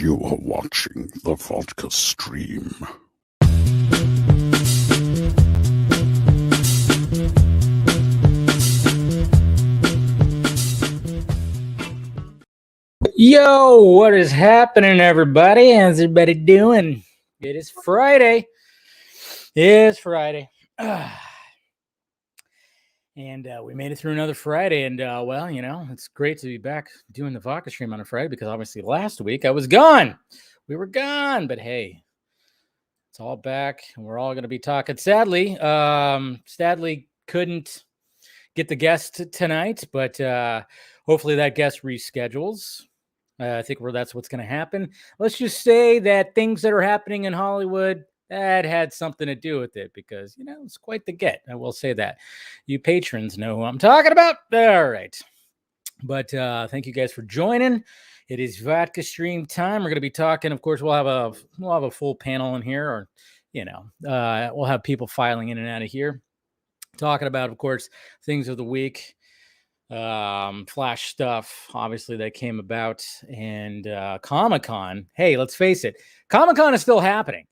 You are watching the Vodka stream. Yo, what is happening, everybody? How's everybody doing? It is Friday. It's Friday. And we made it through another Friday. And, well, you know, it's great to be back doing the Vodka stream on a Friday because obviously last week I was gone. We were gone. But, hey, it's all back. And we're all going to be talking. Sadly couldn't get the guest tonight. But hopefully that guest reschedules. I think that's what's going to happen. Let's just say that things that are happening in Hollywood, that had something to do with it because, you know, it's quite the get. I will say that. You patrons know who I'm talking about. All right. But thank you guys for joining. It is Vodka stream time. We're going to be talking. Of course, we'll have a full panel in here, or, you know, we'll have people filing in and out of here talking about, of course, things of the week. Flash stuff, obviously, that came about, and Comic-Con. Hey, let's face it, Comic-Con is still happening.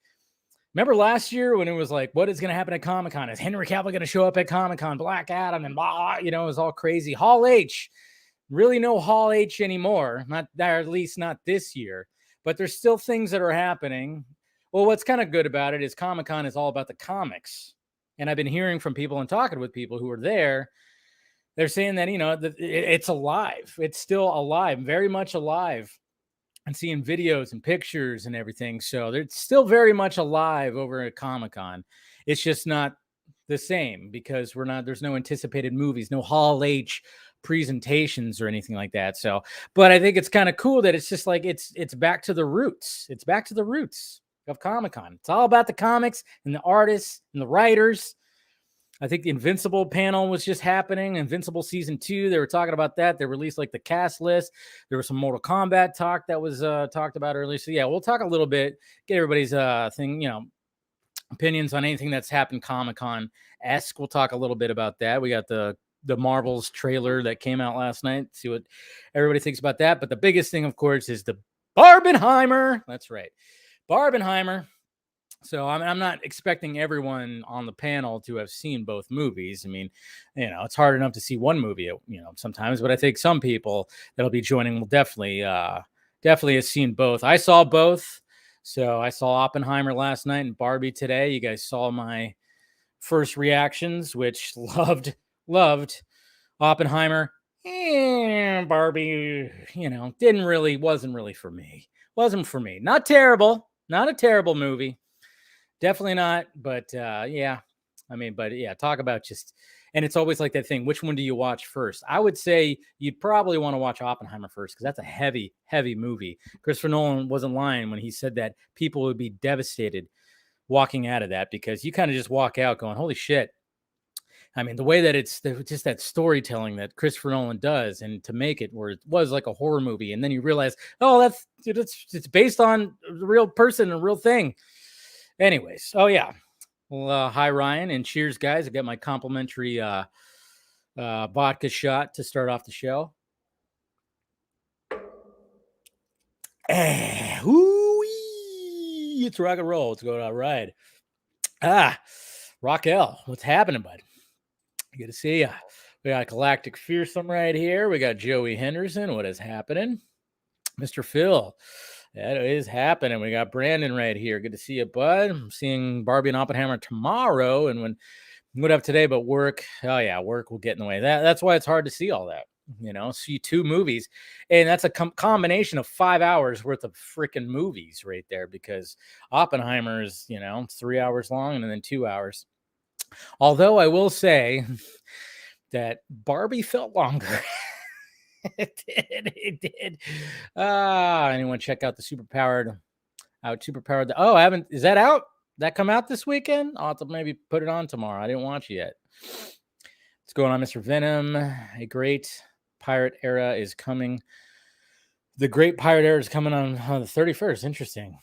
Remember last year when it was like, what is going to happen at Comic-Con? Is Henry Cavill going to show up at Comic-Con? Black Adam and blah, you know, it was all crazy. Hall H, really no Hall H anymore, not there, at least not this year, but there's still things that are happening. Well, what's kind of good about it is Comic-Con is all about the comics, and I've been hearing from people and talking with people who are there. They're saying that, you know, it's alive. It's still alive, very much alive, and seeing videos and pictures and everything. So it's still very much alive over at Comic-Con. It's just not the same because there's no anticipated movies, no Hall H presentations or anything like that. So, but I think it's kind of cool that it's just like, it's back to the roots. It's back to the roots of Comic-Con. It's all about the comics and the artists and the writers. I think the Invincible panel was just happening. Invincible season 2, they were talking about that. They released like the cast list. There was some Mortal Kombat talk that was talked about earlier. So yeah, we'll talk a little bit, get everybody's opinions on anything that's happened Comic-Con-esque. We'll talk a little bit about that. We got the Marvels trailer that came out last night. See what everybody thinks about that. But the biggest thing, of course, is the Barbenheimer. That's right, Barbenheimer. So I'm not expecting everyone on the panel to have seen both movies. I mean, you know, it's hard enough to see one movie, you know, sometimes, but I think some people that'll be joining will definitely have seen both. I saw both. So I saw Oppenheimer last night and Barbie today. You guys saw my first reactions, which loved Oppenheimer, and Barbie, you know, wasn't really for me. Wasn't for me. Not terrible. Not a terrible movie. Definitely not, but yeah, I mean, but yeah, talk about just, and it's always like that thing. Which one do you watch first? I would say you'd probably want to watch Oppenheimer first because that's a heavy movie. Christopher Nolan wasn't lying when he said that people would be devastated walking out of that because you kind of just walk out going, holy shit. I mean, the way that it's just that storytelling that Christopher Nolan does, and to make it where it was like a horror movie, and then you realize, oh, it's based on a real person, a real thing. Anyways, oh yeah. Well, hi Ryan, and cheers, guys. I got my complimentary vodka shot to start off the show. It's rock and roll. It's going all right. Raquel, what's happening, bud? Good to see you. We got Galactic Fearsome right here. We got Joey Henderson. What is happening? Mr. Phil. That is happening. We got Brandon right here. Good to see you, bud. I'm seeing Barbie and Oppenheimer tomorrow, and when what up today, but work. Oh yeah, work will get in the way. That's why it's hard to see all that. You know, see two movies, and that's a combination of 5 hours worth of freaking movies right there. Because Oppenheimer is, you know, 3 hours long, and then 2 hours. Although I will say that Barbie felt longer. It did. Anyone check out the Superpowered? Oh, I haven't. Is that out? That come out this weekend? I'll have to maybe put it on tomorrow. I didn't watch it yet. What's going on, Mr. Venom? A great pirate era is coming. The great pirate era is coming on the 31st. Interesting.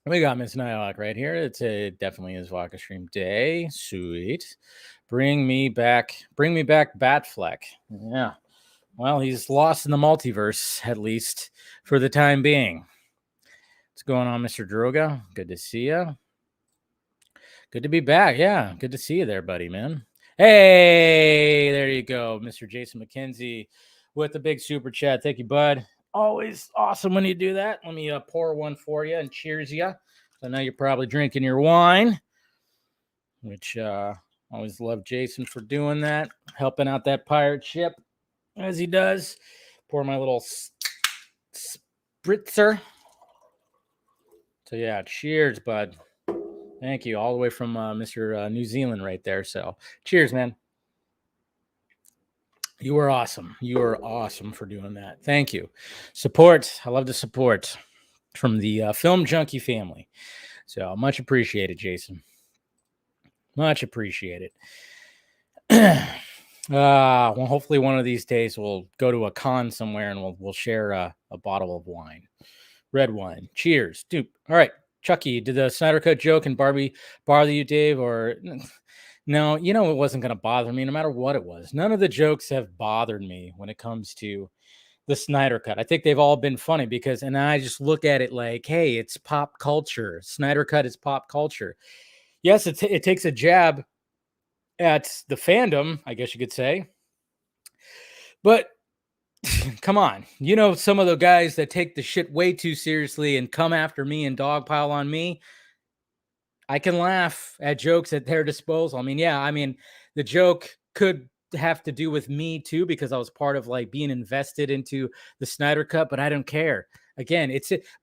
We got Miss Nylock right here. It definitely is Vodka Stream Day. Sweet. Bring me back Batfleck. Yeah. Well, he's lost in the multiverse, at least for the time being. What's going on, Mr. Droga? Good to see you. Good to be back. Yeah, good to see you there, buddy, man. Hey, there you go, Mr. Jason McKenzie with the big super chat. Thank you, bud. Always awesome when you do that. Let me pour one for you and cheers you. I know you're probably drinking your wine, which always love Jason for doing that, helping out that pirate ship as he does. Pour my little spritzer. So yeah, cheers, bud. Thank you, all the way from Mr. New Zealand right there. So cheers, man. You are awesome. You are awesome for doing that. Thank you. Support. I love the support from the Film Junkie family. So much appreciated, Jason. Much appreciated. Well, hopefully one of these days we'll go to a con somewhere and we'll share a bottle of wine. Red wine. Cheers. Dude. All right. Chucky, did the Snyder Cut joke and Barbie bother you, Dave? Or no, you know, it wasn't going to bother me no matter what it was. None of the jokes have bothered me when it comes to the Snyder Cut. I think they've all been funny because, and I just look at it like, hey, it's pop culture. Snyder Cut is pop culture. Yes, it takes a jab at the fandom, I guess you could say. But come on, you know, some of the guys that take the shit way too seriously and come after me and dogpile on me, I can laugh at jokes at their disposal. I mean, yeah, the joke could have to do with me too, because I was part of like being invested into the Snyder Cut, but I don't care. Again,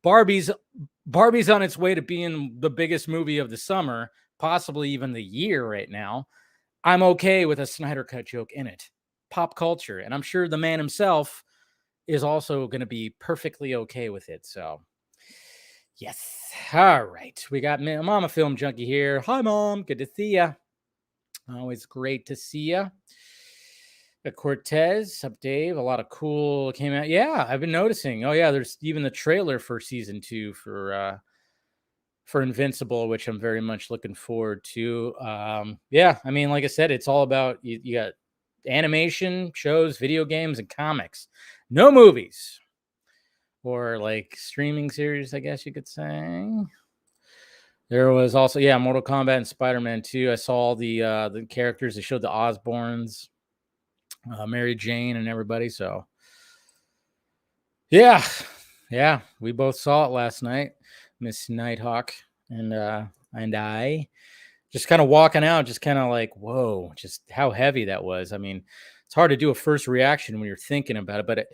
Barbie's on its way to being the biggest movie of the summer, possibly even the year right now. I'm okay with a Snyder Cut joke in it. Pop culture. And I'm sure the man himself is also going to be perfectly okay with it. So, yes. All right. We got Mama Film Junkie here. Hi, Mom. Good to see ya. Always great to see ya. Cortez, up, Dave. A lot of cool came out. Yeah, I've been noticing. Oh, yeah, there's even the trailer for season 2 for Invincible, which I'm very much looking forward to. Yeah, I mean, like I said, it's all about you got animation, shows, video games, and comics. No movies or like streaming series, I guess you could say. There was also, yeah, Mortal Kombat and Spider-Man 2. I saw all the characters. They showed the Osborns, Mary Jane, and everybody. So, yeah, we both saw it last night. Miss Nighthawk and I just kind of walking out, just kind of like, whoa, just how heavy that was. I mean, it's hard to do a first reaction when you're thinking about it, but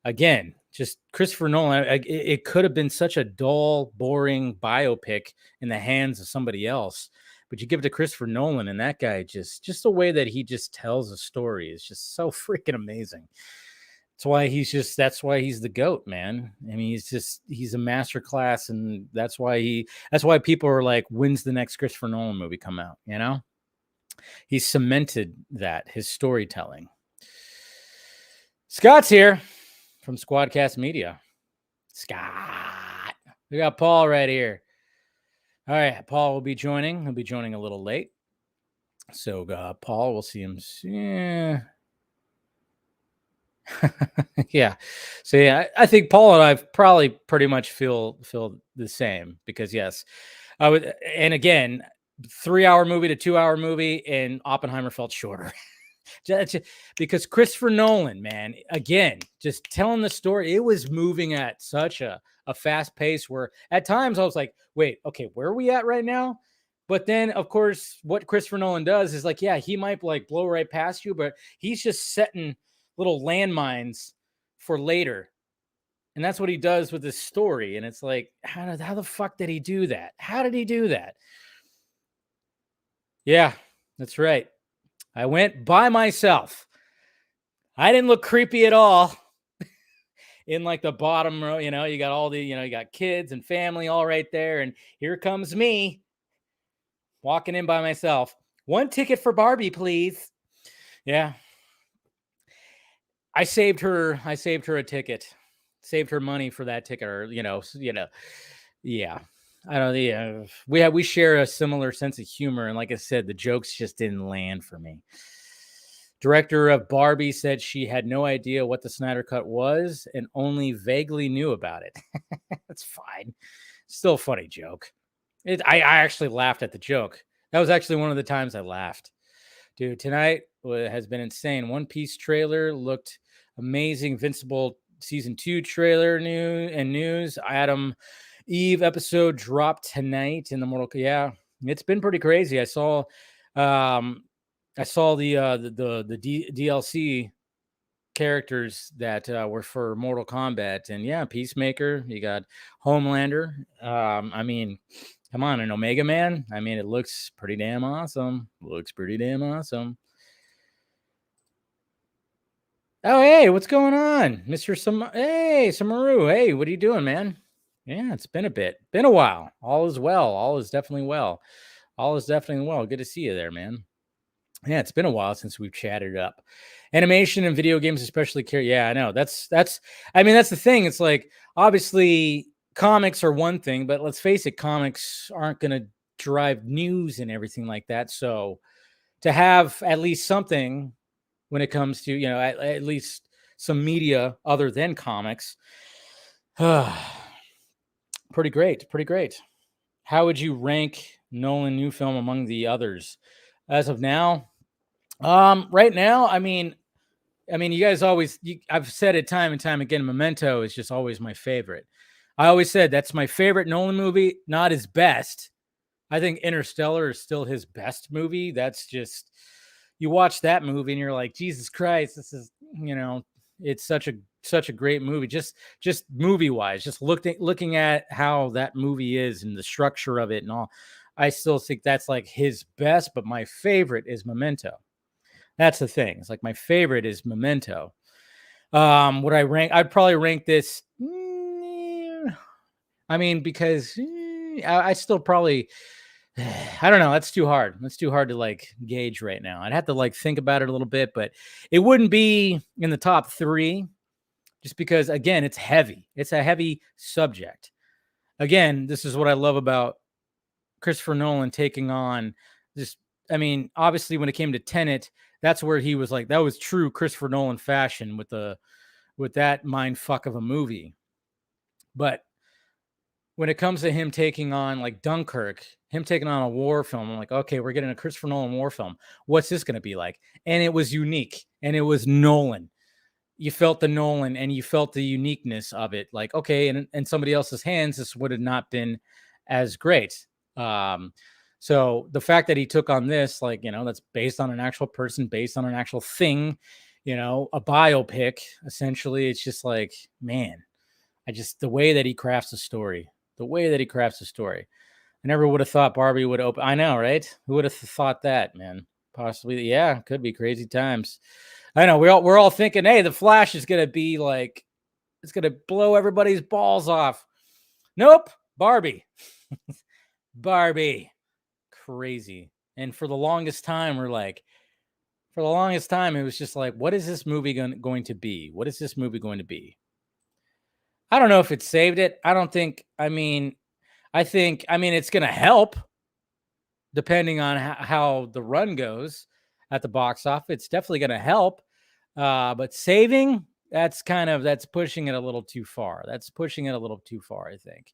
again, just Christopher Nolan, it could have been such a dull, boring biopic in the hands of somebody else, but you give it to Christopher Nolan, and that guy just the way that he just tells a story is just so freaking amazing. That's why he's the GOAT, man. I mean, he's a masterclass, and that's why people are like, when's the next Christopher Nolan movie come out? You know, he cemented that, his storytelling. Scott's here from Squadcast Media. Scott, we got Paul right here. All right, Paul will be joining. He'll be joining a little late. So, Paul, we'll see him soon. Yeah. Yeah. So yeah, I think Paul and I probably pretty much feel the same, because yes, I would, and again, 3-hour movie to 2-hour movie, and Oppenheimer felt shorter. Because Christopher Nolan, man, again, just telling the story, it was moving at such a fast pace where at times I was like, wait, okay, where are we at right now? But then, of course, what Christopher Nolan does is like, yeah, he might like blow right past you, but he's just setting little landmines for later. And that's what he does with this story. And it's like, how the fuck did he do that? How did he do that? Yeah, that's right. I went by myself. I didn't look creepy at all. In like the bottom row, you know, you got all the, you know, you got kids and family all right there. And here comes me walking in by myself. 1 ticket for Barbie, please. Yeah. I saved her a ticket, saved her money for that ticket, or, yeah. I don't know. Yeah, we share a similar sense of humor. And like I said, the jokes just didn't land for me. Director of Barbie said she had no idea what the Snyder Cut was and only vaguely knew about it. That's fine. Still a funny joke. I actually laughed at the joke. That was actually one of the times I laughed. Dude, tonight has been insane. One Piece trailer looked amazing. Invincible season 2 trailer news. Adam Eve episode dropped tonight in the Yeah, it's been pretty crazy. I saw the DLC characters that were for Mortal Kombat, and yeah, Peacemaker. You got Homelander. I mean, come on, an Omega Man. I mean, it looks pretty damn awesome. Looks pretty damn awesome. Oh, hey, what's going on, Mr. Hey, Samaru. Hey, what are you doing, man? Yeah, it's been a bit. Been a while. All is well. All is definitely well. All is definitely well. Good to see you there, man. Yeah, it's been a while since we've chatted up. Animation and video games, especially. Yeah, I know. I mean, that's the thing. It's like, obviously, comics are one thing, but let's face it, comics aren't going to drive news and everything like that. So to have at least something when it comes to, at least some media other than comics, pretty great. How would you rank Nolan new film among the others as of now? Right now, I mean, you guys I've said it time and time again, Memento is just always my favorite. I always said that's my favorite Nolan movie, not his best. I think Interstellar is still his best movie. That's just, you watch that movie and you're like, Jesus Christ, this is, it's such a great movie. Just movie wise, just looking at how that movie is and the structure of it and all. I still think that's like his best, but my favorite is Memento. That's the thing. It's like my favorite is Memento. Would I rank? I'd probably rank this. I mean, because I still probably, I don't know. That's too hard. That's too hard to like gauge right now. I'd have to like think about it a little bit, but it wouldn't be in the top 3 just because, again, it's heavy. It's a heavy subject. Again, this is what I love about Christopher Nolan taking on this. I mean, obviously when it came to Tenet, that's where he was like, that was true Christopher Nolan fashion with that mind fuck of a movie. But when it comes to him taking on like Dunkirk, him taking on a war film, I'm like, okay, we're getting a Christopher Nolan war film. What's this going to be like? And it was unique, and it was Nolan. You felt the Nolan, and you felt the uniqueness of it. Like, okay, in somebody else's hands, this would have not been as great. So the fact that he took on this, like, that's based on an actual person, based on an actual thing, a biopic, essentially, it's just like, man, the way that he crafts a story, I never would have thought Barbie would open. I know, right? Who would have thought that, man? Possibly. Yeah, could be crazy times. I know we're all thinking, hey, the Flash is going to be like, it's going to blow everybody's balls off. Nope. Barbie. Barbie. Crazy. And for the longest time, it was just like, what is this movie going to be? What is this movie going to be? I don't know if it saved it. I think it's going to help depending on how the run goes at the box office. It's definitely going to help. But saving, that's pushing it a little too far. I think.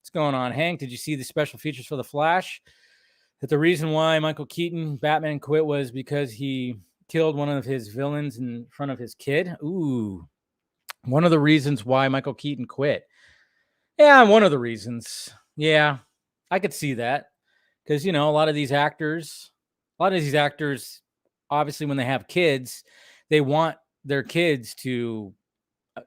What's going on, Hank? Did you see the special features for The Flash? That the reason why Michael Keaton Batman quit was because he killed one of his villains in front of his kid. Ooh, one of the reasons why Michael Keaton quit. Yeah, one of the reasons. Yeah, I could see that because, a lot of these actors, obviously when they have kids, they want their kids to,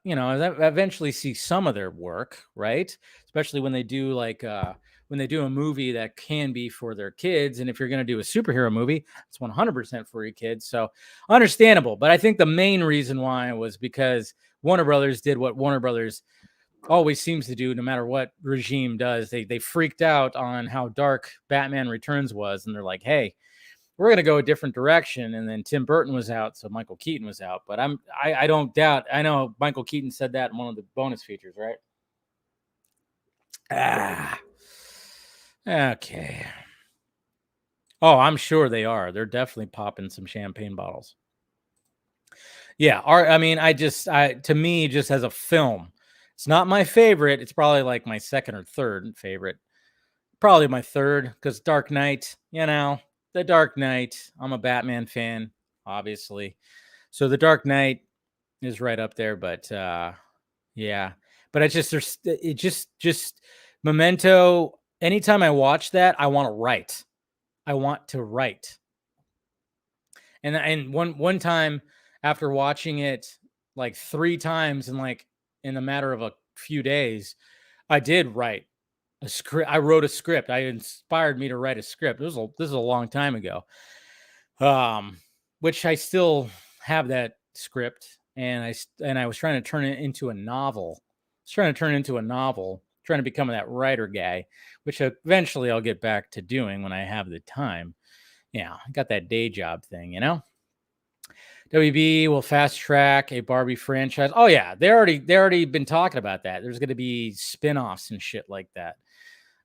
eventually see some of their work, right? Especially when they do a movie that can be for their kids. And if you're going to do a superhero movie, it's 100% for your kids. So understandable. But I think the main reason why was because Warner Brothers did what Warner Brothers always seems to do no matter what regime does. They freaked out on how dark Batman Returns was. And they're like, hey, we're going to go a different direction. And then Tim Burton was out, so Michael Keaton was out. But I don't doubt. I know Michael Keaton said that in one of the bonus features, right? Okay. Oh, I'm sure they are. They're definitely popping some champagne bottles. Yeah. To me, just as a film, It's not my favorite. It's probably like my second or third favorite. Probably my third, because Dark Knight, The Dark Knight. I'm a Batman fan, obviously. So The Dark Knight is right up there, but yeah. But just Memento. Anytime I watch that, I want to write. I want to write. And one time after watching it like 3 times in the matter of a few days, I did write a script. I wrote a script. I inspired me to write a script. This is a long time ago. Which I still have that script, and I was trying to turn it into a novel. Trying to become that writer guy, which eventually I'll get back to doing when I have the time. Yeah, I got that day job thing, WB will fast track a Barbie franchise. Oh yeah, they already been talking about that. There's going to be spin-offs and shit like that.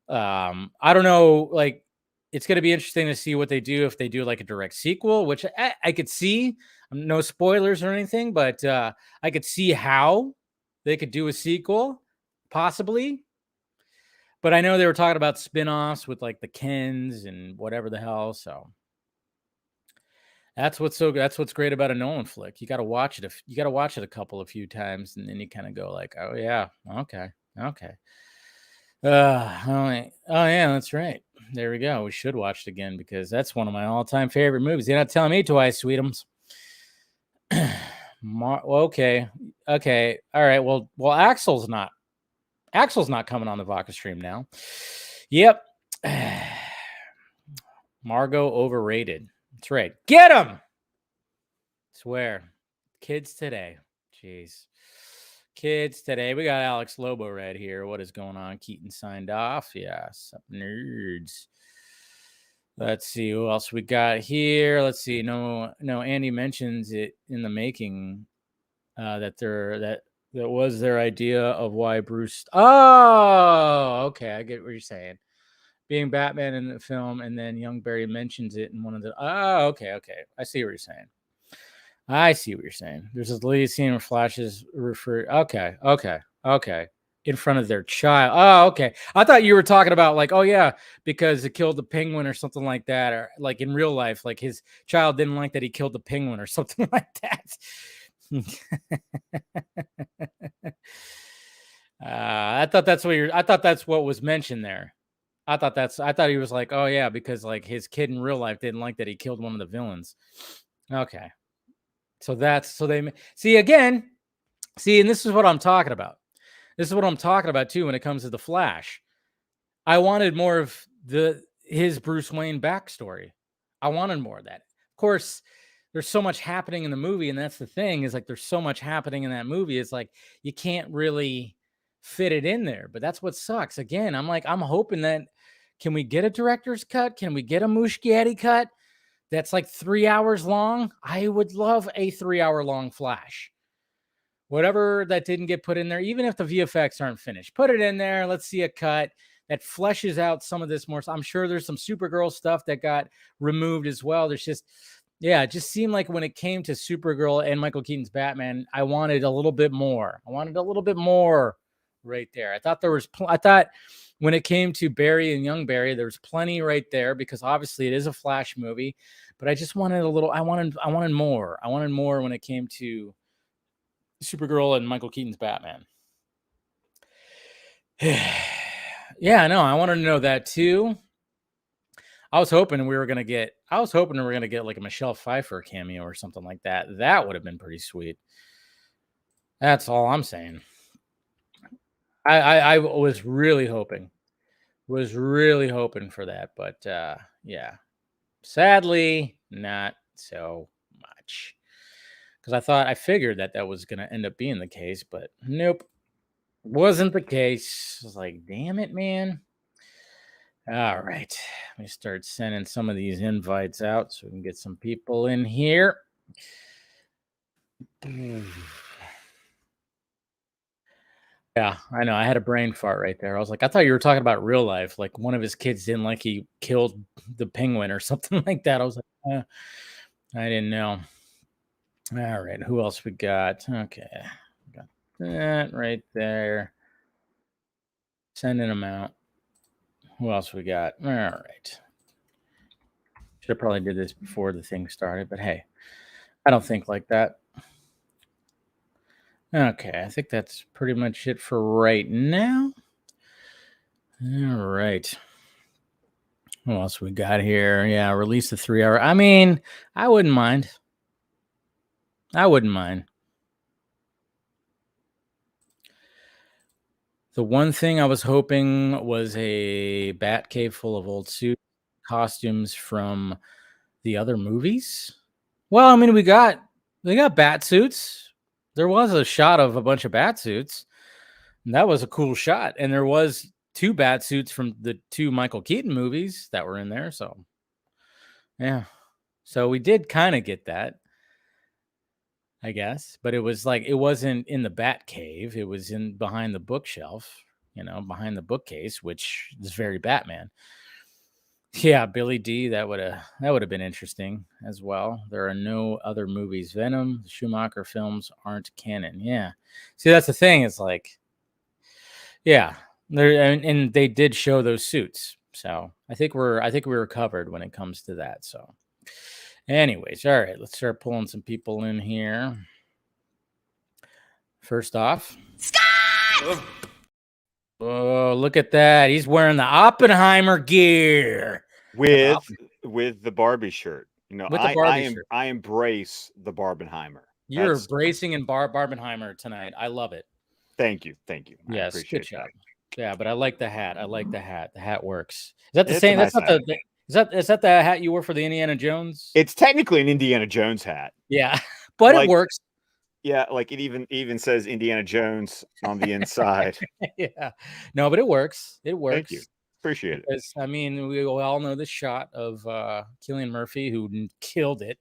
I don't know, like it's going to be interesting to see what they do if they do like a direct sequel, which I could see. No spoilers or anything, but I could see how they could do a sequel, possibly. But I know they were talking about spin-offs with like the Kens and whatever the hell. So that's what's great about a Nolan flick. You got to watch it. You got to watch it a few times, and then you kind of go like, oh yeah, okay. Oh yeah, that's right. There we go. We should watch it again because that's one of my all-time favorite movies. You're not telling me twice, Sweetums. Okay, all right. Well, Axel's not coming on the Vodka stream now. Yep. Margot overrated. That's right. Get him. Swear. Kids today. Jeez. Kids today. We got Alex Lobo right here. What is going on? Keaton signed off. Yeah. Some nerds. Let's see who else we got here. Let's see. No, Andy mentions it in the making that was their idea of why Bruce. Oh, okay. I get what you're saying. Being Batman in the film, and then young Barry mentions it in one of the. Oh, okay. I see what you're saying. There's this deleted scene where flashes refer. Okay. In front of their child. Oh, okay. I thought you were talking about like, oh yeah, because it killed the penguin or something like that, or like in real life, like his child didn't like that he killed the penguin or something like that. I thought that's what was mentioned there. I thought he was like, oh yeah, because like his kid in real life didn't like that he killed one of the villains. Okay. So they see again. See, and this is what I'm talking about. This is what I'm talking about too when it comes to the Flash. I wanted more of his Bruce Wayne backstory. I wanted more of that. Of course, there's so much happening in the movie, and that's the thing, is like there's so much happening in that movie. It's like you can't really fit it in there. But that's what sucks. Again, I'm hoping that can we get a director's cut? Can we get a Muschietti cut? That's like 3 hours long. I would love a 3-hour long Flash. Whatever that didn't get put in there, even if the VFX aren't finished, put it in there. Let's see a cut that fleshes out some of this more. I'm sure there's some Supergirl stuff that got removed as well. It just seemed like when it came to Supergirl and Michael Keaton's Batman, I wanted a little bit more. Right there. I thought when it came to Barry and young Barry, there's plenty right there because obviously it is a Flash movie, but I just wanted a little. I wanted more. I wanted more when it came to Supergirl and Michael Keaton's Batman. Yeah, no, I wanted to know that too. I was hoping we were gonna get like a Michelle Pfeiffer cameo or something like that. That would have been pretty sweet. That's all I'm saying. I was really hoping for that, but yeah, sadly not so much. Because I figured that was going to end up being the case, but nope, wasn't the case. I was like, damn it, man. All right, let me start sending some of these invites out so we can get some people in here. Yeah, I know. I had a brain fart right there. I was like, I thought you were talking about real life. Like one of his kids didn't like he killed the penguin or something like that. I was like, I didn't know. All right, who else we got? Okay. that right there. Sending them out. Who else we got? All right. Should have probably did this before the thing started, but hey, I don't think like that. Okay, I think that's pretty much it for right now. All right. What else we got here? Yeah, release the 3-hour. I mean, I wouldn't mind. The one thing I was hoping was a bat cave full of old suit costumes from the other movies. Well, I mean, they got bat suits. There was a shot of a bunch of bat suits. And that was a cool shot. And there was 2 bat suits from the 2 Michael Keaton movies that were in there. So, yeah. So we did kind of get that, I guess. But it was like, it wasn't in the bat cave. It was in behind the bookshelf, behind the bookcase, which is very Batman. Yeah, Billy D. That would have been interesting as well. There are no other movies. Venom, the Schumacher films aren't canon. Yeah. See, that's the thing. It's like, yeah, and they did show those suits. So I think we were covered when it comes to that. So, anyways, all right, let's start pulling some people in here. First off, Scott. Oh, look at that! He's wearing the Oppenheimer gear with the Barbie shirt. With the Barbie shirt. I embrace the Barbenheimer. You're embracing in Barbenheimer tonight. I love it. Thank you. Yes, good job. Yeah, but I like the hat. The hat works. Is that the same? That's not is that the hat you wore for the Indiana Jones? It's technically an Indiana Jones hat. Yeah, but it works. Yeah, like it even says Indiana Jones on the inside. Yeah, no, but it works. It works. Thank you. Appreciate it. I mean, we all know the shot of Cillian Murphy who killed it.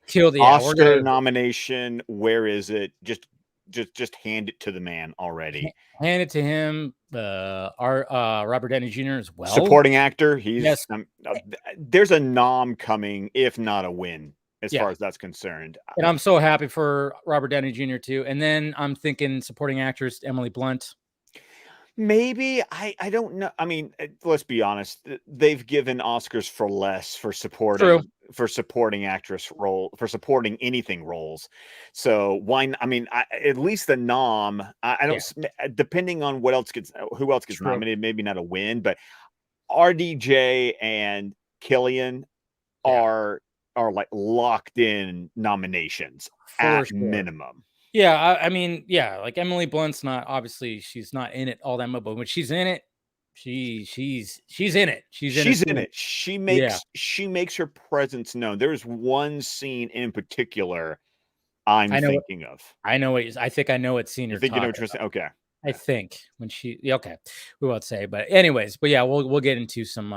Killed the Oscar nomination. Where is it? Just hand it to the man already. Hand it to him. Robert Downey Jr. as well. Supporting actor. There's a nom coming, if not a win, as far as that's concerned. And I'm so happy for Robert Downey Jr. too. And then I'm thinking supporting actress Emily Blunt. Maybe I don't know. I mean, let's be honest. They've given Oscars for less for supporting actress role, for supporting anything roles. So why? I mean, at least the nom. I don't. Depending on who else gets nominated, maybe not a win, but RDJ and Cillian are like locked in nominations at minimum. Yeah, I mean, yeah, like Emily Blunt's not, obviously she's not in it all that much, but when she's in it, she's in it. She's in it. She makes her presence known. There's one scene in particular I'm thinking of. I know it. I think I know what scene you're talking about. Okay. I think when okay, we won't say, but anyways, but yeah, we'll get into some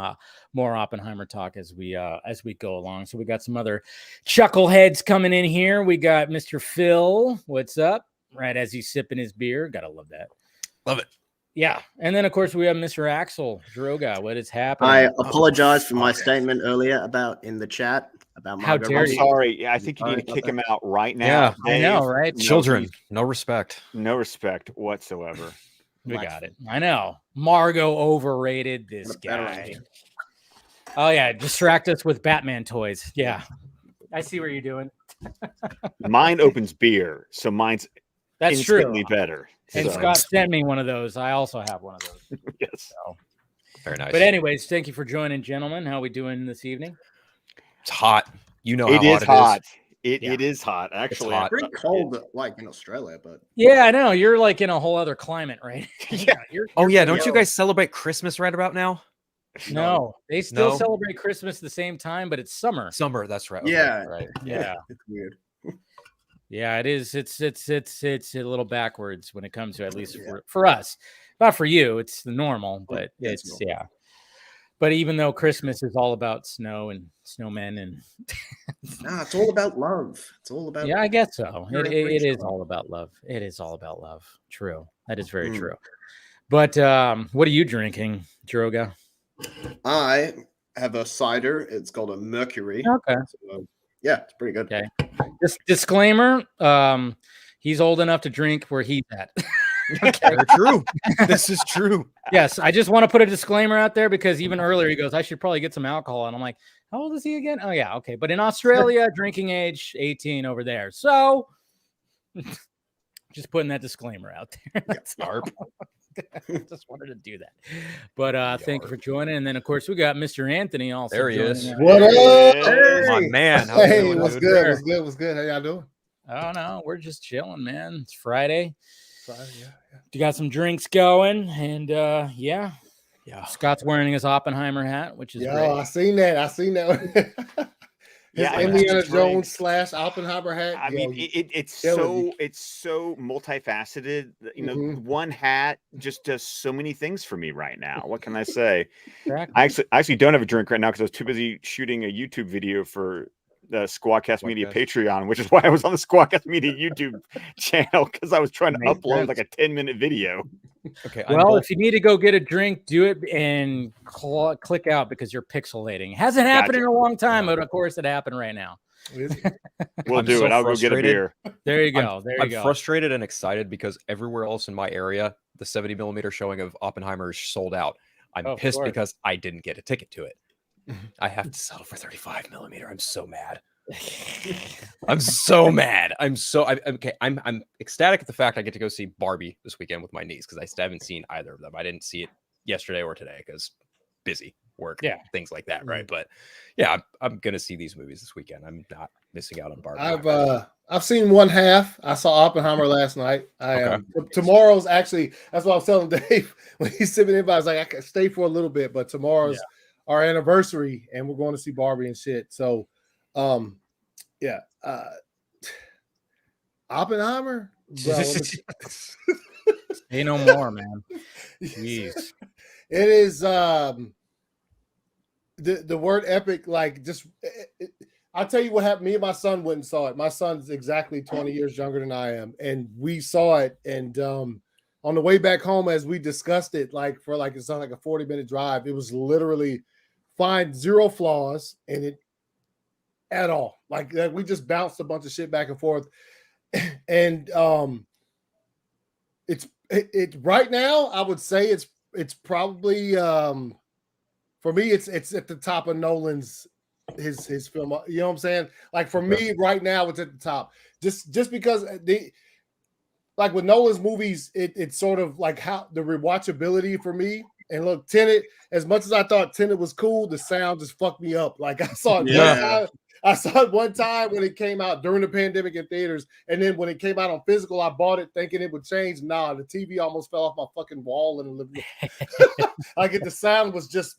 more Oppenheimer talk as we go along. So we got some other chuckleheads coming in here. We got Mr. Phil. What's up? Right as he's sipping his beer. Gotta love that. Love it. Yeah, and then of course we have Mr. Axel Droga. What is happening? I apologize for my statement earlier about in the chat about how dare you? Sorry, I think you need to kick him out right now. Yeah, I know, right? Children, no respect whatsoever. We got it. I know. Margot overrated this guy. Oh yeah, distract us with Batman toys. Yeah, I see what you're doing. Mine opens beer, so mine's that's instantly true. Better. And Scott sent me one of those. I also have one of those. Yes. So. Very nice. But anyways, thank you for joining, gentlemen. How are we doing this evening? It's hot. You know it how is hot. It is. It is hot. Actually, it's pretty cold, like in Australia. But yeah, I know you're like in a whole other climate, right? Yeah. Don't you guys celebrate Christmas right about now? No, they still celebrate Christmas at the same time, but it's summer. Summer, that's right. Okay, yeah, right. Yeah, it's weird. Yeah, it is. It's a little backwards when it comes to, at least for us. Not for you. It's the normal, but it's But even though Christmas is all about snow and snowmen and it's all about love. It's all about I guess so. It is all about love. It is all about love. True. That is very true. But what are you drinking, Droga? I have a cider. It's called a Mercury. Okay. So, yeah, it's pretty good. Okay. This disclaimer, He's old enough to drink where he's at. Okay. True. This is true. Yes, I just want to put a disclaimer out there because even earlier he goes, I should probably get some alcohol. And I'm like, how old is he again? Oh, yeah, okay. But in Australia, drinking age 18 over there. So just putting that disclaimer out there. That's Yarp. just wanted to do that. But thank you for joining. And then, of course, we got Mr. Anthony also. There he is. What up? My man. How's it Hey, going, what's dude? good? What's good? What's good? How y'all doing? Oh, no, we're just chilling, man. It's Friday. Friday, yeah. You got some drinks going. And yeah. Yeah. Scott's wearing his Oppenheimer hat, which is Yo, great. I seen that. His Yeah, I Indiana just Jones drinks. / Oppenheimer hat. I mean, it's killing so multifaceted. You know, one hat just does so many things for me right now. What can I say? Exactly. I actually don't have a drink right now because I was too busy shooting a YouTube video for the Squadcast Media Patreon, which is why I was on the Squadcast Media YouTube channel because I was trying to upload like a 10-minute video. Okay. Well, if you need to go get a drink, do it and click out because you're pixelating. Hasn't happened in a long time, but of course it happened right now. We'll do it. I'll go get a beer. There you go. I'm frustrated and excited because everywhere else in my area, the 70mm showing of Oppenheimer is sold out. I'm pissed because I didn't get a ticket to it. I have to settle for 35mm. I'm so mad. I'm so mad. I'm ecstatic at the fact I get to go see Barbie this weekend with my niece because I still haven't seen either of them. I didn't see it yesterday or today because busy work, things like that, right? But yeah, I'm gonna see these movies this weekend. I'm not missing out on Barbie. I've seen one half. I saw Oppenheimer last night. Tomorrow's actually, that's what I was telling Dave when he's sitting in. I was like, I can stay for a little bit, but tomorrow's our anniversary, and we're going to see Barbie and shit. So, Oppenheimer. Say no more, man. Jeez. It is the word epic. Like, just I'll tell you what happened. Me and my son went and saw it. My son's exactly 20 years younger than I am, and we saw it. And on the way back home, as we discussed it, it's not like a 40-minute drive. It was literally fine, zero flaws in it at all. Like we just bounced a bunch of shit back and forth, and it's right now. I would say it's probably for me. It's at the top of Nolan's his film. You know what I'm saying? Like for me right now, it's at the top. Just because like with Nolan's movies, it's sort of like how the rewatchability for me. And look, Tenet, as much as I thought Tenet was cool, the sound just fucked me up. Like I saw it I saw it one time when it came out during the pandemic in theaters. And then when it came out on physical, I bought it thinking it would change. Nah, the TV almost fell off my fucking wall in the living room. Like the sound was just,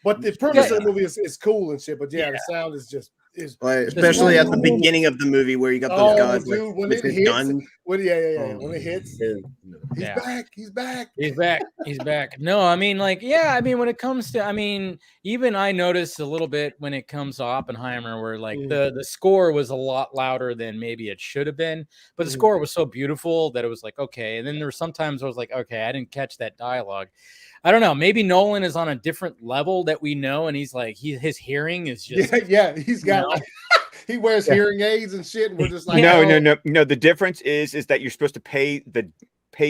but the premise of the movie is cool and shit. But the sound is just especially at the beginning of the movie where you got those guys dude, when it hits, when it hits, he's back. No, I mean, when it comes to, even I noticed a little bit when it comes to Oppenheimer, where the score was a lot louder than maybe it should have been, but the score was so beautiful that it was like, okay. And then there were sometimes I was like, okay, I didn't catch that dialogue. I don't know. Maybe Nolan is on a different level that we know, and he's like, his hearing is just he's got he wears hearing aids and shit, and we're just like, no. The difference is that you're supposed to pay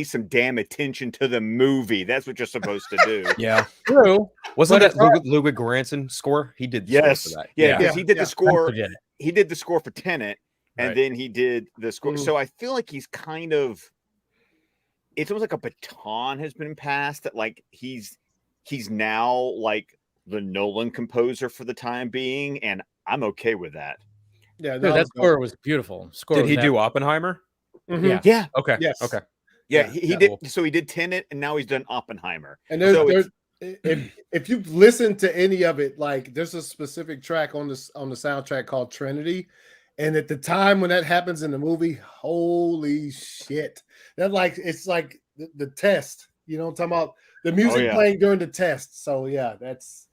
some damn attention to the movie. That's what you're supposed to do. Yeah, true. Wasn't that Ludwig Göransson score? He did the score for that. Yeah, because he did the score. He did the score for Tenet, and then he did the score. So I feel like he's kind of. It's almost like a baton has been passed that like he's now like the Nolan composer for the time being, and I'm okay with that. Yeah, that score was beautiful. Did he do Oppenheimer? Mm-hmm. Yeah. Okay. Yes. Okay. Yeah, he did. Cool. So he did Tenet, and now he's done Oppenheimer. And there's if you listen to any of it, like there's a specific track on the soundtrack called Trinity. And at the time when that happens in the movie, holy shit. That it's like the test. You know what I'm talking about? The music playing during the test. So yeah, that's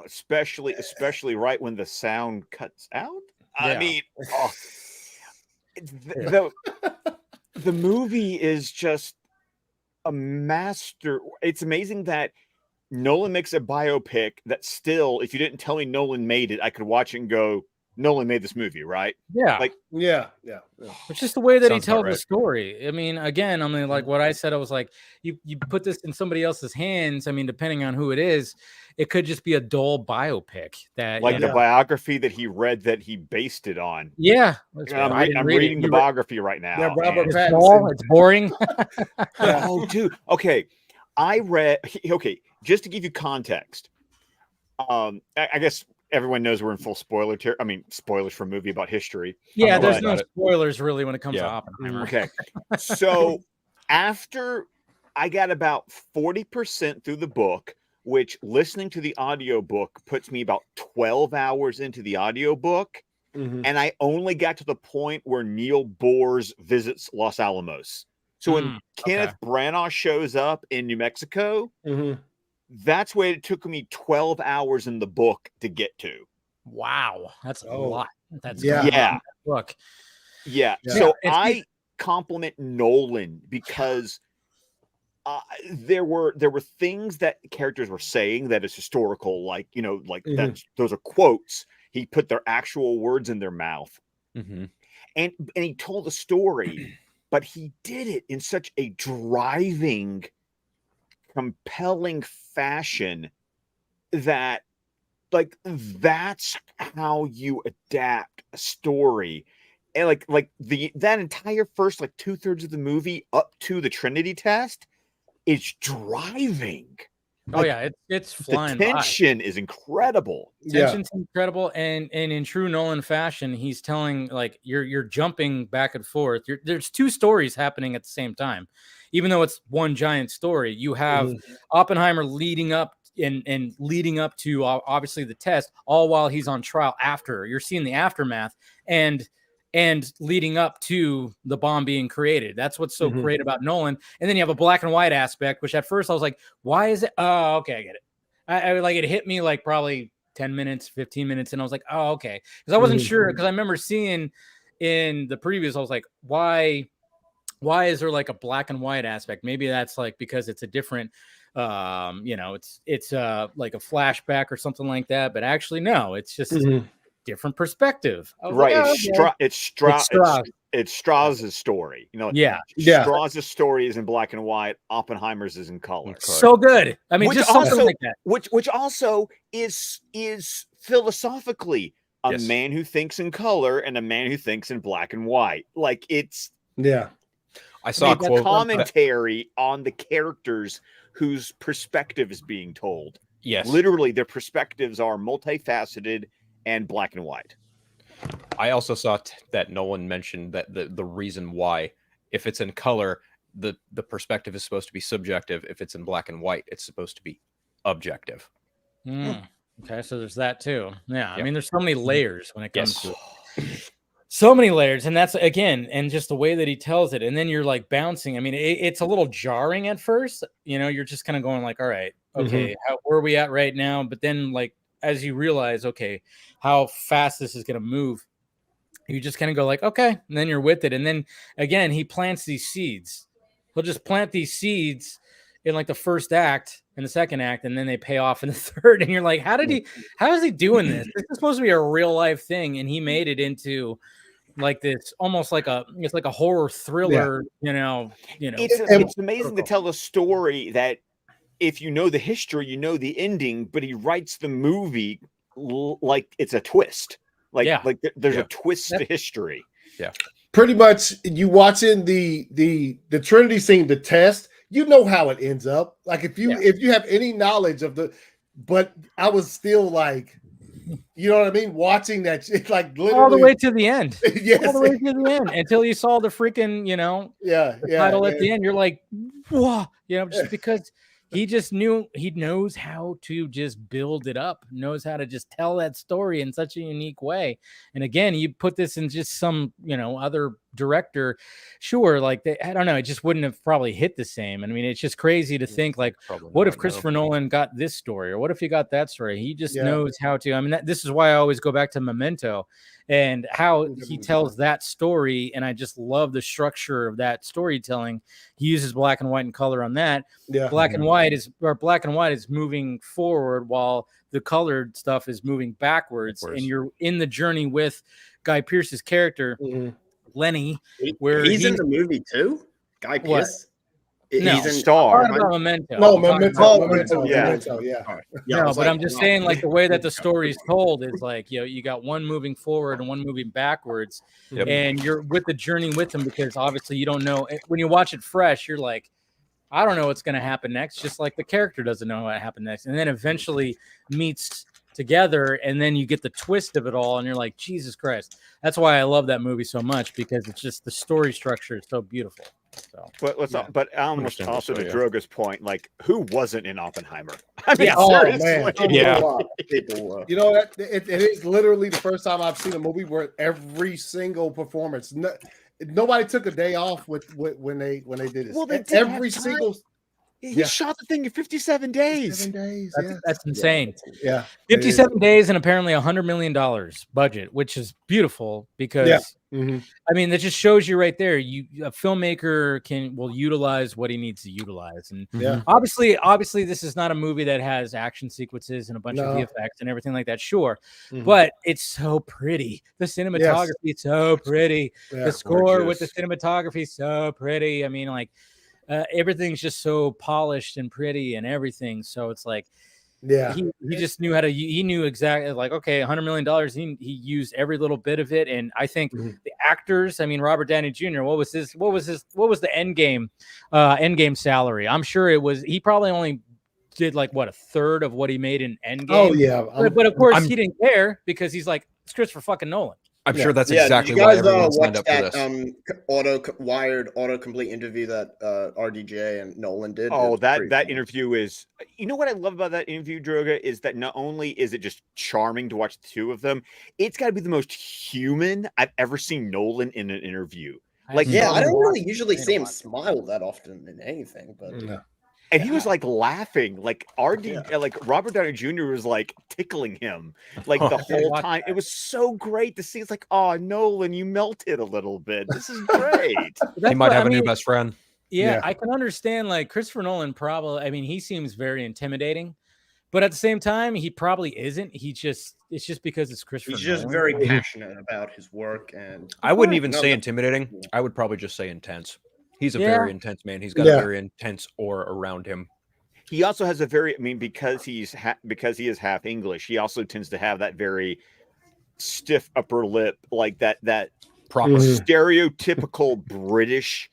especially right when the sound cuts out. I mean, the movie is just a master. It's amazing that Nolan makes a biopic that still, if you didn't tell me Nolan made it, I could watch it and go, Nolan made this movie, right? Yeah. Like, yeah. It's just the way that Sounds he tells about the right. story. I mean, again, I mean, like what I said, I was like, you put this in somebody else's hands. I mean, depending on who it is, it could just be a dull biopic that the biography that he read that he based it on. Yeah, I'm reading the biography right now. Yeah, Robert it's Pattinson. It's boring. Oh, dude. Okay, I read. Okay, just to give you context. I guess everyone knows we're in full spoiler I mean, spoilers for a movie about history. Yeah, there's no spoilers really when it comes to Yeah. Oppenheimer. Okay, so after I got about 40% through the book, which listening to the audiobook puts me about 12 hours into the audiobook, and I only got to the point where Neil Boers visits Los Alamos. So when Kenneth Branagh shows up in New Mexico, that's where it took me 12 hours in the book to get to. Wow, that's a lot. That's book. Yeah. So I compliment Nolan because there were things that characters were saying that is historical, like, you know, like those are quotes. He put their actual words in their mouth, and he told a story, but he did it in such a driving, compelling fashion that, like, that's how you adapt a story. And that entire first, like, 2/3 of the movie up to the Trinity test is driving. Oh, yeah, it's flying. The tension is incredible. Tension's incredible, and in true Nolan fashion, he's telling, like, you're jumping back and forth. There's two stories happening at the same time, even though it's one giant story. You have Oppenheimer leading up and leading up to obviously the test, all while he's on trial. After you're seeing the aftermath and leading up to the bomb being created. That's what's so great about Nolan. And then you have a black and white aspect, which at first I was like, why is it? Oh, okay, I get it. I like, it hit me like probably 10 minutes, 15 minutes. And I was like, oh, okay. Because I wasn't sure, because I remember seeing in the previews, I was like, why is there like a black and white aspect? Maybe that's like because it's a different you know, it's like a flashback or something like that. But actually, no, it's just different perspective. Right. Like, It's Strauss's story. You know, Strauss's story is in black and white. Oppenheimer's is in color. So good. I mean, just something like that. Which also is philosophically a man who thinks in color and a man who thinks in black and white. Like, it's I saw a quote, commentary on the characters whose perspective is being told. Yes. Literally, their perspectives are multifaceted and black and white. I also saw that Nolan mentioned that the reason why, if it's in color, the perspective is supposed to be subjective. If it's in black and white, it's supposed to be objective. Okay, so there's that too. Yeah, I mean, there's so many layers when it comes to it. So many layers, and that's, again, and just the way that he tells it, and then you're like bouncing. I mean, it's a little jarring at first. You know, you're just kind of going like, all right, okay, where are we at right now? But then, like, as you realize, okay, how fast this is going to move, you just kind of go like, okay, and then you're with it. And then again, he plants these seeds. He'll just plant these seeds in like the first act and the second act, and then they pay off in the third. And you're like, how is he doing this? This is supposed to be a real life thing, and he made it into like this, almost like it's like a horror thriller. You know, it's amazing to tell a story that, if you know the history, you know the ending, but he writes the movie like it's a twist. Like there's a twist to history. Yeah. Pretty much, you watching the Trinity scene, the test, you know how it ends up. Like, if you have any knowledge of but I was still like, you know what I mean? Watching that, it's like literally all the way to the end. Yes. All the way to the end, until you saw the freaking, title at the end. You're like, whoa, just because he just knows how to just build it up, knows how to just tell that story in such a unique way. And again, you put this in just some, other director, sure, like I don't know, it just wouldn't have probably hit the same. I mean, it's just crazy to think like, what if Christopher Nolan got this story, or what if he got that story? He just knows how to. I mean, this is why I always go back to Memento and how he tells that story, and I just love the structure of that storytelling. He uses black and white and color on that. Black and white is moving forward while the colored stuff is moving backwards, and you're in the journey with Guy Pearce's character, Lenny, where he's in the movie too. Guy Pearce. He's a star. Memento. No, Memento. Yeah. No, but I'm just saying, like the way that the story is told is like, you got one moving forward and one moving backwards, and you're with the journey with them, because obviously you don't know when you watch it fresh. You're like, I don't know what's going to happen next, just like the character doesn't know what happened next, and then eventually meets together, and then you get the twist of it all, and you're like, Jesus Christ. That's why I love that movie so much, because it's just the story structure is so beautiful. So, but almost also to Droga's point, like, who wasn't in Oppenheimer? I mean, seriously. You know, it is literally the first time I've seen a movie where every single performance, nobody took a day off when they did this. Well, every single. He shot the thing in 57 days. 7 days. That's insane. 57 days and apparently $100 million budget, which is beautiful because I mean, that just shows you right there. A filmmaker will utilize what he needs to utilize, and obviously, this is not a movie that has action sequences and a bunch of VFX and everything like that. Sure, but it's so pretty. The cinematography is so pretty. The score with the cinematography is so pretty. I mean, like. Everything's just so polished and pretty and everything. So it's like, he just knew how to. He knew exactly, like, okay, $100 million. He used every little bit of it, and I think the actors. I mean, Robert Downey Jr. What was the end game salary? I'm sure it was. He probably only did like a third of what he made in Endgame. Oh yeah, but of course he didn't care, because he's like, it's Christopher fucking Nolan. I'm sure that's exactly why everyone signed up for this. Autocomplete interview that RDJ and Nolan did. Oh, that interview is. You know what I love about that interview, Droga, is that not only is it just charming to watch the two of them, it's got to be the most human I've ever seen Nolan in an interview. Like, I don't really usually see him smile that often in anything, but. And he was like laughing, like like Robert Downey Jr. was like tickling him like the whole time. It was so great to see. It's like, oh, Nolan, you melted a little bit. This is great. He might have a new best friend. Yeah, I can understand. Like, Christopher Nolan probably. I mean, he seems very intimidating, but at the same time, he probably isn't. It's just because it's Christopher. He's just very passionate about his work, and I wouldn't even say intimidating. I would probably just say intense. He's a very intense man. He's got a very intense aura around him. He also has a very, because he is half English, he also tends to have that very stiff upper lip, like that proper stereotypical British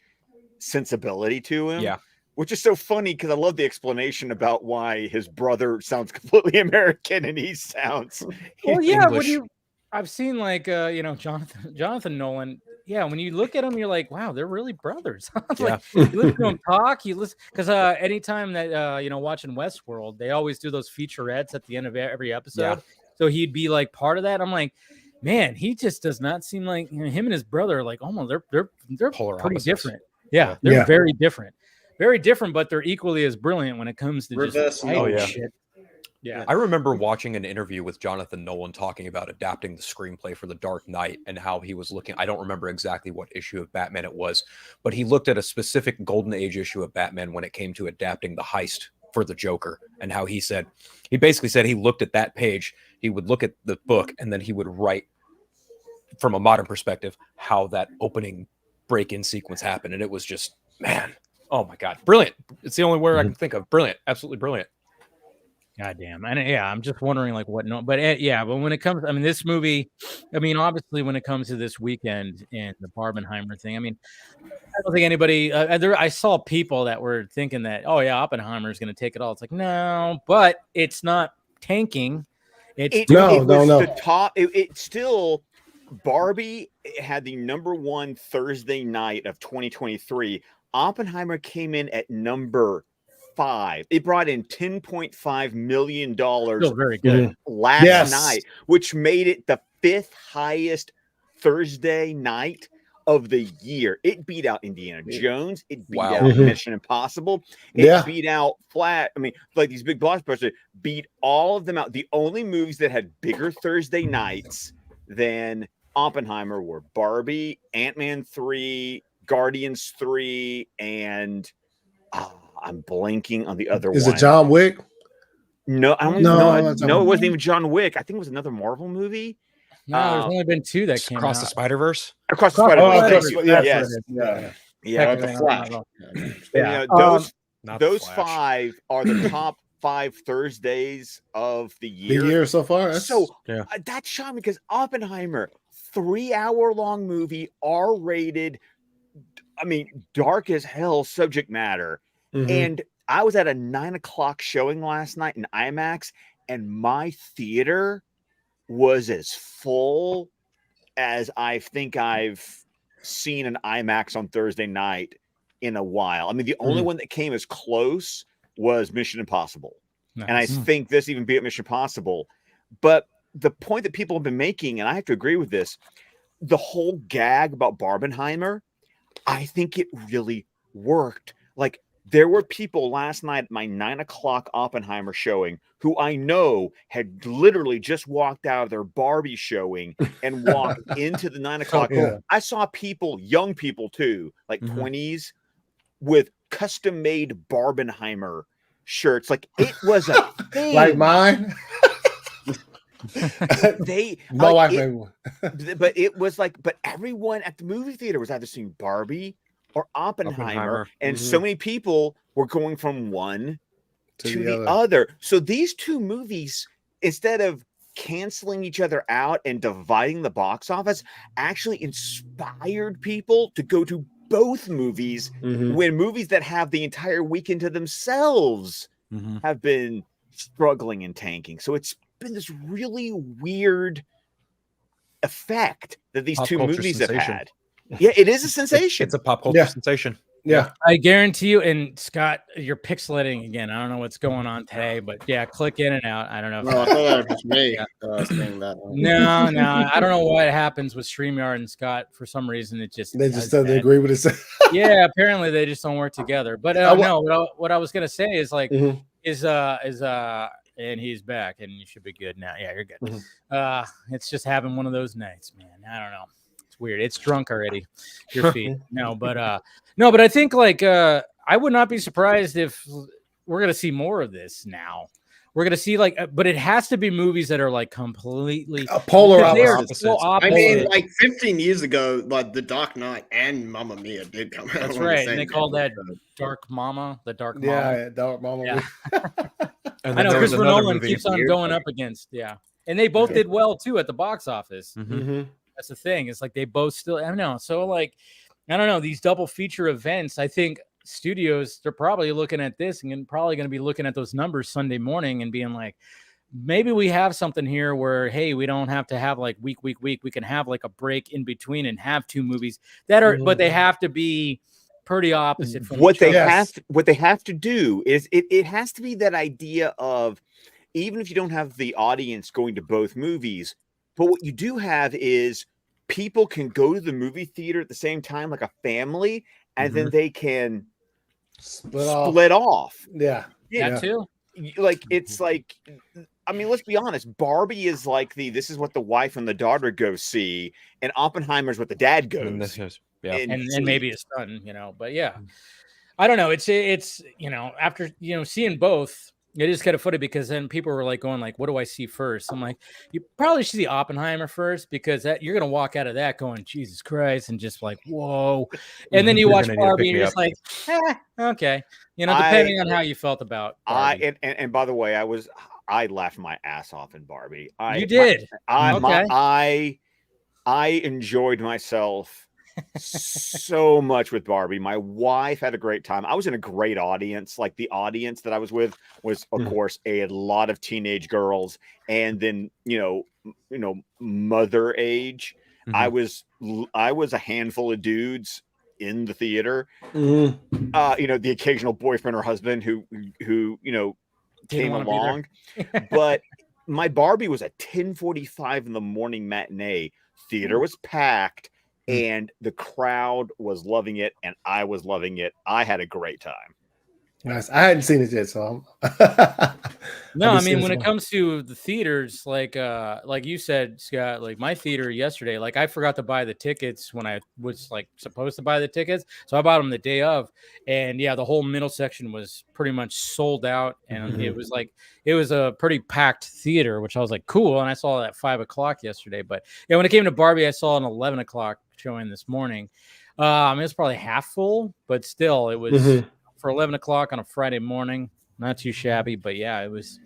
sensibility to him. Yeah. Which is so funny, because I love the explanation about why his brother sounds completely American and he sounds English. I've seen like Jonathan Nolan. Yeah, when you look at them, you're like, wow, they're really brothers. Like, you listen to them talk, because anytime that watching Westworld, they always do those featurettes at the end of every episode. Yeah. So he'd be like part of that. I'm like, man, he just does not seem like him and his brother are like almost they're polar pretty opposites. Different. Yeah, they're very different. Very different, but they're equally as brilliant when it comes to just shit. Yeah, I remember watching an interview with Jonathan Nolan talking about adapting the screenplay for The Dark Knight and how he was looking. I don't remember exactly what issue of Batman it was, but he looked at a specific Golden Age issue of Batman when it came to adapting the heist for the Joker, and how he basically said he looked at that page, he would look at the book, and then he would write from a modern perspective how that opening break-in sequence happened, and it was just, man, oh my God, brilliant. It's the only word I can think of. Brilliant, absolutely brilliant. God damn. And I'm just wondering like what but when it comes, I mean, this movie, I mean, obviously when it comes to this weekend and the Barbenheimer thing, I mean, I don't think anybody, I saw people that were thinking that, oh yeah, Oppenheimer is going to take it all. It's like, no, but it's not tanking. The top. It's still, Barbie had the #1 Thursday night of 2023. Oppenheimer came in at number 5. It brought in $10.5 million very good. last night, which made it the 5th highest Thursday night of the year. It beat out Indiana Jones. It beat Wow. out Mission Impossible. It beat out like these big blockbusters, beat all of them out. The only movies that had bigger Thursday nights than Oppenheimer were Barbie, Ant-Man 3, Guardians 3, and I'm blanking on the other one. Is it John Wick? No, I don't know. No, it wasn't even John Wick. I think it was another Marvel movie. No, there's only been 2 that came Across out. the Spider-Verse. Across the Spider-Verse. Yeah, the Flash. Yeah. Those 5 are the top 5 Thursdays of the year. The year so far. That shocked me because Oppenheimer, 3-hour-long movie, R-rated. I mean, dark as hell subject matter. And I was at a 9:00 showing last night in IMAX, and my theater was as full as I think I've seen an IMAX on Thursday night in a while. I mean, the only one that came as close was Mission Impossible. Nice. And I think this even beat Mission Impossible. But the point that people have been making, and I have to agree with this, the whole gag about Barbenheimer, I think it really worked. Like, there were people last night at my 9:00 Oppenheimer showing who I know had literally just walked out of their Barbie showing and walked into the 9:00. Yeah. I saw people, young people too, like 20s, with custom-made Barbenheimer shirts. Like, it was a thing. Like mine. My wife made one. But it was like, but everyone at the movie theater was either seeing Barbie or Oppenheimer. And so many people were going from one to the other. So these 2 movies, instead of canceling each other out and dividing the box office, actually inspired people to go to both movies when movies that have the entire weekend to themselves have been struggling and tanking. So it's been this really weird effect that these 2 movies have had. Yeah, it is a sensation. It's a pop culture sensation. Yeah. I guarantee you. And Scott, you're pixelating again. I don't know what's going on today, but yeah, click in and out. I don't know. No, I thought that was me saying that. No. I don't know what happens with StreamYard and Scott. For some reason, it just they agree with it. Yeah, apparently they just don't work together. But no, what I was gonna say is like is and he's back, and you should be good now. Yeah, you're good. It's just having one of those nights, man. I don't know. Weird. It's drunk already. Your feet. No, but I think like I would not be surprised if we're gonna see more of this now. We're gonna see like, but it has to be movies that are like completely polar opposites. I mean, like 15 years ago, like The Dark Knight and Mamma Mia did come out. That's right, and they called that Dark Mama, the Dark Mama. Yeah, Dark Mama. Yeah. And I know Christopher Nolan movie keeps on going up against. Yeah, and they both did well too at the box office. That's the thing. It's like they both still, I don't know. So like, I don't know, these double feature events, I think studios, they're probably looking at this and probably going to be looking at those numbers Sunday morning and being like, maybe we have something here where, hey, we don't have to have like week. We can have like a break in between and have 2 movies that are, but they have to be pretty opposite from what they have to do is it has to be that idea of, even if you don't have the audience going to both movies, but what you do have is people can go to the movie theater at the same time, like a family, and then they can split off. Yeah. That too. Like, it's like, I mean, let's be honest. Barbie is like this is what the wife and the daughter go see, and Oppenheimer's what the dad goes. And maybe his son, but yeah, I don't know. It's after seeing both. It is kind of funny because then people were like going like, what do I see first? I'm like, you probably should see Oppenheimer first, because you're going to walk out of that going, Jesus Christ, and just like, whoa. And then you watch Barbie and you're just like, okay. Depending on how you felt about Barbie. And by the way, I laughed my ass off in Barbie. You did? I enjoyed myself so much with Barbie. My wife had a great time. I was in a great audience. Like, the audience that I was with was, of course, a lot of teenage girls, and then mother age. I was a handful of dudes in the theater. The occasional boyfriend or husband who came along. But my Barbie was a 10:45 in the morning matinee. Theater was packed. and the crowd was loving it, and I was loving it. I had a great time. Nice. I hadn't seen it yet, so no, I mean, when it comes to the theaters, like you said, Scott, like my theater yesterday, like I forgot to buy the tickets when I was like supposed to buy the tickets, so I bought them the day of, and yeah, the whole middle section was pretty much sold out, and it was a pretty packed theater, which I was like, cool, and I saw it at 5 o'clock yesterday, but yeah, when it came to Barbie, I saw an 11 o'clock showing this morning. I mean, it's probably half full, but still, it was. For 11 o'clock on a Friday morning, not too shabby, but yeah, it was.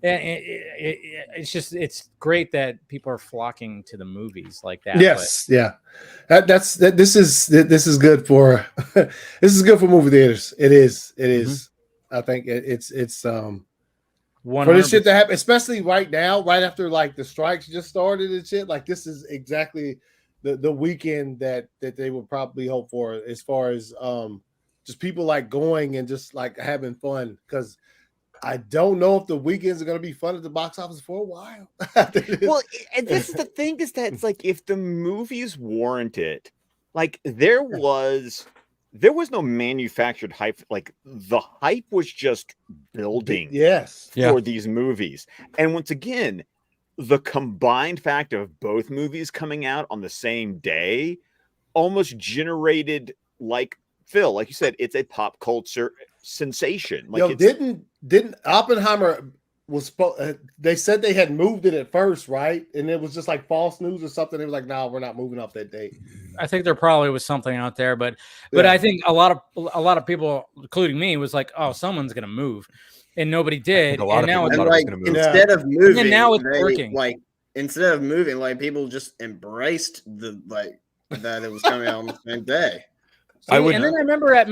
It's great that people are flocking to the movies like that. Yes, yeah, this is good for this is good for movie theaters. It is. I think it's for this shit to happen, especially right now, right after like the strikes just started and shit. Like this is exactly the weekend that they would probably hope for as far as just people like going and just like having fun, because I don't know if the weekends are going to be fun at the box office for a while. Well, and that's the thing, is that it's like if the movies warrant it, like there was no manufactured hype. Like the hype was just building for these movies. And once again, the combined fact of both movies coming out on the same day almost generated, like Phil, like you said, it's a pop culture sensation. Like, didn't Oppenheimer was they said they had moved it at first, right? And it was just like false news or something. They were like, "No, we're not moving off that date." I think there probably was something out there, but I think a lot of people, including me, was like, "Oh, someone's gonna move," and nobody did. And now it's like instead of moving, and now it's working. Like instead of moving, like people just embraced the that it was coming out on the same day. See, and then I remember at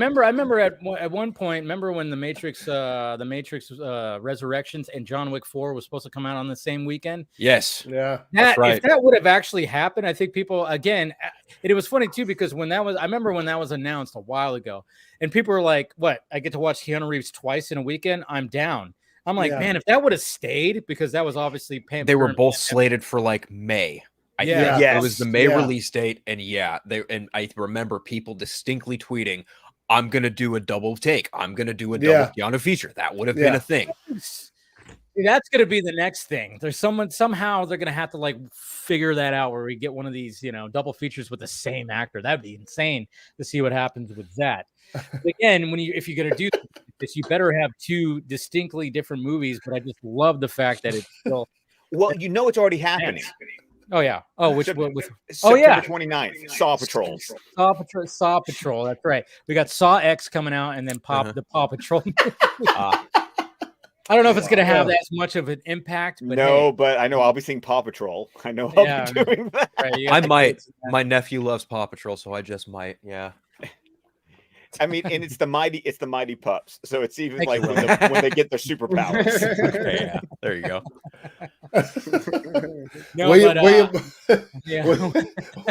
one point, remember when the Matrix Resurrections and John Wick 4 was supposed to come out on the same weekend? Yes. Yeah. That's right. If that would have actually happened, I think people, again, it was funny too, because I remember when that was announced a while ago, and people were like, what, I get to watch Keanu Reeves twice in a weekend? I'm down. I'm like, man, if that would have stayed, because that was obviously they were both slated for like May. I think it was the May release date, and I remember people distinctly tweeting, "I'm gonna do a double take. I'm gonna do a double Keanu feature." That would have been a thing. That's gonna be the next thing. There's somehow they're gonna have to like figure that out, where we get one of these, double features with the same actor. That'd be insane to see what happens with that. But again, if you're gonna do this, you better have two distinctly different movies. But I just love the fact that it's still it's already happening. Oh yeah. Oh, with September 29th, Saw Patrol. Saw Patrol. That's right. We got Saw X coming out, and then the Paw Patrol. I don't know if it's going to have as much of an impact. But but I know I'll be seeing Paw Patrol. I know I'll be doing that. Right, I might. My nephew loves Paw Patrol, so I just might. Yeah. I mean, and it's the mighty pups. So it's even like when they get their superpowers. Yeah, there you go.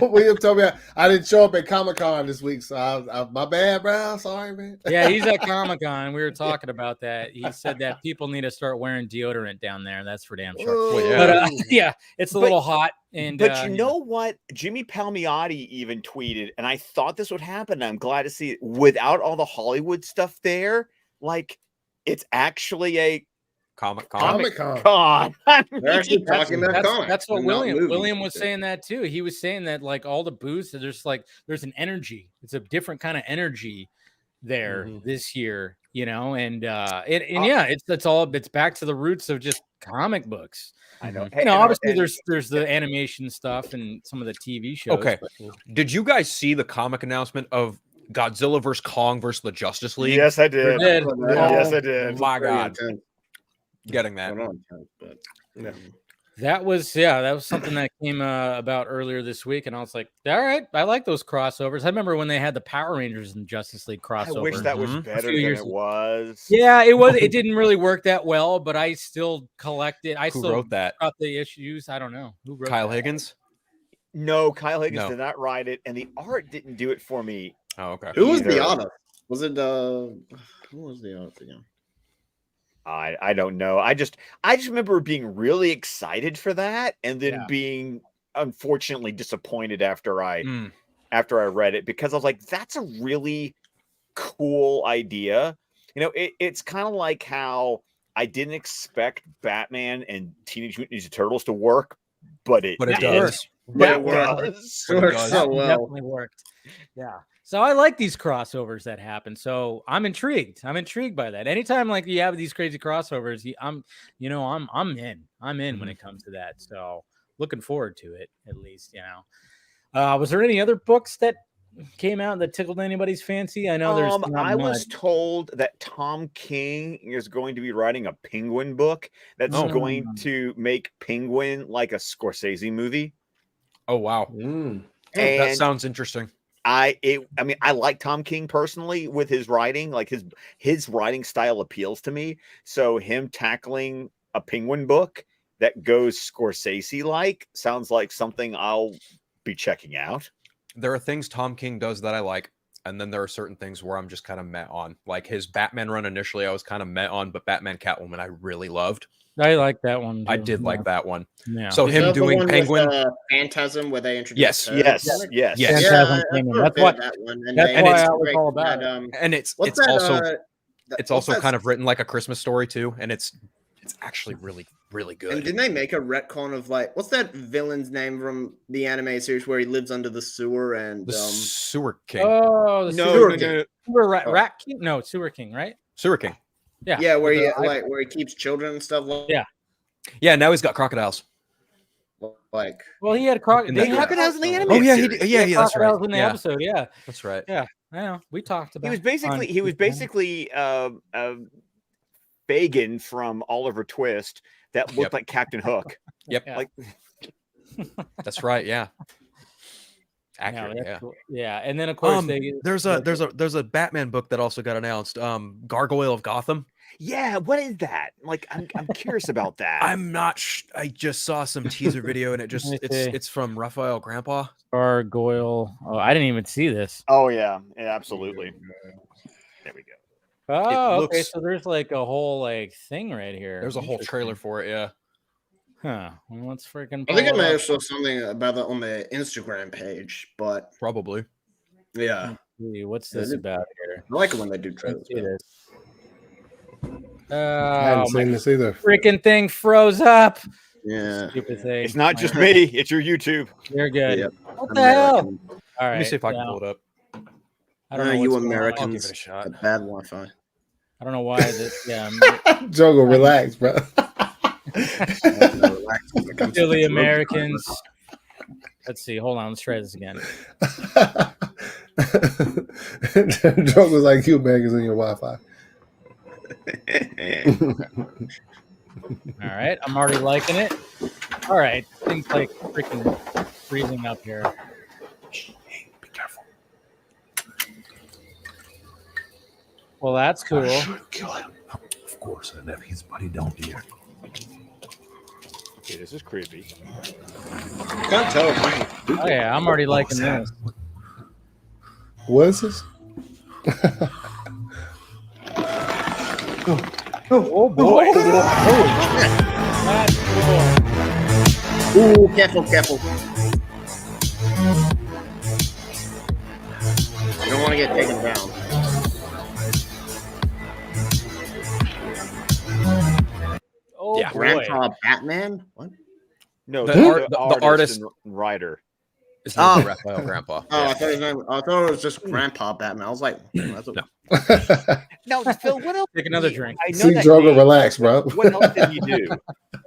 William told me I didn't show up at Comic-Con this week, so my bad, bro. Sorry, man. Yeah, he's at Comic-Con. We were talking about that. He said that people need to start wearing deodorant down there. That's for damn sure. But it's a little hot. But you know what? Jimmy Palmiotti even tweeted, and I thought this would happen. I'm glad to see it. Without all the Hollywood stuff there, like it's actually a Comic-Con. They're actually talking about comics. That's what William was saying that too. He was saying that like all the booths, there's an energy. It's a different kind of energy there this year, and it's back to the roots of just comic books. I know. Obviously there's the animation stuff and some of the TV shows. Okay. Did you guys see the comic announcement of Godzilla vs. Kong versus the Justice League? Yes, I did. Yes, I did. Oh my God. Getting that. That was something that came about earlier this week, and I was like, all right, I like those crossovers. I remember when they had the Power Rangers and Justice League crossover. I wish that was better than it was. Yeah, it was. It didn't really work that well, but I still collected. Who wrote that? Got the issues. I don't know who wrote Kyle that? Higgins. No, Kyle Higgins did not write it, and the art didn't do it for me. Oh, okay. Who was the artist? Was it who was the artist again? I don't know. I just remember being really excited for that, and then being unfortunately disappointed after I after I read it because I was like, that's a really cool idea. You know, it's kind of like how I didn't expect Batman and Teenage Mutant Ninja Turtles to work, but it But it did. does. But It it worked. does. It works does. so That well. definitely worked. Yeah. So I like these crossovers that happen. So I'm intrigued. I'm intrigued by that. Anytime like you have these crazy crossovers, I'm in. I'm in when it comes to that. So looking forward to it at least. Was there any other books that came out that tickled anybody's fancy? I know there's. I was told that Tom King is going to be writing a Penguin book that's going to make Penguin like a Scorsese movie. Oh wow, and that sounds interesting. I mean, I like Tom King personally with his writing. Like his writing style appeals to me. So him tackling a Penguin book that goes Scorsese like sounds like something I'll be checking out. There are things Tom King does that I like, and then there are certain things where I'm just kind of met on. Like his Batman run initially, I was kind of met on, but Batman Catwoman I really loved. I like that one. I did like that one. Yeah. So him doing Penguin, with, Phantasm, where they introduced. Yes. Phantasm That's why that one. And that's they, why and I was all about it. And it's also kind of written like a Christmas story too, and it's actually really good. And didn't they make a retcon of like what's that villain's name from the anime series where he lives under the sewer and the Sewer King? Oh, Rat King? No, Sewer King, right? Sewer King. Yeah, where he keeps children and stuff. Yeah. Now he's got crocodiles. Like, well, he had crocodiles in the anime. Oh yeah, series. that's right. In the episode, yeah, that's right. Yeah, I know. We talked about. He was basically Fagin from Oliver Twist that looked like Captain Hook. Yep. Yeah. Like that's right. Yeah. Accurate. Yeah. Cool. Yeah, and then of course there's a Batman book that also got announced. Gargoyle of Gotham. Yeah, what is that? Like, I'm curious about that. I'm not. I just saw some teaser video, and it's from Raphael Grandpa. Gargoyle. Oh, I didn't even see this. Oh yeah, absolutely. There we go. Oh, okay. So there's like a whole like thing right here. There's a whole trailer for it. Yeah. Huh. Well, let's freaking. I think I may have saw something about that on the Instagram page, but probably. Yeah. What's this about here? I like it when they do trailers. I haven't seen this either. Freaking thing froze up. Yeah. Stupid thing. It's not just me. It's your YouTube. You're good. Yep. What the hell? All right. Let me see if I can pull it up. I don't know. You what's Americans. I'll give it a shot. Bad Wi-Fi. I don't know why this. Yeah. Jogo, relax, bro. Silly Americans. Let's see. Hold on. Let's try this again. Joke was like, you Americans in your Wi-Fi. All right. I'm already liking it. All right. Things like freaking freezing up here. Hey, be careful. Well, that's cool. I should kill him. Of course, I left his body down here. Okay, this is creepy. Can't tell. Oh yeah, I'm already liking this. What is this? Oh boy! That's cool. Ooh, careful. You don't want to get taken down. Oh Yeah. boy! Grandpa Batman? What? No, The artist and writer. It's not Raphael Grandpa. Oh, I thought it was just Grandpa Batman. I was like, that's No. No, Phil. What else? Take another drink. I know See, that Drogo, name. relax, bro. What else did he do?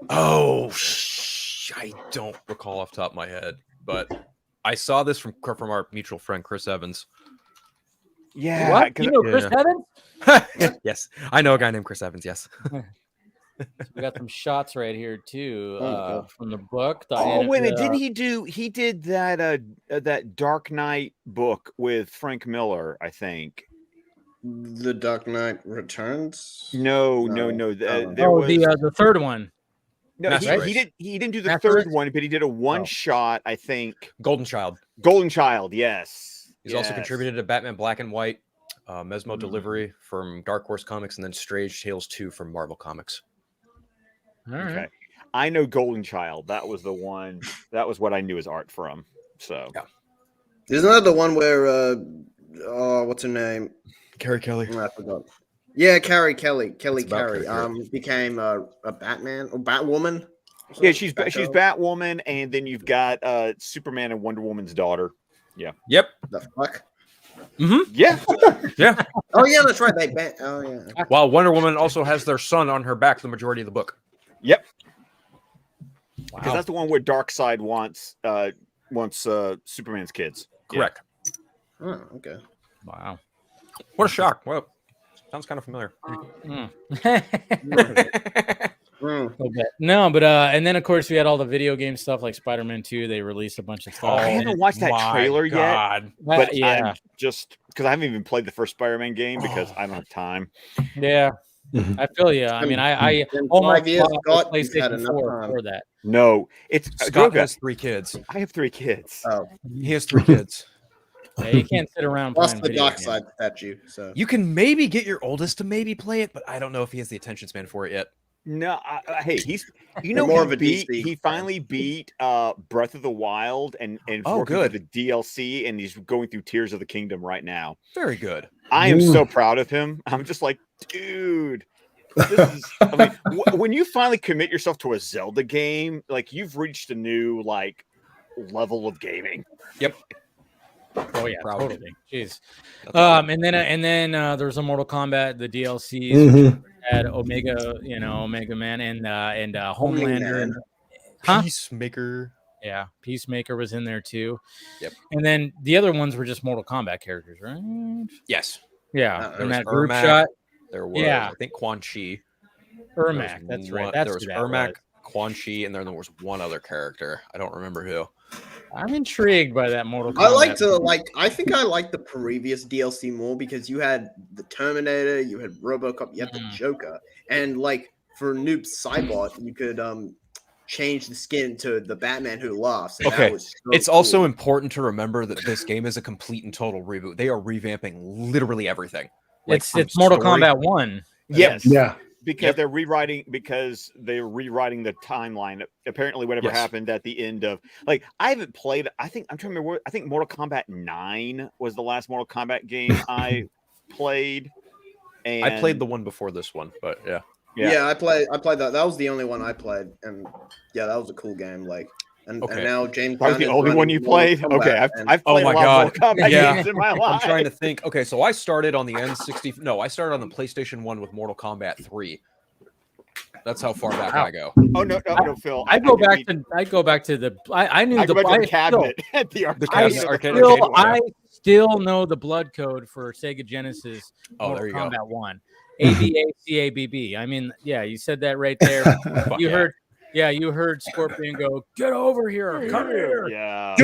Oh, I don't recall off the top of my head, but I saw this from our mutual friend Chris Evans. Yeah, What? You know Chris Evans? Yes, I know a guy named Chris Evans. Yes. We got some shots right here too from the book. Oh wait a minute! Didn't he did that that Dark Knight book with Frank Miller? I think. The Dark Knight Returns. No. There was the third one. no. He didn't do the Master third Race? one, but he did a one shot. I think Golden Child. Golden Child. Yes. He's also contributed to Batman Black and White, Mesmo Delivery from Dark Horse Comics, and then Strange Tales 2 from Marvel Comics. All right. Okay. I know Golden Child. That was the one. That was what I knew his art from. So. Yeah. Isn't that the one where what's her name? Carrie Kelly. I forgot. Yeah, Kelly Carrie. became a Batman or Batwoman. Yeah, she's Batwoman, and then you've got Superman and Wonder Woman's daughter. Yeah. Yep. The fuck? Yeah. Yeah. Oh yeah, that's right. Oh yeah. While Wonder Woman also has their son on her back the majority of the book. Yep. Wow. Because that's the one where Darkseid wants Superman's kids. Correct. Oh, okay. Wow. What a shock. Well, sounds kind of familiar. No, but and then of course we had all the video game stuff like Spider-Man 2. They released a bunch of stuff. I haven't watched that trailer yet, but yeah, I'm just because I haven't even played the first Spider-Man game because I don't have time. yeah. I feel you. I mean, I almost bought PlayStation 4 for that. No, it's Scott has 3 kids. I have 3 kids. Oh, He has 3 kids. Yeah, you can't sit around plus playing the video Darkseid games. statue. So You can maybe get your oldest to maybe play it, but I don't know if he has the attention span for it yet. No, hey, he's more of a he DC finally beat Breath of the Wild and Oh, working good. through the DLC, and he's going through Tears of the Kingdom right now. Very good. I am so proud of him. I'm just like, dude, this is. I mean, when you finally commit yourself to a Zelda game, like you've reached a new like level of gaming. Yep. Oh yeah, Proud. totally. Jeez. And then there's a Mortal Kombat, the DLCs which had Omega Man and Homelander. And, Peacemaker. Yeah, Peacemaker was in there too. Yep. And then the other ones were just Mortal Kombat characters, right? Yes. Yeah. There And was that group Ermac. shot. There was, Yeah. I think, Quan Chi. Ermac. That's right. That's there was who that Ermac, was. Quan Chi, and then there was one other character. I don't remember who. I'm intrigued by that Mortal Kombat. I think I like the previous DLC more because you had the Terminator, you had RoboCop, you had the Joker, and like for Noob Cybot, you could change the skin to the Batman Who Laughs. And Okay, that was so it's cool. also important to remember that this game is a complete and total reboot. They are revamping literally everything. Like, It's Mortal Kombat 1. Yes. Yeah. Because they're rewriting the timeline. Apparently, whatever happened at the end of I haven't played. I'm trying to remember. I think Mortal Kombat 9 was the last Mortal Kombat game I played. And I played the one before this one, but yeah. Yeah, I played that. That was the only one I played, and yeah, that was a cool game. And now James. That was the Gunn is only one running you Mortal played. Kombat, Okay, and I've played my a lot God. of Mortal Kombat Yeah. games in my life. I'm trying to think. Okay, so I started on the N60. No, I started on the PlayStation 1 with Mortal Kombat 3. That's how far back I go. Oh no, Phil. I go back to the. I knew I go back to the I cabinet at the arcade. I still know the blood code for Sega Genesis. Oh, there you go. Combat 1. ABACABB. I mean, yeah, you said that right there. You heard Scorpion go, "Get over here, come here." Yeah.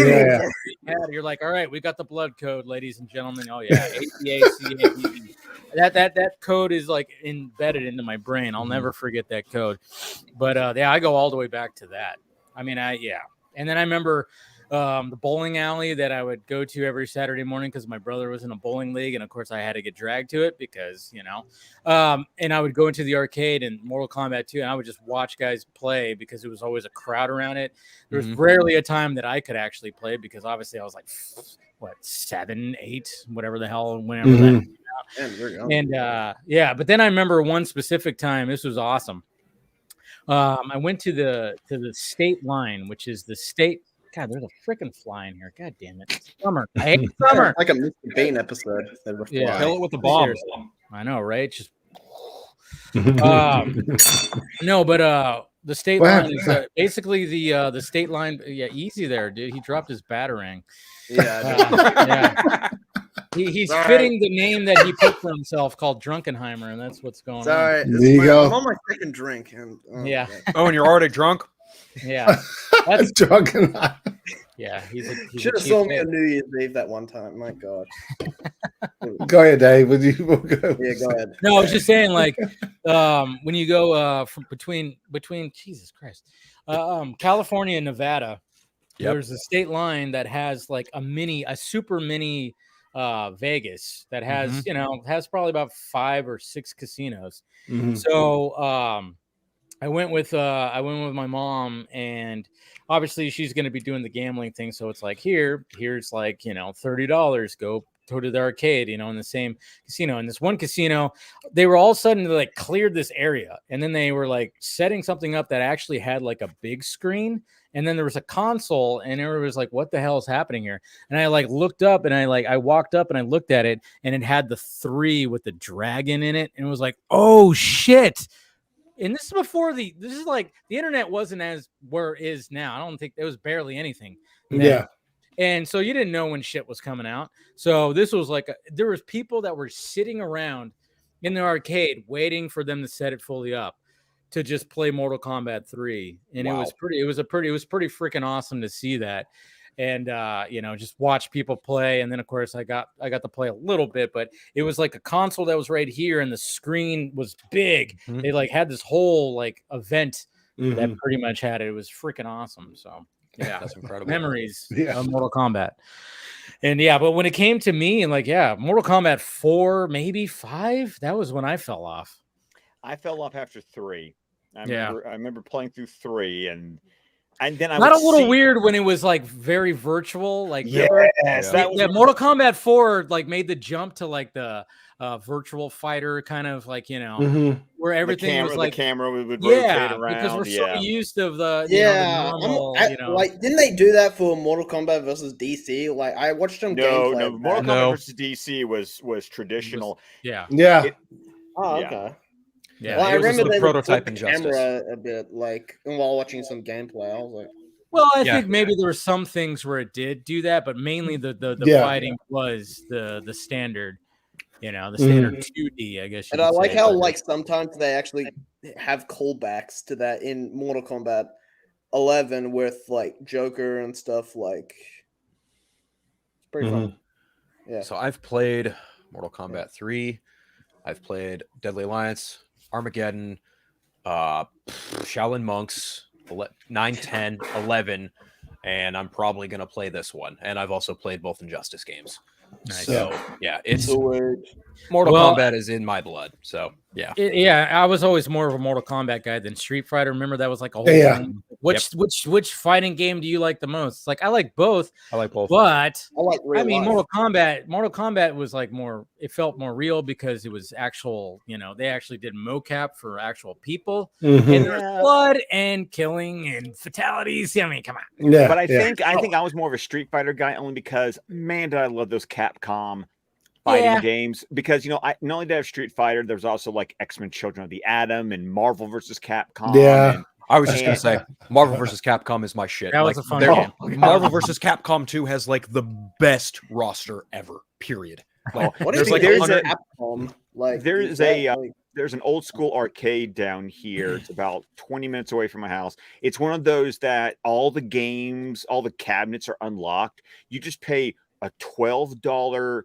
You're like, "All right, we got the blood code, ladies and gentlemen." Oh yeah, ABACABB. That code is like embedded into my brain. I'll never forget that code. But I go all the way back to that. I mean, and then I remember the bowling alley that I would go to every Saturday morning because my brother was in a bowling league, and of course I had to get dragged to it because and I would go into the arcade and Mortal Kombat 2, and I would just watch guys play because it was always a crowd around it. There was rarely a time that I could actually play because obviously I was like 7, 8, whatever the hell, whenever that came out. And but then I remember one specific time. This was awesome. I went to the state line, which is the state. God, there's a freaking fly in here. God damn it. It's summer. I hate summer. Like a Mr. Bean episode. Yeah. Kill it with the bomb. Seriously. I know, right? Just no, but the state line is basically the state line. Yeah, easy there, dude. He dropped his batarang. Yeah. He's fitting the name that he put for himself called Drunkenheimer, and that's what's going on. Sorry. There you go. I'm on my second drink. And, Yeah. Oh, and you're already drunk? Yeah. That's drunk. yeah. He's Should have sold me a New Year's Eve that one time. My God. Go ahead, Dave. We'll go. Yeah, go ahead. No, I was just saying, like, when you go from between Jesus Christ, California and Nevada, there's a state line that has like a super mini Vegas that has has probably about 5 or 6 casinos. So I went with my mom, and obviously she's going to be doing the gambling thing. So it's like here's like $30. Go to the arcade, in the same casino. In this one casino, they were all of a sudden like cleared this area, and then they were like setting something up that actually had like a big screen, and then there was a console, and everybody was like, "What the hell is happening here?" And I like looked up, and I walked up and I looked at it, and it had the 3 with the dragon in it, and it was like, "Oh shit." And this is like the internet wasn't as where it is now. I don't think there was barely anything then. Yeah. And so you didn't know when shit was coming out. So this was like there was people that were sitting around in the arcade waiting for them to set it fully up to just play Mortal Kombat 3. And it was pretty freaking awesome to see that. And just watch people play. And then of course I got to play a little bit, but it was like a console that was right here and the screen was big. Mhm. They like had this whole like event that pretty much had it. It was freaking awesome. So yeah, That's incredible. memories of Mortal Kombat. And but when it came to me and Mortal Kombat 4, maybe 5, that was when I fell off. I fell off after 3. I Yeah. remember playing through 3 and then I Not a would little see- weird when it was like very virtual, like Yes, that was Mortal Kombat 4 like made the jump to like the virtual fighter kind of like where everything was like the camera would rotate around because we're so used to the Yeah, the normal, like didn't they do that for Mortal Kombat versus DC? Like I watched some gameplay. No, of Mortal that. Kombat versus DC was traditional. yeah. Oh, Yeah. okay. Yeah. Well, I it was remember the they prototype the Injustice. camera a bit, like while watching some gameplay. I was like, Well, I Yeah. think maybe there were some things where it did do that, but mainly the Yeah. fighting was the standard, the standard 2D, I guess. and I like how like sometimes they actually have callbacks to that in Mortal Kombat 11 with like Joker and stuff. Like, it's pretty fun. Yeah. So I've played Mortal Kombat 3. I've played Deadly Alliance, Armageddon, Shaolin Monks, 9, 10, 11, and I'm probably going to play this one. And I've also played both Injustice games. Nice. So, yeah, it's Sword. Mortal Well- Kombat is in my blood. So, yeah. I was always more of a Mortal Kombat guy than Street Fighter. Remember that was like a whole Yeah. thing. Which fighting game do you like the most? It's like I like both, I like both. but I like real life. Mortal Kombat was like more, it felt more real because it was actual, they actually did mocap for actual people and there was blood and killing and fatalities. I mean, come on. Yeah. But I think I was more of a Street Fighter guy only because man, did I love those Capcom fighting games because I not only did I have Street Fighter, there was also like X-Men Children of the Atom and Marvel versus Capcom. Yeah. And I was just going to say, Marvel vs. Capcom is my shit. That was a fun they're- game. Marvel vs. Capcom 2 has like the best roster ever, period. Like, What there's is like there's 100 Capcom? Like There's that, like, there's an old school arcade down here. It's about 20 minutes away from my house. It's one of those that all the games, all the cabinets are unlocked. You just pay a $12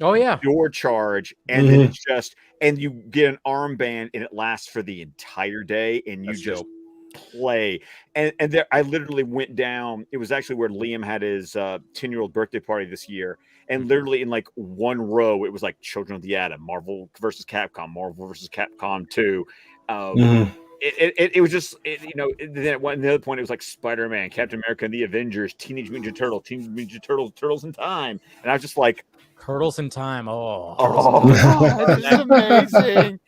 Oh yeah. door charge, and then it's just, and you get an armband, and it lasts for the entire day, and you That's just dope. play. And there, I literally went down. It was actually where Liam had his 10-year-old birthday party this year, and literally in like one row, it was like Children of the Atom, Marvel versus Capcom, Marvel versus Capcom 2. It was just, then at the other point, it was like Spider-Man, Captain America, and the Avengers, Teenage Mutant Ninja Turtles, Turtles in Time. And I was just like, Turtles in Time. Oh, this is amazing.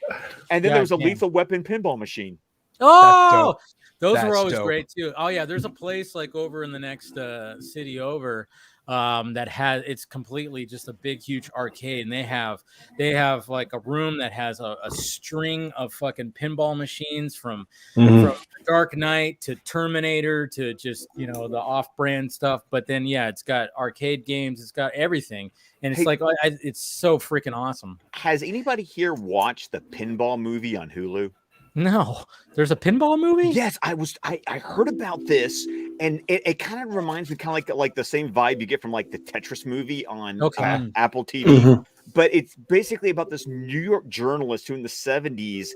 And then there was a Goddamn. Lethal Weapon pinball machine. Oh, those That's were always dope. great too. Oh yeah, there's a place like over in the next city over that has, it's completely just a big huge arcade, and they have like a room that has a string of fucking pinball machines from Dark Knight to Terminator to just the off-brand stuff. But then it's got arcade games, it's got everything, and it's Hey. like it's so freaking awesome. Has anybody here watched the pinball movie on Hulu? No, there's a pinball movie. Yes, I heard about this, and it kind of reminds me kind of like the same vibe you get from like the Tetris movie on Apple TV. But it's basically about this New York journalist who in the 70s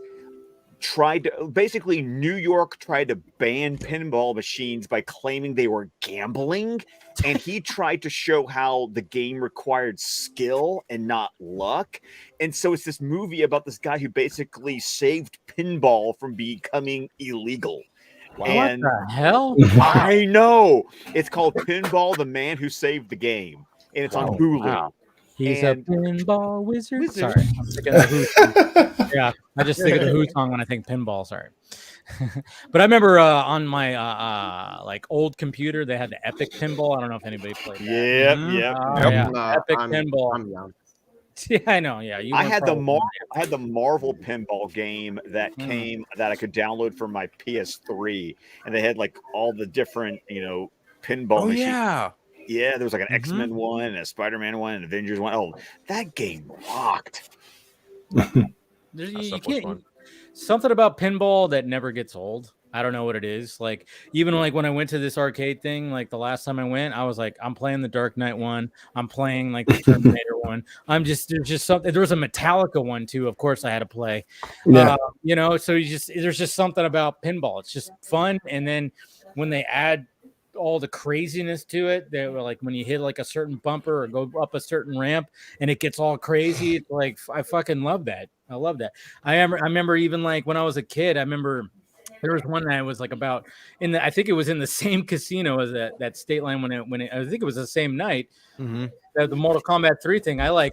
New York tried to ban pinball machines by claiming they were gambling, and he tried to show how the game required skill and not luck. And so it's this movie about this guy who basically saved pinball from becoming illegal. Wow. And what the hell? I know, it's called Pinball: The Man Who Saved the Game, and it's on Hulu. Wow. He's And- a pinball wizard. Wizard. Sorry, I'm thinking of the Who song. Yeah, I just think of the Who song when I think pinball. Sorry, but I remember on my like old computer they had the Epic Pinball. I don't know if anybody played that. Yep. Yeah, No, Epic I'm Pinball. young. Yeah, I know. Yeah, you I were had the probably- Marvel pinball game that came that I could download from my PS3, and they had like all the different pinball Oh machines. yeah. There was like an X-Men one, and a Spider-Man one, and Avengers one. Oh, that game rocked. You stuff was can't. fun. Something about pinball that never gets old. I don't know what it is. Like even like when I went to this arcade thing, like the last time I went, I was like, I'm playing the Dark Knight one. I'm playing like the Terminator one. There's just something. There was a Metallica one too. Of course, I had to play. Yeah. So there's just something about pinball. It's just fun. And then when they add all the craziness to it, they were like when you hit like a certain bumper or go up a certain ramp and it gets all crazy. It's like I fucking love that. I love that. I remember even like when I was a kid, I remember there was one that was like about I think it was in the same casino as that State Line when it I think it was the same night. The Mortal Kombat 3 thing. I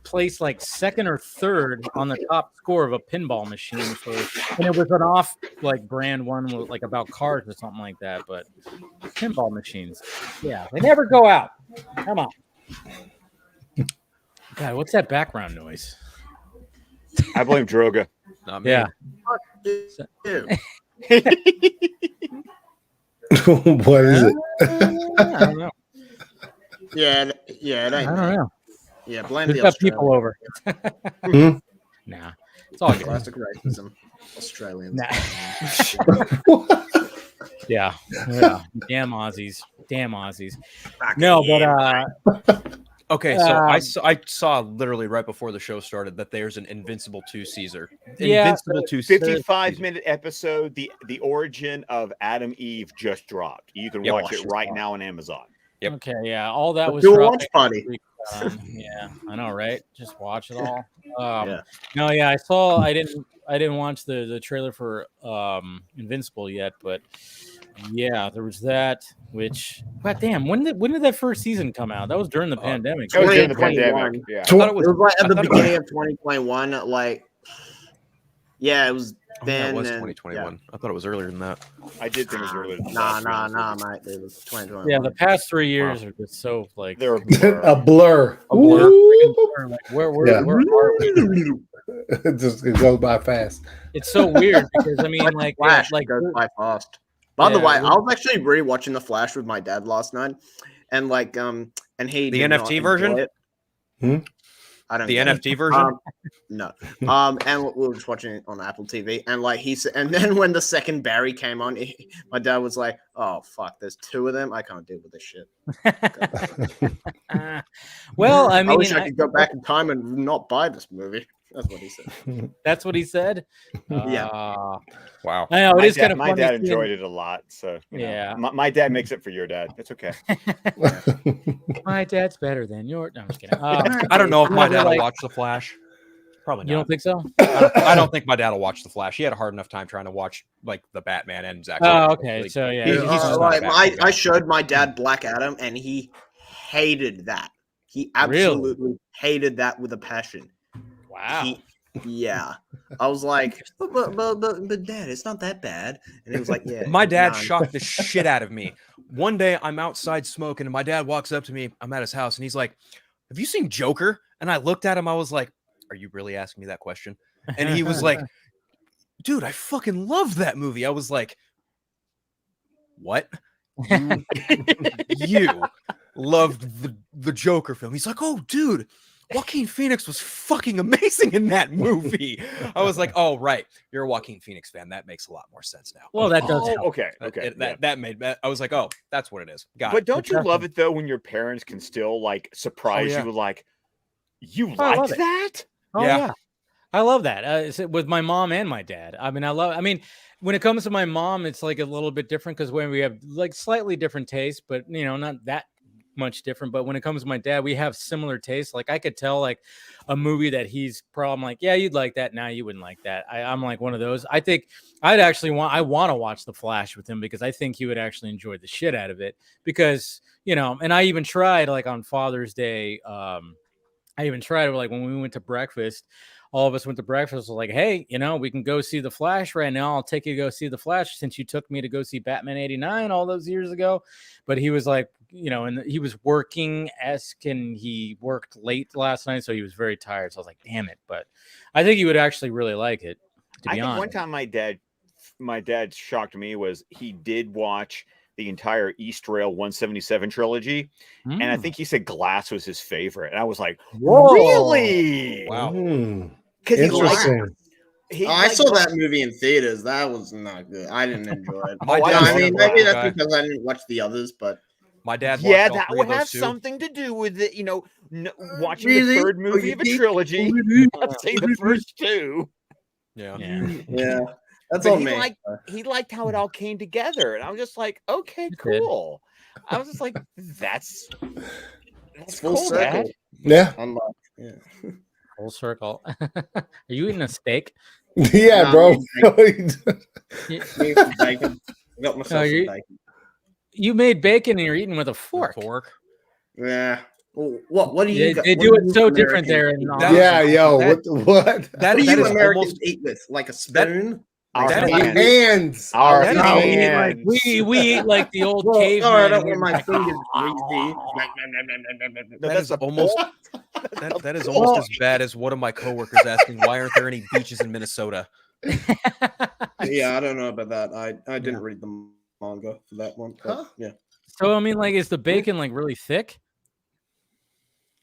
placed like second or third on the top score of a pinball machine and it was an off like brand one with like about cars or something like that. But pinball machines, yeah, they never go out. Come on, God, what's that background noise? I blame Droga. Not me. Yeah. Ew. What is it? I don't know. Yeah, it I ain't. don't know. Yeah, blame There's the got people over. Hmm? Nah, it's all good. Classic racism. Australians. Nah. Yeah. Damn Aussies. No, but Okay, so I saw literally right before the show started that there's an Invincible 2 Caesar. Yeah, Invincible 2 Caesar. 55-minute episode. The origin of Adam Eve just dropped. You can watch it right now on Amazon. Yep. Okay, yeah, all that was Do a dropping watch party. this week. Yeah, I know, right? Just watch it all. Yeah. No, yeah, I didn't watch the trailer for Invincible yet, but yeah, there was that. Which, god damn, when did that first season come out? That was during the pandemic. That was during the 2021. pandemic. Yeah. I thought it It was, was like at I the thought it beginning of 2021. Like, yeah, it was oh, yeah, then. it was and- 2021. I thought it was earlier than that. I did think it was earlier. than Nah, that. mate. It was 2021. Yeah, the past 3 years are just so like They're A blur. a blur. Ooh. Like, where Yeah. are we? It goes by fast. It's so weird because I mean, Like like, Flash like goes by fast. By the Yeah, way, we- I was actually rewatching The Flash with my dad last night, and like and he The did not NFT enjoy version? it. Hmm? I don't The get it. NFT version? No. And we were just watching it on Apple TV, and like he said, and then when the second Barry came on, my dad was like, "Oh fuck, there's two of them. I can't deal with this shit." well, I mean, I wish I could go back in time and not buy this movie. That's what he said. that's what he said. Yeah. Wow. I know it is kind of my funny. dad seeing- enjoyed it a lot. So Yeah. my dad makes it for your dad. It's okay. My dad's better than yours. No, I'm just kidding. I don't know if my dad will like- watch The Flash. Probably You don't not. think so? I don't think my dad will watch The Flash. He had a hard enough time trying to watch like the Batman and Zack. Oh, Snyder. okay. Like, So yeah, he's he's just just not a Like, Batman guy. I showed my dad Black Adam, and he hated that. He Really? absolutely hated that with a passion. wow. Yeah. I was like, but dad, it's not that bad. And he was like, yeah. My dad nah. shocked the shit out of me. One day I'm outside smoking and my dad walks up to me. I'm at his house and he's like, "Have you seen Joker?" And I looked at him. I was like, "Are you really asking me that question?" And he was like, "Dude, I fucking love that movie." I was like, "What? You loved the Joker film?" He's like, "Oh, dude, Joaquin Phoenix was fucking amazing in that movie." I was like, "Oh, right. You're a Joaquin Phoenix fan. That makes a lot more sense now." Well, that does Oh, help. okay. Okay. yeah. That made I was like, "Oh, that's what it is." Got But it. don't you love it though when your parents can still like surprise yeah. you with like, "You I love liked it. that?" Oh Yeah. yeah. I love that with my mom and my dad. I mean, when it comes to my mom, it's like a little bit different because when we have like slightly different tastes, but not that much different. But when it comes to my dad, we have similar tastes. Like I could tell like a movie that he's probably like, yeah, you'd like that. Now you wouldn't like that. I'm like one of those. I think I want to watch The Flash with him because I think he would actually enjoy the shit out of it because, and I even tried like on Father's Day. I even tried like when we went to breakfast, all of us went to breakfast. Was like, hey, we can go see The Flash right now. I'll take you to go see The Flash since you took me to go see Batman 89 all those years ago. But he was like, and he was working-esque and he worked late last night. So he was very tired. So I was like, damn it. But I think he would actually really like it. To be honest. One time my dad shocked me was he did watch the entire East Rail 177 trilogy. And I think he said Glass was his favorite. And I was like, whoa, really? Wow. Because I saw that movie in theaters. That was not good. I didn't enjoy it. Maybe that's because I didn't watch the others, but my dad. That would have something to do with it. Watching the third movie of a trilogy. I'd say the first two. Yeah. That's all me. He liked how it all came together, and I was just like, okay, cool. I was just like, that's full cool, circle. Dad. Yeah. Full circle. Are you eating a steak? Yeah, bro. Bacon. Got myself some bacon. You made bacon and you're eating with a fork. Yeah. Well, what do you? They do it so different there. What? That is Americans eat with like a spoon. Our hands. Our hands. We eat like the old cavemen. Sorry, I don't want my fingers greasy. That is almost as bad as one of my coworkers asking, "Why aren't there any beaches in Minnesota?" Yeah, I don't know about that. I didn't read the manga for that one. But, yeah. So I mean, like, is the bacon like really thick?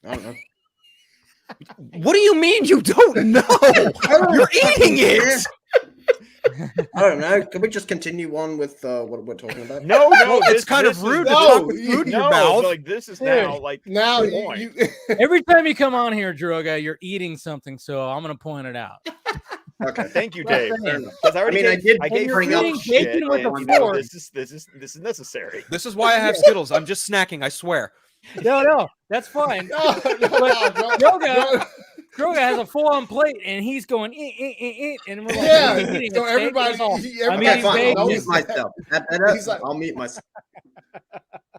I don't know. What do you mean you don't know? You're eating it. I don't know. Can we just continue on with what we're talking about? No, it's kind of rude to talk with food in your mouth. Like this is now you Every time you come on here, Droga, you're eating something, so I'm gonna point it out. Okay, thank you, Dave. I did bring up bacon with a fork. This is necessary. This is why I have Skittles. I'm just snacking. I swear. No, that's fine. Droga has a full-on plate, and he's going, and we're like, so everybody, fine. I'll mute myself. I'll mute myself.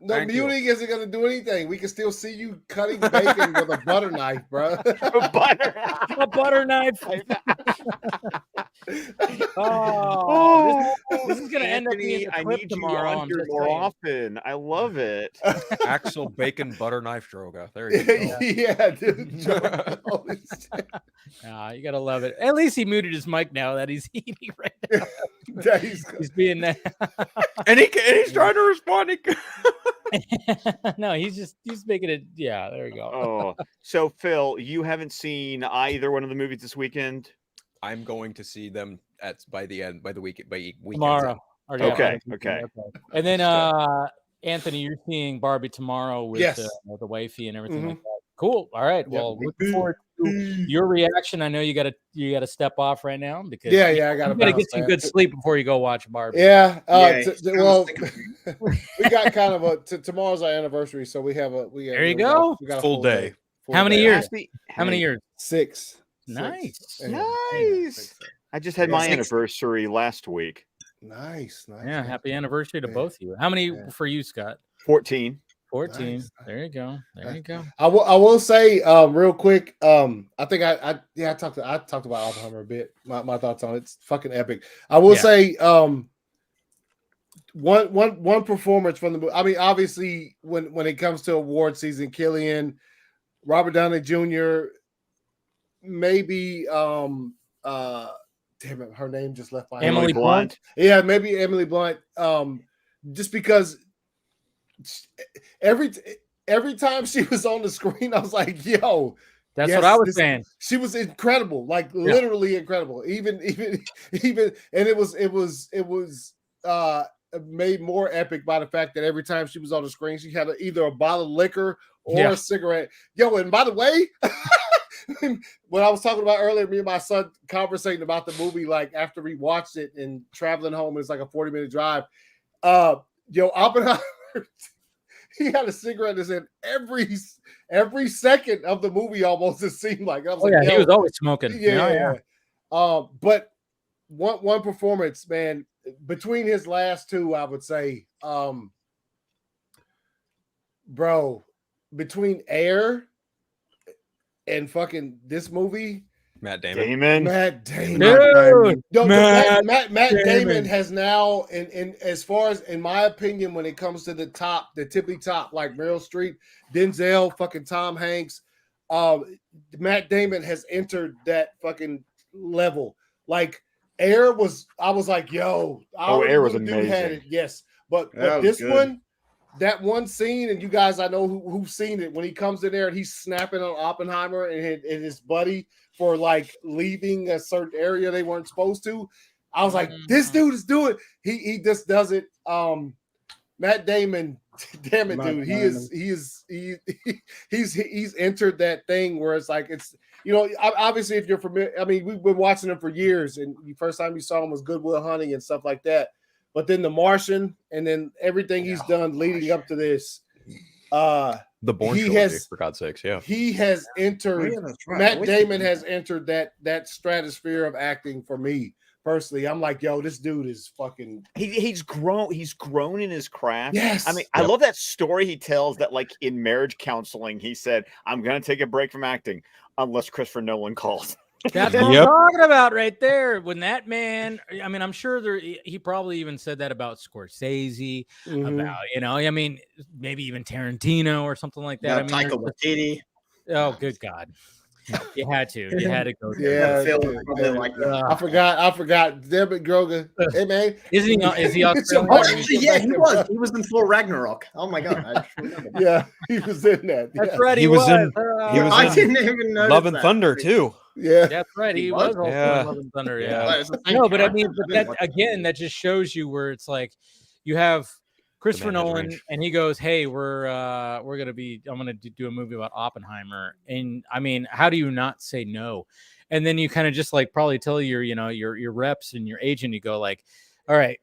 No, muting isn't going to do anything. We can still see you cutting bacon with a butter knife, bro. A butter knife. This is going to end up being a clip tomorrow. On here more often. I love it. Actual bacon butter knife Droga. There you go. Yeah, dude. You gotta love it. At least he muted his mic now that he's eating right now. He's being that. and he's trying to respond. No, he's making it. Yeah, there you go. So Phil, you haven't seen either one of the movies this weekend? I'm going to see them by the weekend tomorrow. Okay. And then Anthony, you're seeing Barbie tomorrow with the wifey and everything like that. Cool. All right. Well, looking forward to your reaction. I know you gotta step off right now because I gotta get some good sleep before you go watch Barbie. Yeah. Well, we got kind of tomorrow's our anniversary, so we have there you go. We got a full day. How many years? How many years? 6. Nice. Nice. I just had my anniversary last week. Nice. Yeah, happy anniversary to both of you. How many for you, Scott? 14. 14. Nice. There you go. There you go. I will say real quick. I think I talked about Oppenheimer a bit. My thoughts on it. It's fucking epic. I will say one performance from the movie. I mean, obviously when it comes to award season, Cillian, Robert Downey Jr., maybe damn it, her name just left my head. Emily Blunt. Yeah, maybe Emily Blunt. Just because every time she was on the screen, I was like, "Yo, that's what I was saying." She was incredible, like literally incredible. Even, and it was made more epic by the fact that every time she was on the screen, she had either a bottle of liquor or a cigarette. Yo, and by the way, when I was talking about earlier, me and my son conversating about the movie, like after we watched it and traveling home, it's like a 40-minute drive. Oppenheimer, he had a cigarette in his hand every second of the movie almost, it seemed like. I was he was always smoking. Yeah. But one performance, man, between his last two, I would say, bro, between Air and fucking this movie, Matt Damon. Matt Damon. Dude, Matt Damon has now, in as far as, in my opinion, when it comes to the tippy top, like Meryl Streep, Denzel, fucking Tom Hanks, Matt Damon has entered that fucking level. Like Air was, I was like, yo, Air was amazing. Yes, but this one. That one scene, and you guys, I know who've seen it, when he comes in there and he's snapping on Oppenheimer and his buddy for like leaving a certain area they weren't supposed to. I was like, this dude is doing. He just does it. Matt Damon, damn it, dude, he's entered that thing where it's like, it's, obviously if you're familiar, I mean, we've been watching him for years, and the first time you saw him was Good Will Hunting and stuff like that. But then The Martian, and then everything he's done leading up to this. The Bourne trilogy, for God's sakes, yeah. He has entered. Matt Damon has entered that stratosphere of acting for me personally. I'm like, yo, this dude is fucking. He's grown. He's grown in his craft. Yes. I mean, I love that story he tells that, like, in marriage counseling, he said, "I'm gonna take a break from acting unless Christopher Nolan calls." That's what I'm talking about right there. When that man, I mean, I'm sure he probably even said that about Scorsese, about, I mean, maybe even Tarantino or something like that. Taika Waititi. Oh, good God. You had to go there. I forgot. David Grogan. Hey, man. Is he Australian? Oh, actually, yeah, he was. He was in Thor Ragnarok. Oh my God. I just remember. Yeah, he was in that. That's right. He was in I didn't even know. Love and Thunder too. Yeah, that's right. He was also in Love and Thunder. Yeah. No, but I mean, that just shows you where it's like you have Christopher Nolan, and he goes, "Hey, I'm gonna do a movie about Oppenheimer," and I mean, how do you not say no? And then you kind of just like probably tell your reps and your agent, you go like, "All right,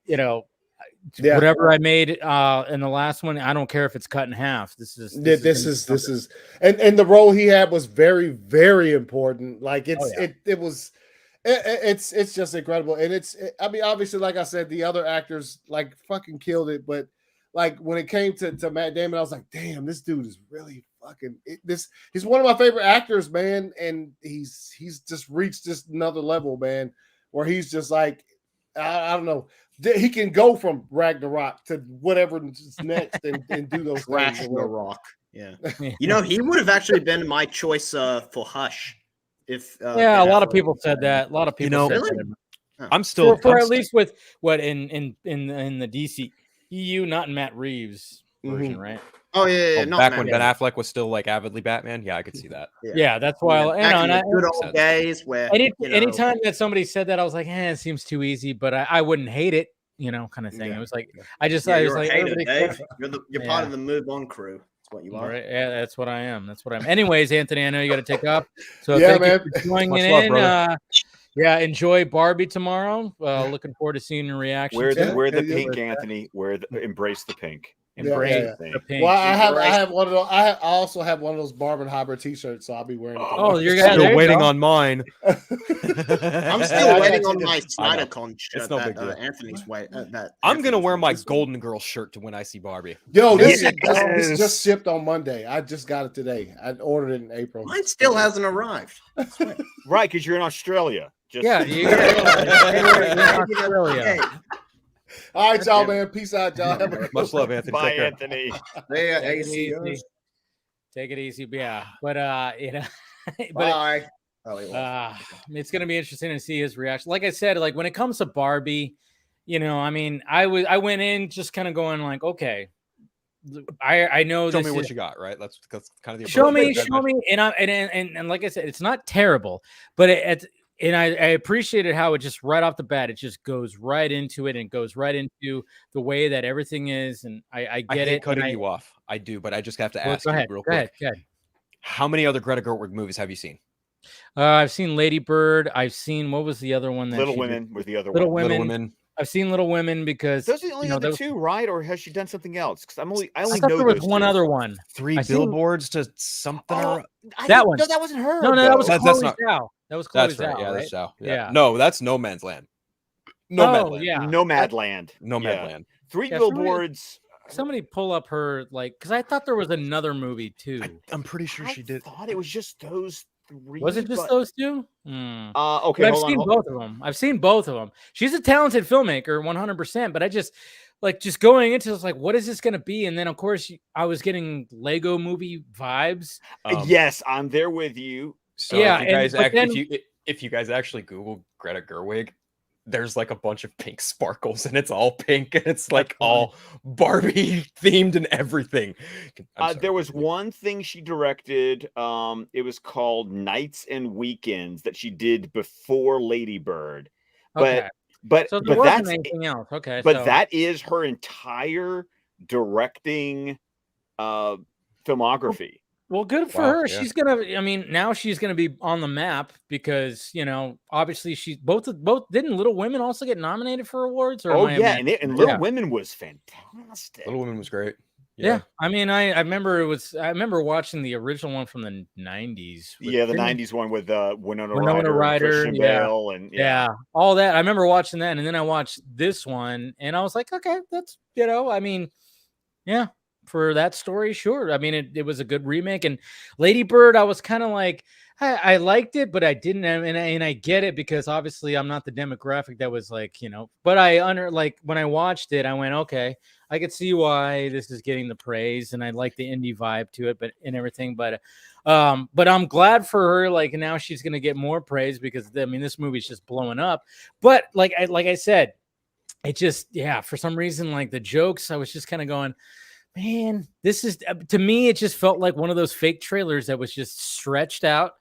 whatever I made in the last one, I don't care if it's cut in half. This is and the role he had was very, very important. Like it's just incredible. And I mean, obviously, like I said, the other actors like fucking killed it. But like when it came to Matt Damon, I was like, damn, this dude is really fucking he's one of my favorite actors, man. And he's just reached this another level, man, where he's just like, I don't know. He can go from Ragnarok to whatever's next and do those things. Ragnarok. Yeah. He would have actually been my choice for Hush. If a lot of people said that. A lot of people said that. I'm still for at least with what in the DC EU, not in Matt Reeves version, right? Oh yeah. Back when Ben Affleck was still like avidly Batman, I could see that. Yeah, that's why. Good old days where anytime that somebody said that, I was like, it seems too easy, but I wouldn't hate it, kind of thing. Yeah. It was like I was like, you're part of the Move On crew. That's what you are. Right? Yeah, that's what I am. Anyways, Anthony, I know you got to take off. So yeah, thank man. you for joining in. Enjoy Barbie tomorrow. Looking forward to seeing your reaction. Wear the pink, Anthony. Embrace the pink. The pink. Well, I have one of those. I also have one of those Barbenheimer t-shirts, so I'll be wearing it. Oh, you're still waiting on mine. I'm still waiting on my SnyderCon shirt. It's no big deal. Anthony's way. I'm gonna wear my Golden Girl shirt to when I see Barbie. Yo, this just shipped on Monday. I just got it today. I ordered it in April. Mine still hasn't arrived. Right, because you're in Australia. You're in Australia. All right, y'all, man. Peace out, y'all. Much love, Anthony. Bye, Anthony. Take it easy. Yeah. But, bye. It's going to be interesting to see his reaction. Like I said, like when it comes to Barbie, I mean, I went in just kind of going like, okay, I know. Show me what you got, right? That's kind of the show me. And like I said, it's not terrible, but and I appreciated how it just right off the bat, it just goes right into it and goes right into the way that everything is. And I get it. Cutting you off. I do, but I just have to ask you real quick. Go ahead. How many other Greta Gerwig movies have you seen? I've seen Lady Bird. I've seen, what was the other one that Little she did? Women was the other Little one. Women. Little Women. I've seen Little Women because Those are the only other those, two, right? Or has she done something else? Because I I only thought know there was those one two. other one. Three I seen- billboards to something. Oh, That one. No, that wasn't her. No, that was though. That's Chloe not- Zhao. That was Chloe That's right. Zhao, Yeah, right? that's Zhao. Yeah. No, that's No Man's Land. Oh, Nomadland. yeah. Nomadland. Nomadland. Three Yeah, billboards. Somebody pull up her, like, because I thought there was another movie too. I'm pretty sure she did. I thought it was just those three. Was it just but- those two? Hmm. Okay, But I've hold seen on. both of them. I've seen both of them. She's a talented filmmaker, 100%. But I just going into this, like, what is this going to be? And then, of course, I was getting Lego movie vibes. Yes, I'm there with you. So Yeah, if you guys actually Google Greta Gerwig, there's like a bunch of pink sparkles and it's all pink and it's like all Barbie themed and everything. There was one thing she directed. It was called Nights and Weekends that she did before Lady Bird. Okay. But So there wasn't anything else. Okay. But so, that is her entire directing filmography. well, good for Wow, her. yeah. She's gonna. I mean, now she's gonna be on the map because obviously she both didn't Little Women also get nominated for awards? Or Oh am I yeah, imagining- and Little Women was fantastic. Little Women was great. Yeah. I mean, I remember I remember watching the original one from the 90s. Yeah, the '90s one with Winona Ryder, Ryder, Christian yeah. Bale, and Yeah, all that. I remember watching that, and then I watched this one, and I was like, okay, that's I mean, yeah, for that story, sure. I mean, it was a good remake, and Lady Bird, I was kind of like, I liked it, but I didn't, and I get it because obviously I'm not the demographic that was like, but when I watched it, I went, okay, I could see why this is getting the praise, and I like the indie vibe to it, and everything, but I'm glad for her. Like now she's gonna get more praise because I mean this movie's just blowing up. But like I said, it just for some reason like the jokes, I was just kind of going, man, this is to me it just felt like one of those fake trailers that was just stretched out,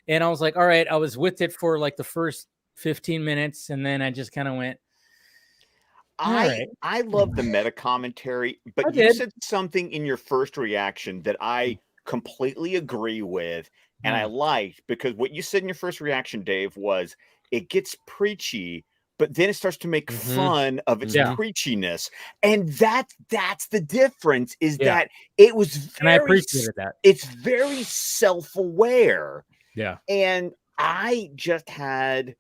and I was like, all right, I was with it for like the first 15 minutes, and then I just kind of went. I love the meta commentary, but you said something in your first reaction that I completely agree with, and I liked, because what you said in your first reaction, Dave, was it gets preachy, but then it starts to make fun of its preachiness, and that's the difference. Is that it was very, and I appreciated that. It's very self-aware, and I just had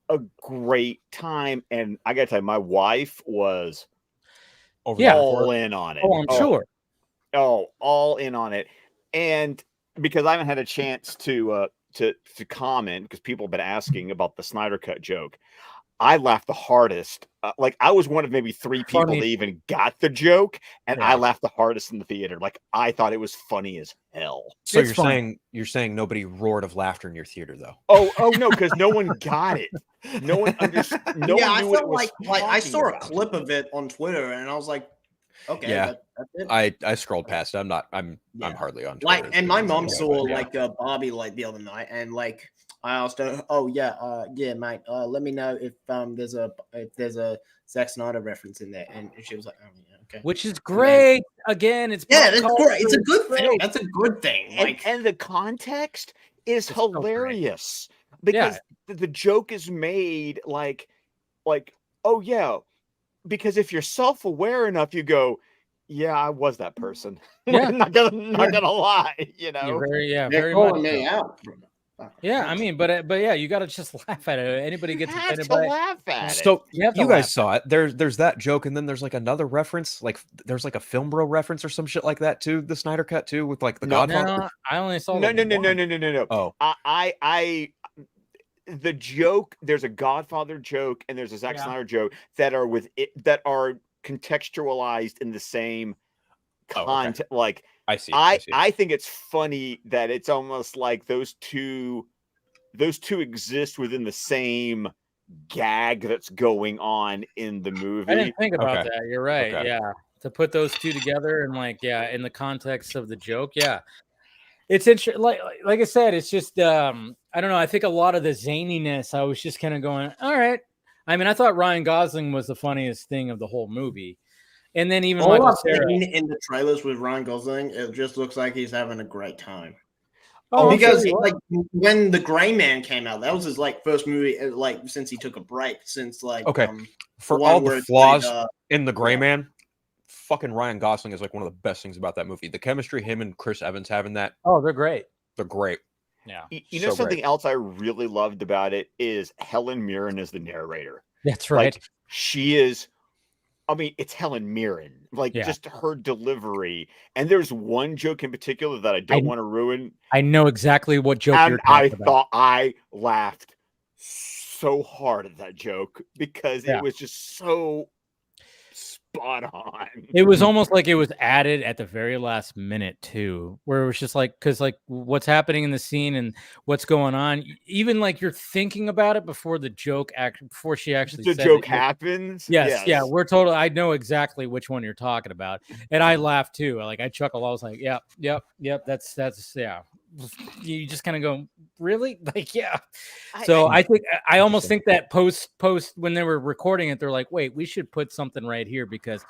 a great time, and I gotta tell you, my wife was all in on it. Oh, I'm sure. Oh, all in on it, and because I haven't had a chance to comment because people have been asking about the Snyder Cut joke, I laughed the hardest. Like I was one of maybe 3 people that even got the joke, and I laughed the hardest in the theater. Like I thought it was funny as hell. So you're saying nobody roared of laughter in your theater though? Oh no, because no one got it. No one understood. I felt like I saw a clip of it on Twitter, and I was like, okay, yeah, that's it. I scrolled past it. I'm hardly on Twitter. Like, and my mom saw like Barbie like the other night, and like I asked her, oh yeah, mate, let me know if there's a Zack Snyder reference in there, and she was like, oh yeah, okay, which is great. Again, it's that's great. It's a good thing. That's a good thing. Like, and the context is hilarious because the joke is made like, oh yeah, because if you're self-aware enough, you go, yeah, I was that person. Yeah, not gonna lie, You're they're very calling much me out. Yeah, I mean, but yeah, you got to just laugh at it. Anybody gets offended by it. Laugh at it. So you guys saw it. There's that joke, and then there's like another reference, like there's like a Film Bro reference or some shit like that too. The Snyder Cut too, with like the Godfather. No, I only saw no. Oh, the joke. There's a Godfather joke, and there's a Zack Snyder joke that are that are contextualized in the same content. Like I see. I think it's funny that it's almost like those two exist within the same gag that's going on in the movie. I didn't think about that. You're right. Okay. Yeah. To put those two together and like, in the context of the joke. Yeah. It's interesting. Like I said, it's just, I don't know. I think a lot of the zaniness, I was just kind of going, all right. I mean, I thought Ryan Gosling was the funniest thing of the whole movie. And then even all Michael I've Cera seen in the trailers with Ryan Gosling, it just looks like he's having a great time. Oh, because okay. like when The Gray Man came out, that was his like first movie like since he took a break. Since like for one all where the it's flaws like, in The Gray yeah. Man, fucking Ryan Gosling is like one of the best things about that movie. The chemistry him and Chris Evans having that. Oh, they're great. They're great. Yeah. You know, So something great. else I really loved about it is Helen Mirren as the narrator. That's right. Like, she is, I mean, it's Helen Mirren. Like, Yeah. just her delivery. And there's one joke in particular that I don't want to ruin. I know exactly what joke And you're talking about. I laughed so hard at that joke because it was just so spot on. It was almost like it was added at the very last minute too, where it was just like, because like what's happening in the scene and what's going on, even like you're thinking about it before the joke before she actually the says joke it. happens. Yes, yeah, we're total. I know exactly which one you're talking about, and I laughed too. Like I chuckled. I was like, yep. That's yeah. You just kind of go, really? Like, yeah. So I think I almost think that post when they were recording it, they're like, wait, we should put something right here because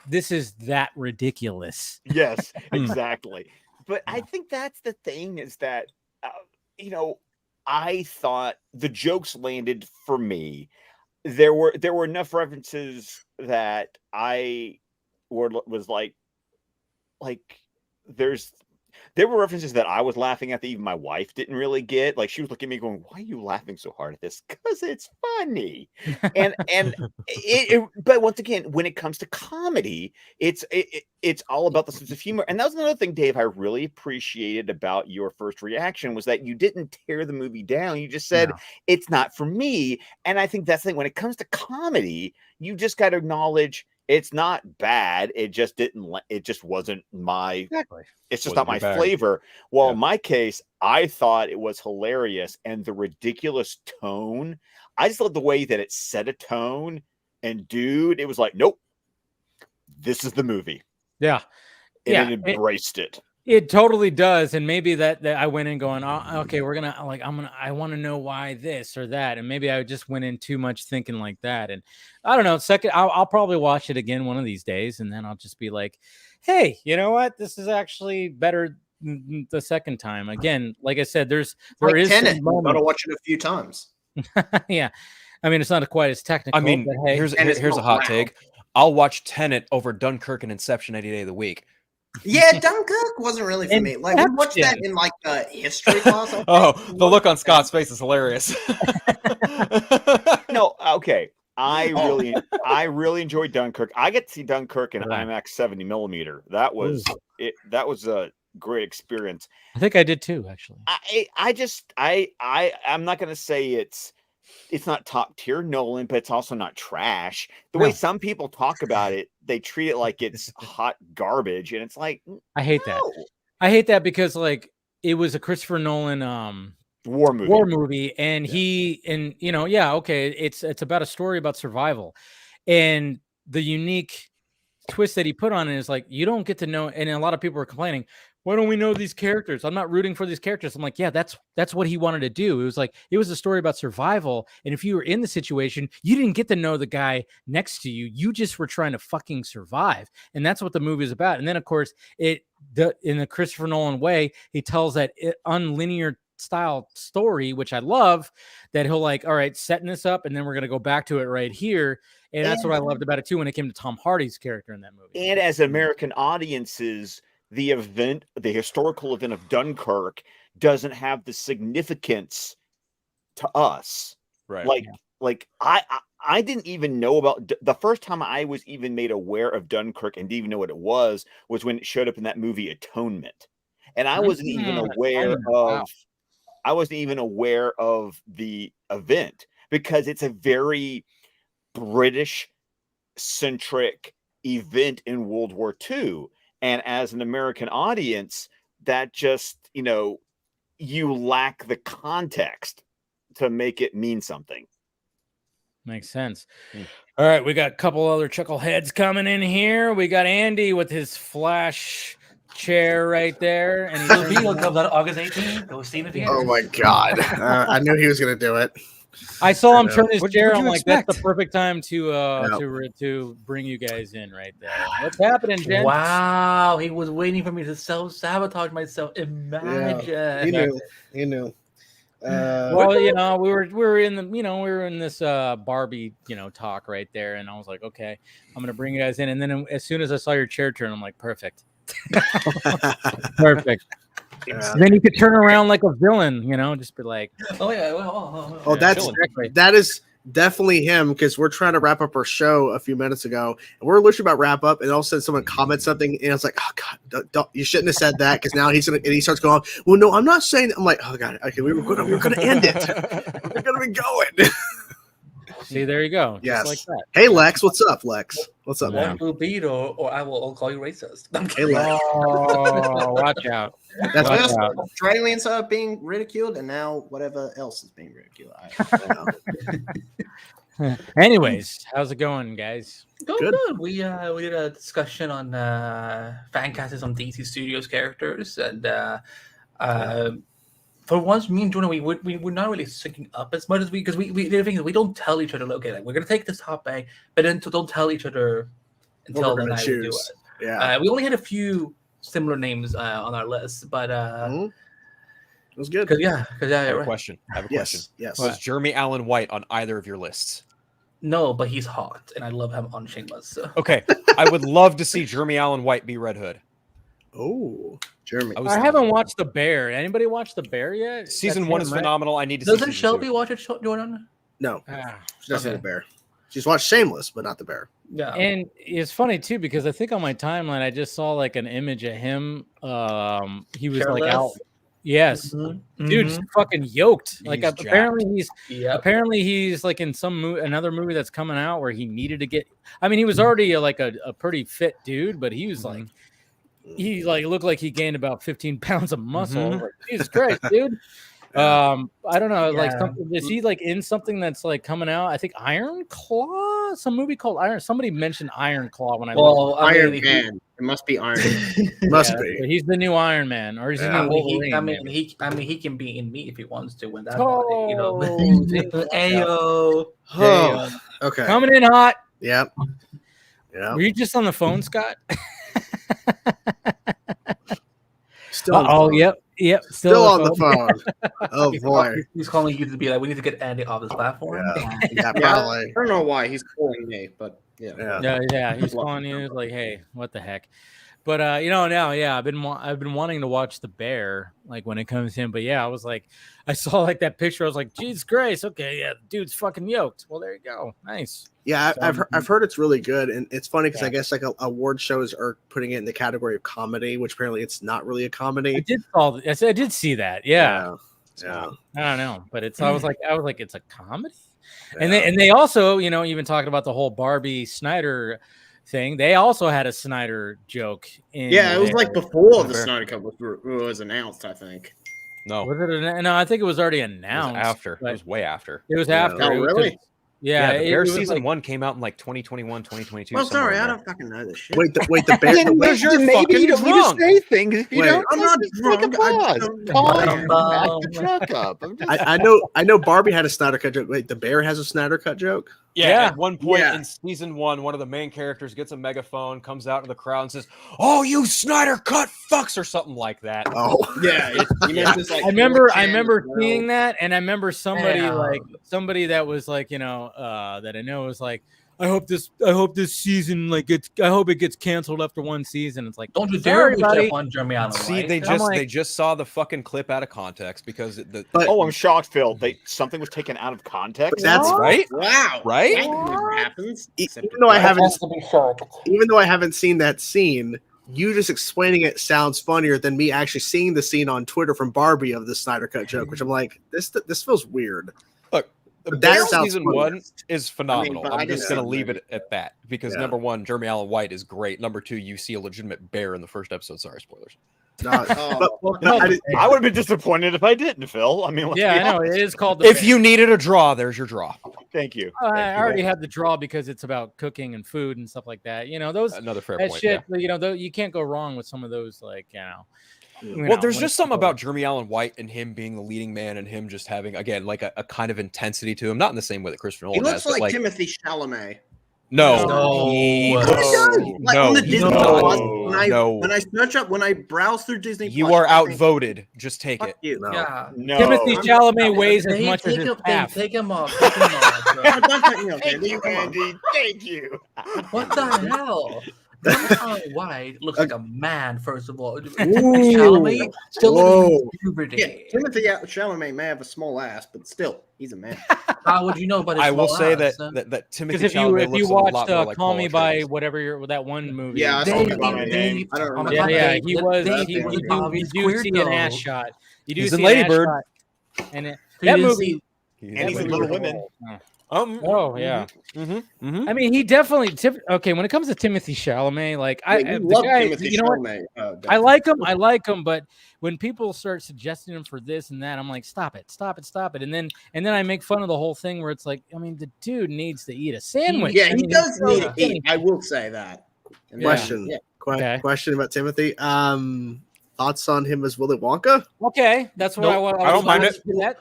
this is that ridiculous. Yes, exactly. But I think that's the thing is that, you know, I thought the jokes landed for me. There were enough references that I was like there were references that I was laughing at that even my wife didn't really get. Like she was looking at me going, "Why are you laughing so hard at this?" Because it's funny. And but once again, when it comes to comedy, it's all about the sense of humor. And that was another thing, Dave, I really appreciated about your first reaction was that you didn't tear the movie down. You just said it's not for me. And I think that's the thing. When it comes to comedy, you just got to acknowledge it's not bad. It just wasn't my it's just not my flavor. Well, in my case, I thought it was hilarious and the ridiculous tone. I just love the way that it set a tone. And dude, it was like, nope, this is the movie. Yeah. And it embraced it. It totally does. And maybe that I went in going, oh, okay, I want to know why this or that. And maybe I just went in too much thinking like that. And I don't know. I'll probably watch it again one of these days. And then I'll just be like, hey, you know what? This is actually better the second time. Again, like I said, there is Tenet. You gotta watch it a few times. Yeah. I mean, it's not quite as technical. I mean, but hey, here's a hot take. I'll watch Tenet over Dunkirk and Inception any day of the week. Yeah, Dunkirk wasn't really for me. Like we watched that in like history class. The look on Scott's face is hilarious. No, okay. I really enjoyed Dunkirk. I get to see Dunkirk in IMAX 70 millimeter. That was it. That was a great experience. I think I did too, actually. I'm not gonna say it's not top tier Nolan, but it's also not trash. The way some people talk about it, they treat it like it's hot garbage, and it's like I hate that. I hate that because like it was a Christopher Nolan war movie, and it's about a story about survival, and the unique twist that he put on it is like you don't get to know. And a lot of people were complaining, why don't we know these characters? I'm not rooting for these characters. I'm like, yeah, that's what he wanted to do. It was like it was a story about survival, and if you were in the situation, you didn't get to know the guy next to you. You just were trying to fucking survive, and that's what the movie is about. And then, of course, in the Christopher Nolan way, he tells that unlinear style story, which I love, that he'll like, all right, setting this up, and then we're gonna go back to it right here. And that's what I loved about it too when it came to Tom Hardy's character in that movie. And as American audiences, the historical event of Dunkirk doesn't have the significance to us. Right. Like I didn't even know about the first time I was even made aware of Dunkirk and didn't even know what it was when it showed up in that movie Atonement. And I wasn't even aware of the event because it's a very British centric event in World War II. And as an American audience, that just, you lack the context to make it mean something. Makes sense. All right, we got a couple other chuckleheads coming in here. We got Andy with his Flash chair right there. And the video comes out August 18th. Go see it again. Oh my God. I knew he was going to do it. I saw him turn his What'd chair. you I'm like, that's expect? the perfect time to bring you guys in right there. What's happening, Jen? Wow, he was waiting for me to self-sabotage myself. Imagine. He knew. Well, you know, we were in this Barbie, talk right there, and I was like, okay, I'm gonna bring you guys in, and then as soon as I saw your chair turn, I'm like, perfect, perfect. Yeah. Then you could turn around like a villain, just be like, Oh yeah. Oh, exactly. that is definitely him, because we're trying to wrap up our show a few minutes ago, and we're literally about to wrap up, and all of a sudden someone comments something, and it's like, oh god, don't, you shouldn't have said that, because now he starts going, well, no, I'm not saying that. I'm like, oh god, okay, we're gonna end it. We're gonna be going. See, there you go. Yes. Just like that. Hey Lex, what's up, Lex? What's up, Yeah. man? Will beat or I will call you racist. Hey Lex. Oh, watch out. That's Watch what out. Australians are being ridiculed, and now whatever else is being ridiculed. Anyways, how's it going, guys? Good. We did a discussion on fan casts on DC Studios characters, and for once, me and Jonah, we're not really syncing up as much as because we did things we don't tell each other. Okay, like we're gonna take this topic, but then don't tell each other until we're the gonna night we do choose. it. Yeah. We only had a few similar names on our list, but It was good. because I have a right. question. I have a question. Yes. Was Jeremy Allen White on either of your lists? No, but he's hot, and I love him on Shameless. So. Okay, I would love to see Jeremy Allen White be Red Hood. Oh, Jeremy. I haven't watched The Bear. Anybody watch The Bear yet? Season That's 1 him, is right? phenomenal. I need to see Doesn't season Shelby 2. watch it, Jordan? No, Ah. she doesn't Okay. the bear. She's watched Shameless, but not the bear. Yeah. And it's funny too because I think on my timeline I just saw like an image of him. He was like out. Shirtless? Yes, dude's fucking yoked. Like He's apparently he's like in another movie that's coming out where he needed to get. I mean, he was already a pretty fit dude, but he was like he looked like he gained about 15 pounds of muscle. I was like, Jesus Christ, dude. I don't know, like something, is he like in something that's like coming out? I think Iron Claw, some movie called Iron. Somebody mentioned Iron Claw when I Well, I Iron mean, Man. It must be Iron Man. Must be. He's the new Iron Man, or he's the new Wolverine. he can be in me if he wants to win that. Oh, Ayo. Oh, okay. Coming in hot. Yep. Yeah. Were you just on the phone, Scott? Still. on the phone. Yep. Still on the phone. Oh boy. He's calling you to be like, we need to get Andy off this platform. Yeah, probably. I don't know why he's calling me, but yeah. Yeah. He's calling you like, hey, what the heck? But I've been wanting to watch The Bear like when it comes in. But yeah, I was like, I saw like that picture. I was like, Jesus Christ, okay, yeah, dude's fucking yoked. Well, there you go, nice. Yeah, I've heard it's really good, and it's funny because I guess like award shows are putting it in the category of comedy, which apparently it's not really a comedy. I did see that. Yeah. Yeah. I don't know, but I was like, it's a comedy, and they also, even talking about the whole Barbie Snyder thing. They also had a Snyder joke. It was like before the Snyder Cut was announced, I think. No. Was it? No, I think it was already announced. It was after. It was way after. It was after. Oh, really? Yeah, the Bear season 1 came out in like 2021, 2022. Well, sorry, I don't fucking know this shit. Wait, the Bear. Because you're maybe you don't need to say things if you Wait, don't. I'm not Take a drunk. pause. I know Barbie had a Snyder Cut joke. Wait, the Bear has a Snyder Cut joke? Yeah. At one point Yeah. in season 1, one of the main characters gets a megaphone, comes out to the crowd and says, "Oh, you Snyder Cut fucks," or something like that. Oh, Yeah, I remember seeing that, and I remember somebody that was like, that I know was like, I hope this season I hope it gets canceled after one season. It's like, Don't you dare sorry, buddy. wish on Jeremy Allen. See, White. they just saw the fucking clip out of context because I'm shocked, Phil. Something was taken out of context. that's right. Wow. Right? That never happens. even though I haven't seen that scene, you just explaining it sounds funnier than me actually seeing the scene on Twitter from Barbie of the Snyder Cut joke, which I'm like, this feels weird. Look, the But Bear that sounds season funny. 1 is phenomenal. but I I'm just didn't gonna see leave it. it at that because Yeah. number 1, Jeremy Allen White is great. Number 2, you see a legitimate bear in the first episode. Sorry, spoilers. No, Oh, but I didn't- I would have been disappointed if I didn't, Phil. I mean, let's yeah, be I know honest. it is called. The If Bear. you needed a draw, there's your draw. Thank you. I already had the draw because it's about cooking and food and stuff like that. Those Another fair that point. shit. Yeah. You can't go wrong with some of those. Well, there's just something about Jeremy Allen White and him being the leading man and him just having, again, like a kind of intensity to him. Not in the same way that Christopher Nolan He looks has, like Timothy Chalamet. No. Like on the Disney Plus, when I browse through Disney Plus, You are outvoted. Just take it. No. Yeah. No. Timothy Chalamet weighs as much as his half. Take him off. Take him off. Don't take me off, Thank Andy. you, Come on. Andy. Thank you. What the hell? Jeremy White looks like a man, first of all. Chalamet still in puberty. Yeah, Timothy Chalamet may have a small ass, but still, he's a man. How would you know about his I will small say ass, that Timothy Because Chalamet if you looks a lot watched more like Call Paul Me by Atreides. whatever that one movie, Yeah, I saw him by my name. I don't remember. yeah, he was. That's You it. do see an ass shot. You do He's see in an Lady ass Bird. shot. And So that you didn't movie. And he's in Little Women. Oh yeah. I mean, he definitely. Okay, when it comes to Timothy Chalamet, like Yeah, the guy, Timothy you know what? Chalamet. I like him, but when people start suggesting him for this and that, I'm like, stop it. And then I make fun of the whole thing where it's like, I mean, the dude needs to eat a sandwich. Yeah, I he mean, does need to he's- eat. I will say that. Question. Yeah. Okay. Question about Timothy. Thoughts on him as Willy Wonka? Okay, that's what I want. I don't mind it.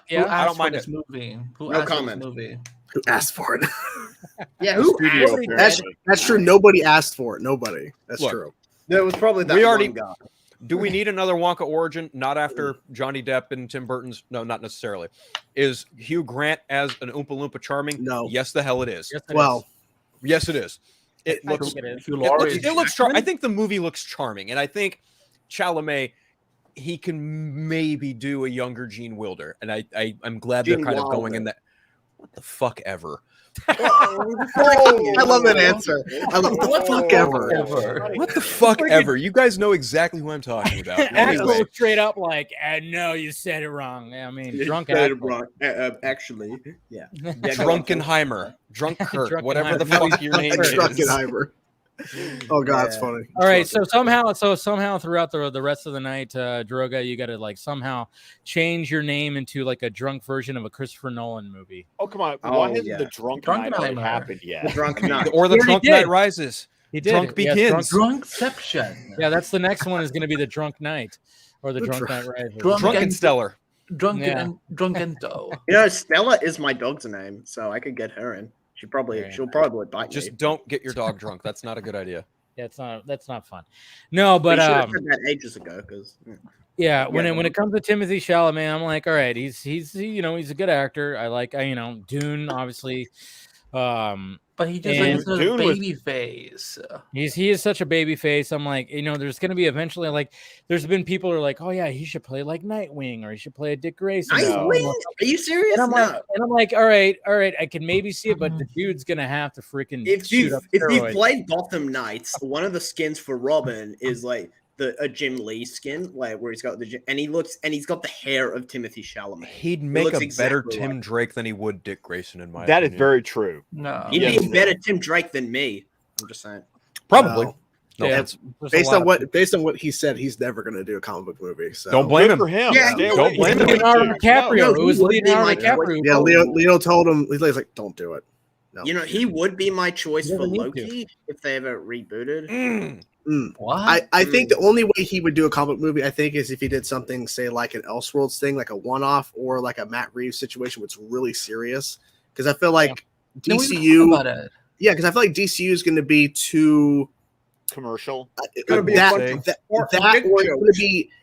Yeah, I don't mind this movie. Who No asked for comment. this movie? Who asked for it? Yeah, who Studio asked? apparently. That's true. Nobody asked for it. Nobody. That's Look, true. There was probably that We already- one guy. Do we need another Wonka origin? Not after Johnny Depp and Tim Burton's. No, not necessarily. Is Hugh Grant as an Oompa Loompa charming? No. Yes, the hell it is. Yes, it Well, Yes, it is. It I looks. think it is. Hugh It Laurie. looks charming. I think the movie looks charming, and I think Chalamet, he can maybe do a younger Gene Wilder, and I'm glad they're Gene kind of going Wilder. in that. What the fuck ever? I love that answer. I love the fuck ever. What the fuck ever? You guys know exactly who I'm talking about. Axel Anyway, straight up like, no, you said it wrong. I mean, drunk Said it Axel. wrong. Actually, yeah. Drunkenheimer, Drunk Kurt, Drunkenheimer. whatever the fuck your name is. Drunkenheimer. Oh god, it's funny. All right, so somehow throughout the rest of the night, Droga, you got to like somehow change your name into like a drunk version of a Christopher Nolan movie. Oh, come on. Oh, Why hasn't yeah. the drunk night already Drunkenheimer. happened The yet? drunk night. Or the He already Drunk did. Night Rises. He did. Drunk Yes, Begins. Drunkception. Yeah, that's the next one is going to be the Drunk Night or the The Drunk drunk- Night Rises. Drunken Stellar. Drunkento. You know, Stella is my dog's name, so I could get her in. She'll probably bite Just me. don't get your dog drunk. That's not a good idea. Yeah, that's not fun. No, but We should have said that ages ago because yeah, when Yeah. it comes to Timothy Chalamet, I'm like, all right, he's a good actor. I like Dune, obviously. But he just And has a Dune was- baby face. He is such a baby face. I'm like, there's gonna be eventually like there's been people who are like, oh yeah, he should play like Nightwing or he should play a Dick Grayson. Nightwing? Are you serious? And I'm like, all right, I can maybe see it, but Mm-hmm. the dude's gonna have to freaking If shoot up you steroids. played Gotham Knights, one of the skins for Robin is like a Jim Lee skin, like where he's got he's got the hair of Timothy Chalamet. He'd make looks a better exactly Tim like- Drake than he would Dick Grayson, in my That is opinion. very true. No. He'd Yes. be a better Tim Drake than me. I'm just saying. Probably. No. No, Yeah, that's- there's a Based lot on of what he said, he's never going to do a comic book movie. So don't blame Good him. for him. Yeah, Stay don't away blame from him. it. Leonardo DiCaprio. No, It was he would be Leonardo my DiCaprio. Yeah, Leo told him. He's like, don't do it. No. You know, he would be my choice You for never need Loki if they ever rebooted. What? I think the only way he would do a comic movie, I think, is if he did something, say, like an Elseworlds thing, like a one-off, or like a Matt Reeves situation, which is really serious. Because I feel like No, we didn't talk DCU, about it. yeah, because I feel like DCU is going to be too Commercial. gonna be a that, bunch of that, or that dick or jokes.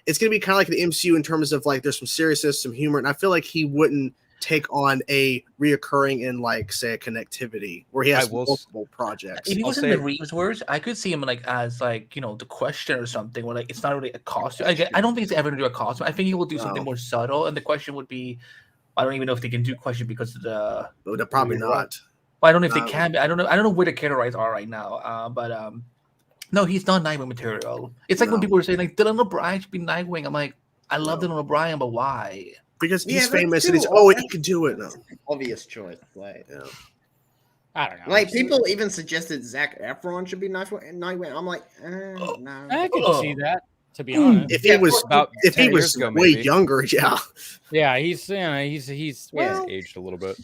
it's going to be kind of like the MCU in terms of like there's some seriousness, some humor, and I feel like he wouldn't take on a reoccurring in like say a connectivity where he has I will multiple projects. If he I'll was in say the it. Reeves words, I could see him like as like the Question or something, where like it's not really a costume. I don't think he's ever gonna do a costume. I think he will do something No. more subtle, and the Question would be, I don't even know if they can do Question because of the. But they're probably not. Well, I don't know if they No. can. I don't know where the character rights are right now. But no, he's not Nightwing material. It's like when No. people are saying like Dylan O'Brien should be Nightwing. I'm like, I love Dylan O'Brien, but why? Because Yeah, he's that's famous and too he's obvious. he could do it. No. Obvious choice. Like, Yeah. I don't know. like people even suggested Zac Efron should be Nightwing. I'm like, no. I could see that. To be honest, If Yeah, he was About if 10 he was years ago, way maybe. younger, yeah. yeah, he's Yeah. well, Aged a little bit.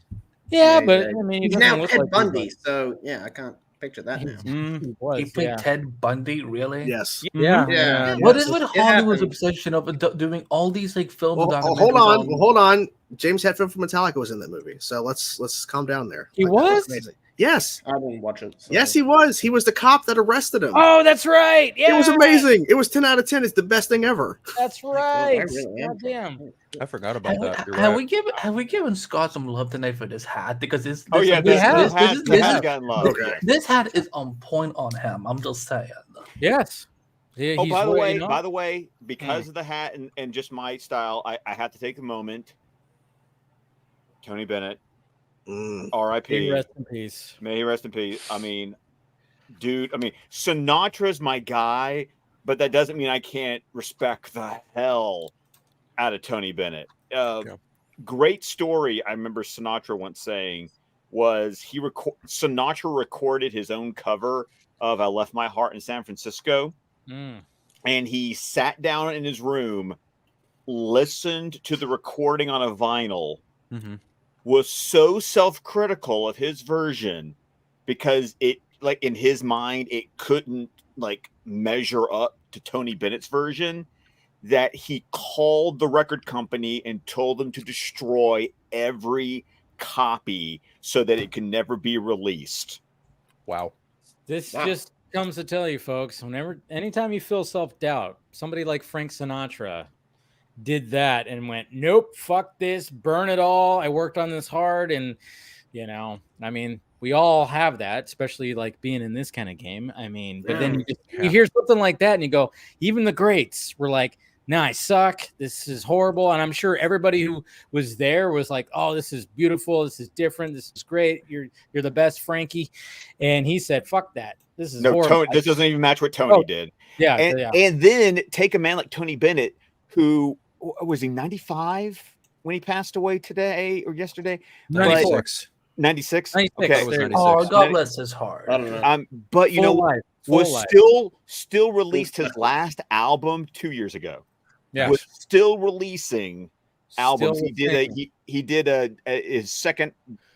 yeah, Yeah, but yeah. I mean, He's he now doesn't look Ted like Bundy, he's so yeah, I can't. Picture that now. He was, He played yeah. Ted Bundy, really? Yes. Yeah. Yeah. What Yes. is with It Hollywood's happened. obsession of doing all these like films? Well, and hold documentaries on. Well, hold on. James Hetfield from Metallica was in that movie, so let's calm down there. He That was was? amazing. Yes. I didn't watch it. So. Yes, he was. He was the cop that arrested him. Oh, that's right. Yeah. It was amazing. It was 10 out of 10. It's the best thing ever. That's I right. really am. God damn. I forgot about that. You're Have right. we given Scott some love tonight for this hat? Because this Oh yeah, this, the this hat is gotten love. Okay. this hat is on point on him. I'm just saying. Yes. Yeah, Oh, he's by the what, way, you know? by the way, because of the hat and just my style, I had to take a moment. Tony Bennett, Mm. May R.I.P. rest in peace. May he rest in peace. I mean, dude. I mean, Sinatra's my guy, but that doesn't mean I can't respect the hell out of Tony Bennett. Great story. I remember Sinatra once saying was Sinatra recorded his own cover of "I Left My Heart in San Francisco," and he sat down in his room, listened to the recording on a vinyl. Mm-hmm. Was so self-critical of his version because it, like, in his mind, it couldn't like measure up to Tony Bennett's version, that he called the record company and told them to destroy every copy so that it can never be released. Wow. This just comes to tell you, folks, anytime you feel self-doubt, somebody like Frank Sinatra did that and went, nope, fuck this, burn it all. I worked on this hard. And, I mean, we all have that, especially like being in this kind of game. I mean, but then you hear something like that and you go, even the greats were like, nah, I suck. This is horrible. And I'm sure everybody who was there was like, oh, this is beautiful. This is different. This is great. You're the best, Frankie. And he said, fuck that. This is horrible. Tony, this doesn't even match what Tony did. Yeah. And then take a man like Tony Bennett, who was he 95 when he passed away today or yesterday? 96. 96. Okay. Was 96. Oh, God bless his heart. I don't know. But you Full know, life. was still released his last album 2 years ago. Yeah. Was still releasing albums. Still He did his second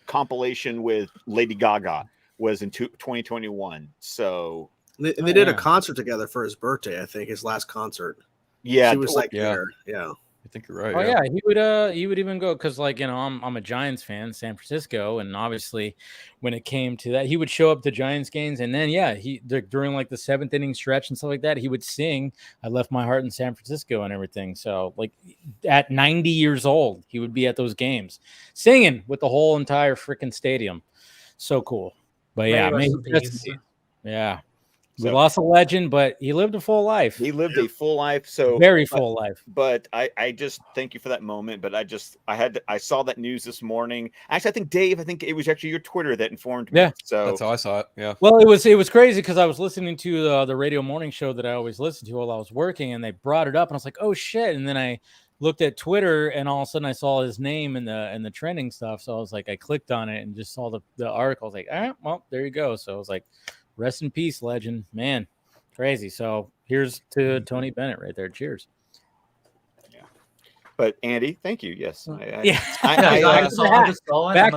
compilation with Lady Gaga was in 2021. So They did a concert together for his birthday. I think his last concert. yeah, She was like there. Yeah. I think you're right. Oh yeah, he would even go because, like, I'm a Giants fan, San Francisco, and obviously when it came to that, he would show up to Giants games, and then during like the 7th inning stretch and stuff like that, he would sing "I Left My Heart in San Francisco" and everything. So like at 90 years old, he would be at those games singing with the whole entire freaking stadium. So cool. But yeah, we lost a legend, but he lived a full life. He lived a full life. So very full life. But I just thank you for that moment. But I saw that news this morning. Actually, I think Dave, it was actually your Twitter that informed me. Yeah. So that's how I saw it. Yeah. Well, it was crazy because I was listening to the radio morning show that I always listen to while I was working, and they brought it up, and I was like, oh shit. And then I looked at Twitter, and all of a sudden I saw his name in the trending stuff. So I was like, I clicked on it and just saw the article. I was like, all right, well, there you go. So I was like, rest in peace, legend, man. Crazy. So here's to Tony Bennett right there. Cheers. Yeah. But Andy, thank you. Yes. Back to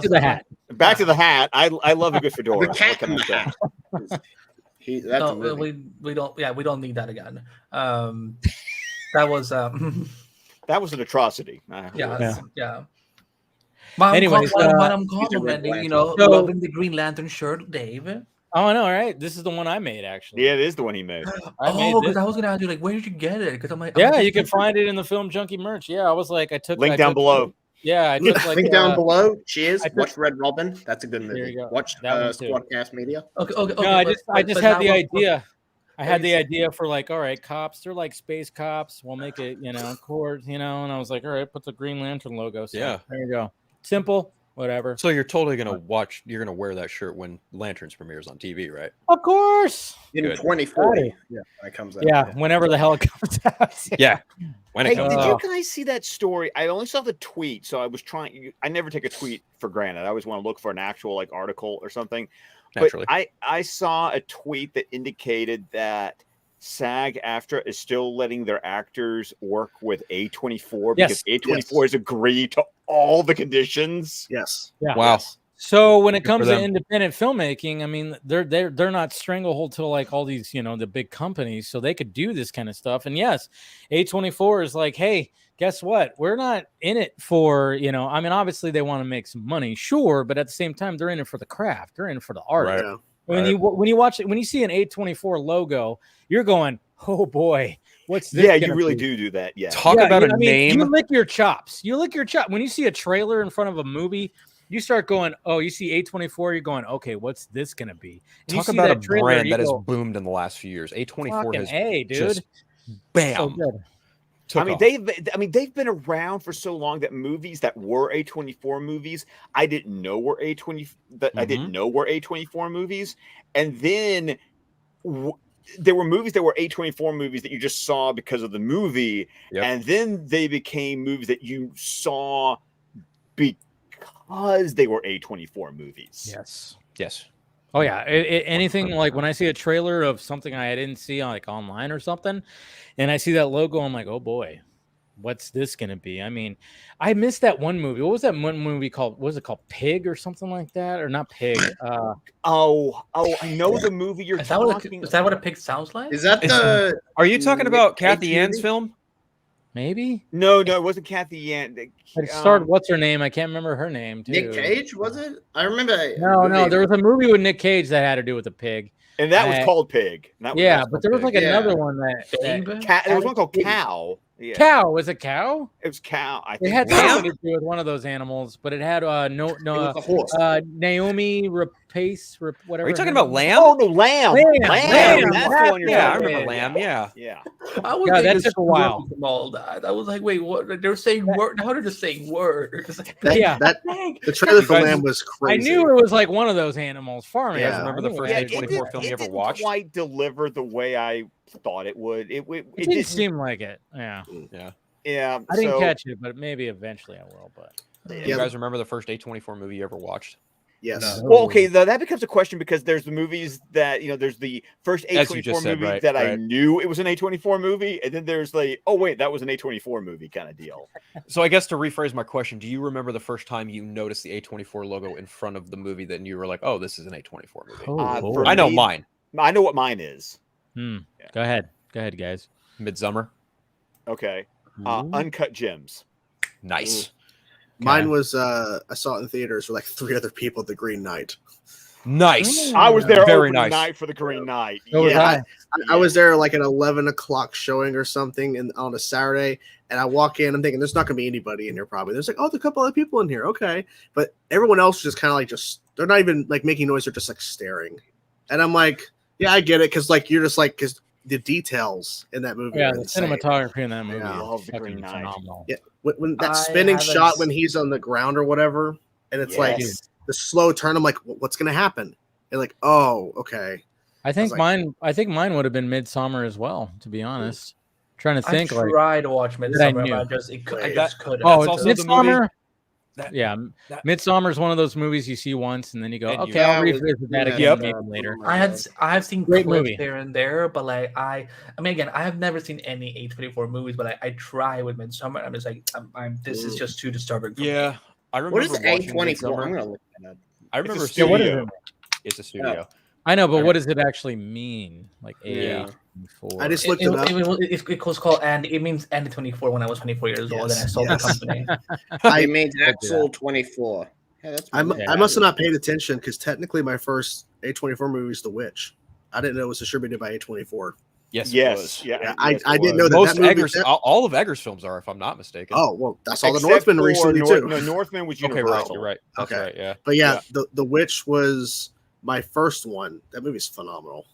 the hat. Back to the hat. I love a good fedora. The cat in the hat. We don't need that again. That was that was an atrocity. Yeah. Anyways, I'm complimenting, loving the Green Lantern shirt, Dave. Oh, I know, right? This is the one I made, actually. Yeah, it is the one he made. Because I was gonna ask you, like, where did you get it? Because I'm like, you can find it in the Film Junkie merch. Yeah, I was like, I took link down below. Yeah, I took like link down below. Cheers. Watch Red Robin. That's a good movie. There you go. Watch Squadcast Media. Okay. No, I just had the idea. I had the idea for like, all right, cops, they're like space cops. We'll make it, cord, and I was like, all right, put the Green Lantern logo. So yeah, there you go. Simple. Whatever. So you're totally gonna you're gonna wear that shirt when Lanterns premieres on TV, right? Of course. In 2040. Yeah, when it comes out. Yeah, whenever the hell it comes out. Yeah. When it comes did out. you guys see that story? I only saw the tweet, so I was trying. I never take a tweet for granted. I always want to look for an actual like article or something. Naturally. But I saw a tweet that indicated that SAG-AFTRA is still letting their actors work with A24 because A24 has agreed to all the conditions. Yes. Yeah. Wow. Yes. So when it Good for comes to them. independent filmmaking, I mean, they're not stranglehold to like all these, the big companies, so they could do this kind of stuff. And yes, A24 is like, hey, guess what? We're not in it for, I mean, obviously they want to make some money, sure, but at the same time, they're in it for the craft, they're in it for the art. Right. Yeah. When you watch it, when you see an A24 logo, you're going, oh boy, what's this? Yeah, you gonna really be? do that. Yeah. Talk about a name. You lick your chops. You lick your chop when you see a trailer in front of a movie. You start going, oh, you see A24, you're going, okay, what's this gonna be? And Talk you see about a that trailer, brand you that has go, boomed in the last few years. A24 has dude, just bam. so good. took I off. mean, they've been around for so long that movies that were A24 movies, I didn't know were I didn't know were A24 movies, and then there were movies that were A24 movies that you just saw because of the movie, and then they became movies that you saw because they were A24 movies. Yes. Oh yeah, anything like when I see a trailer of something I didn't see like online or something, and I see that logo, I'm like, oh boy, what's this gonna be? I mean, I missed that one movie. What was that one movie called? What was it called? Pig or something like that, or not Pig? I know the movie you're talking. Is that what a pig sounds like? Is that the? Are you talking about Kathy Ann's film? Maybe. No, it wasn't Kathy Ann. It starred what's her name? I can't remember her name. Too. Nick Cage, was it? I remember. No, there was a movie with Nick Cage that had to do with a pig, and that was called Pig. But there was like another one that there was one called Cow. Yeah. Cow, was it Cow? It was Cow. I It think had something to do with one of those animals, but it had Naomi Rapace, whatever. Are you talking about Lamb? Oh no, Lamb. Lamb. That's the one you're I talking remember about. Lamb. Yeah. That took a while. From all that. I was like, wait, what? They're saying word. Now they're just saying words. The trailer for Lamb was crazy. I knew it was like one of those animals. Farming. You guys remember the first A24 film you ever watched? Quite deliver the way I thought it would. It didn't seem like it. Yeah. I didn't catch it, but maybe eventually I will. But you guys remember the first A24 movie you ever watched? Yes. Well, okay, that becomes a question because there's the movies that there's the first A24 movie that I knew it was an A24 movie, and then there's like, oh wait, that was an A24 movie kind of deal. So I guess to rephrase my question, do you remember the first time you noticed the A24 logo in front of the movie that you were like, oh, this is an A24 movie? I know mine. I know what mine is. Go ahead, guys. Midsummer. Okay. Uncut Gems. Nice. Mine was I saw it in theaters with like 3 other people at the Green Knight. Nice. I was there very opening nice night for the Green Knight. I was there like an 11 o'clock showing or something on a Saturday, and I walk in, I'm thinking there's not gonna be anybody in here probably. There's like, oh, there's a couple other people in here, okay. But everyone else just kind of like they're not even like making noise, they're just like staring. And I'm like, yeah, I get it, because like you're just like, because the details in that movie. Yeah, the cinematography in that movie is the Green Knight. phenomenal. Yeah, when that spinning shot when he's on the ground or whatever, and it's like the slow turn. I'm like, what's gonna happen? And like, oh, okay. I think mine would have been Midsummer as well. To be honest, trying to think. I tried to watch Midsummer, but I just couldn't. Oh, Midsummer. Midsummer is one of those movies you see once and then you go, okay, I'll revisit that again maybe later. I have seen great clips movie there and there, but like I mean, again, I have never seen any A24 movies, but I try with Midsummer. I'm just like, this is just too disturbing. For me. I remember. What is A24? I'm gonna look at that. I remember. It's a studio. It's a studio. I know, but what does it actually mean? Like A24. I just looked it up. It was called, and it means Andy 24 when I was 24 years old, and I sold the company. I made Axel 24. Yeah, I must have not paid attention because technically my first A24 movie is The Witch. I didn't know it was distributed by A24. Yes. I didn't know that. Most that movie, Eggers, all of Eggers' films are, if I'm not mistaken. Oh well, that's all the Northman recently too. No, Northman was okay, Universal. You're right. That's right. Yeah. But the Witch was my first one. That movie's phenomenal.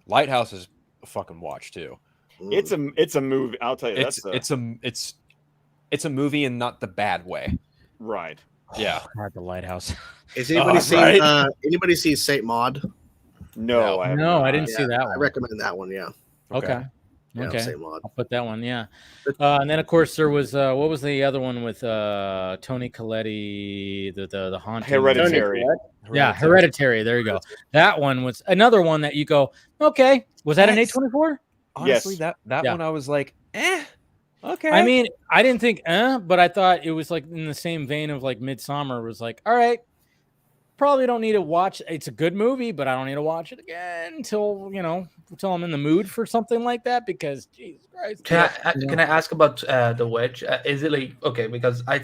Lighthouse is a fucking watch too. It's a movie. I'll tell you, it's a movie in not the bad way. Right. Yeah. The Lighthouse. Has anybody seen Saint Maud? No, I didn't see that one. I recommend that one. Yeah. Okay. Okay. Saint Maud. I'll put that one. Yeah. And then of course there was what was the other one with Tony Colletti, the haunting. Hereditary. Yeah, Hereditary. There you go. That one was another one that you go, okay, was that an A24? Honestly, that one I was like, okay. I mean, I didn't think, but I thought it was like in the same vein of like Midsummer was like, all right, probably don't need to watch. It's a good movie, but I don't need to watch it again until I'm in the mood for something like that. Because Jesus Christ, Can I ask about The Witch? Is it like okay? Because I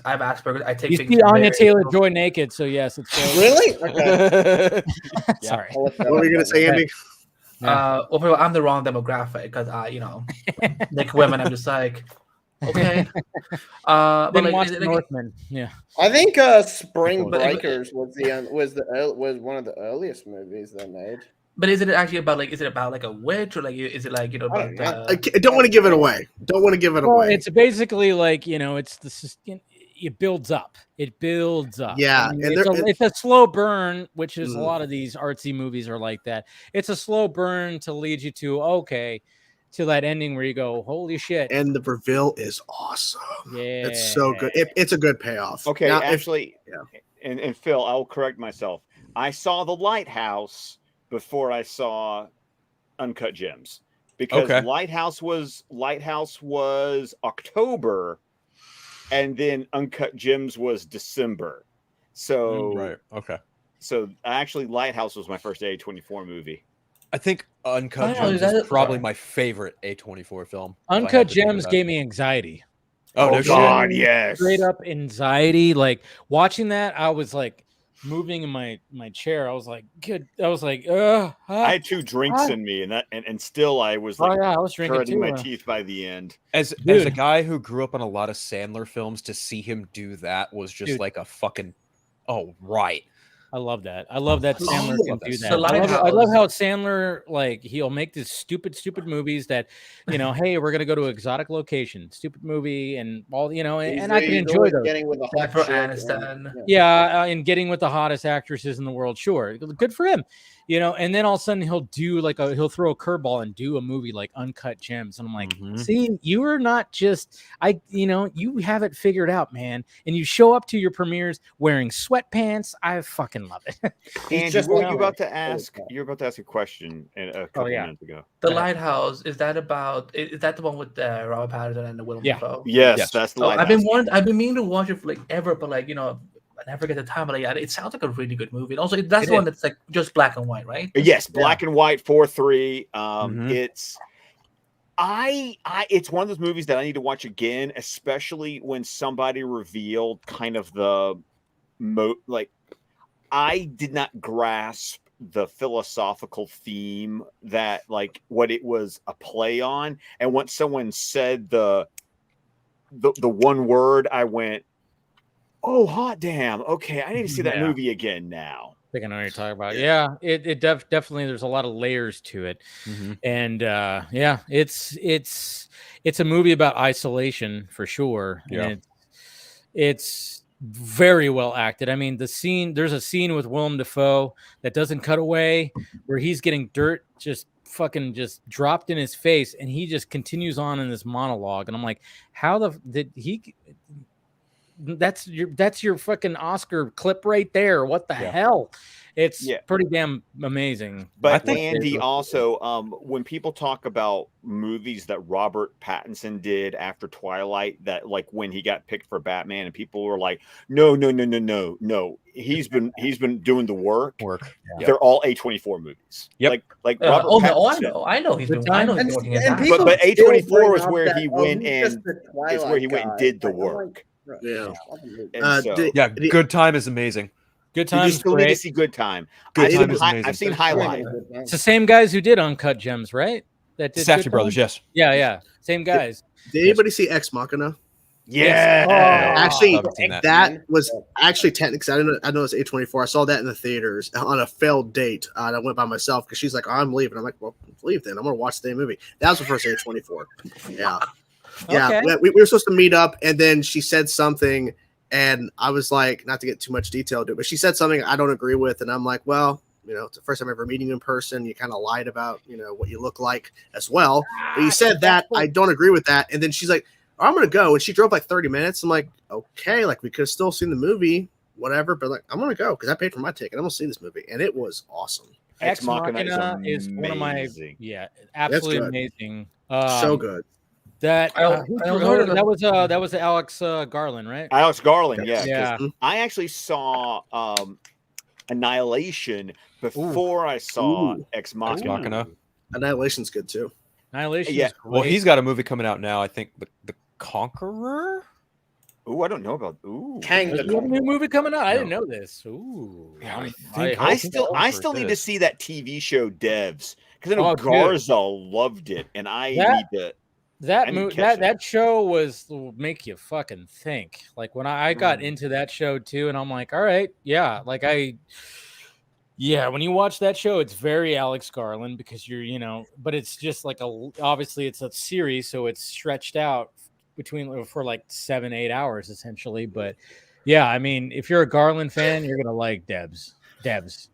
have Asperger's, I take you things see Anya very- Taylor-Joy naked, so yes, it's Really? Okay. sorry. What were you gonna say, Andy? Well, I'm the wrong demographic because like women, I'm just like, okay. But Didn't like, watch is it The like- Northman. Yeah. I think Spring But- Breakers was one of the earliest movies they made. but is it actually about like? Is it about like a witch or like? Is it like I about? don't know. I don't want to give it away. Don't want to give it Well, away. it's basically like it's the it builds up. It builds up. Yeah, I mean, and it's a slow burn, which is a Mhm. lot of these artsy movies are like that. It's a slow burn to lead you to that ending where you go, holy shit. And the reveal is awesome. Yeah, It's so good. It's a good payoff. Okay, Now, actually, yeah. and Phil, I'll correct myself. I saw The Lighthouse before I saw Uncut Gems because Okay. Lighthouse was October, and then Uncut Gems was December. So Right. Okay. So actually, Lighthouse was my first A24 movie. I think Uncut Oh, Gems is is that- probably my favorite A24 film. if I had Uncut to think of Gems that. gave me anxiety. Oh, no God, shit. yes. Straight up anxiety. Like watching that, I was like moving in my chair. I was like, good. I was like, I had 2 drinks in me, and still I was like I was drinking cutting too. my teeth by the end. As a Dude. guy who grew up on a lot of Sandler films, to see him do that was just Dude. like a fucking right. I love that. I love that Sandler can do that. The I love Lighthouse. how Sandler, like, he'll make these stupid movies that, hey, we're gonna go to an exotic location, stupid movie, and all, and I can He's enjoy always those. Getting with a hot Jennifer chick and- Aniston. Yeah, and getting with the hottest actresses in the world, sure, good for him. And then all of a sudden he'll do he'll throw a curveball and do a movie like Uncut Gems, and I'm like, Mhm. see, you are not just you have it figured out, man, and you show up to your premieres wearing sweatpants. I fucking love it. And just were like you about to that. ask? You're about to ask a question a couple yeah. minutes ago. The Lighthouse, is that the one with Robert Pattinson and the Willem Yeah. Dafoe? Yes, that's the Oh, Lighthouse. I've been meaning to watch it for ever, but I never get the time. But it sounds like a really good movie. And also, that's It the one is. that's like just black and white, right? Yes, black and white 4:3. Mhm. It's it's one of those movies that I need to watch again, especially when somebody revealed kind of the I did not grasp the philosophical theme that what it was a play on, and once someone said the one word, I went, oh, hot damn, okay, I need to see that Yeah. movie again now. I think I know what you're talking about. Yeah, it definitely, there's a lot of layers to it. Mhm. And it's a movie about isolation for sure. Yeah. And it's very well acted. I mean, there's a scene with Willem Dafoe that doesn't cut away where he's getting dirt just dropped in his face, and he just continues on in this monologue. And I'm like, how did he? That's your fucking Oscar clip right there. What the hell? It's pretty damn amazing. But I think Andy, also, when people talk about movies that Robert Pattinson did after Twilight, that when he got picked for Batman, and people were like, no, he's been doing the work. Yeah. They're all A24 movies. Yep. Robert Pattinson. I know he's been working his And ass people But still A24 bring is up where that, he oh, went he's just and the is where he Twilight went and guy. did the Like, I'm like, work. bro, Yeah. And so, Yeah, Good Time is amazing. Good you times. still need to Great. see Good Time. Good Time is amazing. I've seen Highlight. It's the same guys who did Uncut Gems, right? That did Safdie Good Brothers, Time? yes. Yeah, same guys. Did anybody see Ex Machina? Yeah. Actually, haven't seen that. that was actually technically, I know it's A24. I saw that in the theaters on a failed date. And I went by myself because she's like, oh, I'm leaving. I'm like, well, leave then. I'm going to watch the movie. That was the first A24. Yeah. Yeah. Okay. We were supposed to meet up, and then she said something, and I was like, not to get too much detail into it, but she said something I don't agree with. And I'm like, well, it's the first time ever meeting you in person. You kind of lied about, what you look like as well. But you said that. I don't agree with that. And then she's like, oh, I'm going to go. And she drove 30 minutes. I'm like, okay, we could have still seen the movie, whatever. But I'm going to go because I paid for my ticket. I'm going to see this movie. And it was awesome. Ex Machina Machina is one of my amazing. absolutely good. amazing. So good. That heard that was Alex Garland, right? Alex Garland, yeah. Yeah. 'cause I actually saw Annihilation before I saw Ex Machina. Annihilation's good too. Annihilation. Yeah. Well, he's got a movie coming out now. I think the Conqueror. Ooh, I don't know about. Ooh, Kang the There's a new movie coming out. I No. didn't know this. Ooh, Yeah, I still need to see that TV show Devs because I know Oh, good. Garza loved it, and I need to. That I need to movie, catch that show will make you fucking think. Like when I got into that show too, and I'm like, all right, yeah, like when you watch that show, it's very Alex Garland because but it's just like obviously it's a series, so it's stretched out for like 7-8 hours essentially. But yeah, I mean, if you're a Garland fan, you're gonna like Devs. Devs.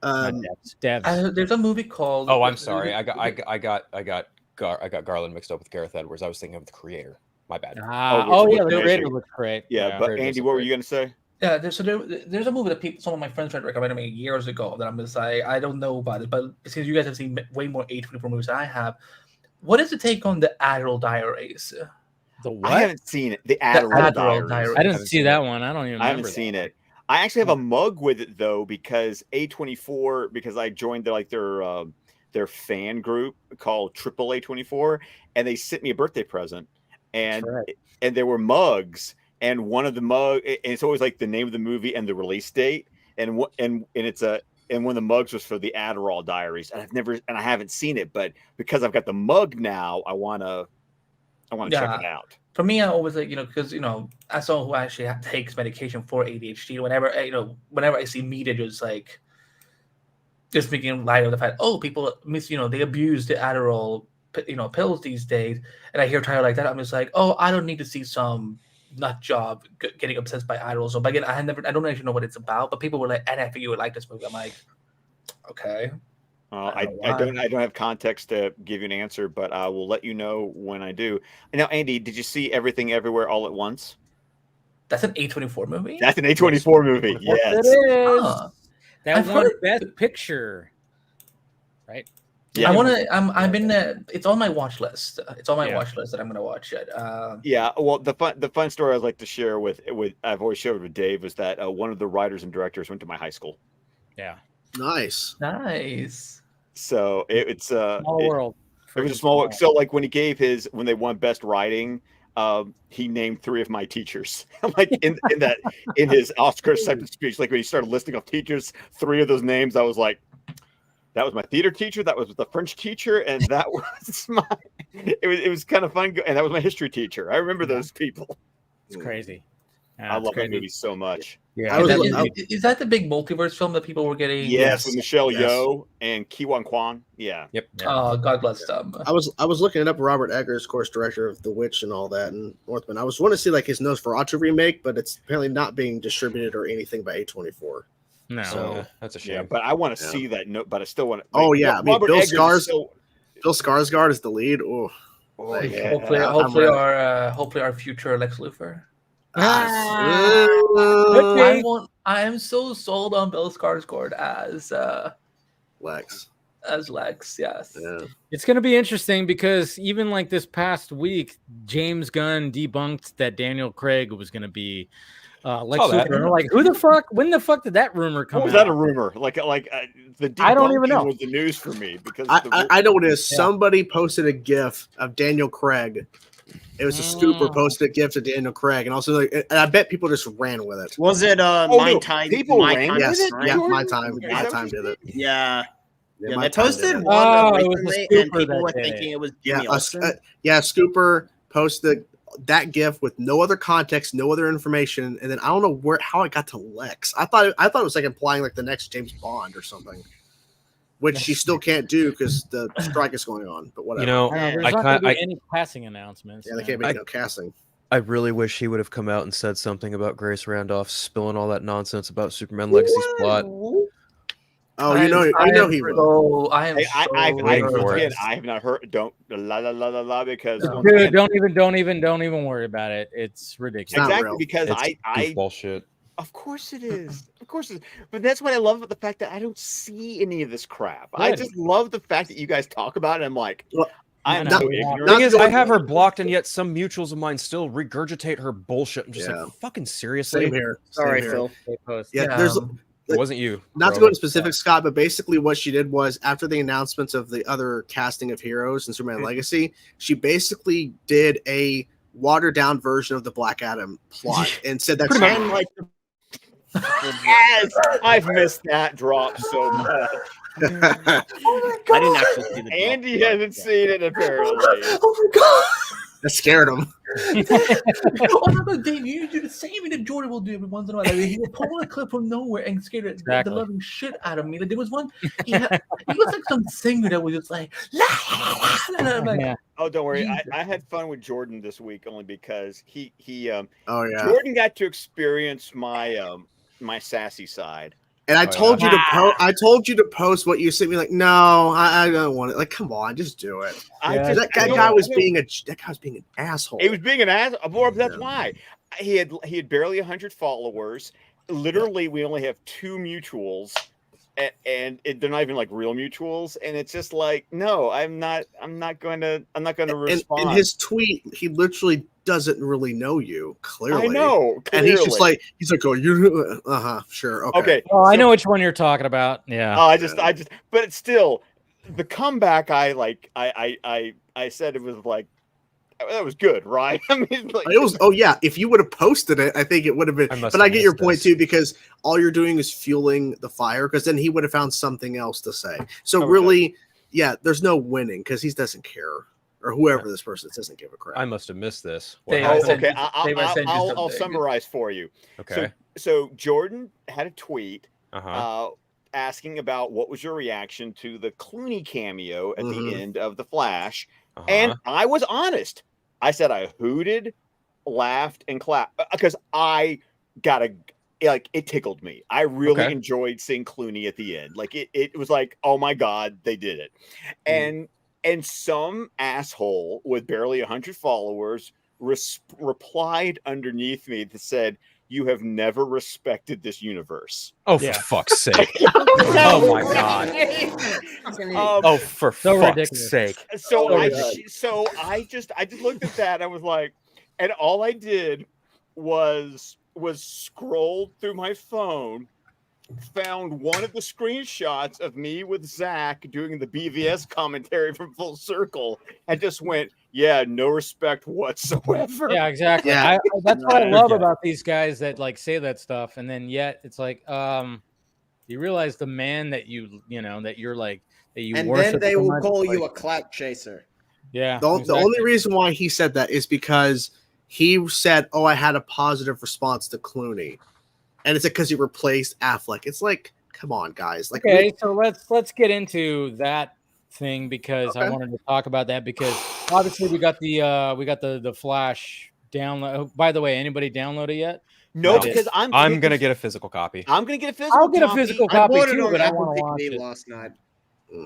There's a movie called. Oh, I'm sorry. I got Garland mixed up with Gareth Edwards. I was thinking of the creator. My bad. The creator looks great. Yeah, but Andy, what were you gonna say? Yeah, there's a movie that some of my friends tried to recommend me years ago that I'm just like, I don't know about it, but since you guys have seen way more A24 movies than I have, what is the take on the Adderall Diaries? The what? I haven't seen it. The Adderall Diaries. I didn't see that one. I don't even. I haven't seen it. I actually have a mug with it though because A24 because I joined their fan group called Triple A24 and they sent me a birthday present and there were mugs. And one of the and it's always like the name of the movie and the release date, and one of the mugs was for the Adderall Diaries, and I haven't seen it, but because I've got the mug now, I want to check it out. For me, I always like because as someone who actually takes medication for ADHD, whenever I see media just making light of the fact, people they abuse the Adderall pills these days, and I hear a title like that, I'm just like, I don't need to see some nut job getting obsessed by Adderall. So, but again, I don't actually know what it's about. But people were like, "And I think you would like this movie." I'm like, okay. I don't have context to give you an answer, but I will let you know when I do. And now, Andy, did you see Everything Everywhere All at Once? That's an A24 movie. That's an A24 movie. Yes, it is. That won Best Picture, right? Yeah. It's on my watch list. It's on my watch list that I'm going to watch it. Well, the fun story I'd like to share with I've always shared with Dave was that one of the writers and directors went to my high school. Yeah. Nice. So it's small world. It was a small world. So like when they won Best Writing, he named 3 of my teachers. Like in his Oscar acceptance speech, like when he started listing off teachers, 3 of those names, I was like, that was my theater teacher. That was the French teacher, and that was it was kind of fun. And that was my history teacher. I remember those people. It's crazy. I love that movie so much. Yeah. Is that the big multiverse film that people were getting? Yes, with Michelle Yeoh and Ki-Wan Kwan. Yeah. Yep. Oh, God bless them. I was looking up Robert Eggers, course director of The Witch and all that, and Northman. I was wanting to see like his Nosferatu remake, but it's apparently not being distributed or anything by A24. No, so that's a shame. Yeah, but I want to see that. No, but I still want to. Oh yeah, Bill Skarsgård is the lead. Yeah. Hopefully our future Lex Luthor. Okay. I am so sold on Bill Skarsgård as Lex. As Lex, yes. Yeah. It's going to be interesting because even like this past week, James Gunn debunked that Daniel Craig was going to be Lex Luthor. And we're like, who the fuck? When the fuck did that rumor come out? Was that a rumor? Like the debunking I don't even know. Was the news for me because I know what it is. Yeah. Somebody posted a GIF of Daniel Craig. It was a scooper posted a GIF of Daniel Craig, and also and I bet people just ran with it. Was it My Time? People ran with it? Yeah, My Time. My Time did it. Yeah. Yeah, they posted one recently, and people were thinking it was Jimmy Olsen. Scooper posted that GIF with no other context, no other information, and then I don't know how it got to Lex. I thought it was like implying like the next James Bond or something, which she still can't do because the strike is going on. But whatever. There's not going to be any casting announcements. Yeah, they can't make no casting. I really wish he would have come out and said something about Grace Randolph spilling all that nonsense about Superman Legacy's plot. Oh, you know he will. I have not heard. Don't because dude, don't even worry about it. It's ridiculous. Exactly because it's bullshit. Of course it is. Of course it is. But that's what I love about the fact that I don't see any of this crap. Good. I just love the fact that you guys talk about it. I'm like, I'm so ignorant. The thing is, I have her blocked, and yet some mutuals of mine still regurgitate her bullshit. I'm just like, fucking seriously. Same here. Sorry, Phil. Yeah, It wasn't you. Not to go into specifics, Scott, but basically what she did was after the announcements of the other casting of heroes in Superman Legacy, she basically did a watered down version of the Black Adam plot and said that and like yes, I've missed that drop so much. Oh my God. I didn't actually see the drop. Andy hasn't seen it apparently. Oh my God. That scared him. Oh my God, Dave, you do the same thing that Jordan will do every once in a while. Like, he will pull a clip from nowhere and scare the loving shit out of me. Like, there was one, he was like some singer that was just like, la, la, la, la, and I'm like, oh, don't worry. I had fun with Jordan this week only because he oh yeah, Jordan got to experience my my sassy side. And I told you to I told you to post what you sent me. Like, no, I don't want it. Like, come on, just do it. That guy was being an asshole. He was being an asshole. That's why he had barely 100 followers. Literally, we only have 2 mutuals, and they're not even like real mutuals. And it's just like, no, I'm not going to respond. In his tweet, he literally doesn't really know you. Clearly, I know. Clearly. And he's like, oh, you, sure, okay. Oh, I know which one you're talking about. Yeah. I just, but it's still the comeback. I said it was like that was good, right? I mean, like, it was. Oh yeah, if you would have posted it, I think it would have been. But I get your point too, because all you're doing is fueling the fire. Because then he would have found something else to say. So really, yeah, there's no winning because he doesn't care. Or whoever this person doesn't give a crap. I must have missed this. Okay, I'll summarize for you. Okay. So Jordan had a tweet asking about what was your reaction to the Clooney cameo at the end of The Flash, and I was honest. I said I hooted, laughed, and clapped because I got it tickled me. I really enjoyed seeing Clooney at the end. Like it was like, oh my God, they did it, and some asshole with barely 100 followers replied underneath me that said, "You have never respected this universe." Oh, for fuck's sake! Oh my God! Oh, for fuck's sake! So I just looked at that. And I was like, and all I did was scroll through my phone. Found one of the screenshots of me with Zach doing the BVS commentary from Full Circle and just went, yeah, no respect whatsoever. Yeah, exactly. Yeah. That's what I love about these guys that like say that stuff, and then yet it's like, you realize the man that that you're like that you and worship. And then they will call you a clout chaser. Yeah. The only reason why he said that is because he said, "Oh, I had a positive response to Clooney." And it's because he replaced Affleck. It's like, come on, guys. Like, okay, so let's get into that thing because I wanted to talk about that because obviously we got the Flash download. By the way, anybody download it yet? No, because I'm gonna get a physical copy. I'm gonna get a physical. I'll get a physical copy too, but I want to watch it last night.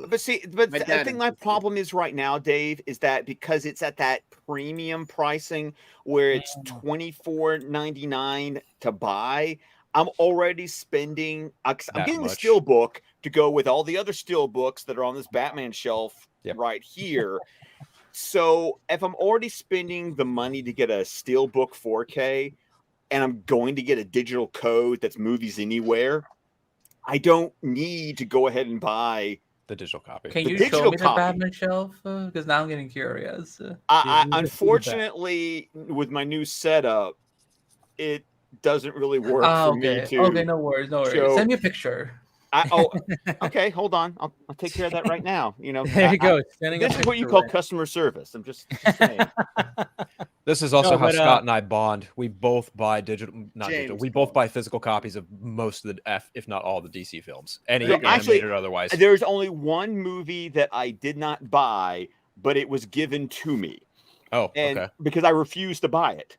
But see, I think my problem is right now, Dave, is that because it's at that premium pricing where it's $24.99 to buy. I'm already spending. I'm getting the steel book to go with all the other steel books that are on this Batman shelf right here. So if I'm already spending the money to get a steel book 4K, and I'm going to get a digital code that's Movies Anywhere, I don't need to go ahead and buy the digital copy. Can you show me the Batman shelf? Because now I'm getting curious. I unfortunately, with my new setup, it doesn't really work for me to. Okay, no worries. Send me a picture. Okay, hold on. I'll take care of that right now. There you go. This is what you call customer service. I'm just saying. This is also how Scott and I bond. We both buy we both buy physical copies of most of the if not all the DC films. Animated or otherwise. There's only one movie that I did not buy, but it was given to me. Oh, okay. Because I refused to buy it.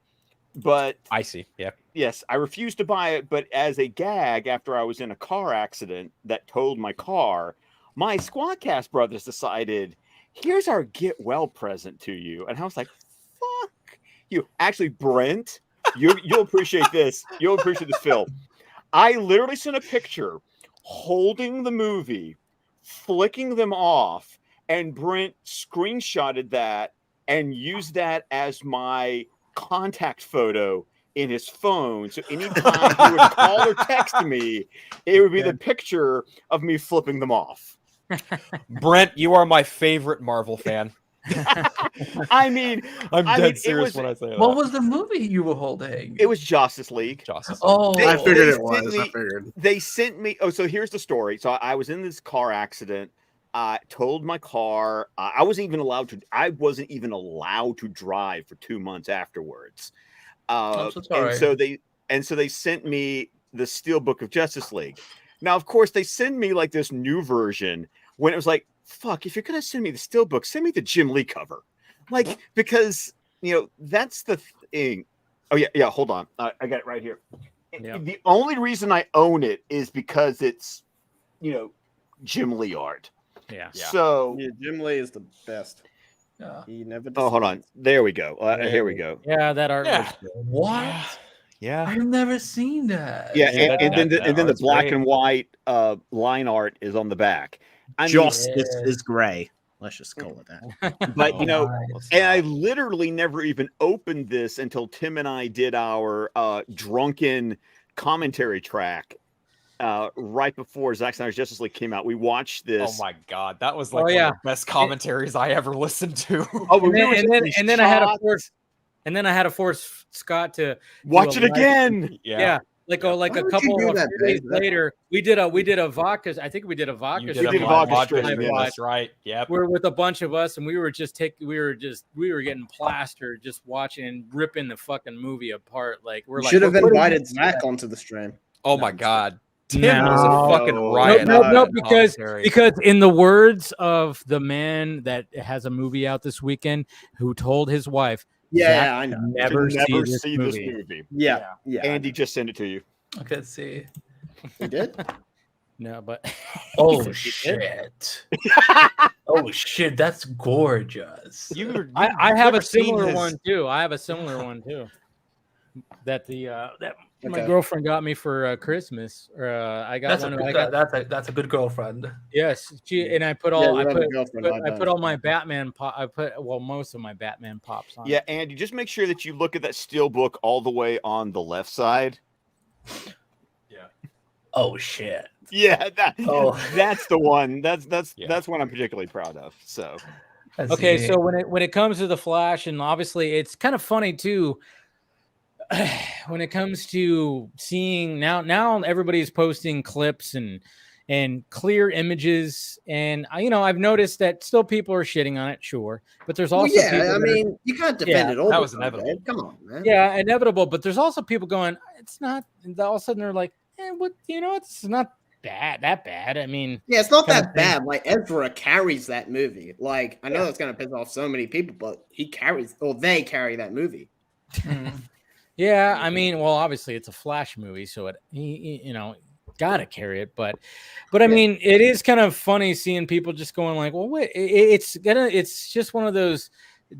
But I see. Yeah. Yes, I refused to buy it, but as a gag, after I was in a car accident that totaled my car, my Squadcast brothers decided, here's our get well present to you. And I was like, fuck you. Actually, Brent, you'll appreciate this. You'll appreciate this, Phil. I literally sent a picture holding the movie, flicking them off, and Brent screenshotted that and used that as my contact photo in his phone. So anytime he would call or text me, it would be the picture of me flipping them off. Brent, you are my favorite Marvel fan. I mean, I'm dead serious when I say that. What was the movie you were holding? It was Justice League. Oh, I figured it sent was. me- I figured. They sent me. Oh, so here's the story. So I was in this car accident. I totaled my car. I wasn't even allowed to drive for 2 months afterwards. I'm so sorry. And so they sent me the Steelbook of Justice League. Now, of course, they send me like this new version when it was like, fuck, if you're gonna send me the Steelbook, send me the Jim Lee cover. Like, because that's the thing. Oh yeah, hold on. I got it right here. Yeah. The only reason I own it is because it's Jim Lee art. Yeah. So Jim Lee is the best. Yeah. He never. oh, hold on. There we go. Here we go. Yeah, that art Yeah. looks good. What? Yeah. I've never seen that. Yeah, Yeah, and then that the art's black great. and white line art is on the back. I mean, Justice is gray. Let's just go with that. but Nice. and I literally never even opened this until Tim and I did our drunken commentary track right before Zack Snyder's Justice League came out. We watched this. Oh my god, that was like one yeah. of the best commentaries I ever listened to. Oh, And then I had to force Scott to watch do it a live- again. Yeah. Like a Why would you couple do of that, days Dave? later, we did a vodka. I think we did a vodka. You did a stream. vodka vodka stream, stream, yeah. that's right. Yep. We're with a bunch of us, and we were getting plastered, just watching and ripping the fucking movie apart. Like You should have invited Zach onto the stream. Oh No, my I'm just god. Tim No. was a fucking No. riot. No, on no, that because commentary. in the words of the man that has a movie out this weekend, who told his wife, Yeah, Zach I know. never Never see this this movie. movie. Yeah, yeah. Andy just sent it to you. Okay, let's see. He did. No, but Oh He did. shit! Oh shit! That's gorgeous. I have never a seen similar his- one too. I have a similar one too. That my Okay. girlfriend got me for Christmas. I got That's one. that's a good girlfriend. Yes, and I put Yeah, all you I have a put girlfriend, I I don't. put all my Batman pop. I put most of my Batman pops on. Yeah, Andy, just make sure that you look at that steel book all the way on the left side. Oh shit! Yeah, Oh. that's the one. That's Yeah. one I'm particularly proud of. So Let's Okay, see. so when it comes to the Flash, and obviously it's kind of funny too. When it comes to seeing now everybody's posting clips and clear images, and I've noticed that still people are shitting on it, sure, but there's also Well, yeah, people I that are- mean, you can't defend Yeah, it all. that the was time, inevitable. Dave. Come on, man. yeah, inevitable, but there's also people going, it's not. And all of a sudden they're like, what? It's not that bad. I mean, Yeah, it's not kind of that thing. bad. Like Ezra carries that movie. Like I know that's gonna piss off so many people, but they carry that movie. Mhm. yeah, I mean, well, obviously it's a Flash movie, so gotta carry it, but I mean, it is kind of funny seeing people just going like, well, wait, it's just one of those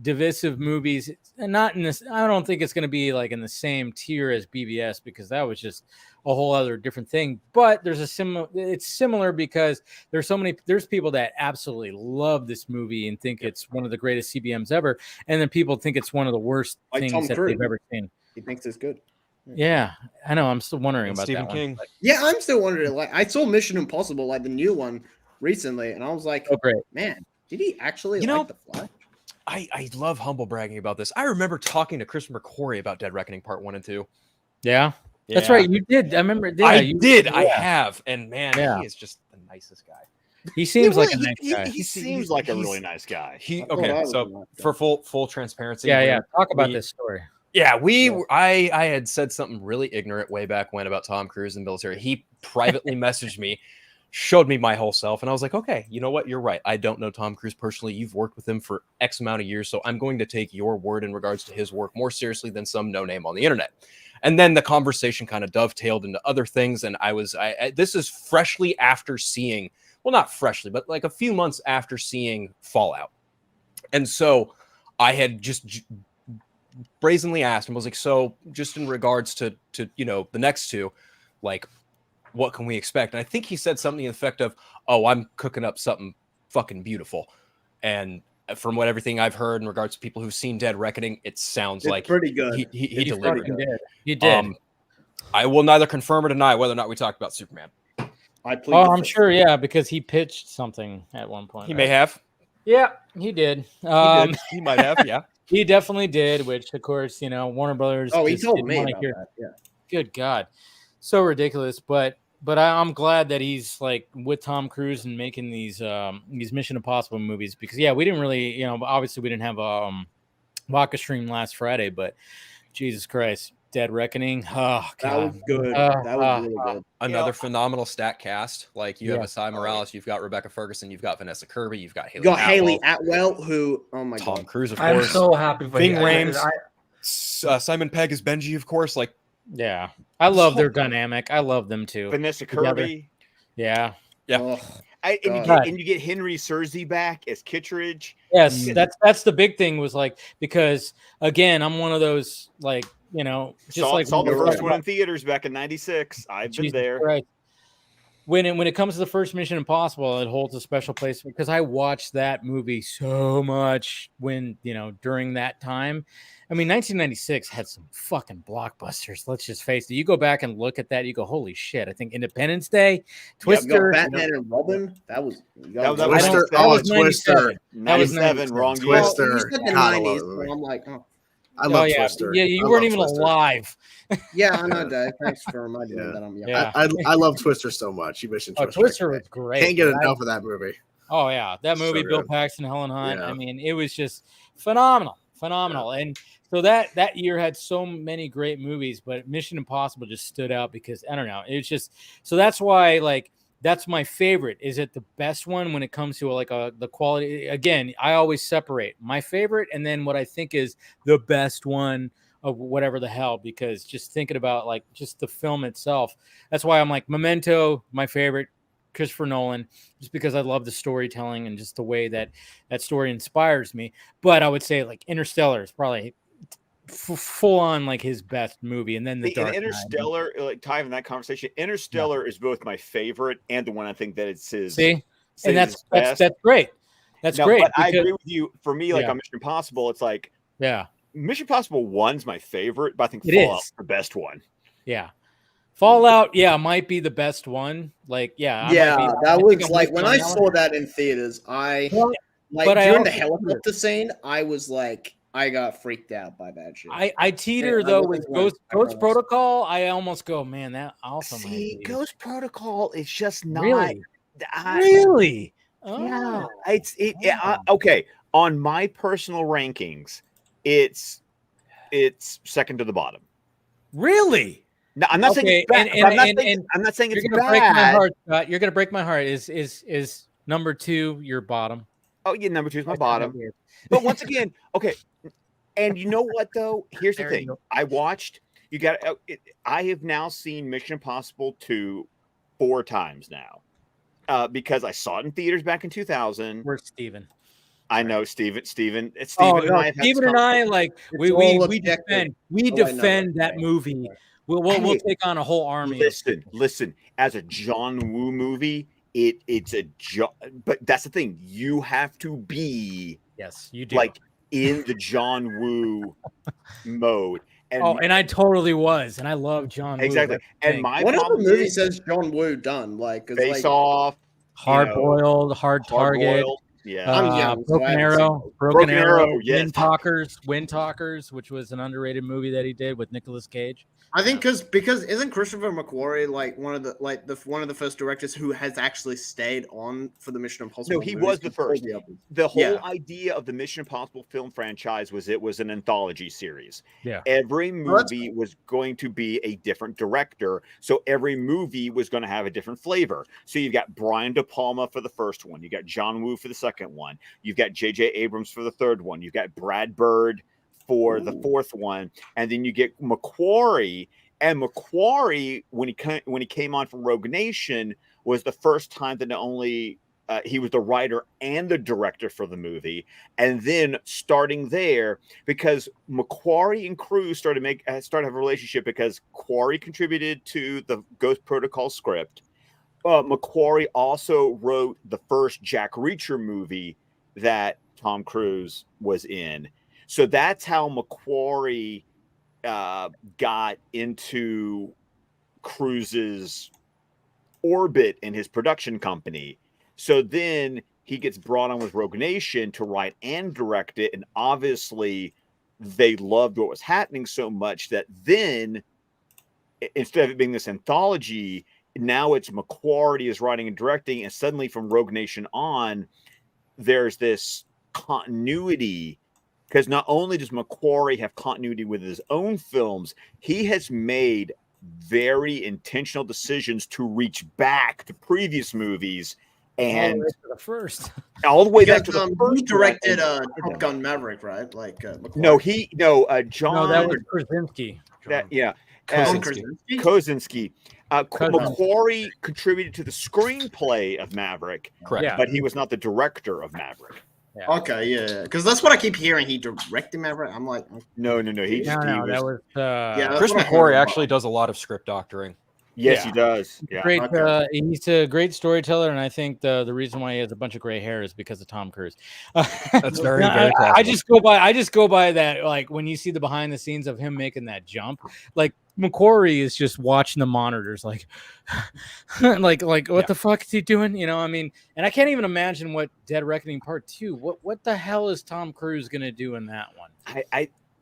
divisive movies, and not in this. I don't think it's going to be like in the same tier as BVS, because that was just a whole other different thing. But there's it's similar because there's people that absolutely love this movie and think it's one of the greatest CBMs ever, and then people think it's one of the worst Like Tom things that Cruise. they've ever seen. He thinks it's good. Yeah, I know. I'm still wondering about Stephen that King. one. Yeah, I'm still wondering. Like I saw Mission Impossible, like the new one recently, and I was like, Oh, great. man, did he actually You know, like the Flash? I love humble bragging about this. I remember talking to Christopher McQuarrie about Dead Reckoning Part 1 and 2. Yeah, that's Yeah. right. You did. I remember. Yeah, I you did. I have. And man, Yeah. he is just the nicest guy. He seems Yeah, like a well, nice guy. He seems like a really nice guy. He I thought I okay, was a so nice guy. for full transparency. Yeah, when yeah. Talk about we- this story. Yeah, Yeah. I had said something really ignorant way back when about Tom Cruise and military. He privately messaged me, showed me my whole self, and I was like, okay, you know what? You're right. I don't know Tom Cruise personally. You've worked with him for X amount of years, so I'm going to take your word in regards to his work more seriously than some no name on the internet. And then the conversation kind of dovetailed into other things, and this is freshly after seeing, well, not freshly, but like a few months after seeing Fallout. And so I had just brazenly asked him, I was like, so just in regards to the next two, like, what can we expect? And I think he said something to the effect of, oh, I'm cooking up something fucking beautiful. And from what everything I've heard in regards to people who've seen Dead Reckoning, it sounds It's like pretty good. He He delivered. fucking did. He did. I will neither confirm or deny whether or not we talked about Superman. I'm sure, yeah, because he pitched something at one point. He may have. Yeah, he did. He might have. Yeah, he definitely did. Which, of course, Warner Brothers. Oh, he just told didn't me wanna about hear. that. Yeah. Good God, so ridiculous. But I'm glad that he's like with Tom Cruise and making these Mission Impossible movies because we didn't really obviously we didn't have Vodka stream last Friday, but Jesus Christ. Dead Reckoning. Oh, God. That was good. That was really good. Another phenomenal stat cast. Like you have Asai Morales, you've got Rebecca Ferguson, you've got Vanessa Kirby, you've got Haley Atwell, who Tom Cruise, of I'm course. so happy for Ving him. Rhames, Simon Pegg is Benji, of course. Like, yeah, I love their dynamic. I love them too. Vanessa Together. Kirby. Yeah. And you get Henry Cersei back as Kittredge. Yes, that's the big thing was like because again I'm one of those like saw the first one in theaters back in '96. I've been there. Right. When it comes to the first Mission Impossible, it holds a special place because I watched that movie so much when during that time. I mean, 1996 had some fucking blockbusters. Let's just face it. You go back and look at that, you go, holy shit! I think Independence Day, Twister, Batman and Robin. That was Twister. That was Twister. 97. Wrong year. Twister. You said the God, I love 90s, the movie. so I'm like, oh. I love yeah. Twister. Yeah, you I weren't love even Twister. alive. Yeah, I know, Dave. Thanks for reminding me that I'm young. Yeah. I love Twister so much. You mentioned Twister. Twister was great. Can't get enough of that movie. Oh yeah, that movie, So Bill good. Paxton, Helen Hunt. Yeah. I mean, it was just phenomenal. And so that year had so many great movies, but Mission Impossible just stood out because I don't know. It's just so that's why like that's my favorite. Is it the best one when it comes to like the quality? Again, I always separate my favorite and then what I think is the best one of whatever the hell, because just thinking about like just the film itself, that's why I'm like Memento, my favorite, Christopher Nolan, just because I love the storytelling and just the way that story inspires me. But I would say like Interstellar is probably full on like his best movie, and then the Dark Knight. Interstellar, like time in that conversation, Interstellar is both my favorite and the one I think that it's his. See, and that's great. That's no, great. But I agree with you. For me, like on Mission Impossible, it's like Mission Impossible 1's my favorite, but I think Fallout's the best one. Yeah. Fallout, might be the best one. Like, that was like when I saw that in theaters, during the helicopter scene, I was like, I got freaked out by that shit. I teeter though with Ghost Protocol. I almost go, man, that also might be. Ghost Protocol is just not really. Yeah, okay. On my personal rankings, it's second to the bottom. Really? No, I'm not saying it's bad. I'm not saying it's bad. Break my heart, Scott. You're gonna break my heart. Is number 2 your bottom? Oh yeah, number 2 is my bottom. But once again, okay. And you know what though? Here's the thing. I have now seen Mission Impossible 2 4 times now. Because I saw it in theaters back in 2000. Where's Steven? I know Steven. Steven and I like we defend that movie. We'll take on a whole army. Listen. As a John Woo movie, it's a but that's the thing. You have to be you do like in the John Woo mode. And I totally was, and I love John Woo. Exactly. And what other movie says John Woo done? Like Face Off, Hard Boiled, Hard Target. Yeah, I'm young. Broken Arrow. Yes. Wind Talkers, which was an underrated movie that he did with Nicolas Cage. I think because isn't Christopher McQuarrie like one of the first directors who has actually stayed on for the Mission Impossible? No, he was the first. The whole idea of the Mission Impossible film franchise was it was an anthology series. Yeah, every movie was going to be a different director, so every movie was going to have a different flavor. So you've got Brian De Palma for the first one, you got John Woo for the second one, you've got J.J. Abrams for the third one, you've got Brad Bird for the fourth one, and then you get McQuarrie. And McQuarrie, when he came on from Rogue Nation, was the first time that not only he was the writer and the director for the movie, and then starting there, because McQuarrie and Cruise started to have a relationship because Quarrie contributed to the Ghost Protocol script. McQuarrie also wrote the first Jack Reacher movie that Tom Cruise was in. So that's how McQuarrie got into Cruise's orbit in his production company. So then he gets brought on with Rogue Nation to write and direct it. And obviously they loved what was happening so much that then instead of it being this anthology, now it's McQuarrie is writing and directing. And suddenly from Rogue Nation on, there's this continuity, because not only does McQuarrie have continuity with his own films, he has made very intentional decisions to reach back to previous movies and all the way back to the first. He directed Top Gun Maverick, right? Like John. No, that was Krasinski. Kosinski. McQuarrie contributed to the screenplay of Maverick, correct? But he was not the director of Maverick. Yeah. Okay, yeah, because that's what I keep hearing. He directed Maverick. I'm like, no. Chris McQuarrie actually does a lot of script doctoring. Yes, he does. Yeah. Great. He's a great storyteller, and I think the reason why he has a bunch of gray hair is because of Tom Cruise. That's very I just go by that. Like when you see the behind the scenes of him making that jump, like McQuarrie is just watching the monitors, like what the fuck is he doing? You know, I mean, and I can't even imagine what Dead Reckoning Part 2. What the hell is Tom Cruise gonna do in that one?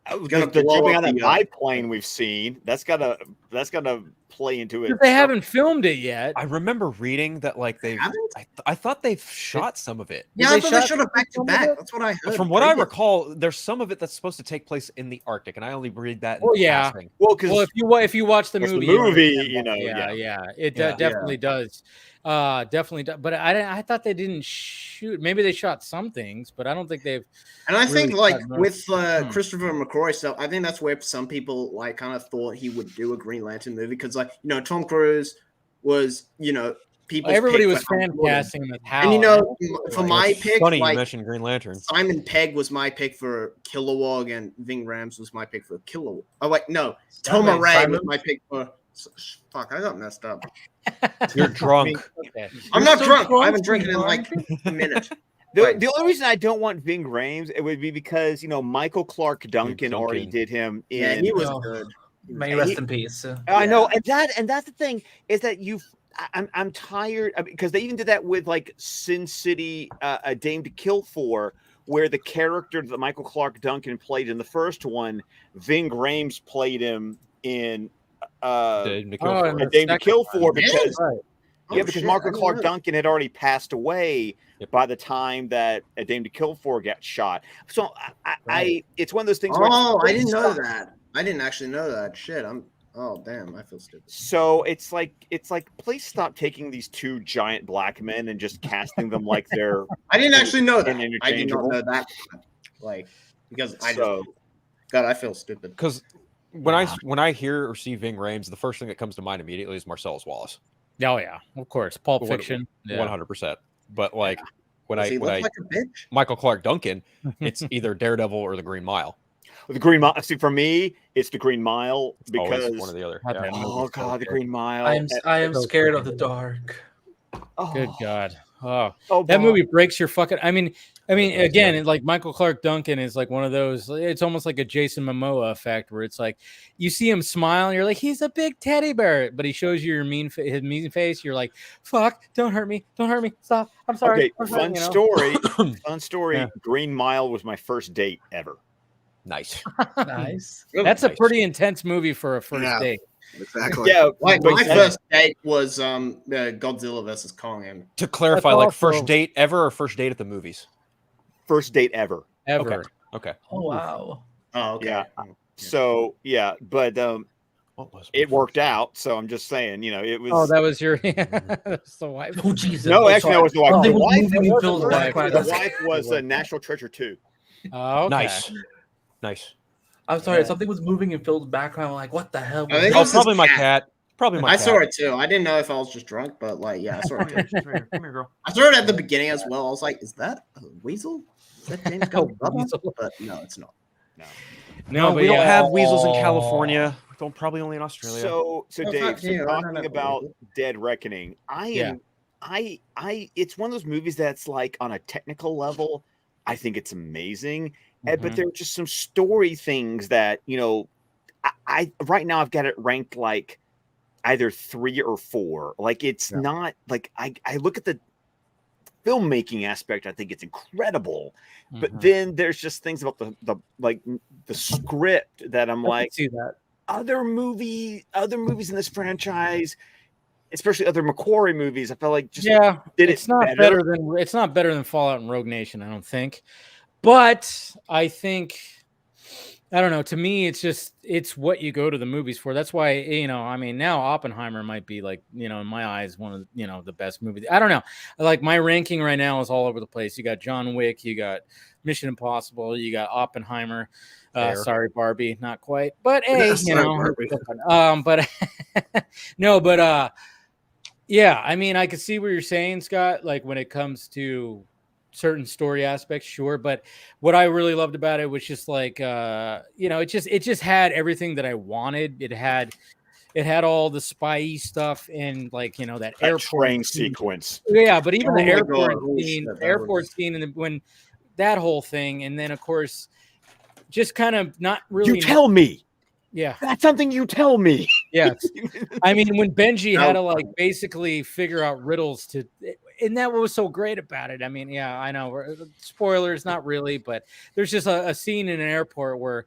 I was gonna jumping on that biplane we've seen. That's gotta play into it. They haven't filmed it yet. I remember reading that like I thought they've shot some of it. Yeah, I thought they shot it back to back. That's what I heard. From what I recall, there's some of it that's supposed to take place in the Arctic, and I only read that. Passing. Well, if you watch the movie, it definitely does. Definitely does. But I thought they didn't shoot. Maybe they shot some things, but I don't think they've. And I think like with Christopher McQuarrie stuff, I think that's where some people like kind of thought he would do a Green Lantern movie because like Tom Cruise was everybody was fan casting him. And for my pick, funny you mentioned Green Lantern. Simon Pegg was my pick for Kilowog, and Ving Rhames was my pick for Kilowog. Oh wait, no, Toma Ray was my pick for. Fuck, I got messed up. You're drunk. I'm not drunk. I haven't drinking in like a minute. The only reason I don't want Ving Rhames, it would be because Michael Clark Duncan already did him in. Yeah, he was good. May rest in peace. I know, and that's the thing is that I'm tired because they even did that with like Sin City, A Dame to Kill For, where the character that Michael Clark Duncan played in the first one, Ving Rhames played him in A Dame to Kill For because. Yeah, because Michael Clark Duncan had already passed away by the time that A Dame to Kill For got shot. So it's one of those things. Oh, I didn't know that. I didn't actually know that. Shit, oh damn, I feel stupid. So it's like, please stop taking these two giant black men and just casting them like they're. I didn't actually know that. I did not know that. Like because I feel stupid. Because when I hear or see Ving Rhames, the first thing that comes to mind immediately is Marcellus Wallace. Oh yeah, of course, Pulp Fiction, 100%. But like when I like a bitch? Michael Clark Duncan, it's either Daredevil or the Green Mile. The Green Mile. See, for me, it's the Green Mile because one or the other. Yeah. Oh god, the Green Mile. I am scared of the dark. Oh. Good God. Oh, that movie breaks your fucking. I mean, again, like Michael Clark Duncan is like one of those. It's almost like a Jason Momoa effect, where it's like you see him smile, and you're like, he's a big teddy bear, but he shows you his mean face. You're like, fuck, don't hurt me, stop. I'm sorry. Okay, fun story. Yeah. Green Mile was my first date ever. Nice. That's a pretty intense movie for a first date. Exactly. Yeah, like my first date was Godzilla versus Kong. And to clarify, like first date ever or first date at the movies? First date ever. Okay. Oh wow. Oh okay. Yeah. So yeah, but it worked out. So I'm just saying, it was. Oh, that was your. That's the wife. Oh Jesus. No, actually, that was the wife. The wife was National Treasure 2. Oh, okay. Nice. I'm sorry, something was moving in Phil's background. I'm like, what the hell? Probably my cat. I saw it too. I didn't know if I was just drunk, but like, yeah, I saw it too. Come here, girl. I saw it at the beginning as well. I was like, is that a weasel? Is that James Gunn? But no, it's not. No, we don't have weasels in California. Probably only in Australia. So Dave, talking about Dead Reckoning, it's one of those movies that's like on a technical level, I think it's amazing. But there are just some story things that, you know, I right now I've got it ranked like either 3 or 4. Like it's not like I look at the filmmaking aspect, I think it's incredible. But then there's just things about the script that I'm like, see that other movies in this franchise, especially other Macquarie movies, I felt like just it's not better than Fallout and Rogue Nation, I don't think. But I think, I don't know. To me, it's what you go to the movies for. That's why, you know, I mean, now Oppenheimer might be like, you know, in my eyes, one of, you know, the best movies. I don't know. Like my ranking right now is all over the place. You got John Wick, you got Mission Impossible, you got Oppenheimer. Sorry, Barbie, not quite. But hey, you know, but no, but yeah, I mean, I could see what you're saying, Scott. Like when it comes to certain story aspects, sure, but what I really loved about it was just like you know, it just had everything that I wanted. It had all the spy stuff and, like, you know, that airport train sequence. Yeah, but even the airport scene and when that whole thing, and then of course just kind of not really You tell me. Yeah. That's something you tell me. Yes. I mean, when Benji had to like basically figure out riddles to, and that was so great about it. I mean, yeah, I know. Spoilers, not really, but there's just a scene in an airport where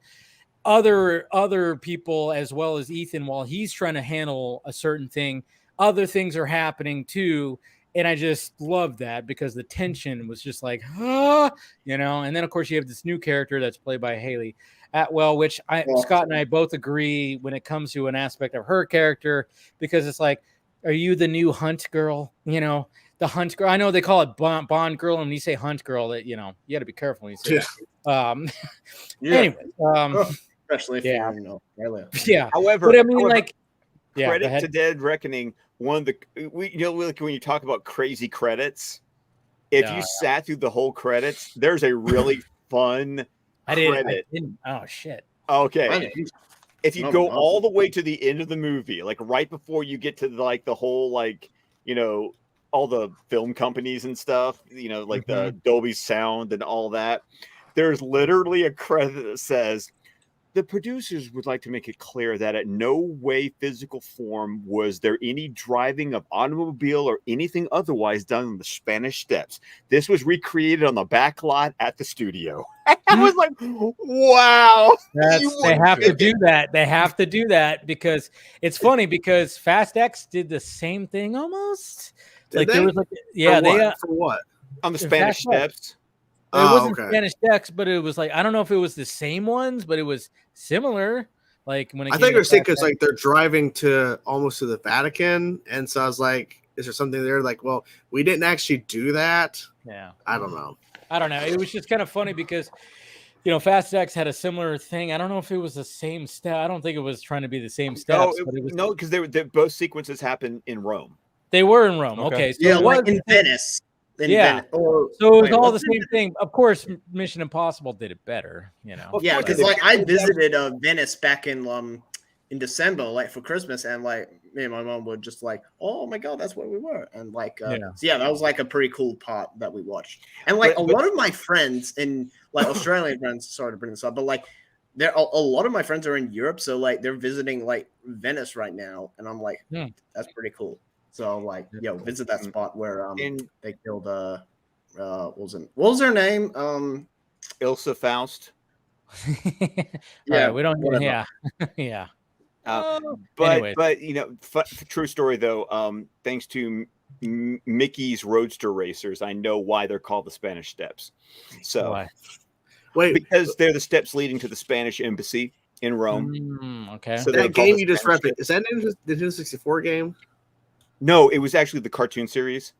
other people, as well as Ethan, while he's trying to handle a certain thing, other things are happening too. And I just love that because the tension was just like, you know. And then of course you have this new character that's played by Haley Atwell, which Scott and I both agree when it comes to an aspect of her character, because it's like, are you the new Hunt girl? You know, the Hunt girl. I know they call it Bond girl, and when you say Hunt girl, that, you know, you got to be careful when you say that. Anyway, especially if you're, you know, yeah. However, but I mean, like, credit to Dead Reckoning. One of the you know, like when you talk about crazy credits, if you sat through the whole credits, there's a really fun credit. Oh shit. Okay. If you go all the way to the end of the movie, like right before you get to like the whole, like, you know, all the film companies and stuff, you know, like the Dolby Sound and all that, there's literally a credit that says, the producers would like to make it clear that at no way physical form was there any driving of automobile or anything otherwise done on the Spanish Steps. This was recreated on the back lot at the studio. I was like, wow. They have to do that. They have to do that because it's funny because Fast X did the same thing almost. There was like, for what? On the Spanish Steps. It wasn't Spanish Steps, but it was like, I don't know if it was the same ones, but it was similar. Like when I think it was because like they're driving to almost to the Vatican, and so I was like, is there something there? Like, well, we didn't actually do that. Yeah, I don't know. It was just kind of funny because, you know, Fast X had a similar thing. I don't know if it was the same step. I don't think it was trying to be the same steps. No, because both sequences happened in Rome. They were in Rome. Okay, so yeah, like in Venice. So it was all the same thing. Of course, Mission Impossible did it better, you know. Yeah, because like I visited Venice back in December, like for Christmas, and like me and my mom were just like, "Oh my god, that's where we were," and like, so yeah, that was like a pretty cool part that we watched. And like a lot of my friends in like Australian friends, sorry to bring this up, but like there a lot of my friends are in Europe, so like they're visiting like Venice right now, and I'm like, that's pretty cool. So like, visit that spot where they killed what was her name? Ilsa Faust. Yeah, we don't. Whatever. Yeah. But you know, true story though. Thanks to Mickey's Roadster Racers, I know why they're called the Spanish Steps. So, wait, because they're the steps leading to the Spanish embassy in Rome. Okay. So that game you just referenced, is that the Nintendo 64 game? No, it was actually the cartoon series.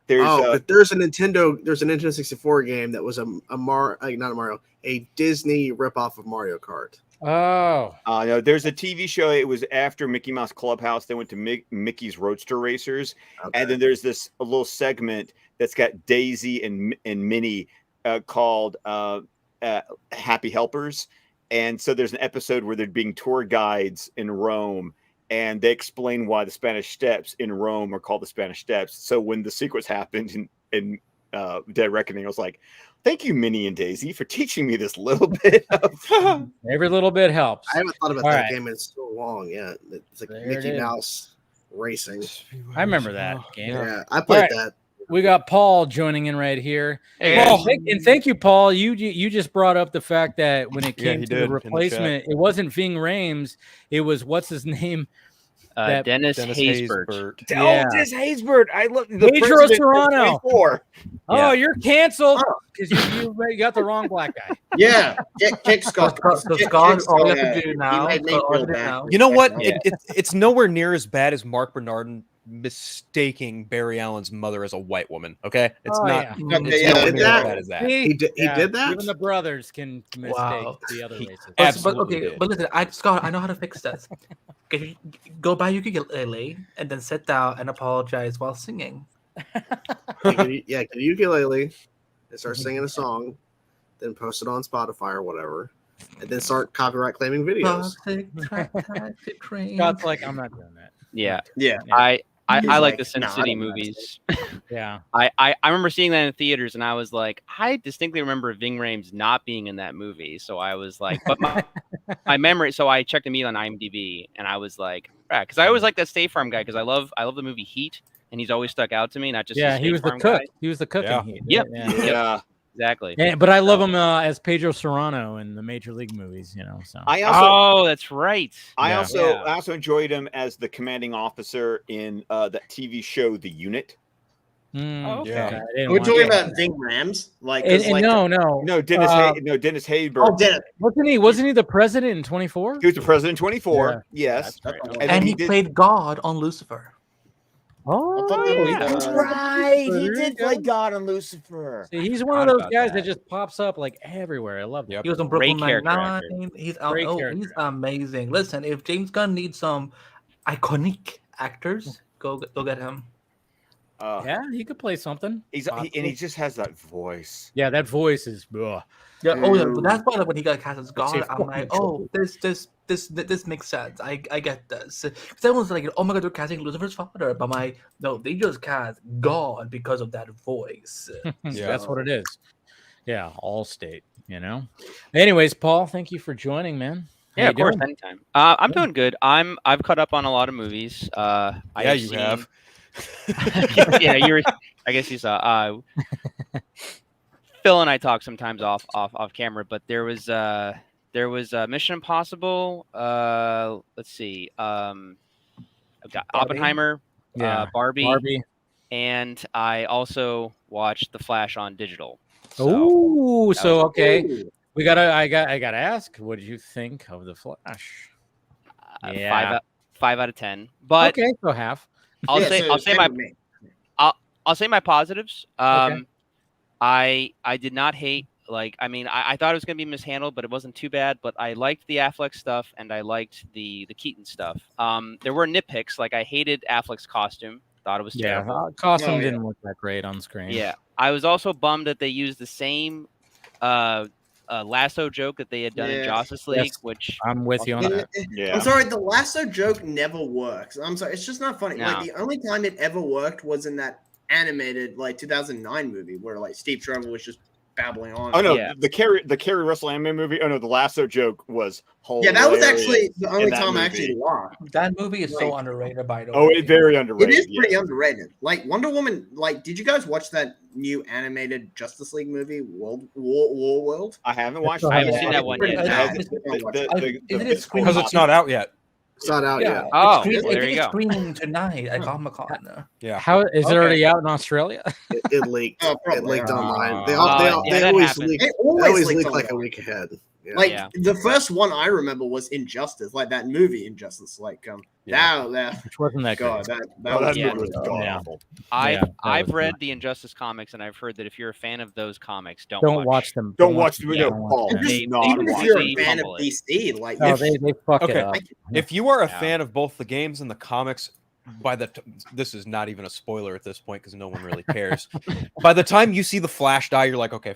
But there's a Nintendo 64 game that was a Disney ripoff of Mario Kart. No, there's a TV show. It was after Mickey Mouse Clubhouse. They went to Mickey's Roadster Racers, and then there's a little segment that's got Daisy and Minnie called Happy Helpers, and so there's an episode where they're being tour guides in Rome. And they explain why the Spanish Steps in Rome are called the Spanish Steps. So when the sequence happened in Dead Reckoning. I was like, thank you, Minnie and Daisy, for teaching me this little bit of. Every little bit helps. I haven't thought about All that right. game in so long yet. It's like There it Mickey is. Mouse racing. I remember that game. Yeah, I played right. that. We got Paul joining in right here. Hey, Paul, guys. and thank you, Paul. You just brought up the fact that when it came he to did the in the replacement, it wasn't Ving Rhames. It was what's his name? Dennis Haysbert. Yeah. Oh, Dennis Haysbert. I love the Pedro president of Serrano. 24. Oh, you're canceled because you got the wrong black guy. Yeah, kick Scott. So Scott, all you have to do now. He made me so all you feel have to do bad. now- You know what? Yeah. It's nowhere near as bad as Mark Bernardin mistaking Barry Allen's mother as a white woman. Okay, it's Oh, not. yeah. It's Yeah, nowhere did near that? as bad as that. He did Yeah, that? Even the brothers can mistake Wow. the other He- races. But Absolutely okay, did. but listen, Scott, I know how to fix this. Can you go buy ukulele and then sit down and apologize while singing? Get a ukulele and start singing a song, then post it on Spotify or whatever, and then start copyright claiming videos. Toxic train. Scott's like, I'm not doing that. Yeah. Yeah. I He's like like, the Sin "Nah, I City don't know." movies. Yeah. I remember seeing that in theaters, and I was like, I distinctly remember Ving Rhames not being in that movie. So I was like, but my memory. So I checked immediately on IMDb, and I was like, because I always like that State Farm guy because I love the movie Heat, and he's always stuck out to me. Not just Yeah, the he State was the Farm cook. guy. He was the cook. Yeah. In Heat. Yep. Yeah. Yeah. Exactly. But I love him as Pedro Serrano in the Major League movies. So I also, That's right. I Yeah. also, Yeah. I also enjoyed him as the commanding officer in that TV show, The Unit. Mm, okay. Yeah. I didn't We're watch talking it. about Ving Rams, like, And, 'cause, and like no, No, Dennis. Dennis Haysbert. oh, Dennis. wasn't he the president in 24? He was the president in 24. Yeah. Yes, That's right. then And he did. played God on Lucifer. Oh, I thought that was, yeah. Right, There he you did go. play God on Lucifer. See, he's one of Forgot those about guys that that. just pops up like everywhere. I love Yep. He was on Great Brooklyn character actor. Nine-Nine. He's Great character he's amazing. Listen, if James Gunn needs some iconic actors, go get him. Yeah, he could play something. And he just has that voice. Yeah, that voice is. Ugh. Yeah, but that's why like, when he got cast as God, say I'm fucking like, oh, this makes sense. I get this. Because everyone's like, oh my god, they're casting Lucifer's father, but no, they just cast God because of that voice. That's what it is. Yeah, all state. Anyways, Paul, thank you for joining, man. How Yeah, you of course, doing? anytime. I'm doing good. I've caught up on a lot of movies. Yeah, you have. Yeah, I guess you saw. Phil and I talk sometimes off camera, but there was Mission Impossible. Let's see. I've got Oppenheimer, Barbie, and I also watched The Flash on digital. Oh, so okay. Ooh. I gotta ask, what did you think of The Flash? Yeah. 5 out of 10. But Okay, so half. I'll Yeah, say so I'll say same my with me. I'll say my positives. Okay. I did not hate. I thought it was going to be mishandled, but it wasn't too bad. But I liked the Affleck stuff, and I liked the Keaton stuff. There were nitpicks, like I hated Affleck's costume. Thought it was terrible. Costume Oh, yeah. didn't look that great on screen. Yeah, I was also bummed that they used the same lasso joke that they had done in Yeah. Justice League, Yes. which I'm with you on And that. Yeah. I'm sorry, the lasso joke never works. I'm sorry, it's just not funny. No. Like the only time it ever worked was in that animated 2009 movie where Steve Trevor was just babbling on. Oh no, Yeah. the Carrie Russell anime movie. Oh no, the lasso joke was hilarious. Yeah, that was actually the only in that time I movie. actually laughed. That movie is so Like- underrated, by the way. Oh, it's very It underrated. is pretty yes. underrated. Like Wonder Woman. Like, did you guys watch that new animated Justice League movie, World? I haven't watched. I haven't seen that one Pretty yet. good. Isn't it screening? Because it's not out yet. It's not out yet. Oh, It's well, there you it's go. screening tonight at Comic-Con. Yeah. How is it Okay. already out in Australia? It leaked. Oh, It probably. leaked online. They yeah, that always happened. leak. It They always always leaks leak like a online. week ahead. Yeah. Like Yeah. the first one I remember was Injustice, like that movie Injustice. Like that Which wasn't that God, good. that Oh, that was Yeah. movie was god Yeah. awful. that I've was read not- the Injustice comics, and I've heard that if you're a fan of those comics, don't watch them. Don't watch the video. them. Paul. And just, They- not even if watch you're it. a fan of Fumble it. DC, like No, they fuck Okay. it up. If you are a Yeah. fan of both the games and the comics, this is not even a spoiler at this point because no one really cares. By the time you see the Flash die, you're like, okay.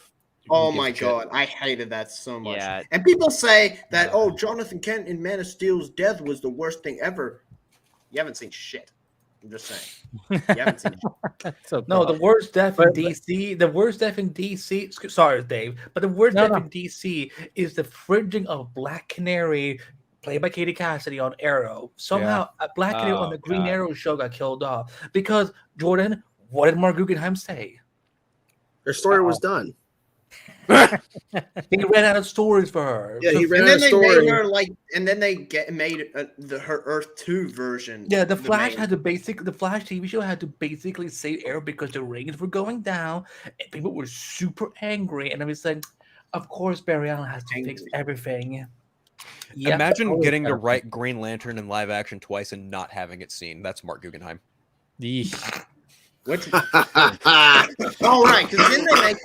who oh gives my a shit? god, I hated that so much. Yeah. And people say that Yeah. Jonathan Kent in Man of Steel's death was the worst thing ever. You haven't seen shit. I'm just saying. You haven't seen it. So No, the tough. worst death in But- DC. The worst death in DC. Sorry, Dave, but the worst No, death no. in DC is the fridging of Black Canary, played by Katie Cassidy on Arrow. Somehow, a Black Canary on Oh, the Green God. Arrow show got killed off because Jordan. What did Mark Guggenheim say? Their story was done. He ran out of stories for her. Yeah, he ran And out then of they story. made her like, and then they made her Earth 2 version. Yeah, the the Flash main- had to the Flash TV show had to basically save Arrow because the ratings were going down and people were super angry. And I was like, of course Barry Allen has to fix everything. Yep. Imagine getting to write Green Lantern in live action twice and not having it seen. That's Mark Guggenheim. Which? Oh right, because then they make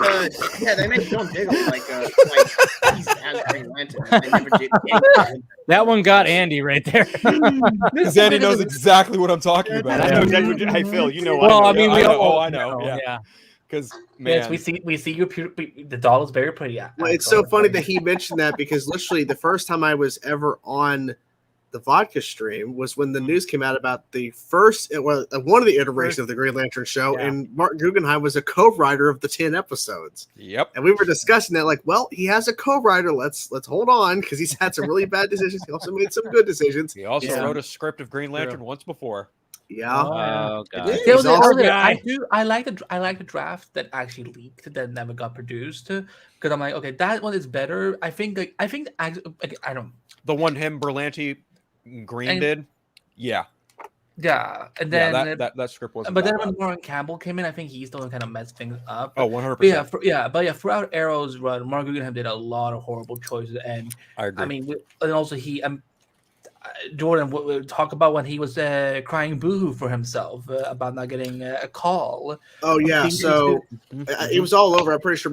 they make John Diggle like he's as Green Lantern. And they never did anything. That one got Andy right there. Because Andy knows exactly what I'm talking about. I know exactly what hey Phil, you know. Well, I I know. mean, we I know. all Oh, I know. know, Yeah. Because man, Yes, we see your the doll is very pretty. Well, it's so funny that he mentioned that because literally the first time I was ever on the Vodka stream was when the news came out about the first, well, one of the iterations of the Green Lantern show, Yeah. and Mark Guggenheim was a co-writer of the 10 episodes. Yep. And we were discussing that, like, well, he has a co-writer. Let's hold on because he's had some really bad decisions. He also made some good decisions. He also Yeah. wrote a script of Green Lantern once before. Yeah. Oh god. He's also- I like the draft that actually leaked that never got produced because I'm like, okay, that one is better. I think I don't. The one him Berlanti Green And- did. Yeah. Yeah, and then that script wasn't. but then that when bad. Warren Campbell came in, I think he's the one kind of messed things up. Oh, 100%. But yeah, throughout Arrow's run, Mark Guggenheim did a lot of horrible choices, and I agree. I mean, and also Jordan would talk about when he was crying boohoo for himself about not getting a call. Oh yeah, Things so that it was all over. I'm pretty sure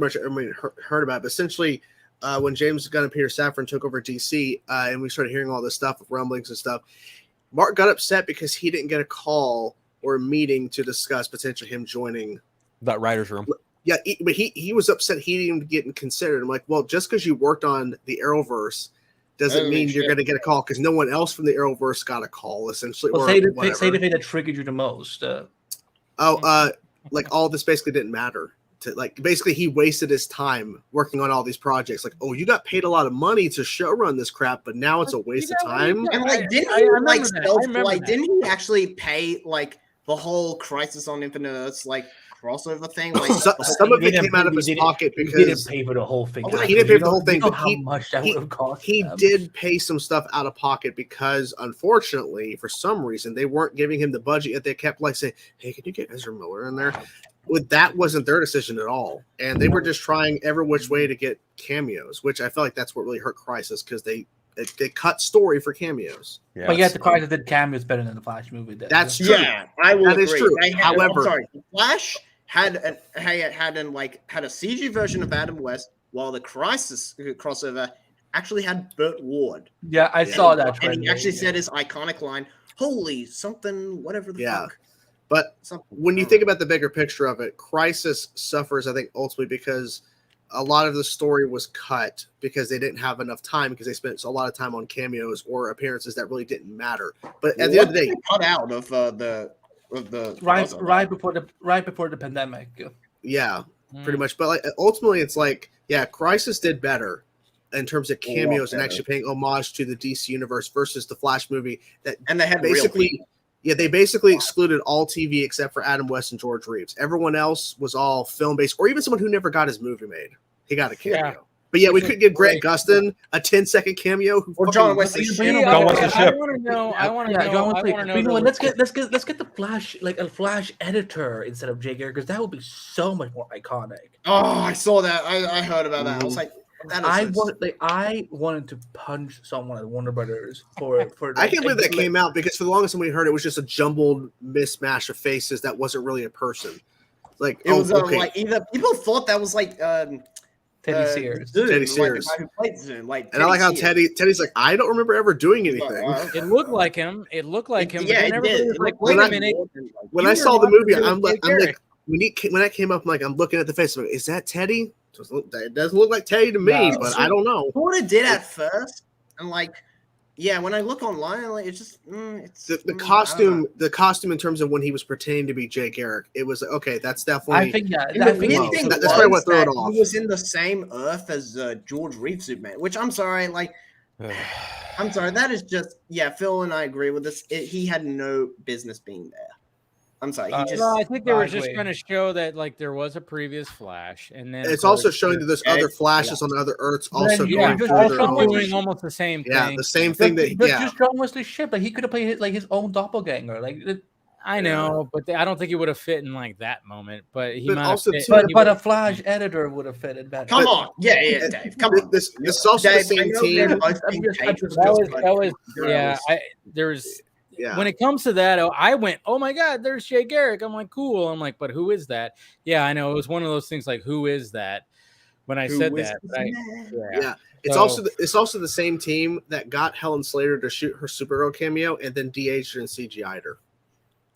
heard about it. But essentially, when James Gunn and Peter Safran took over DC, and we started hearing all this stuff with rumblings and stuff, Mark got upset because he didn't get a call or a meeting to discuss potentially him joining that writer's room. Yeah, but he was upset he didn't get considered. I'm like, well, just because you worked on the Arrowverse doesn't mean you're going to get a call because no one else from the Arrowverse got a call, essentially. Well, or say the whatever. thing that triggered you the most. Like all this basically didn't matter. Basically, he wasted his time working on all these projects. Like, oh, you got paid a lot of money to show run this crap, but now it's a waste of time. And like, didn't I he remember like that. self I remember like? that. Didn't he actually pay like the whole Crisis on Infinite Earths like crossover thing? Like Some of it came out of his pocket He because didn't pay for the whole thing. he didn't pay for the whole thing, You know but how much that would have cost. he them. did pay some stuff out of pocket because, unfortunately, for some reason, they weren't giving him the budget yet. They kept like saying, "Hey, can you get Ezra Miller in there?" That wasn't their decision at all, and they were just trying every which way to get cameos, which I feel like that's what really hurt Crisis because they cut story for cameos. Yeah, But yet the Crisis did cameos better than the Flash movie did. That's true. yeah, I will That agree. is true. However- I'm sorry, Flash had a CG version of Adam West, while the Crisis crossover actually had Burt Ward. Yeah, I saw that. And he trend. actually said his iconic line, "Holy something, whatever the Yeah. fuck." But Something. when you think about the bigger picture of it, Crisis suffers, I think, ultimately because a lot of the story was cut because they didn't have enough time because they spent a lot of time on cameos or appearances that really didn't matter. But at the end of the day, cut out of the right before the pandemic. yeah, Mm. pretty much. But like ultimately, it's like, yeah, Crisis did better in terms of cameos and better. actually paying homage to the DC universe versus the Flash movie that and they had real basically. people. Yeah, they basically excluded all TV except for Adam West and George Reeves. Everyone else was all film based, or even someone who never got his movie made. He got a cameo. Yeah. But yeah, we could give Grant Gustin a 10-second cameo. Who Or fucking- John Wesley See, Shipp. John Wesley I Shipp. want to know. I want to Yeah, know. John I Wesley. want to You know know. what? Let's get the Flash, like a Flash editor instead of Jay Garrick, because that would be so much more iconic. Oh, I saw that. I heard about that. I was like, that is I wanted to punch someone at Warner Brothers for. I can't believe that came out because for the longest time we heard it was just a jumbled mismatch of faces that wasn't really a person. Like It was okay. like either people thought that was like Teddy Sears. Zoom, Teddy like, Sears. the guy who played Zoom, like And I like how Sears. Teddy's like, I don't remember ever doing anything. It looked like him. It looked like him. Yeah, but then it everybody did. was It like, looked wait like a minute. When You I were saw the not movie, doing I'm like, Garrick. when that came up, I'm looking at the face. I'm like, is that Teddy? It doesn't look like Teddy to me, No. but I don't know. What it did at first, and like yeah, when I look online, like it's just it's The I don't know. costume in terms of when he was pretending to be Jay Garrick, it was like, okay, that's definitely. I think yeah. And I the think weird close. thing That's probably what was threw it that off. he was in the same Earth as George Reeves Superman, which I'm sorry, like I'm sorry, that is just Phil and I agree with this. He had no business being there. I'm sorry, he just. No, I think they were I just agree. trying to show that like there was a previous Flash, and then of It's also course, showing that there's other flashes on other Earths also you going just through their also own. doing almost the same Yeah, thing. the same thing that just John Wesley Shipp, like he could have played like his own doppelganger. Like I know, but I don't think he would have fit in like that moment. But he But might also, have fit. too, but a Flash editor would have fit it better. Come on, yeah, Dave, come on. This is also the Dave, I same know team. they're both being paid for That was this, but there's Yeah. when it comes to that, I went, oh my god, there's Jay Garrick. I'm like, cool. I'm like, but who is that? Yeah, I know it was one of those things like, who is that? When I said that, yeah. It's also the same team that got Helen Slater to shoot her Supergirl cameo and then DH'd her and CGI'd her.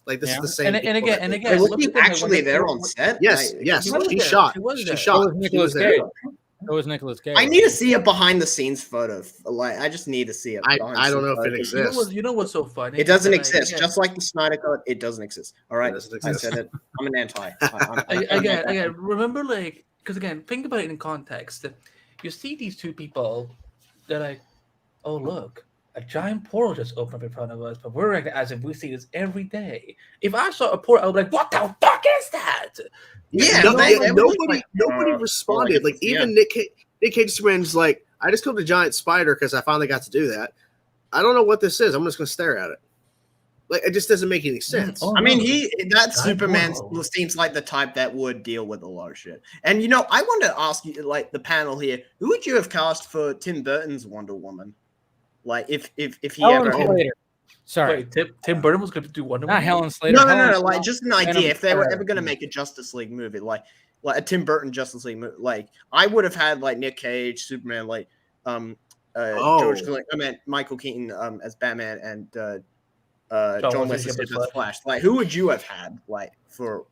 Like this is the same. And again, was look he at them, like, actually when they- there on set? Yes, Like, yes. She was She there. shot. She was She there. shot. So was She Nicolas was there. Cage. So was Nicolas Cage. I need to see a behind the scenes photo. Like, I just need to see it. I don't know if it exists. You know what's so funny? It doesn't Like, exist. again- Just like the Snyder Cut, it doesn't exist. All right, It doesn't I exist. said it. I'm an anti. Again, remember, like, because again, think about it in context. You see these two people, they're like, oh look, a giant portal just opened up in front of us, but we're acting as if we see this every day. If I saw a portal, I would be like, what the fuck is that? Yeah, nobody responded. Like even Nick Cage Superman's like, I just killed a giant spider because I finally got to do that. I don't know what this is. I'm just gonna stare at it. Like it just doesn't make any sense. I mean, that Superman seems like the type that would deal with a lot of shit. And I wanted to ask you, like the panel here, who would you have cast for Tim Burton's Wonder Woman? Like if he Helen ever. Slater. Sorry, Wait, Tim Burton was going to do Wonder Woman. not Helen Slater. No. Helen Like just an idea. Venom If they were Slater. ever going to make a Justice League movie, like a Tim Burton Justice League movie, like I would have had like Nick Cage, Superman, like George Clooney, I mean Michael Keaton as Batman, and John Wesley Shipp as Flash. Like who would you have had like for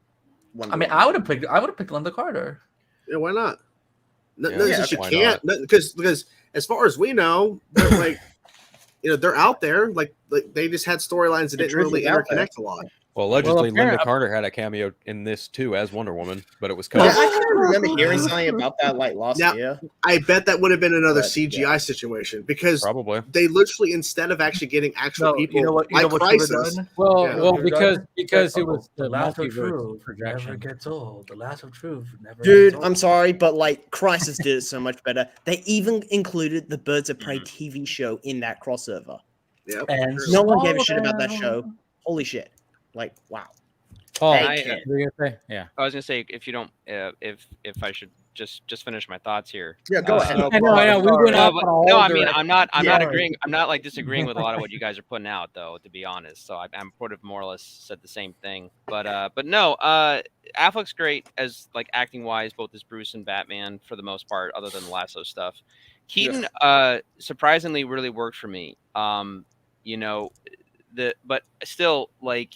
Wonder Woman? I would have picked Linda Carter. Yeah, why not? No, Yeah, you why can't because as far as we know, they're like they're out there. Like they just had storylines that didn't really interconnect a lot. Well, allegedly, Linda apparently- Carter had a cameo in this too as Wonder Woman, but it was Yeah, cut. I kind of remember hearing something about that like last year. I bet that would have been another But, CGI situation because Probably. they literally instead of actually getting actual people like Crisis. Well, because it was the last of multiverse truth projection. never gets old. The last of truth never. Dude, gets old. I'm sorry, but like Crisis did it so much better. They even included the Birds of Prey TV show in that crossover. Yep. And No one gave a shit about that show. Holy shit! Like wow. Paul, I- what were you gonna say? Yeah. I was gonna say if you don't, if I should just finish my thoughts here. Yeah, go ahead. I know. We went No, off but, on a whole no, I mean direction. I'm not Yeah. agreeing. I'm not like disagreeing with a lot of what you guys are putting out, though. To be honest, so I'm sort of more or less said the same thing. But no, Affleck's great as like acting wise, both as Bruce and Batman for the most part, other than the Lasso stuff. Keaton, surprisingly, really worked for me. But still, like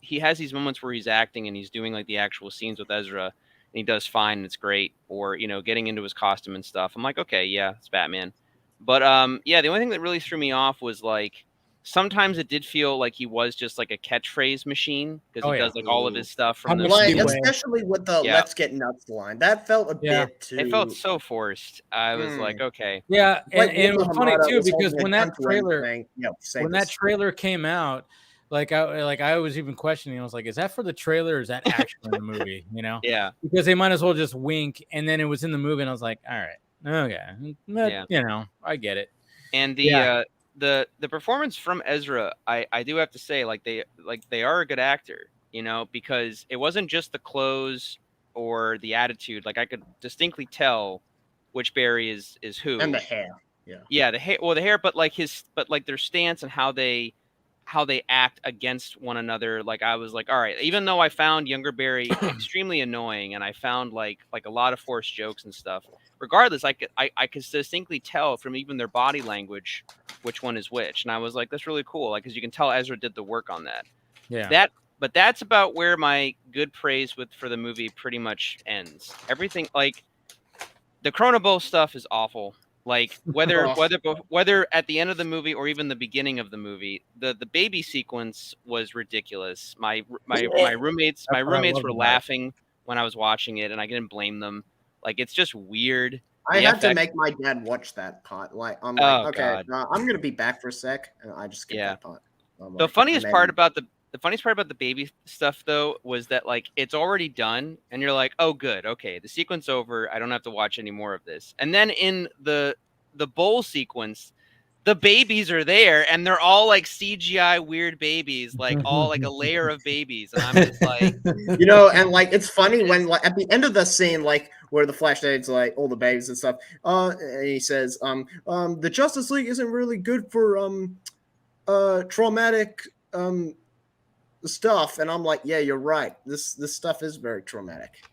he has these moments where he's acting and he's doing like the actual scenes with Ezra, and he does fine and it's great. Or getting into his costume and stuff. I'm like, okay, yeah, it's Batman. But the only thing that really threw me off was like sometimes it did feel like he was just like a catchphrase machine because he does like all of his stuff from the Like, Speedway. especially with the "Let's get nuts" line. That felt a bit too. It felt so forced. I was like, okay. Yeah, Like, and it was William funny Hamada too was because holding when a that gun to him trailer saying, say when this. that trailer came out, I was even questioning. I was like, is that for the trailer or is that actually in the movie? Yeah. Because they might as well just wink, and then it was in the movie, and I was like, all right, okay, I get it. And the performance from Ezra, I do have to say, they are a good actor, because it wasn't just the clothes or the attitude. Like I could distinctly tell which Barry is who. And the hair. Yeah, the hair. Well, the hair, but their stance and how they act against one another. Like I was like, all right, even though I found younger Barry extremely annoying and I found like a lot of forced jokes and stuff, regardless, I could distinctly tell from even their body language which one is which. And I was like, that's really cool. Like, cause you can tell Ezra did the work on that. Yeah. But that's about where my good praise for the movie pretty much ends. Everything, like the Chronobo stuff is awful. Like whether at the end of the movie or even the beginning of the movie, the baby sequence was ridiculous. My roommates were laughing when I was watching it, and I didn't blame them. Like it's just weird. I had to make my dad watch that part. Like I'm like, okay, I'm gonna be back for a sec, and I just skipped that part. The funniest part about the baby stuff though was that like it's already done, and you're like, oh good, okay, the sequence over. I don't have to watch any more of this. And then in the bowl sequence, the babies are there, and they're all like CGI weird babies, like all like a layer of babies, and I'm just like, and like it's funny when like at the end of the scene, like where the Flash Dade's like all the babies and stuff, and he says, the Justice League isn't really good for traumatic stuff, and I'm like, yeah, you're right. This stuff is very traumatic.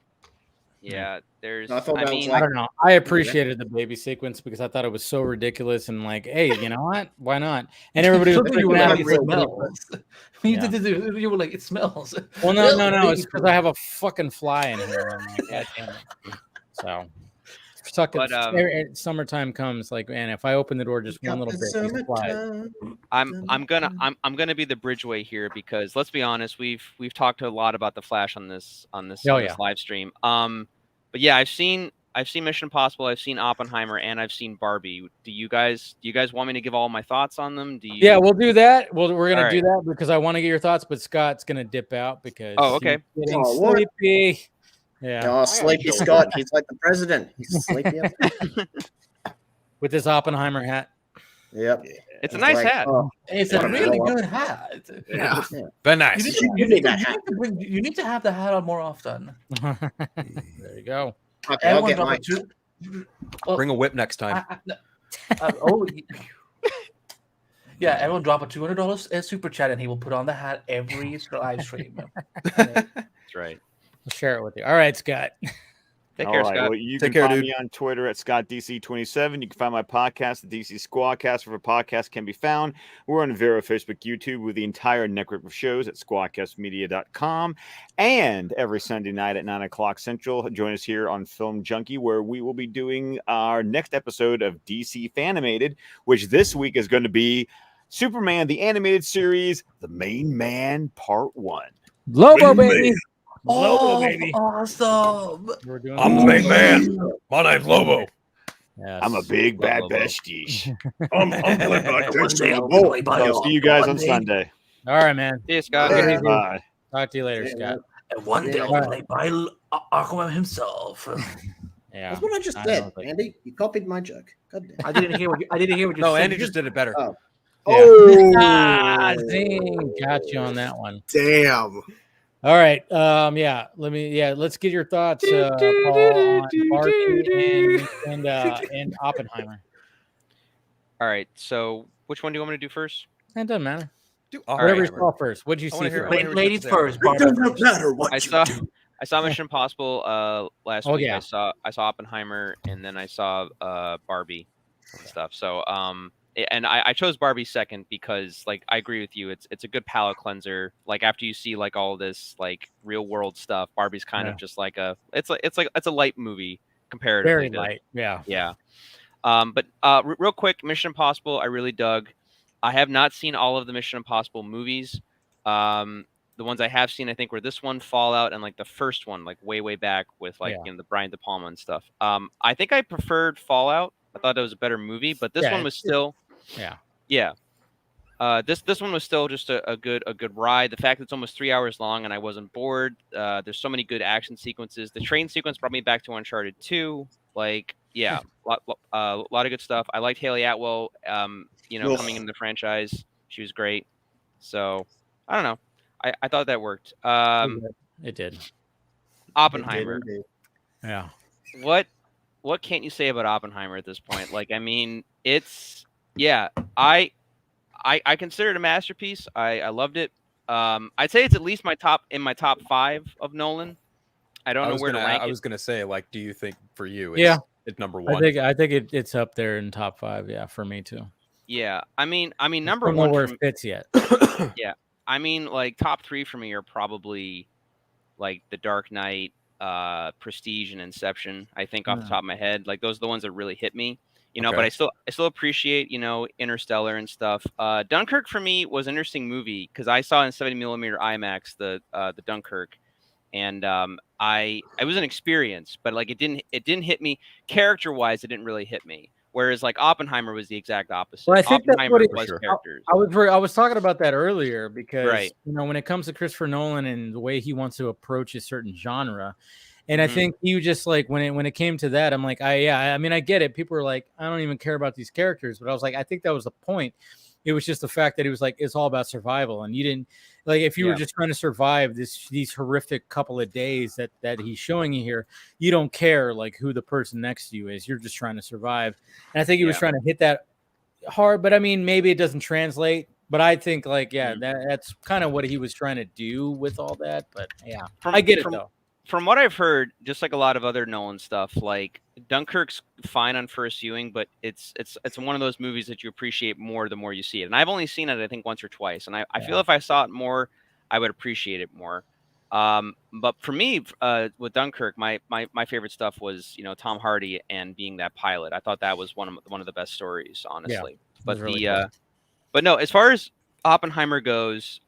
Yeah, there's. I don't know. I appreciated the baby sequence because I thought it was so ridiculous and like, hey, you know what? Why not? And everybody was you were freaking out. like, it smells. You were like, it smells. Well, no. It's because I have a fucking fly in here. I'm like, God damn it. So, summertime comes, like, man, if I open the door just one little bit, he's a fly. I'm gonna be the bridgeway here because let's be honest, we've talked a lot about the Flash on this live stream. But yeah, I've seen Mission Impossible, I've seen Oppenheimer, and I've seen Barbie. Do you guys want me to give all my thoughts on them? Yeah, we'll do that. We're gonna do that because I want to get your thoughts, but Scott's gonna dip out because he's getting sleepy. Yeah. Oh, sleepy Scott. He's like the president. He's sleepy with his Oppenheimer hat. Yep. It's a nice hat. It's a really good hat. Yeah. Very nice. You need that hat. You need to have the hat on more often. There you go. Okay, I'll get mine. Bring a whip next time. Yeah, everyone drop a $200 super chat and he will put on the hat every live stream. That's right. I'll share it with you. All right, Scott. Take care, Scott. Well, you can find me on Twitter at ScottDC27. You can find my podcast, the DC Squadcast, where podcast can be found. We're on Vero, Facebook, YouTube, with the entire network of shows at squadcastmedia.com. And every Sunday night at 9 o'clock Central, join us here on Film Junkie, where we will be doing our next episode of DC Fanimated, which this week is going to be Superman, the animated series, The Main Man, Part 1. Lobo, baby. Lobo, baby. Awesome. I'm the main man. My name's Lobo. Yes. I'm a big bad bestie. I'm played by So see you guys on Sunday. All right, man. See you, Scott. Bye. Talk to you later, Scott. And one day I'll play by Aquaman himself. Yeah. That's what I just said, Andy. You copied my joke. God damn. I didn't hear what you No, said. Andy just did it better. Zing. Got you on that one. Damn. All right. Let's get your thoughts, Paul, on Barbie and Oppenheimer. All right. So, which one do you want me to do first? It doesn't matter. Whatever you saw first. What did you see first? Ladies first. It doesn't matter what I saw Mission Impossible last week. Yeah. I saw Oppenheimer, and then I saw Barbie and stuff. So and I chose Barbie second because like I agree with you. It's a good palate cleanser. Like after you see like all this like real world stuff, Barbie's kind of just like it's a light movie comparatively. Very light. Yeah. Yeah. But real quick, Mission Impossible, I really dug. I have not seen all of the Mission Impossible movies. The ones I have seen, I think, were this one, Fallout, and like the first one, like way back with like the Brian De Palma and stuff. I think I preferred Fallout. I thought it was a better movie, but this one was still, this one was still just a good ride. The fact that it's almost 3 hours long and I wasn't bored. There's so many good action sequences. The train sequence brought me back to Uncharted 2. Like, a lot of good stuff. I liked Haley Atwell. Coming into the franchise, she was great. So I don't know. I thought that worked. It did. Oppenheimer. It did. Yeah. What can't you say about Oppenheimer at this point? Like, I mean, I consider it a masterpiece. I loved it. I'd say it's at least my top 5 of Nolan. I don't know where to rank it. I was gonna say, like, do you think for you it's number 1? I think it's up there in top 5, for me too. Yeah. I mean number I don't 1 know where it fits yet. Yeah. I mean, like top 3 for me are probably like The Dark Knight, Prestige, and Inception. I think off the top of my head, like those are the ones that really hit me. But I still appreciate, Interstellar and stuff. Dunkirk for me was an interesting movie because I saw in 70mm IMAX the Dunkirk, and it was an experience, but like it didn't hit me character wise. It didn't really hit me. Whereas like Oppenheimer was the exact opposite. Well, I think that's Oppenheimer what was characters. I was talking about that earlier because Right. when it comes to Christopher Nolan and the way he wants to approach a certain genre, and I think you just like when it came to that, I'm like, I mean, I get it. People are like, I don't even care about these characters, but I was like, I think that was the point. It was just the fact that it was like it's all about survival, and you didn't like if you were just trying to survive these horrific couple of days that he's showing you here, you don't care like who the person next to you is. You're just trying to survive, and I think he was trying to hit that hard. But I mean, maybe it doesn't translate. But I think like that's kind of what he was trying to do with all that. But yeah, I get it though. From what I've heard, just like a lot of other Nolan stuff, like Dunkirk's fine on first viewing, but it's one of those movies that you appreciate more the more you see it. And I've only seen it, I think, once or twice. And I feel if I saw it more, I would appreciate it more. But for me, with Dunkirk, my favorite stuff was, Tom Hardy and being that pilot. I thought that was one of the best stories, honestly. But really cool. But no, as far as Oppenheimer goes,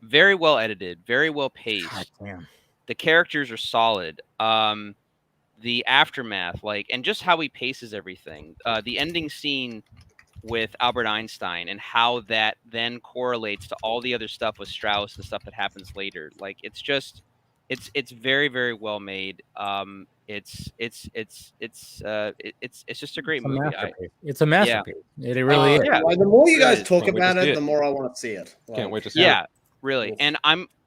very well edited, very well paced. God damn. The characters are solid. The aftermath, and just how he paces everything. The ending scene with Albert Einstein and how that then correlates to all the other stuff with Strauss and stuff that happens later. It's just, it's very, very well made. It's just a great movie. It's a masterpiece. It really is. Yeah. The more you guys talk about it, the more I want to see it. Can't wait to see it. Yeah, really. And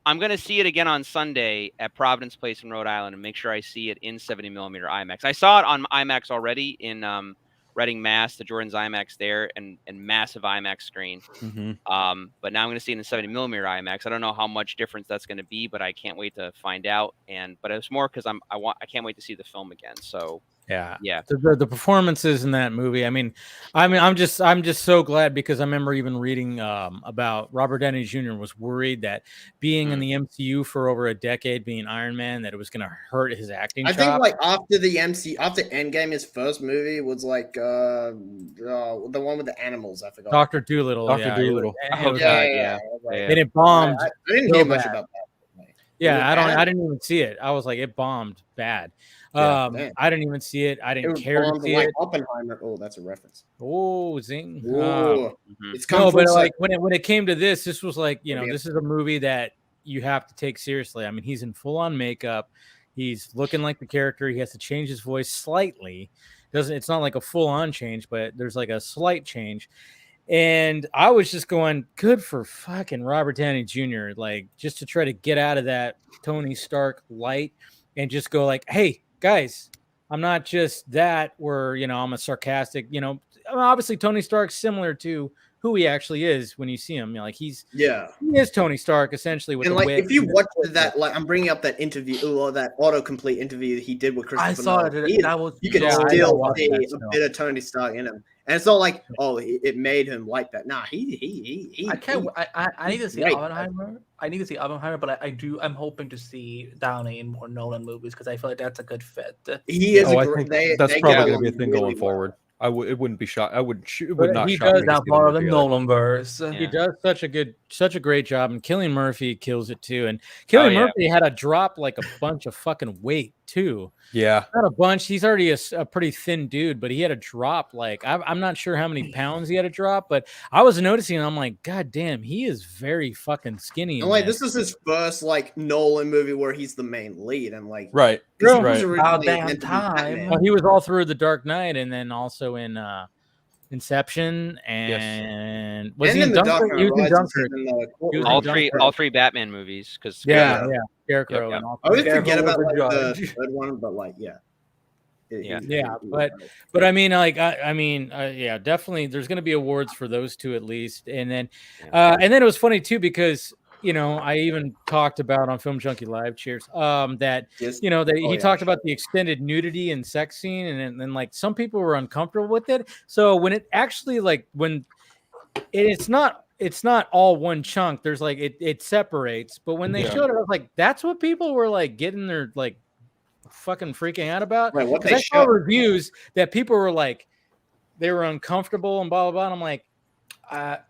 I'm going to see it again on Sunday at Providence Place in Rhode Island and make sure I see it in 70mm IMAX. I saw it on IMAX already in Reading, Mass, the Jordan's IMAX there, and massive IMAX screen. But now I'm going to see it in 70mm IMAX. I don't know how much difference that's going to be, but I can't wait to find out. But it's more because I can't wait to see the film again. So yeah. The performances in that movie. I mean, I'm just so glad because I remember even reading about Robert Downey Jr. was worried that being in the MCU for over a decade, being Iron Man, that it was going to hurt his acting. I think after the after Endgame, his first movie was the one with the animals. I forgot. Dr. Dolittle. Dr. Dolittle. Yeah. And it bombed. I didn't hear much about that. Yeah, I didn't even see it. I was like, it bombed bad. I didn't even see it. I didn't care to see it. Oppenheimer. Oh, that's a reference. Oh, zing. It's come but like when it came to this was like, this is a movie that you have to take seriously. I mean, he's in full on makeup. He's looking like the character. He has to change his voice slightly. It's not like a full on change, but there's like a slight change. And I was just going, good for fucking Robert Downey Jr. Like just to try to get out of that Tony Stark light and just go like, hey, guys, I'm not just that where, I'm a sarcastic, obviously Tony Stark's similar to who he actually is when you see him. He is Tony Stark essentially. With and the if you watch that, I'm bringing up that interview or that autocomplete interview that he did with Christopher. I saw it. You can still see a bit of Tony Stark in him, and it's not like it made him like that. Nah, he. I can't. I need to see Oppenheimer. I need to see Oppenheimer, but I'm hoping to see Downey in more Nolan movies because I feel like that's a good fit. He is. I think that's probably going to be a thing going forward. It wouldn't be shot. It would not. He shock does me that part of the Nolanverse. He does such a great job, and Cillian Murphy kills it too. And Cillian Murphy had to drop like a bunch of fucking weight too. Yeah, not a bunch. He's already a pretty thin dude, but he had to drop like I'm not sure how many pounds he had to drop, but I was noticing. I'm like, God damn, he is very fucking skinny. And this is his first Nolan movie where he's the main lead, and right. About damn time. Well, he was all through The Dark Knight, and then also in Inception, and was he in Dunkirk? He was in Dunkirk. All three Batman movies, because Scarecrow. And all I always forget about the third one, but but I mean, definitely. There's going to be awards for those two at least, and then it was funny too because I even talked about on Film Junkie Live, cheers, that he talked about the extended nudity and sex scene, and then like some people were uncomfortable with it. So when it actually it's not all one chunk. There's it separates, but when they showed it, I was like, that's what people were like getting their fucking freaking out about. Right, what Because they I saw shot. reviews that people were like, they were uncomfortable and blah blah blah. And I'm like,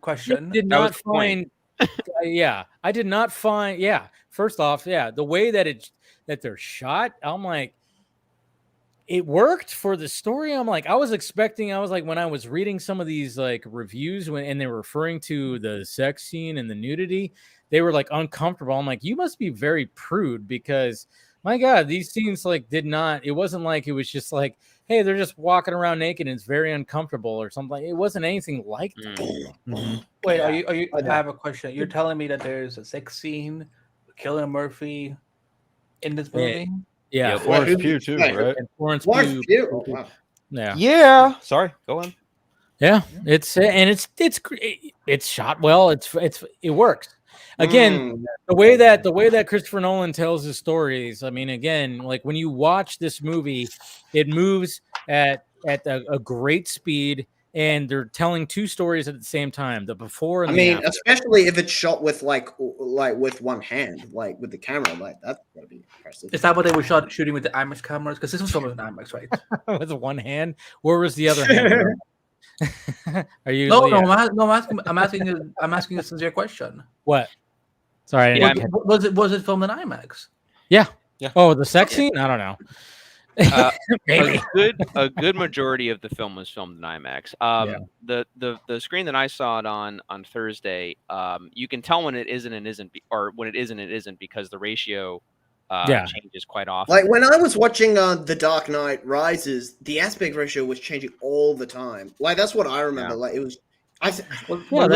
Question. did That was not the point. find. Yeah, I did not find. Yeah, first off, yeah, the way that they're shot, I'm like, it worked for the story. I'm like, I was like, when I was reading some of these like reviews and they were referring to the sex scene and the nudity, they were like uncomfortable. I'm like, you must be very prude because my God, these scenes like it wasn't like it was just like, hey, they're just walking around naked and it's very uncomfortable or something. It wasn't anything like that. Wait, are you? I have a question. You're telling me that there's a sex scene with Cillian Murphy in this movie? Yeah, Florence Pugh too, right? and Florence Florence Pugh. Pugh. Oh, wow. Yeah. Yeah. Sorry, go on. Yeah, it's shot well. It works. Again, the way that Christopher Nolan tells his stories. I mean, again, like when you watch this movie, it moves at a great speed, and they're telling two stories at the same time: the before and I the mean, after. especially if it's shot with like with one hand, like with the camera, like that's gotta be impressive. Is that what they were shooting with the IMAX cameras? Because this was filmed with an IMAX, right? With one hand. Where was the other hand? Are you? No, yeah. I'm asking a sincere question. What? Sorry. Yeah, Was it filmed in IMAX? Yeah. Yeah. Oh, the sex scene? I don't know. Maybe. A good majority of the film was filmed in IMAX. The screen that I saw it on Thursday, you can tell when it isn't and isn't, or when it isn't and isn't, because the ratio changes quite often. Like when I was watching The Dark Knight Rises, the aspect ratio was changing all the time. Like that's what I remember. Yeah. Like it was. That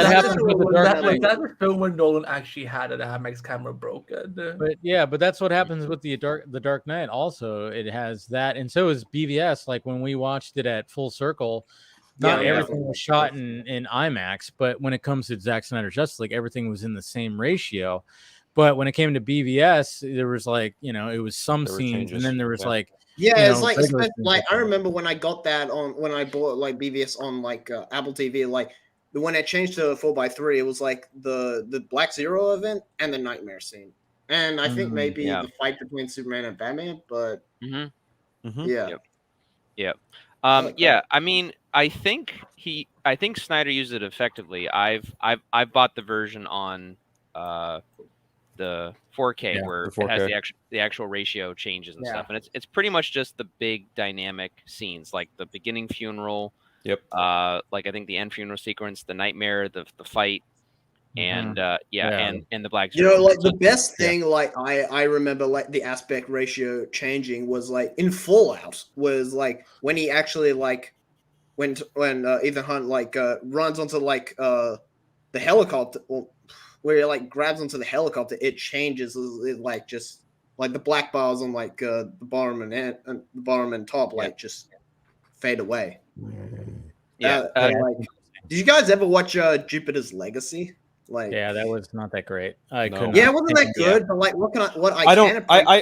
happens with the Dark Knight. That was film when Nolan actually had an IMAX camera broken. But that's what happens with the Dark Knight. Also, it has that, and so is BVS. Like when we watched it at Full Circle, not everything was shot in IMAX, but when it comes to Zack Snyder's Justice League, everything was in the same ratio. But when it came to BVS, there was like, it was some scenes, changes. and then there was like, it's like I remember when I got that when I bought like BVS on like Apple TV, like when it changed to 4:3, it was like the Black Zero event and the nightmare scene, and I think maybe the fight between Superman and Batman, but I mean, I think Snyder used it effectively. I've bought the version on the 4K where it has the actual ratio changes and stuff, and it's pretty much just the big dynamic scenes, like the beginning funeral, like I think the end funeral sequence, the nightmare, the fight, and and the Black Zero. Like the best thing, like I remember, like the aspect ratio changing was like in Fallout, was like when he actually like when Ethan Hunt like runs onto like the helicopter, where he like grabs onto the helicopter, it changes, it like just like the black bars on like the bottom and top like just fade away. Like, did you guys ever watch Jupiter's Legacy? Like, that was not that great. It wasn't that good. But like,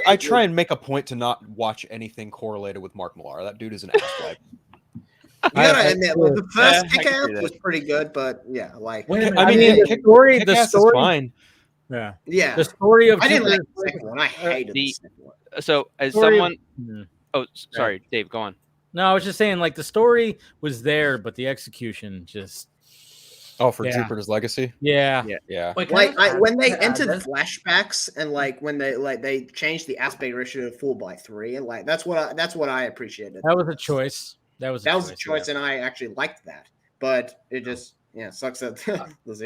I try and make a point to not watch anything correlated with Mark Millar. That dude is an asswipe. You gotta admit, like, the first Kick-Ass was pretty good, but like, the story is fine. Yeah. The story of I didn't like the second one. I hated the second one. So as someone, sorry, Dave, go on. No, I was just saying, like the story was there, but the execution just. For Jupiter's Legacy. Yeah. Wait, like when they entered flashbacks and like when they changed the aspect ratio to 4:3, and like that's what I appreciated. That was a choice. That was a choice, and I actually liked that. But it just sucks that.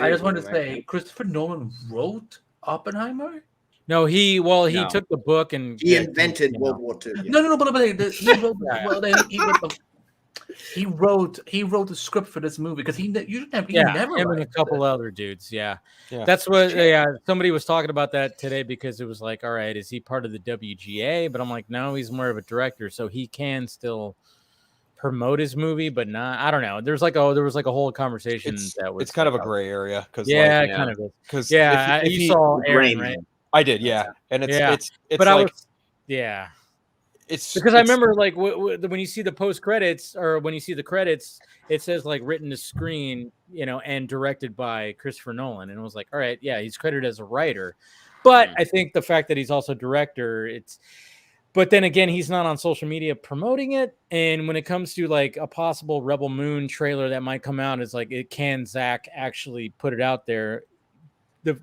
I just wanted to say, Christopher Nolan wrote Oppenheimer. No, he took the book and he invented World War II. Yeah. No, but he wrote the script for this movie because he never him and a couple other dudes. That's what somebody was talking about that today, because it was like, all right, is he part of the WGA? But I'm like, no, he's more of a director, so he can still promote his movie, but not. I don't know. There was like a whole conversation it's kind of a gray area because kind of is. Because if you saw Aaron, right? I did, and it's but like, I was it's because I remember like when you see the post credits or when you see the credits, it says like written to screen, and directed by Christopher Nolan, and it was like, all right, he's credited as a writer, but I think the fact that he's also director, but then again, he's not on social media promoting it. And when it comes to like a possible Rebel Moon trailer that might come out, it's like, can Zach actually put it out there?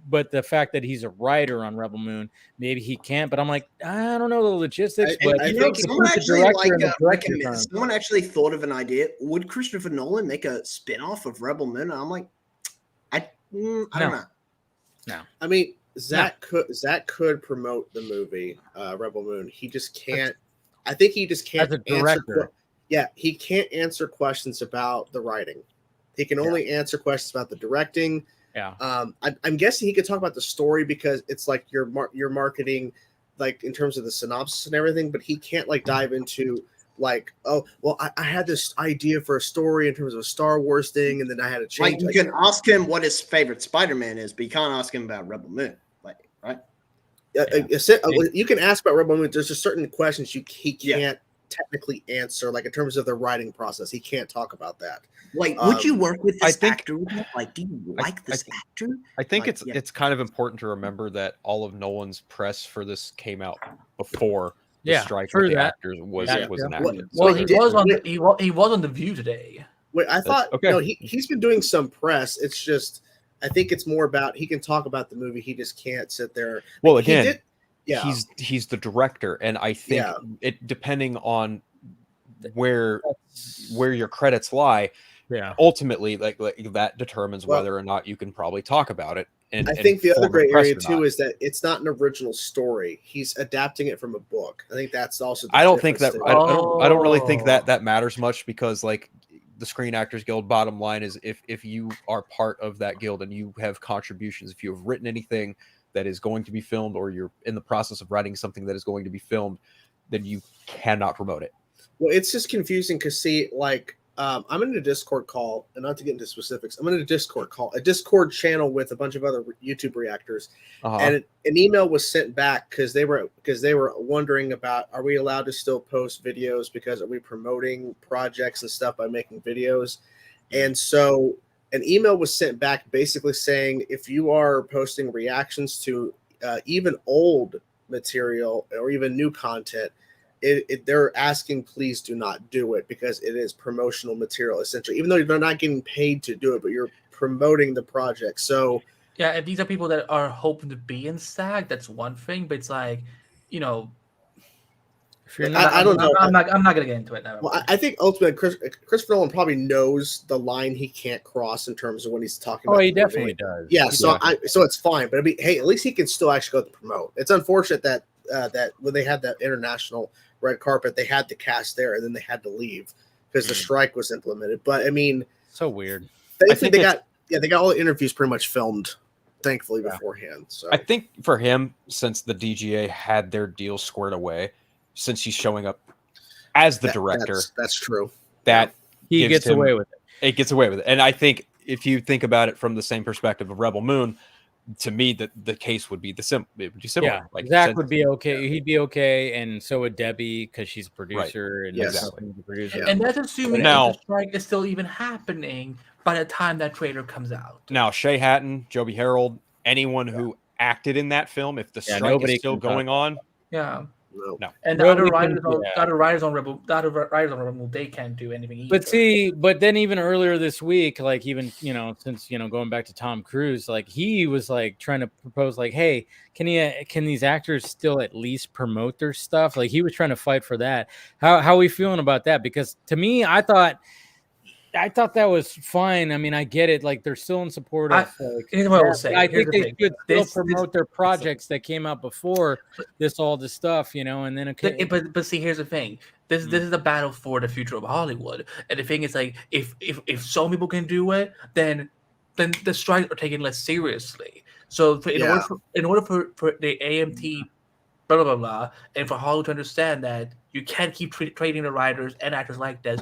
But the fact that he's a writer on Rebel Moon, maybe he can't. But I'm like, I don't know the logistics. But I think someone actually someone actually thought of an idea. Would Christopher Nolan make a spin-off of Rebel Moon? And I'm like, I don't know. No, I mean, Zach could promote the movie Rebel Moon. He just can't. I think he just can't. As a director, he can't answer questions about the writing. He can only answer questions about the directing. Yeah. I'm guessing he could talk about the story because it's like your marketing, like in terms of the synopsis and everything. But he can't like dive into like, oh, well, I had this idea for a story in terms of a Star Wars thing, and then I had to change. Like you can ask him what his favorite Spider-Man is, but you can't ask him about Rebel Moon, like, right? You can ask about Rebel Moon. There's just certain questions he can't technically answer, like in terms of the writing process. He can't talk about that. Like, would you work with this actor? Like, do you like this actor? I think it's kind of important to remember that all of Nolan's press for this came out before the strike with the actors was enacted. Well, he was on The View today. Wait, I thought no, he's been doing some press. It's just I think it's more about he can talk about the movie. He just can't sit there. Well, again, he's the director, and I think it depending on where your credits lie. Yeah. Ultimately, like that determines whether or not you can probably talk about it. And I think the other gray area too is that it's not an original story. He's adapting it from a book. I think that's also. I don't think that. I don't really think that matters much because like the Screen Actors Guild. Bottom line is if you are part of that guild and you have contributions, if you have written anything that is going to be filmed, or you're in the process of writing something that is going to be filmed, then you cannot promote it. Well, it's just confusing because see, like. I'm in a Discord call, and not to get into specifics, I'm in a Discord channel with a bunch of other YouTube reactors, and an email was sent back because they were wondering about, are we allowed to still post videos because are we promoting projects and stuff by making videos? And so an email was sent back basically saying if you are posting reactions to even old material or even new content, they're asking, please do not do it because it is promotional material, essentially. Even though you're not getting paid to do it, but you're promoting the project. So yeah, if these are people that are hoping to be in SAG, that's one thing. But it's like, you know, if you're not, I don't know. I'm not gonna get into it now. Well, I think ultimately Christopher Nolan probably knows the line he can't cross in terms of when he's talking about. Oh, he definitely does. Yeah, so it's fine. But I mean, hey, at least he can still actually go to promote. It's unfortunate that that when they had that international red carpet, they had the cast there and then they had to leave because the strike was implemented. But I mean, so weird. They got all the interviews pretty much filmed, thankfully, beforehand. So I think for him, since the DGA had their deal squared away, since he's showing up as the director, that's true. That he gets away with it. It gets away with it, and I think if you think about it from the same perspective of Rebel Moon, to me, the case would be similar. Yeah, like Zach would be okay. Yeah. He'd be okay, and so would Debbie because she's a producer. Right. And exactly. And that's assuming that the strike is still even happening by the time that trailer comes out. Now, Shay Hatton, Joby Harold, anyone who acted in that film, if the strike is still going on, no. And the other writers on Rebel, they can't do anything either. But then even earlier this week, like even, since, going back to Tom Cruise, like he was like trying to propose like, hey, can these actors still at least promote their stuff? Like he was trying to fight for that. How are we feeling about that? Because to me, I thought that was fine. I mean, I get it. Like they're still in support of. I think they should still promote their projects that came out before all this stuff, and then But see, here's the thing. This is a battle for the future of Hollywood, and the thing is, like, if some people can do it, then the strikes are taken less seriously. So in order for the AMT, blah blah blah blah, and for Hollywood to understand that you can't keep treating the writers and actors like this.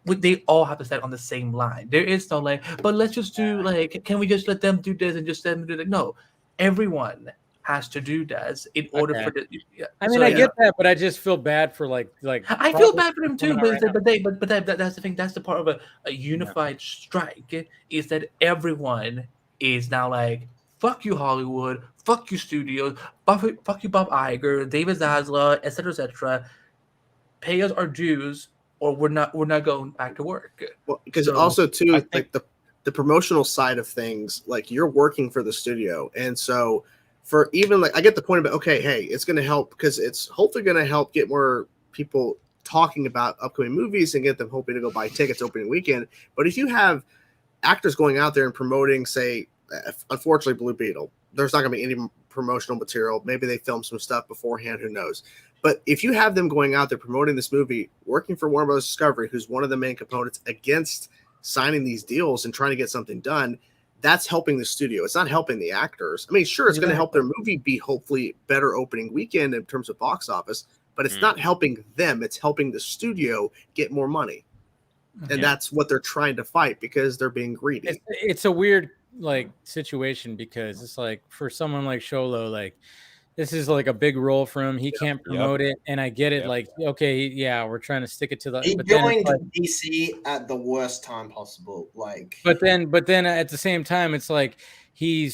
They all have to stand on the same line. There is no but let's just do can we just let them do this and just let them do that? No, everyone has to do this in order for the. I mean, I get that, but I just feel bad for like. I feel bad for them too, but that's the thing. That's the part of a unified strike is that everyone is now fuck you Hollywood, fuck you studios, fuck you Bob Iger, David Zaslav, etc., etc. Pay us our dues, or we're not going back to work. Well, because So, also too, I think- like the promotional side of things, like you're working for the studio, and so for even like I get the point about okay, hey, it's going to help because it's hopefully going to help get more people talking about upcoming movies and get them hoping to go buy tickets opening weekend. But if you have actors going out there and promoting, say, unfortunately, Blue Beetle, there's not going to be any promotional material. Maybe they filmed some stuff beforehand. Who knows? But if you have them going out there promoting this movie, working for Warner Bros. Discovery, who's one of the main components against signing these deals and trying to get something done, that's helping the studio. It's not helping the actors. I mean, sure, it's going to help their movie be hopefully better opening weekend in terms of box office, but it's not helping them. It's helping the studio get more money. And that's what they're trying to fight because they're being greedy. It's a weird like situation because it's like for someone like Sholo, like this is like a big role for him. He can't promote it, and I get it. Like, okay, yeah, we're trying to stick it to the. He but then joined like, DC at the worst time possible. Like, but then at the same time, it's like he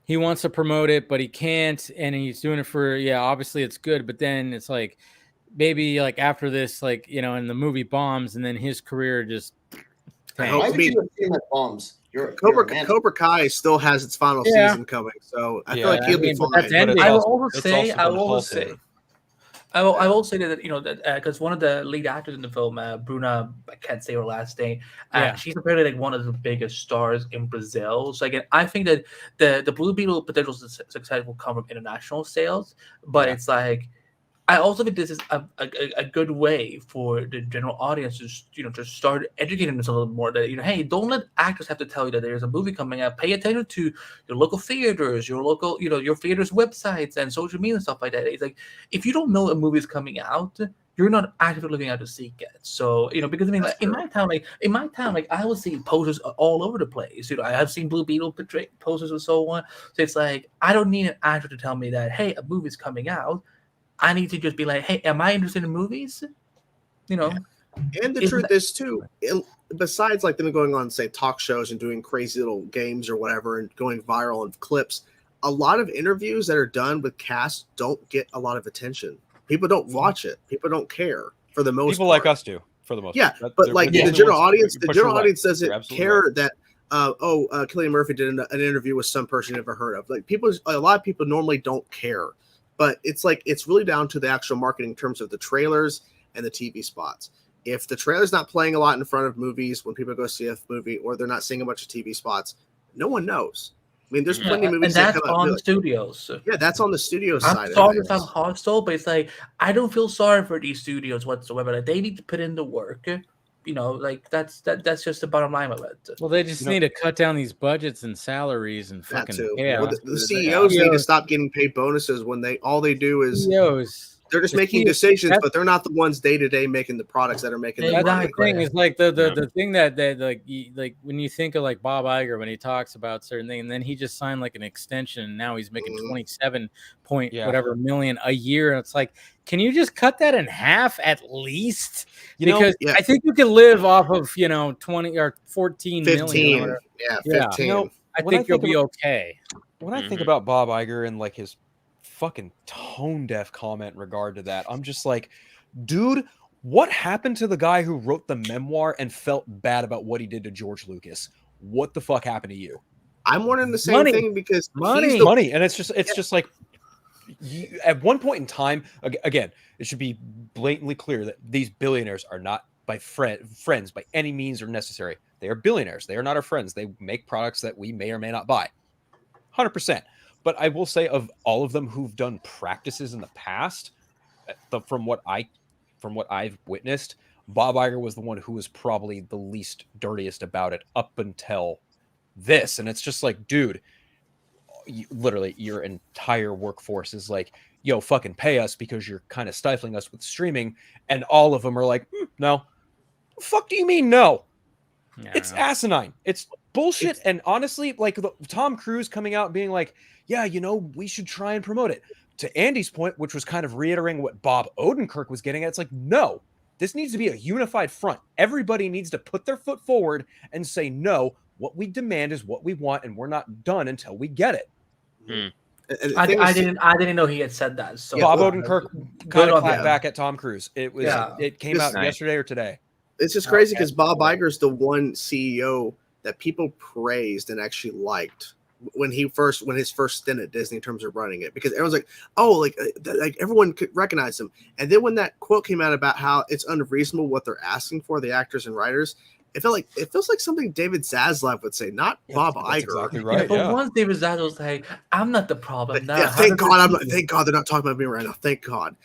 wants to promote it, but he can't, and he's doing it for obviously it's good, but then it's like maybe like after this, like and the movie bombs, and then his career just. Why would you assume that bombs? Cobra Kai still has its final season coming, so I feel like he'll be fine. I will also say I will say that because one of the lead actors in the film, Bruna, I can't say her last name. She's apparently like one of the biggest stars in Brazil. So again, I think that the Blue Beetle potential success will come from international sales, but it's like. I also think this is a good way for the general audience to start educating themselves a little more that hey, don't let actors have to tell you that there's a movie coming out. Pay attention to your local theaters, your local your theaters websites and social media and stuff like that. It's like if you don't know a movie is coming out, you're not actively looking out to seek it. So because I mean like, in my town I will see posters all over the place. I have seen Blue Beetle posters and so on. So it's like I don't need an actor to tell me that hey, a movie's coming out. I need to just be like, hey, am I interested in movies? And the truth is too, besides like them going on, say, talk shows and doing crazy little games or whatever and going viral in clips, a lot of interviews that are done with casts don't get a lot of attention. People don't watch it. People don't care for the most People part. like us do, for the most part. But like the general audience, doesn't care that Cillian Murphy did an interview with some person you never heard of. Like a lot of people normally don't care. But it's like it's really down to the actual marketing in terms of the trailers and the TV spots. If the trailer's not playing a lot in front of movies when people go see a movie, or they're not seeing a bunch of TV spots, no one knows. I mean, there's plenty of movies and that's on the studios. Yeah, that's on the studio side. I'm sorry if I'm hostile, but it's like I don't feel sorry for these studios whatsoever. Like, they need to put in the work. Like that's just the bottom line of it. Well, they just need to cut down these budgets and salaries and fucking Well, the CEOs need to stop getting paid bonuses when all they do is they're just making decisions, but they're not the ones day to day making the products that are making the money. The thing is like the thing that like when you think of like Bob Iger when he talks about certain things, and then he just signed like an extension, and now he's making 27 point whatever million a year, and it's like, can you just cut that in half at least? Because I think you can live off of 20 or 14 15 million. 15. I think you'll be okay. When I think about Bob Iger and like his fucking tone deaf comment in regard to that, I'm just like, dude, what happened to the guy who wrote the memoir and felt bad about what he did to George Lucas? What the fuck happened to you? I'm wondering the same thing because money, and it's just like at one point in time, again, it should be blatantly clear that these billionaires are not friends by any means or necessary. They are billionaires. They are not our friends. They make products that we may or may not buy. 100%. But I will say, of all of them who've done practices in the past, from what I've witnessed, Bob Iger was the one who was probably the least dirtiest about it up until this. And it's just like, dude, literally your entire workforce is like, yo, fucking pay us because you're kind of stifling us with streaming. And all of them are like, no. The fuck do you mean no? It's asinine. It's bullshit. And honestly, like Tom Cruise coming out being like, yeah, we should try and promote it. To Andy's point, which was kind of reiterating what Bob Odenkirk was getting at, it's like, no, this needs to be a unified front. Everybody needs to put their foot forward and say, no, what we demand is what we want, and we're not done until we get it. I didn't know he had said that. So Bob Odenkirk kind of clapped that. back at Tom Cruise. It came out yesterday or today. It's just crazy because Bob Iger's the one CEO that people praised and actually liked when his first stint at Disney in terms of running it, because everyone's like, oh, like everyone could recognize him. And then when that quote came out about how it's unreasonable what they're asking for, the actors and writers, it feels like something David Zaslav would say, not Bob Iger. Exactly right. But once David Zaslav was like, I'm not the problem now. Thank God they're not talking about me right now. Thank God.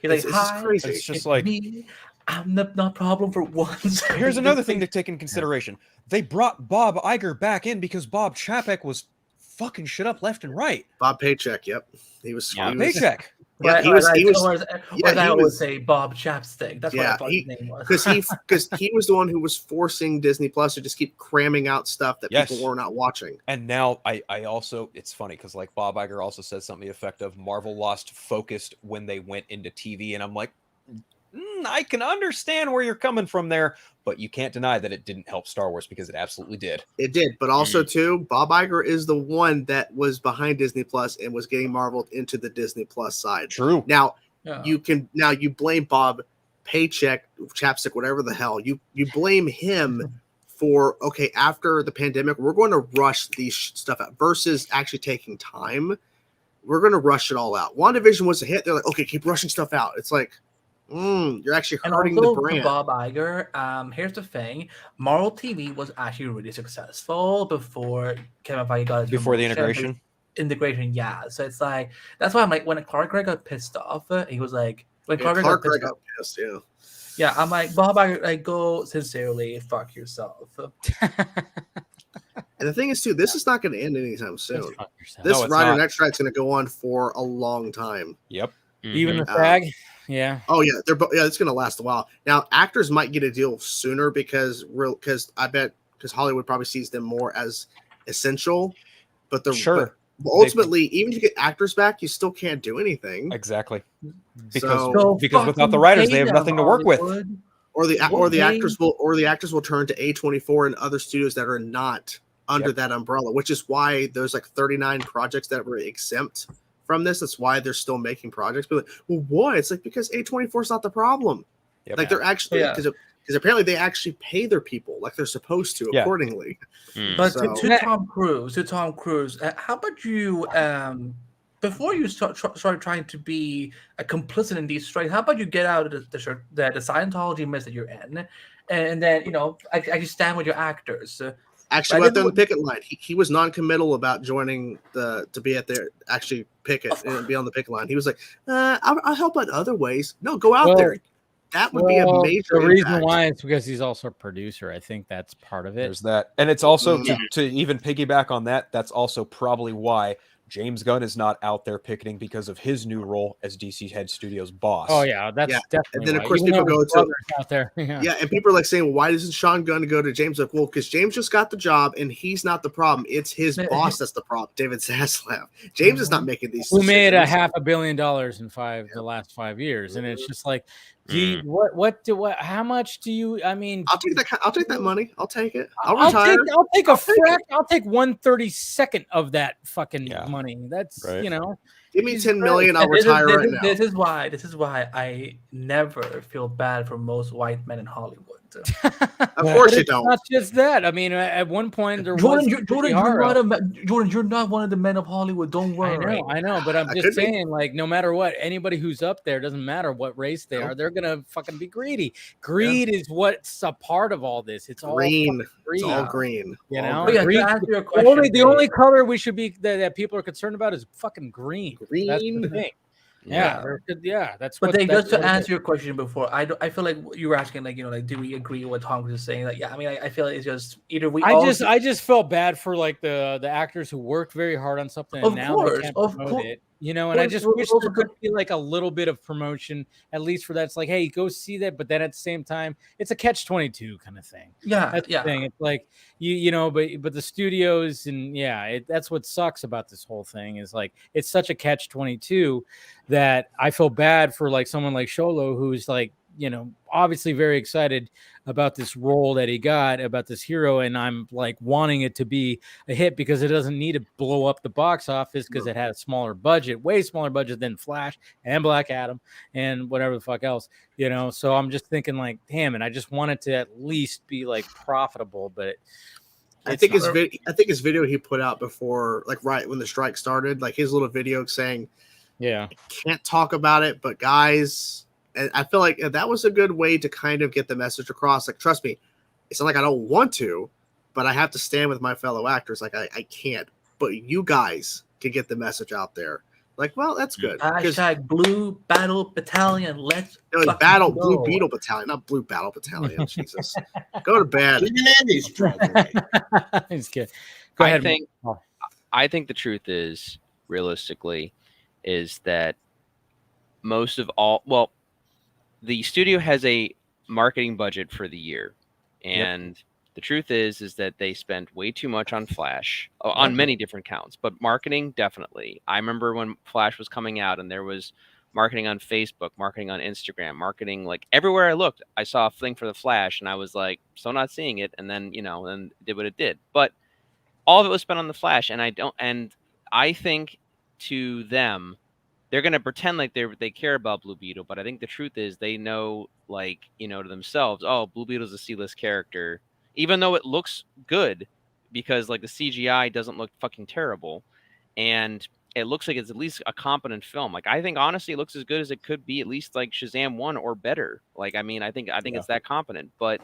He's like, it's crazy. It's just like me. I'm not problem for once. Here's another thing to take in consideration. They brought Bob Iger back in because Bob Chapek was fucking shit up left and right. Bob Paycheck, yep. Paycheck. Yeah, he would say Bob Chapstick. That's what I thought his name was. Because he was the one who was forcing Disney Plus to just keep cramming out stuff that people were not watching. And now I also, it's funny because like Bob Iger also said something effective. Marvel lost focus when they went into TV, and I'm like, I can understand where you're coming from there, but you can't deny that it didn't help Star Wars, because it absolutely did. It did, but also too, Bob Iger is the one that was behind Disney Plus and was getting Marvel into the Disney Plus side. True. Now you blame Bob Paycheck, Chapstick, whatever the hell. You blame him for, okay, after the pandemic, we're going to rush these stuff out versus actually taking time. We're going to rush it all out. WandaVision was a hit. They're like, okay, keep rushing stuff out. It's like, you're actually hurting the brand. Bob Iger, here's the thing: Marvel TV was actually really successful before Kevin Feige got before the integration. Yeah. So it's like that's why I'm like, when Clark Gregg got pissed off, he was like, when Clark Gregg got pissed, yeah. I'm like, Bob Iger, like, go sincerely fuck yourself. And the thing is, too, this is not going to end anytime soon. This Rider Next Strike's going to go on for a long time. Yep. Even the SAG. Yeah. Oh yeah, it's going to last a while. Now actors might get a deal sooner because Hollywood probably sees them more as essential. But ultimately, even if you get actors back, you still can't do anything. Exactly. Because without the writers, they have nothing to work with. Or the actors will turn to A24 and other studios that are not under that umbrella, which is why there's like 39 projects that were exempt from this. That's why they're still making projects. But well, why? It's like, because A24 is not the problem. Yep. Like they're actually, because apparently they actually pay their people like they're supposed to accordingly. But to Tom Cruise, how about you? Before you start trying to be a complicit in these strikes, how about you get out of the Scientology mess that you're in, and then actually stand with your actors. Actually, right there on the picket line, he was non-committal about joining to be at there, actually picket and be on the picket line. He was like, I'll help out other ways. No, go out there. That would be a major The reason why is because he's also a producer. I think that's part of it. There's that. And it's also, to even piggyback on that, that's also probably why James Gunn is not out there picketing, because of his new role as DC Head Studios boss. Oh yeah, that's definitely. And then of course people go to out there. And people are like saying, well, why doesn't Sean Gunn go to James? Like, well, because James just got the job and he's not the problem. It's his boss that's the problem, David Zaslav. James is not making these. Who made $500 million in the last 5 years, and it's just like, how much do you? I mean, I'll take that money. I'll take it. I'll retire. I'll take I'll take 1/32 of that fucking money. That's right. Give me $10 million. I'll retire right now. This is why I never feel bad for most white men in Hollywood. Of course you don't. Not just that. I mean, at one point there Jordan, you're not one of the men of Hollywood. Don't worry. I know, but I'm just saying, like, no matter what, anybody who's up there, doesn't matter what race they are, they're gonna fucking be greedy. Greed is what's a part of all this. It's all green. It's all green. You know, green. The only color we should be that people are concerned about is fucking green. Green. That's the thing. Yeah, that's. But then, just to answer your question before, I feel like you were asking, like, do we agree with what Tom Cruise is saying? Like, I mean, I feel like it's just either we. I just felt bad for like the actors who worked very hard on something and now they can't promote it. And I just wish there could be like a little bit of promotion, at least for that. It's like, hey, go see that, but then at the same time, it's a catch-22 kind of thing. That's the thing. It's like but the studios and that's what sucks about this whole thing is like it's such a catch-22 that I feel bad for like someone like Sholo who's like obviously very excited about this role that he got, about this hero, and I'm like wanting it to be a hit because it doesn't need to blow up the box office because it had a smaller budget, way smaller budget than Flash and Black Adam and whatever the fuck else, So I'm just thinking like, damn, and I just want it to at least be like profitable, but I think his video he put out before, like right when the strike started, like his little video saying, yeah, can't talk about it, but guys. And I feel like that was a good way to kind of get the message across. Like, trust me, it's not like I don't want to, but I have to stand with my fellow actors. Like, I can't. But you guys can get the message out there. Like, well, that's good. Hashtag Blue Battle Battalion. Let's Battle go. Blue Beetle Battalion, not Blue Battle Battalion. Jesus, go to bed. He's good. Go ahead. I think the truth is, realistically, is that most of all, well, the studio has a marketing budget for the year, and the truth is that they spent way too much on Flash, on many different counts, but marketing definitely. I remember when Flash was coming out, and there was marketing on Facebook, marketing on Instagram, marketing like everywhere I looked. I saw a thing for the Flash, and I was like, still not seeing it, and then then did what it did. But all of it was spent on the Flash, and I think to them, they're going to pretend like they care about Blue Beetle, but I think the truth is they know, like, to themselves, oh, Blue Beetle's a C-list character, even though it looks good because like the CGI doesn't look fucking terrible, and it looks like it's at least a competent film. Like, I think honestly it looks as good as it could be, at least like Shazam 1 or better. Like, I mean, I think it's that competent. But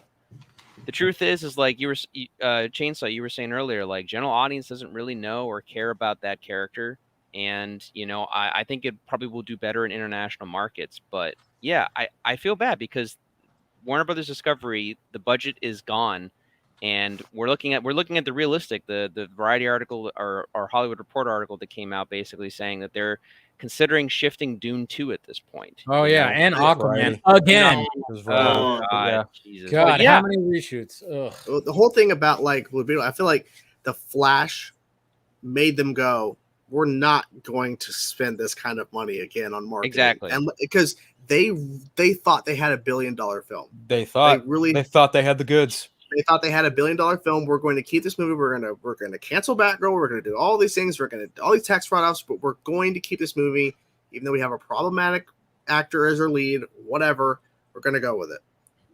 the truth is like you were Chainsaw, you were saying earlier, like general audience doesn't really know or care about that character. And, I think it probably will do better in international markets. But yeah, I feel bad because Warner Brothers Discovery, the budget is gone. And we're looking at the realistic, the Variety article or Hollywood Reporter article that came out basically saying that they're considering shifting Dune 2 at this point. Oh, yeah. And Aquaman again. Oh, God. Jesus. God, how many reshoots? Ugh. The whole thing about like Blue Beetle, I feel like the Flash made them go, we're not going to spend this kind of money again on marketing. Exactly. And because they thought they had $1 billion film. They thought they had the goods. They thought they had $1 billion film. We're going to keep this movie. We're going to cancel Batgirl. We're going to do all these things. We're going to do all these tax write-offs, but we're going to keep this movie, even though we have a problematic actor as our lead, whatever, we're going to go with it.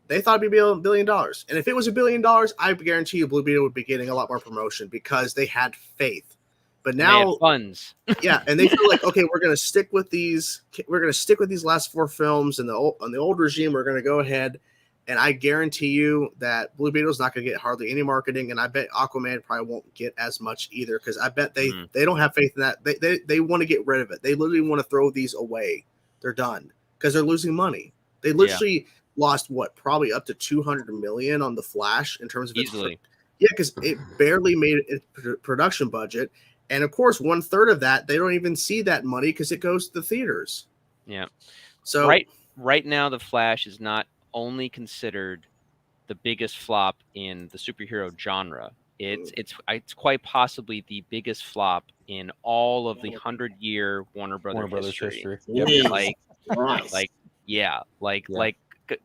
They thought it'd be $1 billion. And if it was $1 billion, I guarantee you Blue Beetle would be getting a lot more promotion because they had faith. But now funds. Yeah, and they feel like, okay, we're going to stick with these. We're going to stick with these last 4 films and on the old regime. We're going to go ahead, and I guarantee you that Blue Beetle's not going to get hardly any marketing, and I bet Aquaman probably won't get as much either because I bet they don't have faith in that. They want to get rid of it. They literally want to throw these away. They're done because they're losing money. They literally lost probably up to $200 million on the Flash in terms of easily. Because it barely made its production budget. And of course, 1/3 of that, they don't even see that money because it goes to the theaters. Yeah. So right now, The Flash is not only considered the biggest flop in the superhero genre. It's quite possibly the biggest flop in all of the 100-year Warner Brothers history. Yep.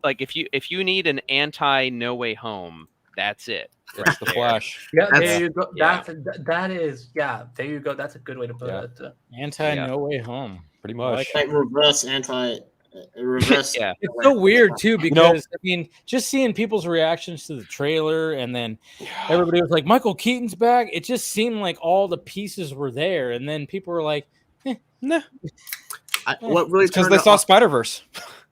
Like if you need an anti No Way Home, that's it. It's The Flash. Yeah, there you go. That is, there you go. That's a good way to put it. Anti No Way Home. Pretty much. Like reverse reverse. Yeah. It's so weird too because I mean, just seeing people's reactions to the trailer and then everybody was like, Michael Keaton's back. It just seemed like all the pieces were there, and then people were like, nah. What really because they saw Spider-Verse.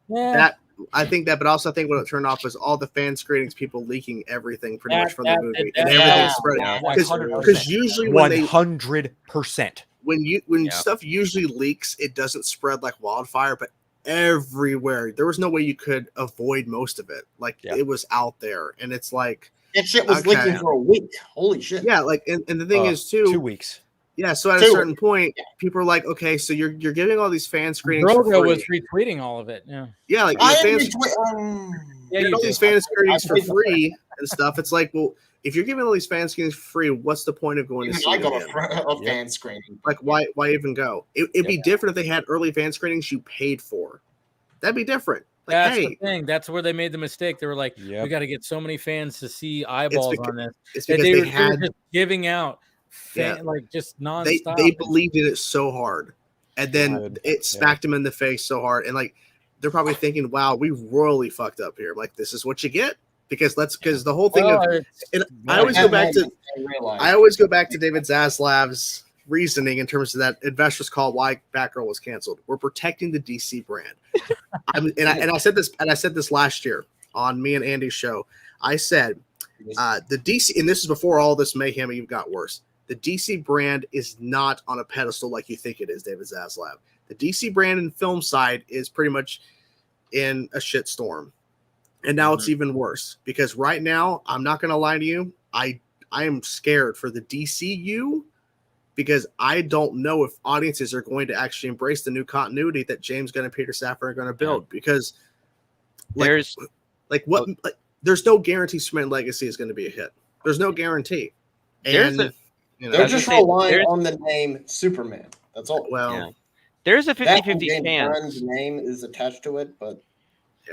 Yeah. I think that, but also I think what it turned off was all the fan screenings, people leaking everything pretty much from the movie, and everything spread. Because usually when 100%. When stuff usually leaks, it doesn't spread like wildfire, but everywhere there was no way you could avoid most of it. Like it was out there, and it's like that shit was leaking for a week. Holy shit! Yeah, like and the thing is too, 2 weeks. Yeah, so at a certain point, people are like, okay, so you're giving all these fan screenings. Drogo was retweeting all of it. Yeah, like all these fan screenings for free and stuff. It's like, well, if you're giving all these fan screenings for free, what's the point of going to see it? A fan screening. Like, why even go? It'd be different if they had early fan screenings you paid for. That'd be different. That's hey, the thing. That's where they made the mistake. They were like, Yep. we got to get so many fans to see eyeballs on this. it's That because they they were had just giving out Yeah. like just they nonstop. believed in it so hard, and then Good. it smacked them in the face so hard, and like they're probably thinking, "Wow, we royally fucked up here." Like, this is what you get because the whole thing Well, of it's- and well, I always At go back to moments, I realized. I always go back to David Zaslav's reasoning in terms of that investors call why Batgirl was canceled. We're protecting the DC brand. I said this last year on me and Andy's show. I said the DC, and this is before all this mayhem even got worse. The DC brand is not on a pedestal like you think it is, David Zaslav. The DC brand and film side is pretty much in a shit storm. And now it's even worse because right now, I'm not going to lie to you, I am scared for the DCU because I don't know if audiences are going to actually embrace the new continuity that James Gunn and Peter Safran are going to build because there's no guarantee Superman Legacy is going to be a hit. There's no guarantee. And they're just relying on the name Superman. That's all. Well, there's a That 50-50 James chance. Gunn's name is attached to it, but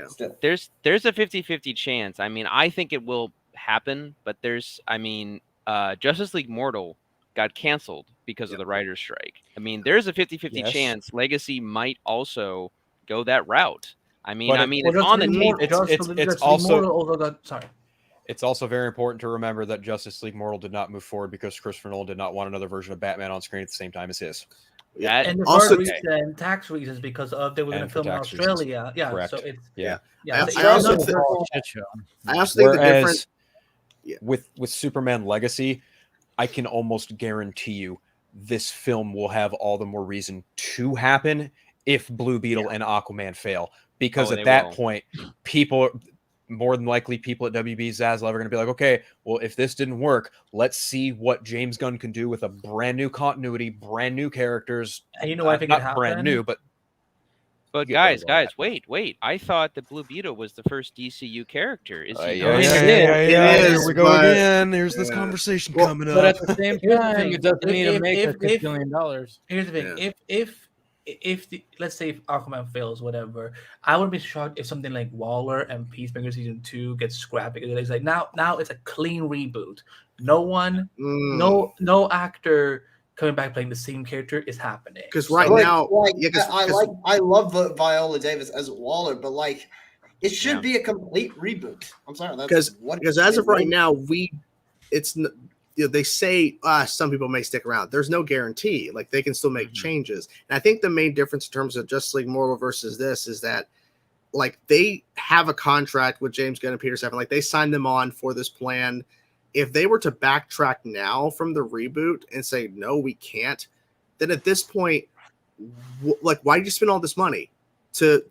still. There's a 50-50 chance. I mean, I think it will happen, but Justice League Mortal got canceled because of the writer's strike. I mean, there's a 50-50 chance Legacy might also go that route. I mean, it's on the table. It's also very important to remember that Justice League Mortal did not move forward because Christopher Nolan did not want another version of Batman on screen at the same time as his. And the reason, tax reasons, because of they were going to film in Australia. Reasons. Yeah, Correct. so it's I also think the difference with Superman Legacy, I can almost guarantee you this film will have all the more reason to happen if Blue Beetle and Aquaman fail, because at that point, more than likely people at WB Zaslav are going to be like, okay, well, if this didn't work, let's see what James Gunn can do with a brand new continuity, brand new characters. And you know, I think not brand new, but guys, wait. I thought that Blue Beetle was the first DCU character. Is he? Here we go again. There's this conversation coming up. But at the same time, it doesn't need to make $1 billion. Here's the thing: if let's say if Aquaman fails, whatever, I wouldn't be shocked if something like Waller and Peacemaker season 2 gets scrapped because it's like now it's a clean reboot. No actor coming back playing the same character is happening. Because I love Viola Davis as Waller, but like it should be a complete reboot. I'm sorry, because as of right now, they say some people may stick around. There's no guarantee. Like they can still make changes. And I think the main difference in terms of Justice League Mortal versus this is that like they have a contract with James Gunn and Peter Safran. Like they signed them on for this plan. If they were to backtrack now from the reboot and say, no, we can't, then at this point, like, why did you spend all this money to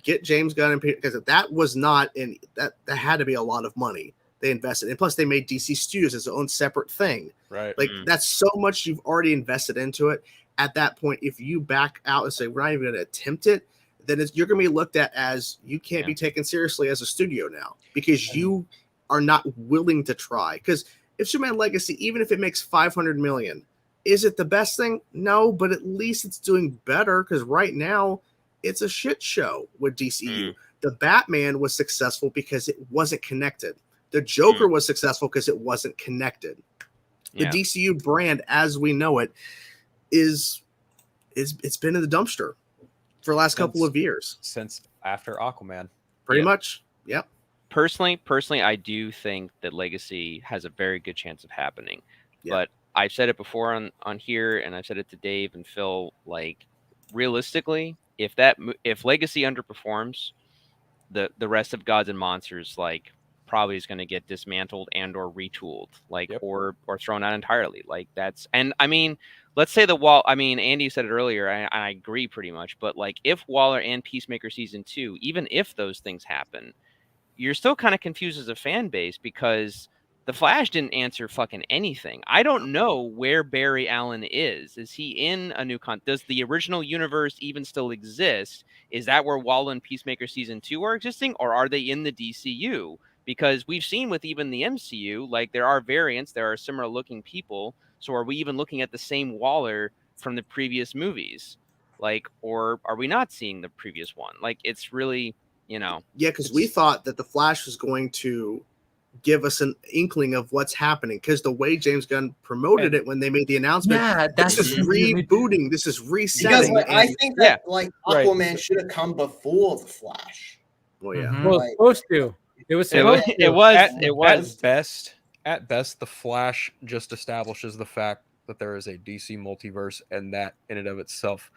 get James Gunn and Peter? Because that was not that had to be a lot of money they invested. And plus they made DC Studios as their own separate thing. Right. Like that's so much you've already invested into it. At that point, if you back out and say, we're not even going to attempt it, then you're going to be looked at as you can't be taken seriously as a studio now because you are not willing to try. Because if Superman Legacy, even if it makes $500 million, is it the best thing? No, but at least it's doing better because right now it's a shit show with DCU. The Batman was successful because it wasn't connected. The Joker was successful because it wasn't connected. The DCU brand, as we know it, it's been in the dumpster for the last couple of years. Since after Aquaman. Pretty much. Yep. Personally, I do think that Legacy has a very good chance of happening. But I've said it before on here, and I've said it to Dave and Phil, like, realistically, if Legacy underperforms, the rest of Gods and Monsters, like, probably is going to get dismantled and or retooled, like or thrown out entirely. Like that's, and I mean, let's say Andy said it earlier, I agree pretty much, but like if Waller and Peacemaker season 2, even if those things happen, you're still kind of confused as a fan base because the Flash didn't answer fucking anything. I don't know where Barry Allen is. Is he in a new does the original universe even still exist? Is that where Waller and Peacemaker season 2 are existing, or are they in the DCU? Because we've seen with even the MCU, like there are variants, there are similar looking people. So are we even looking at the same Waller from the previous movies? Like, or are we not seeing the previous one? Like, it's really, you know. Yeah, because we thought that the Flash was going to give us an inkling of what's happening, because the way James Gunn promoted it when they made the announcement, this is rebooting, this is resetting. Because I think that Aquaman should have come before the Flash. Well, yeah, Well, it was supposed to. It was supposed to. It was. At best, the Flash just establishes the fact that there is a DC multiverse, and that in and of itself,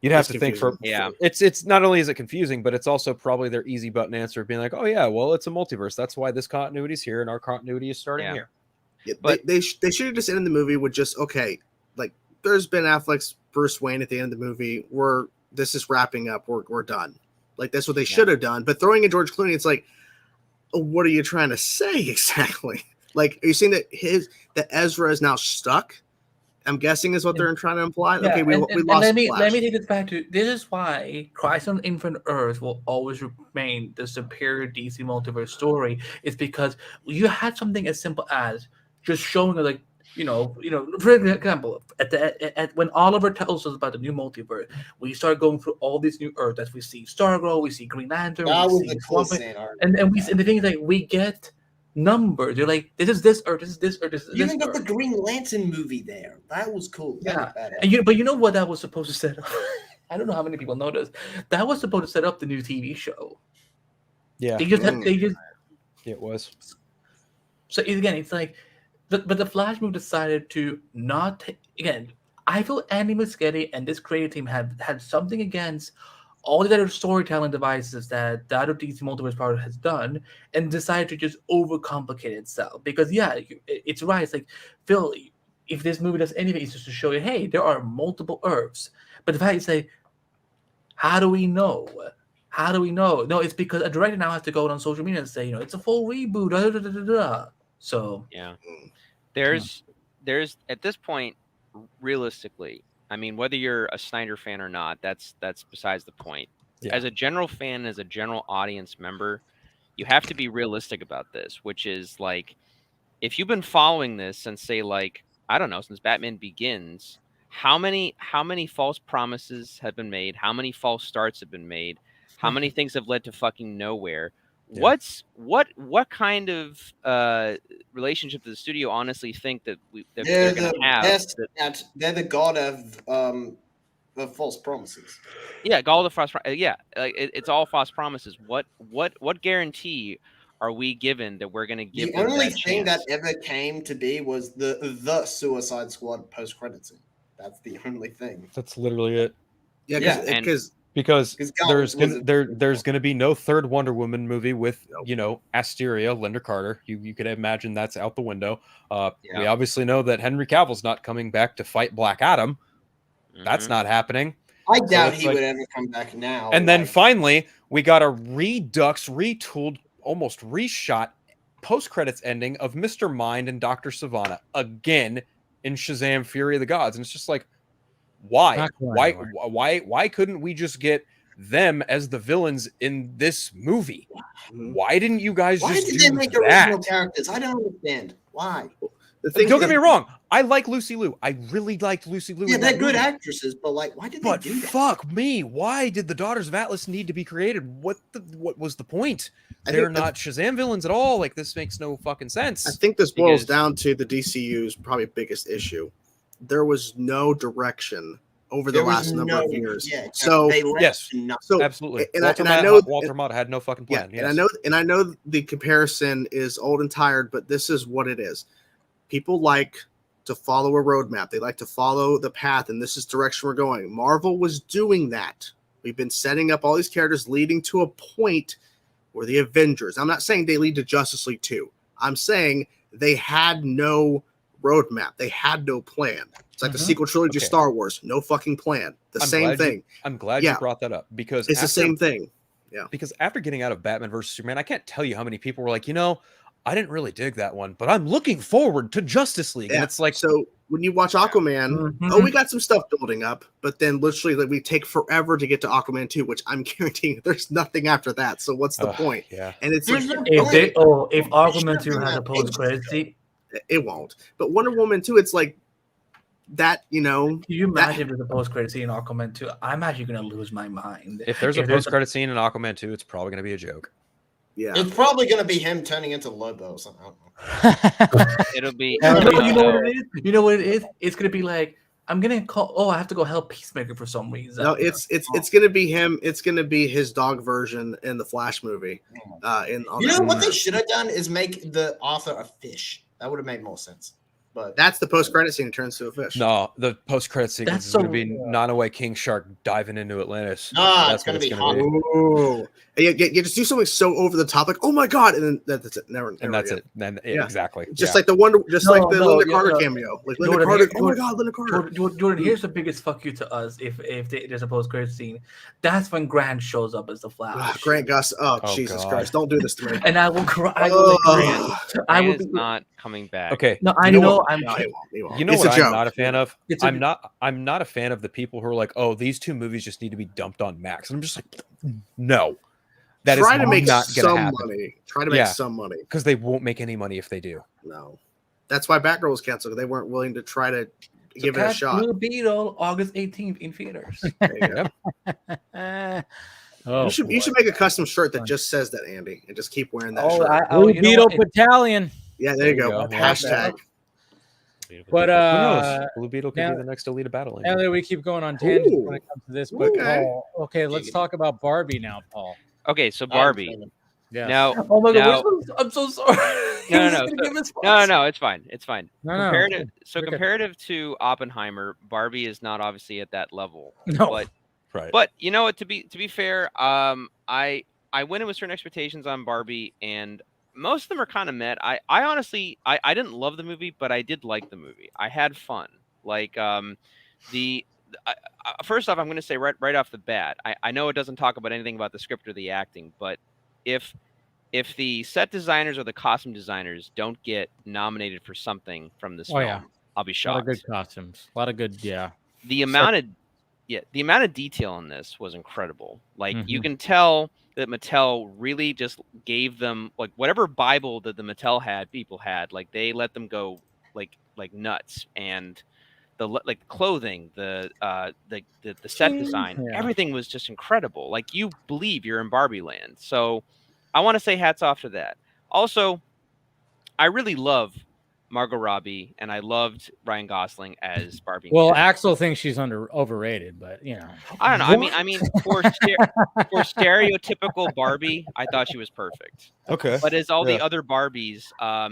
you'd have to think for it's not only is it confusing, but it's also probably their easy button answer of being like, oh yeah, well, it's a multiverse. That's why this continuity is here, and our continuity is starting here. Yeah, but they should have just ended the movie with just, okay, like there's Ben Affleck's Bruce Wayne at the end of the movie. This is wrapping up. We're done. Like that's what they should have done. But throwing in George Clooney, it's like, what are you trying to say exactly? Like, are you saying that Ezra is now stuck? I'm guessing is what they're trying to imply. Yeah, okay, we lost. Let me take it back to this is why Crisis on Infinite Earth will always remain the superior DC multiverse story. It's because you had something as simple as just showing like for example, when Oliver tells us about the new multiverse, we start going through all these new Earths that we see Stargirl, we see Green Lantern, we see Swamp Thing, and the thing is like we get numbers. They're like, this is this Earth, this is this Earth, this is this. You even got the Green Lantern movie there. That was cool. Yeah, but you know what that was supposed to set up? I don't know how many people noticed. That was supposed to set up the new TV show. Yeah, it was. So again, it's like, but the Flash movie decided to not again. I feel Andy Muschietti and this creative team had something against all the other storytelling devices that the other DC Multiverse project has done, and decided to just overcomplicate itself. Because it's right. It's like, Phil, if this movie does anything, it's just to show you, hey, there are multiple Earths. But the fact is, say, how do we know? How do we know? No, it's because a director now has to go on social media and say, it's a full reboot. Da, da, da, da, da. So there's at this point, realistically, I mean, whether you're a Snyder fan or not, that's besides the point. Yeah. As a general fan, as a general audience member, you have to be realistic about this, which is like, if you've been following this since, say, like, I don't know, since Batman Begins, how many false promises have been made? How many false starts have been made? How many things have led to fucking nowhere? Yeah. What kind of relationship does the studio honestly think that they're going to have? They're the god of false promises. Yeah, god of false. Yeah, it's all false promises. What guarantee are we given that we're going to give? The only thing that ever came to be was the Suicide Squad post credit scene. That's the only thing. That's literally it. Yeah, because there's going to be no third Wonder Woman movie with Asteria, Linda Carter. You could imagine that's out the window. We obviously know that Henry Cavill's not coming back to fight Black Adam. Mm-hmm. That's not happening. I doubt he would ever come back now. And then finally, we got a retooled, almost reshot post-credits ending of Mr. Mind and Dr. Sivana again in Shazam: Fury of the Gods, and it's just like, why couldn't we just get them as the villains in this movie? Why didn't you guys just do that? Why did they make original characters? I don't understand. Why? Don't get me wrong. I like Lucy Liu. I really liked Lucy Liu. Yeah, they're good actresses, but like, why did they do that? Fuck me. Why did the Daughters of Atlas need to be created? What was the point? They're not Shazam villains at all. Like, this makes no fucking sense. I think this boils down to the DCU's probably biggest issue. There was no direction over the last number of years. Yeah, so yes, so absolutely. And I know Walter Mott had no fucking plan. Yeah, yes. and I know the comparison is old and tired, but this is what it is. People like to follow a roadmap. They like to follow the path, and this is the direction we're going. Marvel was doing that. We've been setting up all these characters leading to a point where the Avengers. I'm not saying they lead to Justice League 2. I'm saying they had no roadmap. They had no plan. It's like the sequel trilogy of Star Wars. No fucking plan. Same thing. I'm glad you brought that up, because it's the same thing. Yeah. Because after getting out of Batman versus Superman, I can't tell you how many people were like, I didn't really dig that one, but I'm looking forward to Justice League. Yeah. And it's like, so when you watch Aquaman, we got some stuff building up, but then literally we take forever to get to Aquaman 2, which I'm guaranteeing there's nothing after that. So what's the point? Yeah. And it's if Aquaman 2 has a post credit scene, it won't. But Wonder Woman 2, it's like that, Can you imagine if there's a post-credit scene in Aquaman 2? I'm actually gonna lose my mind. If there's a post-credit scene in Aquaman 2, it's probably gonna be a joke. Yeah, it's probably gonna be him turning into Lobo or something. I don't know. It'll be. You know what it is? You know what it is? It's gonna be like, I'm gonna call. Oh, I have to go help Peacemaker for some reason. no, it's gonna be him. It's gonna be his dog version in the Flash movie. You know what they should have done is make the author a fish. That would have made more sense. But that's the post-credit scene. Turns to a fish. No, the post-credit sequence is going to be Nonaway King Shark diving into Atlantis. Nah, it's going to be hot. Ooh. You just do something so over the top, like, oh my god, and then that's it. Never and that's again. it. Then exactly. Just like the Linda Carter cameo. Like Linda Carter. Oh my god, Linda Carter. Jordan, here's the biggest fuck you to us. If there's a post-credit scene, that's when Grant shows up as the Flash. Grant Gus. Oh Jesus Christ! Don't do this to me. And I will cry. I will be not coming back. Okay. No, I know. You know what I'm not a fan of? I'm not a fan of the people who are like, oh, these two movies just need to be dumped on Max. And I'm just like, no. That Try is to make not some happen. money. Try to make some money. Because they won't make any money if they do. No. That's why Batgirl was canceled, because they weren't willing to try to give it a shot. Blue Beetle, August 18th in theaters. You should make a custom shirt that just says that, Andy, and just keep wearing that shirt. Blue Beetle Battalion. Yeah, there you go. Hashtag. But Blue Beetle could be the next Alita battle. Now that we keep going on tangents when it comes to this, but okay, let's talk about Barbie now, Paul. Okay, so Barbie. Yeah. Now, oh my god, I'm so sorry. No, it's fine. It's fine. Comparative to Oppenheimer, Barbie is not obviously at that level. No, but you know what? To be fair, I went in with certain expectations on Barbie, and most of them are kind of met. I honestly didn't love the movie, but I did like the movie. I had fun. Like first off, I'm going to say right off the bat, I know it doesn't talk about anything about the script or the acting, but if the set designers or the costume designers don't get nominated for something from this film, I'll be shocked. A lot of good costumes, a lot of good, The amount of detail in this was incredible. Like you can tell that Mattel really just gave them like whatever Bible that the Mattel people had, like they let them go like nuts, and the clothing, the set design, everything was just incredible. Like you believe you're in Barbie land. So I want to say hats off to that. Also, I really love Margot Robbie, and I loved Ryan Gosling as Barbie. Well, Axel thinks she's overrated, but you know, I don't know. I mean, for stereotypical Barbie, I thought she was perfect. Okay, but as all the other Barbies, I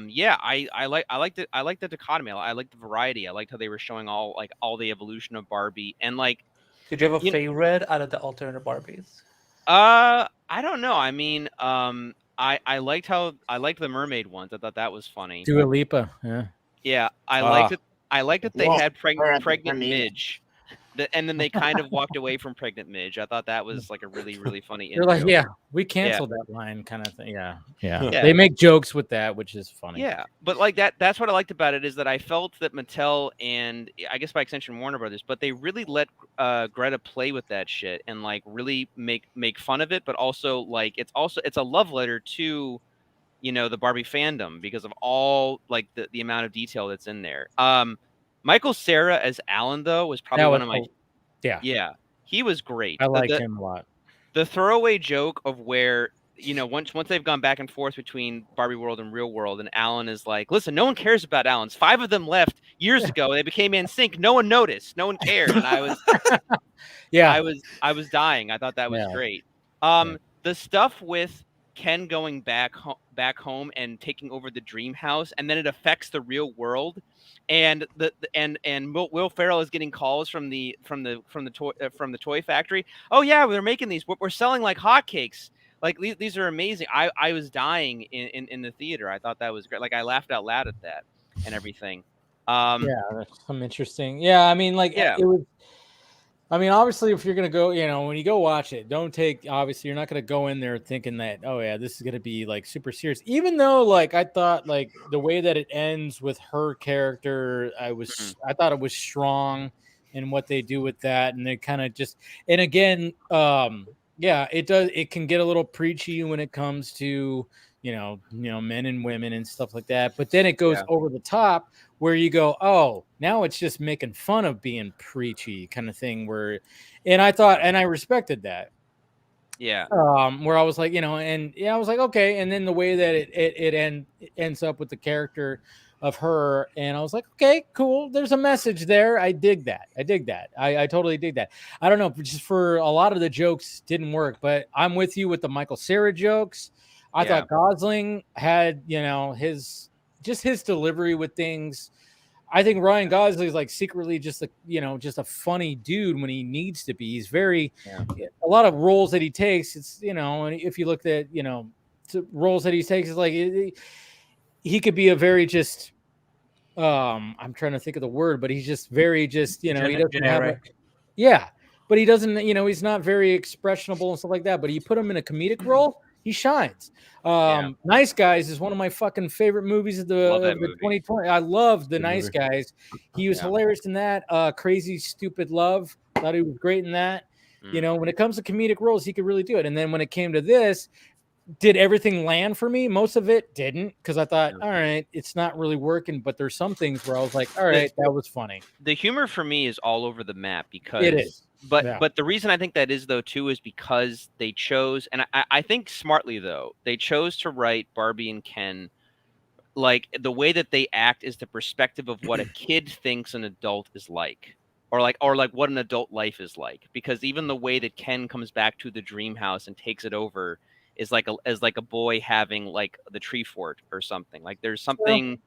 liked it. I liked the dichotomy. I liked the variety. I liked how they were showing all the evolution of Barbie, and like. Did you have a favorite out of the alternative Barbies? I don't know. I mean, I liked the mermaid ones. I thought that was funny. Dua Lipa, yeah. I liked it. I liked that they had pregnant Midge, and then they kind of walked away from pregnant Midge. I thought that was like a really really funny. They're like, we canceled that line, kind of thing. Yeah. They make jokes with that, which is funny. Yeah, but like that's what I liked about it, is that I felt that Mattel, and I guess by extension Warner Brothers, but they really let Greta play with that shit and like really make fun of it, but also like it's a love letter to, the Barbie fandom because of all like the amount of detail that's in there. Michael Cera as Alan though was probably one of my he was great. I liked him a lot. The throwaway joke of where once they've gone back and forth between Barbie World and Real World, and Alan is like, listen, no one cares about Alan's. 5 of them left years ago. They became in sync. No one noticed. No one cared. And I was, I was dying. I thought that was great. The stuff with Ken going back home and taking over the dream house, and then it affects the real world, and Will Ferrell is getting calls from the toy factory. Oh yeah, they're making these. We're selling like hotcakes. Like these are amazing. I was dying in the theater. I thought that was great. Like I laughed out loud at that and everything. That's some interesting. Yeah, I mean, like it was. I mean, obviously, if you're gonna go, when you go watch it, obviously, you're not gonna go in there thinking that, oh yeah, this is gonna be like super serious. Even though, like, I thought, like the way that it ends with her character, I thought it was strong in what they do with that, and they kind of just, and again, it does. It can get a little preachy when it comes to, men and women and stuff like that. But then it goes over the top where you go, oh, now it's just making fun of being preachy kind of thing. And I respected that. Yeah. Where I was like, I was like, okay. And then the way that it ends up with the character of her, and I was like, okay, cool. There's a message there. I dig that. I totally dig that. I don't know, just for a lot of the jokes didn't work, but I'm with you with the Michael Cera jokes. I thought Gosling had, his delivery with things. I think Ryan Gosling is like secretly just a funny dude when he needs to be. He's very a lot of roles that he takes. It's and if you look at roles that he takes, it's like he could be a very just I'm trying to think of the word, but he's just very he doesn't generic. But he doesn't he's not very expressionable and stuff like that. But you put him in a comedic role, he shines. Nice Guys is one of my fucking favorite movies of the 2020. I love The Nice Guys. He was hilarious in that. Crazy Stupid Love. Thought he was great in that. When it comes to comedic roles, he could really do it. And then when it came to this, did everything land for me? Most of it didn't, because I thought, all right, it's not really working. But there's some things where I was like, all right, that was funny. The humor for me is all over the map because it is. But the reason I think that is, though, too, is because they chose, and I think smartly, though, they chose to write Barbie and Ken, like, the way that they act is the perspective of what a kid thinks an adult is like, or what an adult life is like. Because even the way that Ken comes back to the dream house and takes it over is like a boy having, like, the tree fort or something. Like, there's something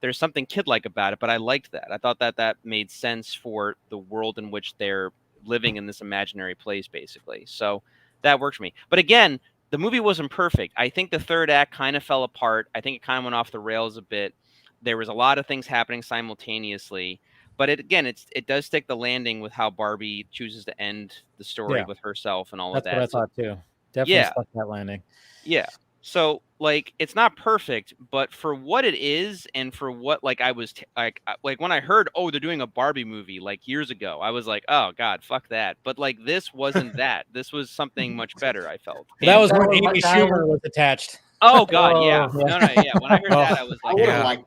kid-like about it, but I liked that. I thought that made sense for the world in which they're living in this imaginary place, basically. So that worked for me. But again, the movie wasn't perfect. I think the third act kind of fell apart. I think it kind of went off the rails a bit. There was a lot of things happening simultaneously. But it does stick the landing with how Barbie chooses to end the story with herself and all of that. That's what I thought too. Definitely stuck that landing. Yeah. So, like, it's not perfect, but for what it is, and for what, like, I was like when I heard, oh, they're doing a Barbie movie like years ago, I was like, oh God, fuck that. But like, this wasn't that. This was something much better, I felt. That was when Amy Schumer was attached. Oh God, yeah. No, yeah. When I heard that, I was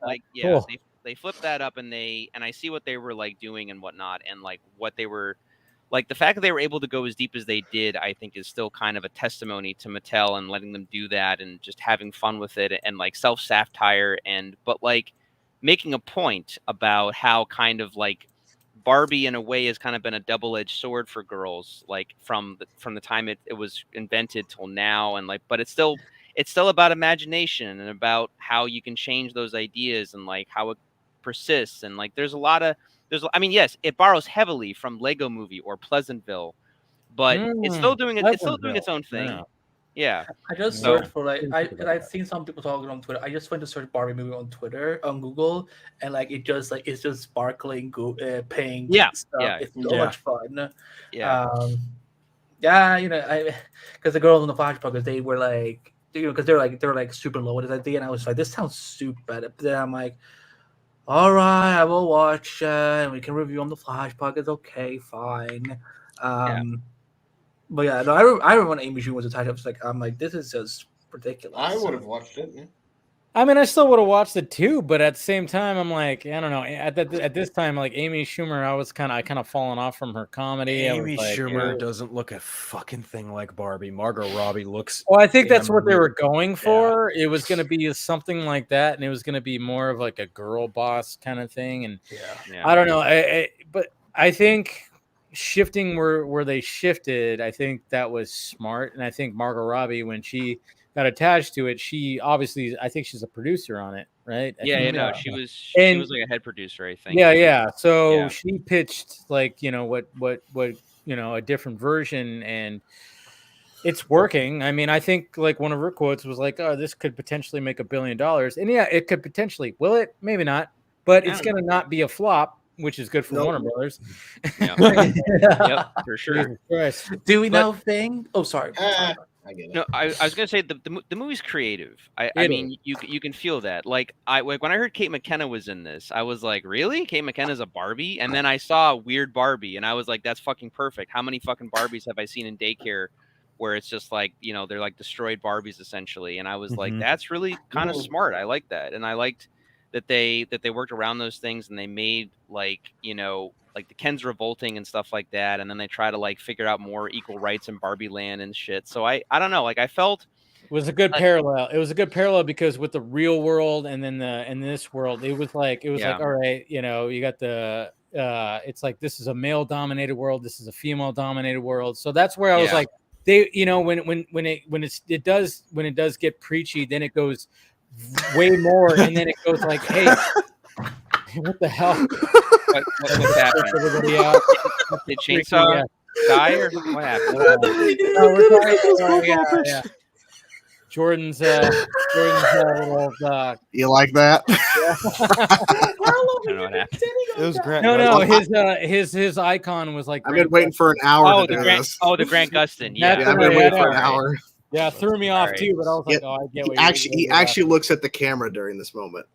like, Cool. They flipped that up, and I see what they were like doing and whatnot, and like what they were. Like, the fact that they were able to go as deep as they did, I think, is still kind of a testimony to Mattel and letting them do that and just having fun with it and like self-satire but like making a point about how kind of like Barbie in a way has kind of been a double-edged sword for girls, like from the time it was invented till now, and like, but it's still about imagination and about how you can change those ideas and like how it persists, and like yes, it borrows heavily from Lego Movie or Pleasantville, but it's still doing its own thing. Yeah. I just searched for I've seen some people talking on Twitter. I just went to search Barbie movie on Google, and like it's just sparkling pink. Stuff. It's so much fun. Because the girls on the Flash because they were like, because they're like super low at the end. I was like, this sounds super bad. But then I'm like, all right, I will watch and we can review on the Flash podcast. Okay, fine. But yeah, no, I remember when Amy Schumer was attached. I'm like, this is just ridiculous. I would have watched it. Yeah. I mean, I still would have watched it too, but at the same time, I'm like, I don't know. At this time, like Amy Schumer, I kind of fallen off from her comedy. Amy Schumer doesn't look a fucking thing like Barbie. Margot Robbie looks. Well, I think that's what they were going for. Yeah. It was going to be something like that, and it was going to be more of like a girl boss kind of thing. And I don't know. But I think shifting where they shifted, I think that was smart. And I think Margot Robbie, when she got attached to it, she obviously, I think she's a producer on it, right? She was like a head producer, I think. So she pitched like what a different version, and it's working. I mean, I think like one of her quotes was like, oh, this could potentially make $1 billion, and it could potentially. Will it? Maybe not, but it's gonna not be a flop, which is good for Warner Brothers. Yep, for sure. Do we know thing? Oh, sorry. I get it. No, I was gonna say the movie's creative. I mean, you can feel that. Like when I heard Kate McKinnon was in this, I was like, really? Kate McKinnon's a Barbie? And then I saw Weird Barbie, and I was like, that's fucking perfect. How many fucking Barbies have I seen in daycare where it's just like, you know, they're like destroyed Barbies essentially. And I was like, Mhm. that's really kind of Ooh. smart. I like that. And I liked that they worked around those things and they made like, you know, like the Ken's revolting and stuff like that. And then they try to like figure out more equal rights in Barbie land and shit. So I don't know, like I felt It was a good parallel. It was a good parallel because with the real world and then in this world, it was like all right, you know, you got the it's like this is a male dominated world, this is a female dominated world. So that's where I was like, they, you know, when it does get preachy, then it goes way more, and then it goes like, hey, what the hell? What's happening? Everybody out. Did Chainsaw die or what happened? Yeah. Jordan's little You like that? I don't know what happened. It was Grant. No, his icon was like. I've been waiting for an hour. Oh, to do the this. Grant Gustin. Yeah, I've been waiting for an hour. Yeah, threw me off too, but I was like, Yeah, oh, I get He what he actually looks at the camera during this moment.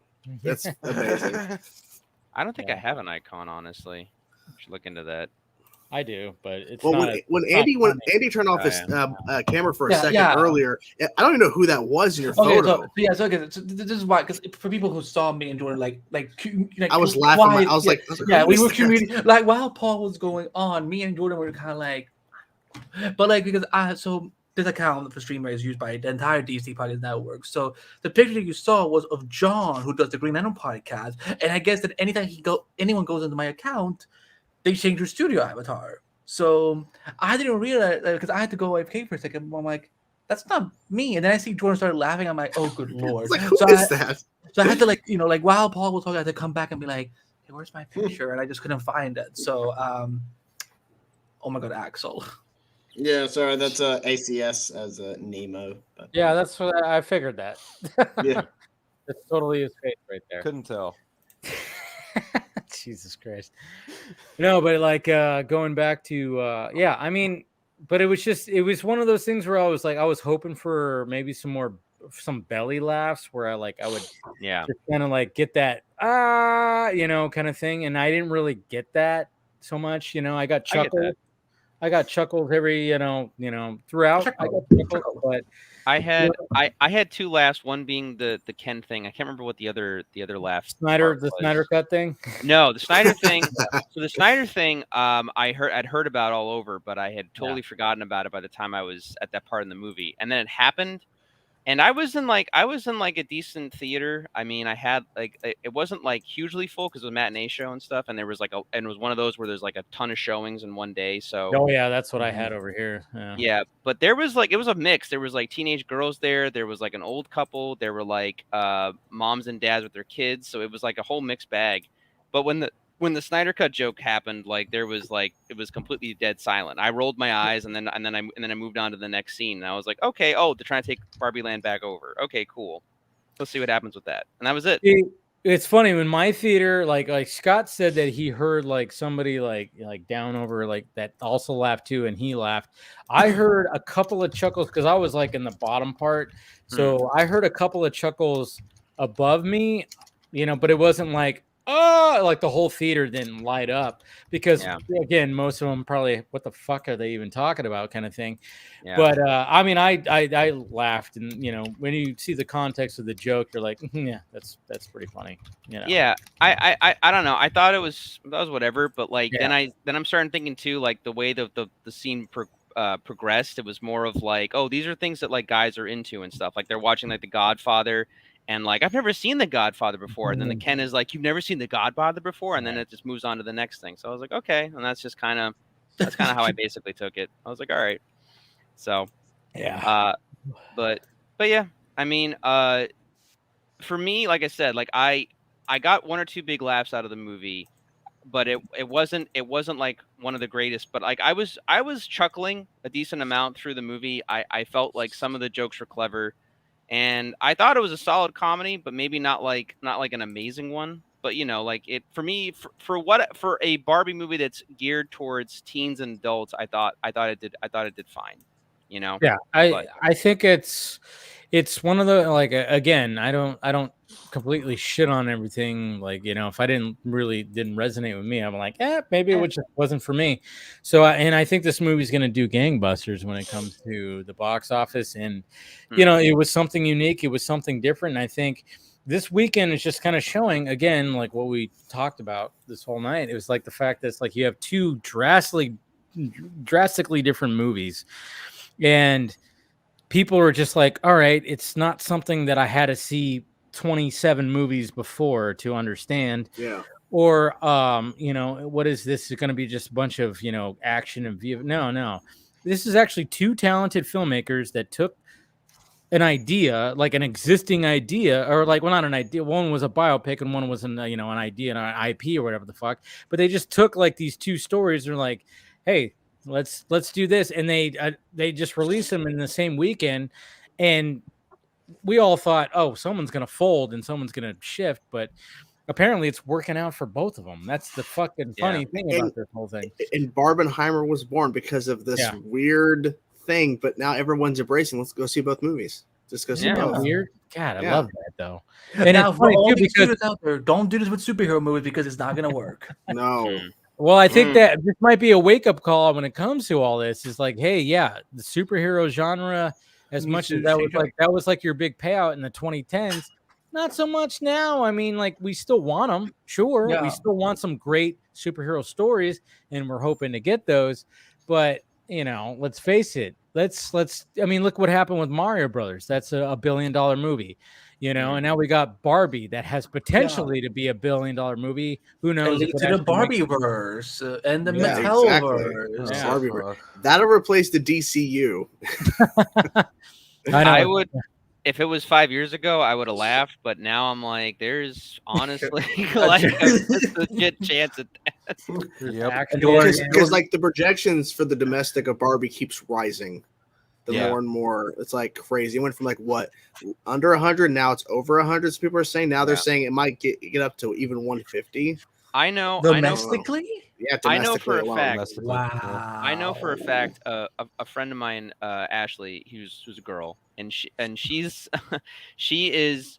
That's amazing. I don't think I have an icon, honestly. I should look into that. I do, but it's Well, not. when Andy turned off his camera for a second earlier, I don't even know who that was in your photo. So this is why, because for people who saw me and Jordan, like I was laughing. I was like, we were communicating. Like while Paul was going on, me and Jordan were kind of like, but like because this account for streamer is used by the entire DC Podcast network. So the picture that you saw was of John, who does the Green Lantern podcast, and I guess that anytime anyone goes into my account, they change your studio avatar. So I didn't realize because I had to go AFK for a second. I'm like, that's not me. And then I see Jordan started laughing. I'm like, oh, good lord. Like, who is that? So I had to like while Paul was talking, I had to come back and be like, hey, where's my picture? And I just couldn't find it. So, oh my god, Axel. Yeah, sorry, that's ACS as Nemo. But... Yeah, that's what I figured that. Yeah, that's totally his face right there. Couldn't tell. Jesus Christ. No, but like going back to I mean, but it was one of those things where I was hoping for maybe some belly laughs where I would just kind of like get that you know, kind of thing, and I didn't really get that so much. You know, I got chuckles every you know throughout. I got chuckles, but I had two laughs. One being the Ken thing. I can't remember what the other laugh. Snyder cut thing. No, the Snyder thing. So the Snyder thing, I'd heard about all over, but I had totally forgotten about it by the time I was at that part in the movie. And then it happened, and I was in like a decent theater. I mean, I had like it wasn't like hugely full because it was a matinee show and stuff, and there was and it was one of those where there's like a ton of showings in one day. So that's what I had over here. Yeah, but there was like it was a mix. There was like teenage girls there. There was like an old couple. There were like moms and dads with their kids. So it was like a whole mixed bag. But when the Snyder Cut joke happened, like there was like it was completely dead silent. I rolled my eyes and then I moved on to the next scene. And I was like, okay, they're trying to take Barbie Land back over. Okay, cool. Let's see what happens with that. And that was it. It's funny in my theater, like Scott said that he heard like somebody like down over like that also laughed too, and he laughed. I heard a couple of chuckles because I was like in the bottom part, so I heard a couple of chuckles above me, you know, but it wasn't like like the whole theater didn't light up because again, most of them probably what the fuck are they even talking about kind of thing. Yeah. But I mean, I laughed, and you know, when you see the context of the joke, you're like, yeah, that's pretty funny. You know? Yeah, I don't know. I thought that was whatever, but like then I'm starting thinking too, like the way the scene progressed, it was more of like, oh, these are things that like guys are into and stuff. Like they're watching like The Godfather. And like I've never seen The Godfather before, and then the Ken is like, "You've never seen The Godfather before," and then it just moves on to the next thing. So I was like, okay, and that's kind of how I basically took it. I was like, all right. So but yeah, I mean, for me, like I said, like I got one or two big laughs out of the movie, but it wasn't like one of the greatest. But like I was chuckling a decent amount through the movie. I felt like some of the jokes were clever. And I thought it was a solid comedy, but maybe not like an amazing one. But you know, like it for me, for a Barbie movie that's geared towards teens and adults, I thought it did fine. You know? Yeah, I think it's it's one of the again, I don't completely shit on everything. Like, if I didn't resonate with me, I'm like, maybe it just wasn't for me. So and I think this movie's gonna do gangbusters when it comes to the box office. And it was something unique, it was something different. And I think this weekend is just kind of showing again, like what we talked about this whole night. It was like the fact that it's like you have two drastically different movies, and people are just like, all right, it's not something that I had to see 27 movies before to understand. Yeah. Or, what is this? Is going to be just a bunch of, action and view? No. This is actually two talented filmmakers that took an idea, like an existing idea, or like, well, not an idea. One was a biopic and one was an idea and an IP or whatever the fuck. But they just took like these two stories and they're like, hey, let's do this. And they just released them in the same weekend. And we all thought, oh, someone's going to fold and someone's going to shift. But apparently it's working out for both of them. That's the fucking funny thing about this whole thing. And Barbenheimer was born because of this weird thing, but now everyone's embracing. Let's go see both movies. Just go see both. Weird. God, I love that though. And now, it's funny all too, these because studios out there, don't do this with superhero movies because it's not going to work. No. Well, I think that this might be a wake-up call when it comes to all this. Is like, hey, the superhero genre, as much as that was like your big payout in the 2010s, not so much now. I mean, like, we still want them, sure. We still want some great superhero stories, and we're hoping to get those. But let's face it. I mean, look what happened with Mario Brothers. That's a $1 billion movie. And now we got Barbie that has potentially to be $1 billion movie. Who knows? To the Barbie-verse and the Mattelverse. Exactly. Barbie. That'll replace the DCU. I would, if it was 5 years ago, I would have laughed. But now I'm like, there's honestly like a legit chance at that. Because like the projections for the domestic of Barbie keeps rising. The more and more, it's like crazy. It went from like what, under 100, now it's over 100. So people are saying now they're saying it might get up to even 150. I know domestically. Yeah, I know for a fact. Wow. I know for a fact. A friend of mine, Ashley, who's a girl, and she's she's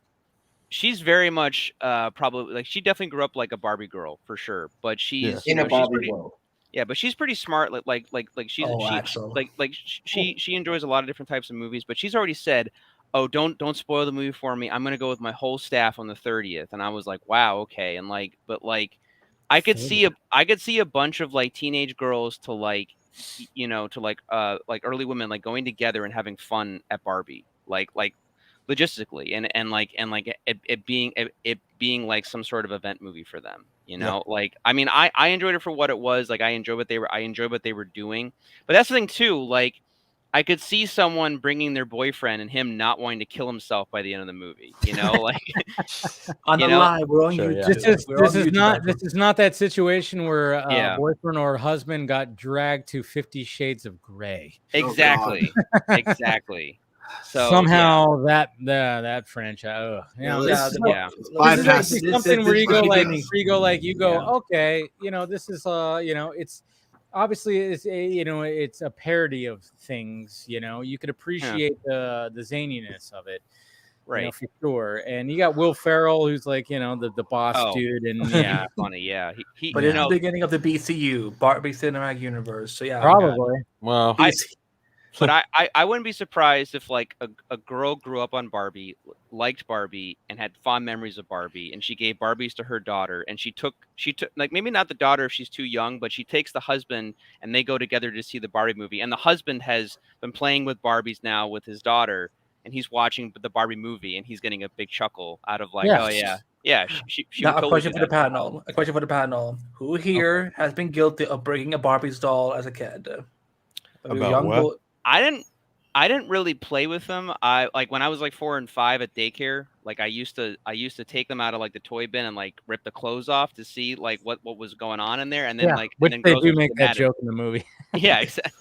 very much probably like she definitely grew up like a Barbie girl for sure. But she's in a Barbie world. Yeah, but she's pretty smart. Like she's she enjoys a lot of different types of movies. But she's already said, "Oh, don't spoil the movie for me. I'm gonna go with my whole staff on the 30th." And I was like, "Wow, okay." And I could see a bunch of like teenage girls to like early women like going together and having fun at Barbie, like logistically and it being like some sort of event movie for them. Like, I mean, I enjoyed it for what it was. Like, I enjoyed what they were doing. But that's the thing too. Like, I could see someone bringing their boyfriend and him not wanting to kill himself by the end of the movie. Like on the live, we're on YouTube. This is not that situation where a boyfriend or husband got dragged to 50 Shades of Grey. Exactly, exactly. So somehow that franchise, this is something where you go, okay, this is it's obviously it's a parody of things. You could appreciate the zaniness of it, right? For sure. And you got Will Ferrell, who's like the boss dude, and funny, but it's the beginning of the BCU, Barbie Cinematic Universe. So probably. Well, but I wouldn't be surprised if like a girl grew up on Barbie, liked Barbie, and had fond memories of Barbie, and she gave Barbies to her daughter, and she took like maybe not the daughter if she's too young, but she takes the husband and they go together to see the Barbie movie, and the husband has been playing with Barbies now with his daughter, and he's watching the Barbie movie, and he's getting a big chuckle out of like, oh yeah. She now, a question for the panel. Who here has been guilty of breaking a Barbie's doll as a kid? About what? I didn't really play with them. I like when I was like 4 and 5 at daycare. Like I used to take them out of like the toy bin and like rip the clothes off to see like what was going on in there, and then which they do make that joke in the movie. Yeah, exactly.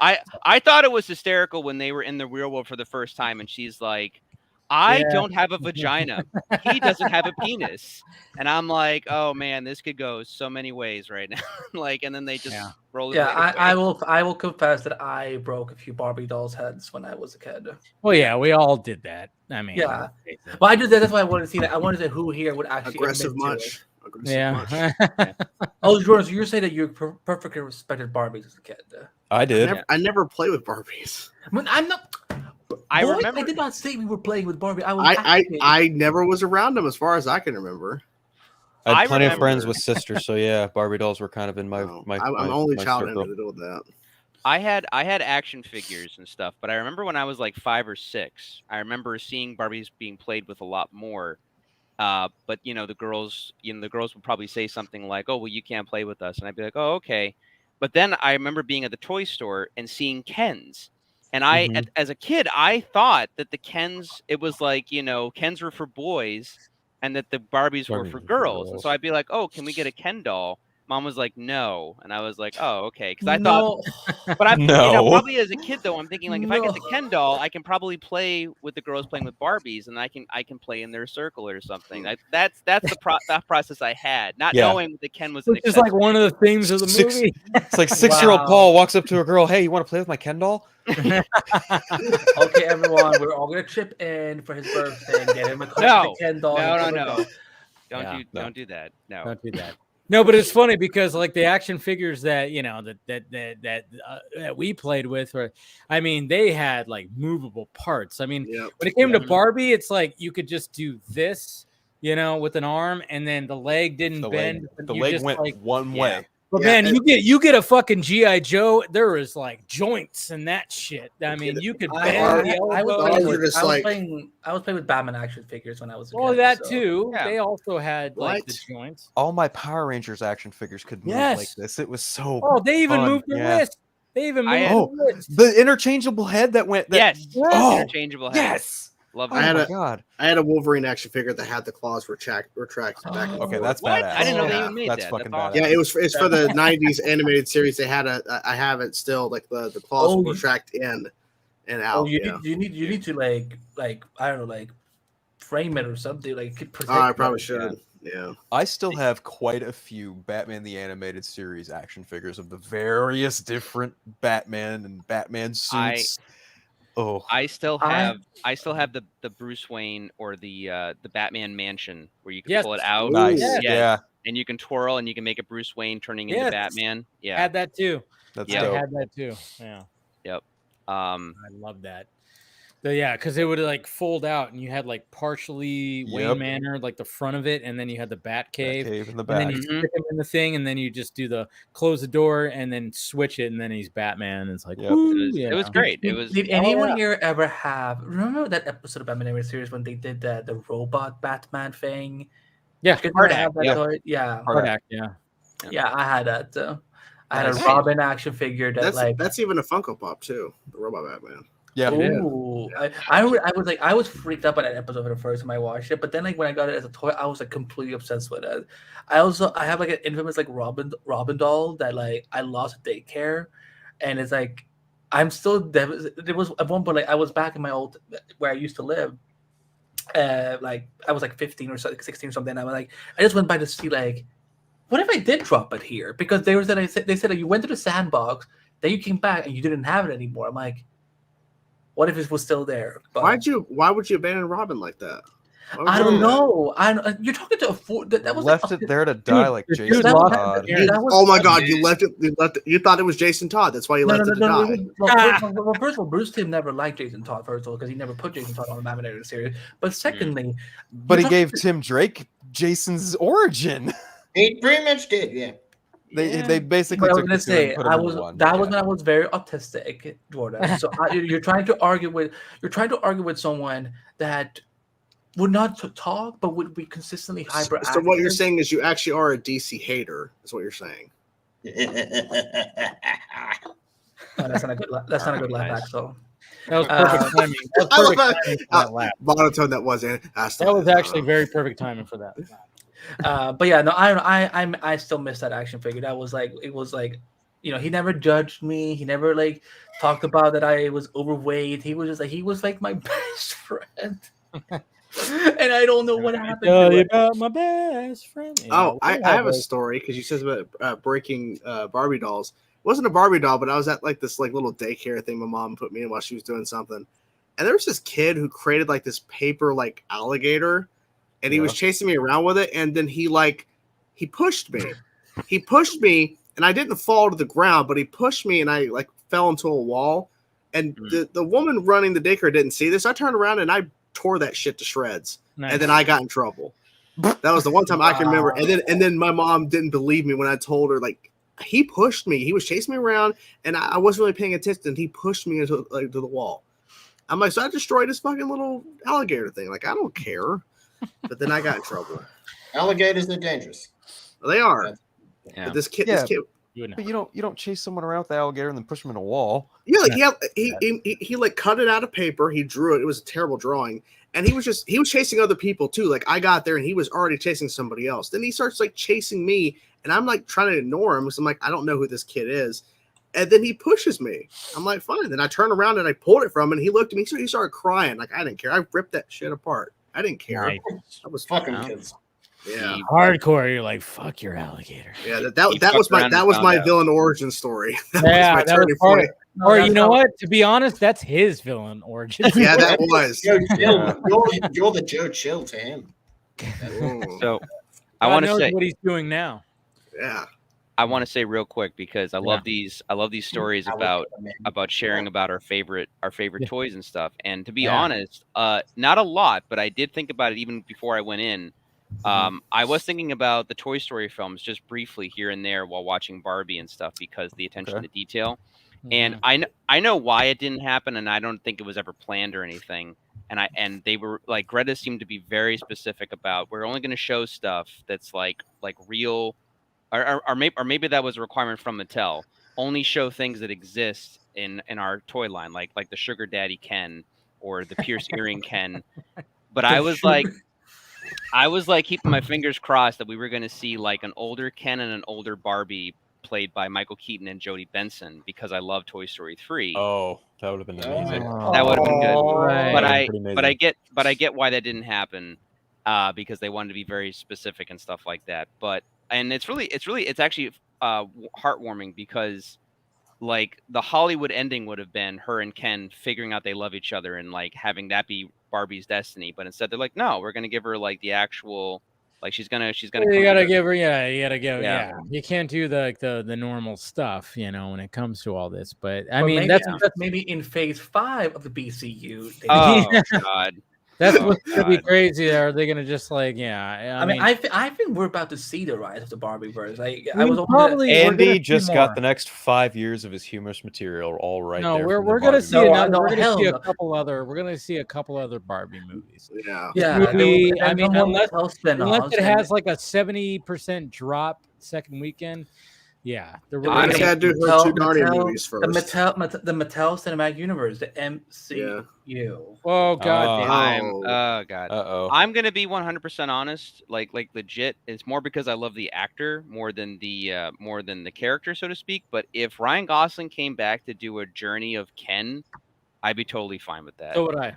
I thought it was hysterical when they were in the real world for the first time, and she's like, I don't have a vagina. He doesn't have a penis. And I'm like, oh man, this could go so many ways right now. Like, and then they just roll it. Yeah, I will confess that I broke a few Barbie dolls' heads when I was a kid. Well, yeah, we all did that. I mean, yeah. But I did that. That's why I wanted to see that. I wanted to see who here would actually aggressive admit to much. it. Oh, Jordan, so you're saying that you perfectly respected Barbies as a kid? I did. I never played with Barbies. I'm not. I Boy, remember. I did not say we were playing with Barbie. I never was around them as far as I can remember. I had plenty of friends with sisters, so yeah, Barbie dolls were kind of in my. I'm only child in circle. the middle of that. I had action figures and stuff, but I remember when I was like 5 or 6, I remember seeing Barbies being played with a lot more. But the girls would probably say something like, "Oh, well, you can't play with us," and I'd be like, "Oh, okay." But then I remember being at the toy store and seeing Kens. And as a kid, I thought that the Kens, it was like, Kens were for boys and that the Barbies were for girls. And so I'd be like, oh, can we get a Ken doll? Mom was like, no. And I was like, oh, okay. Because I thought, but I'm probably as a kid, though, I'm thinking like, if I get the Ken doll, I can probably play with the girls playing with Barbies and I can play in their circle or something. That's the process I had, not knowing the Ken was an accessory. Just like one of the themes of the movie. It's like 6-year-old Paul walks up to a girl, hey, you want to play with my Ken doll? Okay, everyone, we're all gonna chip in for his birthday and get him a Ken doll. No. Don't do that. No, don't do that. No, but it's funny because like the action figures that that we played with, they had like movable parts. I mean, when it came to Barbie, it's like you could just do this, with an arm, and then the leg didn't bend. The leg went one way. But man, you get a fucking G.I. Joe. There is like joints and that shit. I mean, you could bend the elbow. I was playing with Batman action figures when I was a kid. Oh, that too. Yeah. They also had like the joints. All my Power Rangers action figures could move like this. It was so. Oh, they even moved the wrist. They even moved the wrist. The interchangeable head that went. Yes. Oh, interchangeable head. Yes. Love that. I had a Wolverine action figure that had the claws retracted back. Okay, that's badass. I didn't know they even made that. That's fucking badass. Yeah, it's for the '90s animated series. They had I have it still. Like the claws retract in and out. Oh, you need to like I don't know, like frame it or something. Like I probably should. Yeah. I still have quite a few Batman the Animated Series action figures of the various different Batman and Batman suits. I still have the Bruce Wayne or the Batman mansion where you can pull it out. Nice. Yeah. And you can twirl and you can make a Bruce Wayne turning into Batman. Yeah. I had that too. That's dope. I had that too. Yeah. Yep. I love that. Because it would like fold out, and you had like partially Wayne Manor, like the front of it, and then you had the Batcave in the back. And then you stick him in the thing, and then you just do close the door, and then switch it, and then he's Batman. It's like, it was great. Did anyone here ever have? Remember that episode of Batman animated series when they did the robot Batman thing? Yeah, Hard Act. Yeah, I had that too. I had a Robin action figure that's even a Funko Pop too. The robot Batman. Yeah. Ooh. I was freaked out by that episode the first time I watched it, but then like when I got it as a toy, I was like completely obsessed with it. I have like an infamous like Robin doll that like I lost at daycare, and it's like I'm still there was at one point like I was back in my old where I used to live. Like I was like 15 or 16 or something. I was like I just went by to see like what if I did drop it here, because they said that you went to the sandbox, then you came back and you didn't have it anymore. I'm like, what if it was still there? But why would you abandon Robin like that? I don't know. You're talking to that was left it there to die like Jason Todd. Oh my God, you left it. You thought it was Jason Todd. That's why you left it to die. Well, first of all, Bruce Timm never liked Jason Todd. First of all, because he never put Jason Todd on the animated series. But secondly, but he gave Tim Drake Jason's origin. He pretty much did, yeah. They basically took the two and put them into one. That was when I was very autistic, Jordan. So you're trying to argue with someone that would not talk, but would be consistently hyperactive. So what you're saying is you actually are a DC hater, is what you're saying. That's not a good laugh, Axel. That was perfect timing. That was perfect timing for that laugh. Monotone that wasn't. That was actually very perfect timing for that. But yeah, no, I still miss that action figure. That was like, it was like, he never judged me. He never like talked about that I was overweight. He was just like, he was like my best friend. And I don't know what happened Tell to you it. about my best friend. Oh, I have a story because you said about breaking Barbie dolls. It wasn't a Barbie doll, but I was at like this like little daycare thing my mom put me in while she was doing something. And there was this kid who created like this paper like alligator, and he was chasing me around with it. And then he pushed me. He pushed me, and I didn't fall to the ground, but he pushed me, and I like fell into a wall. And the woman running the daycare didn't see this. I turned around and I tore that shit to shreds. Nice. And then I got in trouble. That was the one time I can remember. And then my mom didn't believe me when I told her, like, he pushed me. He was chasing me around, and I wasn't really paying attention. He pushed me into like to the wall. I'm like, so I destroyed this fucking little alligator thing. Like, I don't care. But then I got in trouble. Alligators are dangerous. They are. Yeah. But this kid. But you don't chase someone around with the alligator and then push them in a wall. Yeah, like he like cut it out of paper. He drew it. It was a terrible drawing, and he was chasing other people too. Like I got there and he was already chasing somebody else. Then he starts like chasing me, and I'm like trying to ignore him because I'm like, I don't know who this kid is. And then he pushes me. I'm like, fine. Then I turn around and I pulled it from him, and he looked at me. So he started crying. Like I didn't care. I ripped that shit apart. I didn't care. Nice. I was Fucking kids. Yeah, hardcore. You're like, fuck your alligator. Yeah, that was my villain origin story. That was part of, or you know what? To be honest, that's his villain origin. Yeah, that was. Joe Chill. You're the Joe Chill to him. So I want to say what he's doing now. Yeah. I want to say real quick because I love these stories about sharing about our favorite toys and stuff. And to be honest, not a lot, but I did think about it even before I went in. I was thinking about the Toy Story films just briefly here and there while watching Barbie and stuff because the attention to detail. And I know why it didn't happen, and I don't think it was ever planned or anything. And they were like, Greta seemed to be very specific about, we're only going to show stuff that's like real, or maybe that was a requirement from Mattel. Only show things that exist in our toy line, like the Sugar Daddy Ken or the Pierce earring Ken. But I was like keeping my fingers crossed that we were going to see like an older Ken and an older Barbie played by Michael Keaton and Jodie Benson because I love Toy Story 3. Oh, that would have been amazing. That would have been good. Right. But I get why that didn't happen because they wanted to be very specific and stuff like that. And it's actually heartwarming because like the Hollywood ending would have been her and Ken figuring out they love each other and like having that be Barbie's destiny, but instead they're like, no, we're gonna give her like the actual, like she's gonna. You gotta give her, you gotta go, You can't do the normal stuff, when it comes to all this. But I mean, that's maybe in phase 5 of the BCU. Oh God. That's what's gonna be crazy. Are they gonna just like, I mean, I think we're about to see the rise of the Barbieverse. Like, Andy just got the next 5 years of his humorous material all right. No, there we're gonna see we're gonna see a couple other. We're gonna see a couple other Barbie movies. Yeah. Movie, I mean, unless it has like a 70% drop second weekend. Yeah, I gotta do her two Narnia movies first. The Mattel Cinematic Universe, the MCU. Oh God! Oh God! I'm gonna be 100% honest. Like legit, it's more because I love the actor more than the character, so to speak. But if Ryan Gosling came back to do a Journey of Ken, I'd be totally fine with that. So would I.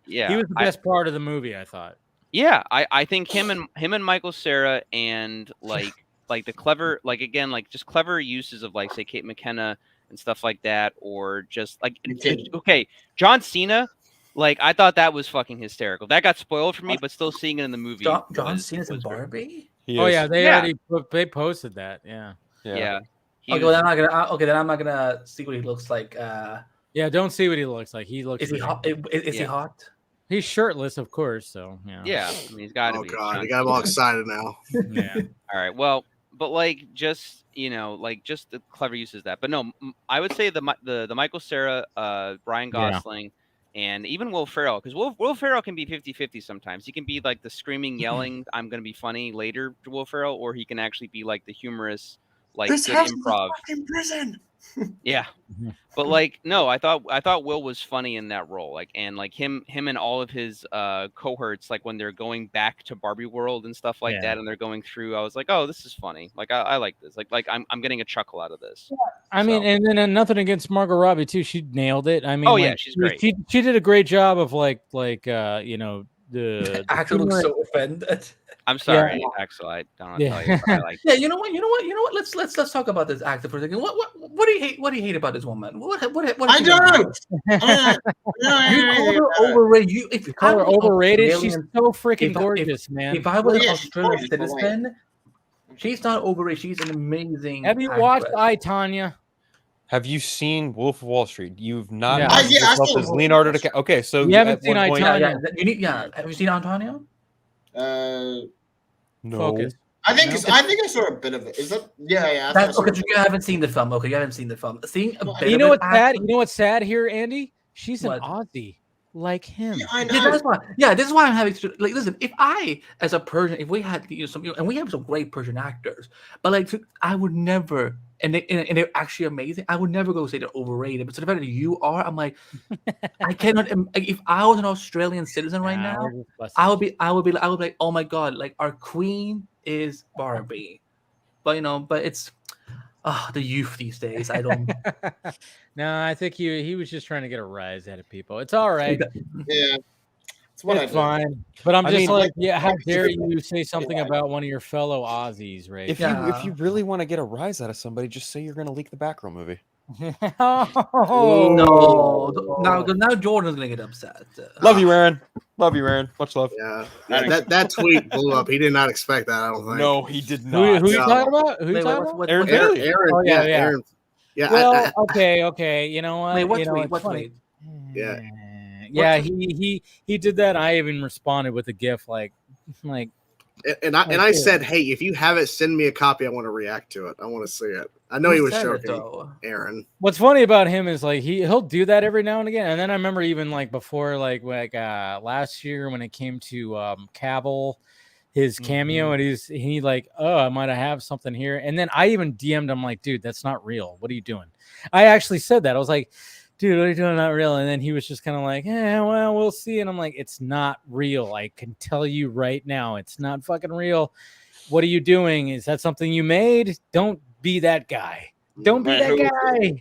Yeah, he was the best part of the movie, I thought. Yeah, I think him and Michael Cera and like the clever, like again, like just clever uses of like say Kate McKenna and stuff like that, or just like John Cena, like I thought that was fucking hysterical. That got spoiled for me, but still seeing it in the movie. John Cena's in Barbie. They posted that. Yeah. Okay, then I'm not gonna see what he looks like. Don't see what he looks like. He looks. Is he hot? Is he hot? He's shirtless, of course. So yeah. I mean, he's got to be. Oh God, I got him all excited now. Yeah. All right. Well. But like just just the clever uses of that. But no, I would say the Michael Cera, Ryan Gosling, and even Will Ferrell, because Will Ferrell can be 50-50 sometimes. He can be like the screaming, yelling, I'm gonna be funny later to Will Ferrell, or he can actually be like the humorous, like this good house improv. is a fucking prison. Yeah. But like, no, I thought Will was funny in that role. Like, and like him and all of his cohorts, like when they're going back to Barbie World and stuff like that, and they're going through, I was like, oh, this is funny. Like, I like this. Like I'm getting a chuckle out of this. I mean, and then nothing against Margot Robbie too. She nailed it. I mean, oh yeah, she's great. She did a great job of like you know, the Axel looks so offended. I'm sorry, Axel. I don't want to tell you, but I like. Yeah, you know what? Let's talk about this actor for a second. What do you hate? What do you hate about this woman? What I don't. You call her overrated. If you call her overrated, she's so freaking gorgeous, man. If I was an Australian citizen, she's not overrated. She's an amazing. Have you watched I, Tanya? Have you seen Wolf of Wall Street? You've not. Yeah. Yourself as Leonardo DiCaprio. Okay, so you haven't seen I, Tanya. Have you seen Antonio? No. Focus. I think I saw a bit of it. Is that? Yeah. That's okay. You haven't seen the film. Okay, you haven't seen the film. Seeing a bit you know of what's sad? You know what's sad here, Andy? She's an Aussie like him. Yeah, I know. This is why I'm having to like. Listen, if I, as a Persian, if we had and we have some great Persian actors, but like I would never. And they're actually amazing. I would never go say they're overrated. But so the fact that you are, I'm like, I cannot. If I was an Australian citizen right now, I would be like, oh my god, like our queen is Barbie. But it's the youth these days. I don't. No, I think he was just trying to get a rise out of people. It's all right. Yeah. It's fine, but I mean, like, how dare you say something about one of your fellow Aussies, right? If you really want to get a rise out of somebody, just say you're going to leak the Batgirl movie. No, now Jordan's going to get upset. Love you, Aaron. Much love. Yeah, that tweet blew up. He did not expect that. I don't think. No, he did not. Who you talking about? Who you talking about? Aaron Bailey. Aaron. Oh, yeah. Aaron. Yeah. Well, okay. You know what? Wait, what tweet? Yeah. Yeah, he did that. I even responded with a GIF like. And I said, hey, if you have it, send me a copy. I want to react to it. I want to see it. I know he was joking, Aaron. What's funny about him is like he'll do that every now and again. And then I remember even like before like last year when it came to Cavill, his cameo, and he like, oh, I might have something here. And then I even DM'd him like, dude, that's not real. What are you doing? I actually said that. I was like, dude, what are you doing? Not real. And then he was just kind of like, well, we'll see. And I'm like, it's not real. I can tell you right now, it's not fucking real. What are you doing? Is that something you made? Don't be that guy. Don't be that guy.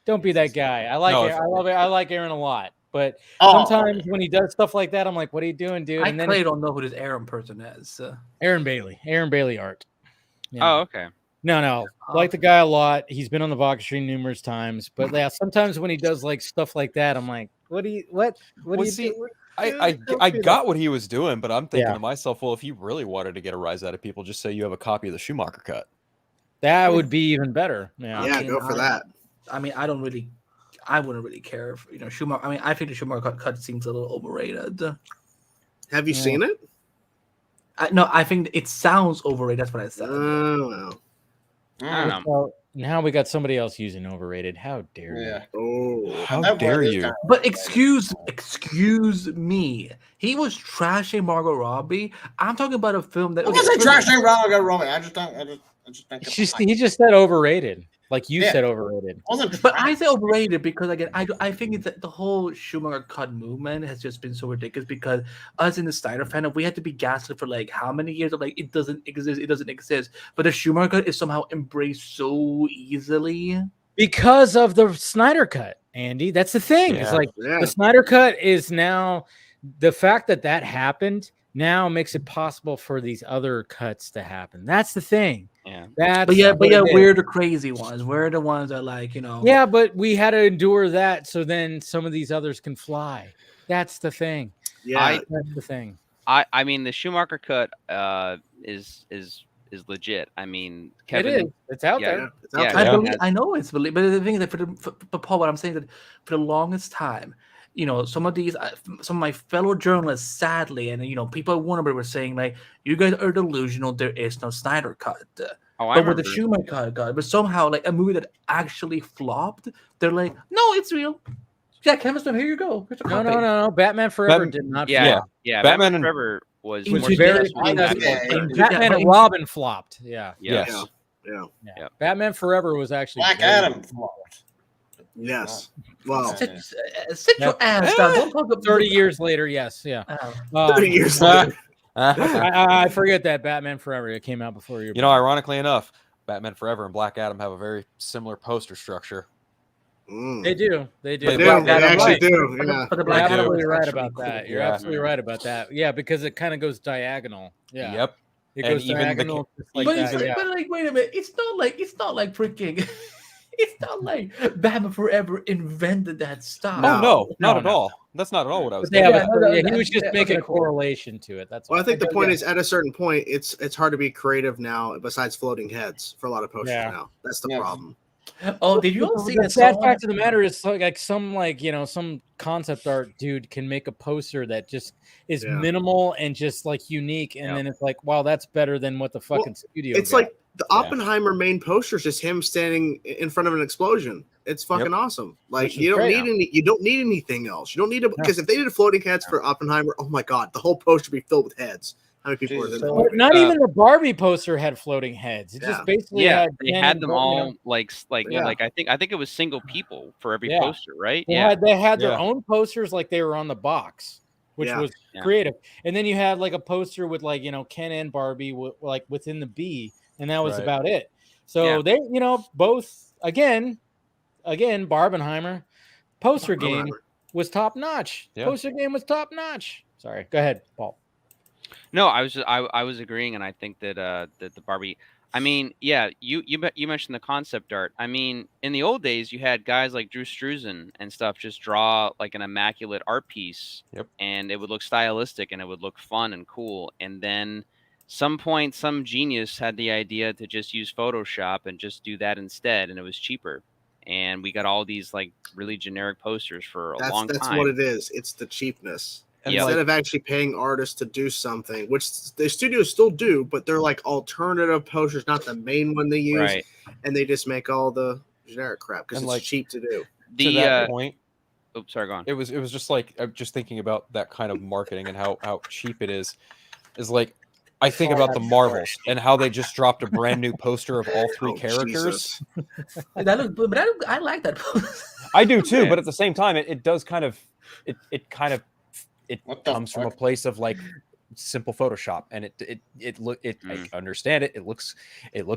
Don't be that guy. I like it. I love it. I like Aaron a lot. But sometimes when he does stuff like that, I'm like, what are you doing, dude? And I clearly don't know who this Aaron person is. Aaron Bailey art. Yeah. Oh, okay. No. Like the guy a lot. He's been on the Vodka stream numerous times. But yeah, sometimes when he does like stuff like that, I'm like, what do you see? I got what he was doing, but I'm thinking to myself, well, if you really wanted to get a rise out of people, just say you have a copy of the Schumacher cut. That would be even better. Yeah, go for that. I mean, I wouldn't really care if Schumacher. I mean, I think the Schumacher cut seems a little overrated. Have you seen it? No, I think it sounds overrated. That's what I said. Oh. I don't know. Now we got somebody else using overrated. How dare you? Oh, how dare you? But excuse me. He was trashing Margot Robbie. I'm talking about a film that. I wasn't trashing Margot Robbie. I just think he just said overrated. Like you said overrated. But I say overrated because again, I think it's that the whole Schumacher cut movement has just been so ridiculous because us in the Snyder fandom, we had to be gaslit for like how many years of like it doesn't exist. But the Schumacher cut is somehow embraced so easily. Because of the Snyder cut, Andy. That's the thing. It's like the Snyder cut is now the fact that happened now makes it possible for these other cuts to happen. That's the thing. Yeah. But we're the crazy ones. We're the ones that like, Yeah, but we had to endure that so then some of these others can fly. That's the thing. Yeah. That's the thing. I mean the Schumacher cut is legit. I mean, Kevin, it is. It's out there. It's out there. I know it's but the thing is that for Paul, what I'm saying is that for the longest time, some of my fellow journalists, sadly, and people at Warner Bros. Were saying like, "You guys are delusional. There is no Snyder cut." But with the Schumacher cut, but somehow like a movie that actually flopped, they're like, "No, it's real." Yeah, Kevin Smith, here you go. No. Batman Forever did not. Yeah. Batman Forever was very. Batman and Robin flopped. Yeah. Yes. Yeah. Yep. Batman Forever was actually Black very Adam. flawed. Yes. Well, Sit your ass down. Don't talk about 30 years later, yes, yeah. 30 years later. I forget that Batman Forever. It came out before you. You know, ironically enough, Batman Forever and Black Adam have a very similar poster structure. They do. They do. They actually do. Yeah. But the You're Black Adam absolutely was right actually about that. cool. You're absolutely right about that. Yeah, because it kind of goes diagonal. Yeah. Yep. It And goes even the diagonal. just like But that, it's like, yeah. but like, wait a minute. It's not like freaking. It's not like Batman Forever invented that style. Oh no, not at no. all. That's not at all what I was Yeah, getting but, at. he was just making a cool. correlation to it. That's all. Well, I think the point is, at a certain point, it's hard to be creative now. Besides floating heads for a lot of posters now, that's the problem. Oh, did you all see the that sad song? fact of the matter is like some concept art dude can make a poster that just is minimal and just like unique, and then it's like, wow, that's better than what the fucking studio. It's like the Oppenheimer main poster is just him standing in front of an explosion. It's fucking awesome. Like you don't need anything else. You don't need because if they did floating heads for Oppenheimer, oh my god, the whole poster would be filled with heads. How many people are in there? Not even the Barbie poster had floating heads. It just basically had they had them all like I think it was single people for every poster, right? They had their own posters like they were on the box, which was creative. And then you had like a poster with like Ken and Barbie like within the B, and that was about it. So they both again Barbenheimer poster game was top notch. Poster game was top notch. Sorry, go ahead, Paul. No, I was agreeing, and I think that that the Barbie. I mean, yeah, you mentioned the concept art. I mean, in the old days, you had guys like Drew Struzan and stuff just draw like an immaculate art piece, and it would look stylistic and it would look fun and cool. And then some point, some genius had the idea to just use Photoshop and just do that instead, and it was cheaper. And we got all these like really generic posters for a long time. That's what it is. It's the cheapness. And instead of actually paying artists to do something, which the studios still do, but they're like alternative posters, not the main one they use, and they just make all the generic crap because it's cheap to do. To that point, oops, sorry, go on. It was just like I'm just thinking about that kind of marketing and how cheap it is like I think about the Marvels and how they just dropped a brand new poster of all three characters. That looks, but I like that poster. I do too, but at the same time, it does kind of it comes from a place of like simple Photoshop, and I understand it. It looks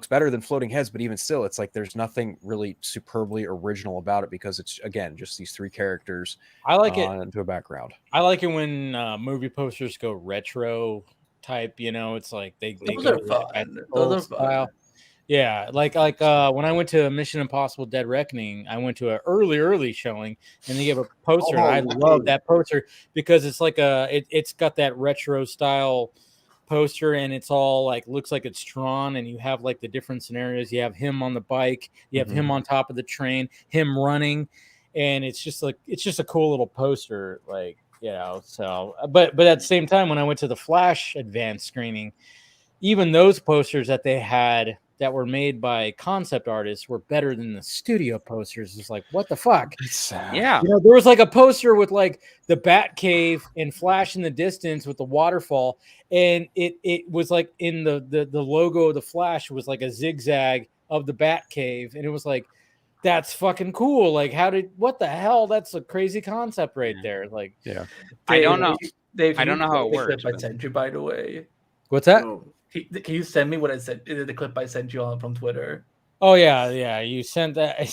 better than floating heads, but even still, it's like there's nothing really superbly original about it because it's again just these three characters. I like it into a background. I like it when movie posters go retro type. It's like they go Those are style. Yeah, like when I went to Mission Impossible: Dead Reckoning, I went to an early showing, and they gave a poster. And I love that poster because it's like it's got that retro style poster, and it's all like looks like it's drawn, and you have like the different scenarios. You have him on the bike, you have him on top of the train, him running, and it's just a cool little poster, like So, but at the same time, when I went to the Flash advanced screening, even those posters that they had that were made by concept artists were better than the studio posters. It's like, what the fuck? Yeah. There was like a poster with like the Bat Cave and Flash in the distance with the waterfall. And it was like in the logo of the Flash was like a zigzag of the Bat Cave. And it was like, that's fucking cool. Like, what the hell? That's a crazy concept right there. Like, Dave, I don't know. Dave, I don't know how it works. I sent you, by the way. What's that? Can you send me what I sent? The clip I sent you on from Twitter. Oh yeah. You sent that.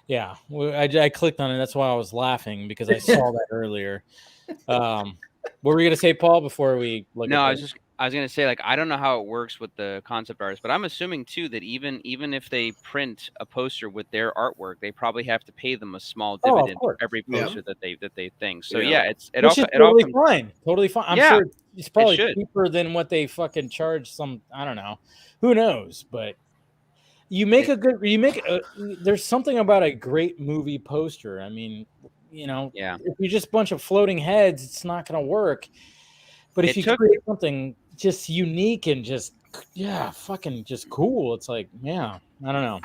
Yeah, I clicked on it. That's why I was laughing because I saw that earlier. What were you gonna say, Paul? Before we look? No, I was gonna say like I don't know how it works with the concept artists, but I'm assuming too that even if they print a poster with their artwork, they probably have to pay them a small dividend for every poster that they think. So it's totally fine. Totally fine. I'm sure it's probably cheaper than what they fucking charge. I don't know. Who knows? But there's something about a great movie poster. I mean, if you're just a bunch of floating heads, it's not going to work. But if you create something just unique and just fucking just cool, it's like, I don't know.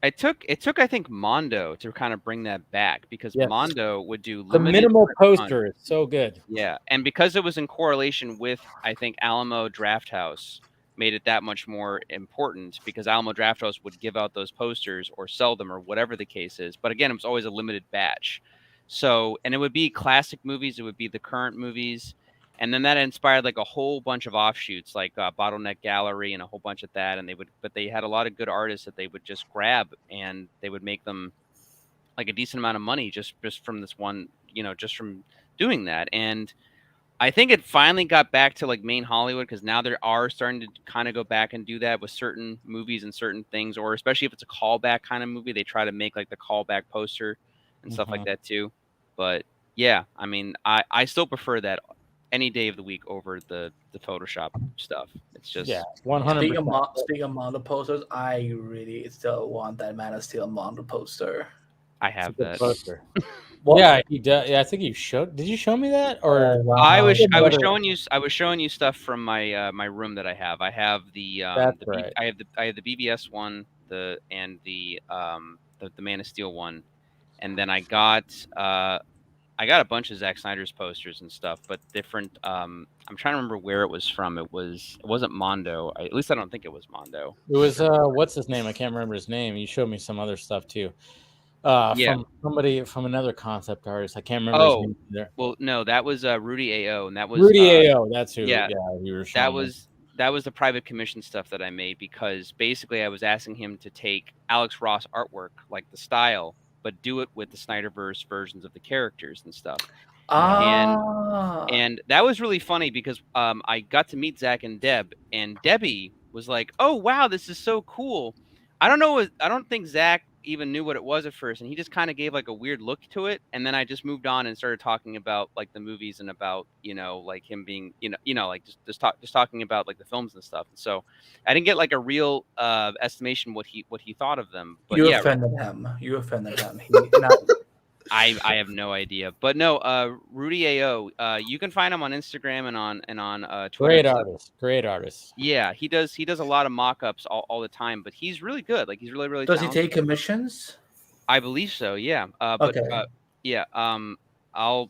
It took I think Mondo to kind of bring that back because Mondo would do the minimal poster. It's so good. Yeah, and because it was in correlation with I think Alamo Drafthouse, made it that much more important because Alamo Drafthouse would give out those posters or sell them or whatever the case is. But again, it was always a limited batch. So, and it would be classic movies. It would be the current movies. And then that inspired like a whole bunch of offshoots, like Bottleneck Gallery and a whole bunch of that. And they had a lot of good artists that they would just grab and they would make them like a decent amount of money just from this one, just from doing that. And I think it finally got back to like main Hollywood because now they are starting to kind of go back and do that with certain movies and certain things, or especially if it's a callback kind of movie, they try to make like the callback poster and stuff like that too. But yeah, I mean, I still prefer that any day of the week over the Photoshop stuff. It's just 100%. Speaking of Mondo posters, I really still want that Man of Steel Mondo poster. I have that poster. Yeah, he does. Yeah, I think you showed. Did you show me that? Or wow. I was showing you stuff from my my room that I have. I have the I have the BBS one, the Man of Steel one, and then I got a bunch of Zack Snyder's posters and stuff, but different. I'm trying to remember where it was from. It wasn't Mondo. At least I don't think it was Mondo. It was what's his name? I can't remember his name. You showed me some other stuff too. From another concept artist. I can't remember his name either. Well, no, that was Rudy AO, and that was Rudy AO. That's who. Yeah, you were showing that was the private commission stuff that I made because basically I was asking him to take Alex Ross artwork, like the style, but do it with the Snyderverse versions of the characters and stuff. And that was really funny because I got to meet Zach and Deb, and Debbie was like, "Oh wow, this is so cool." I don't think Zach even knew what it was at first, and he just kind of gave like a weird look to it, and then I just moved on and started talking about like the movies and about like him being like just talking about like the films and stuff. And so I didn't get like a real estimation what he thought of them. But you offended him. I have no idea, but no, Rudy AO. You can find him on Instagram and on Twitter. Great artist. Yeah, he does a lot of mock-ups all the time, but he's really good. Like he's really Does talented. he take commissions? I believe so. Yeah. Okay. Yeah. I'll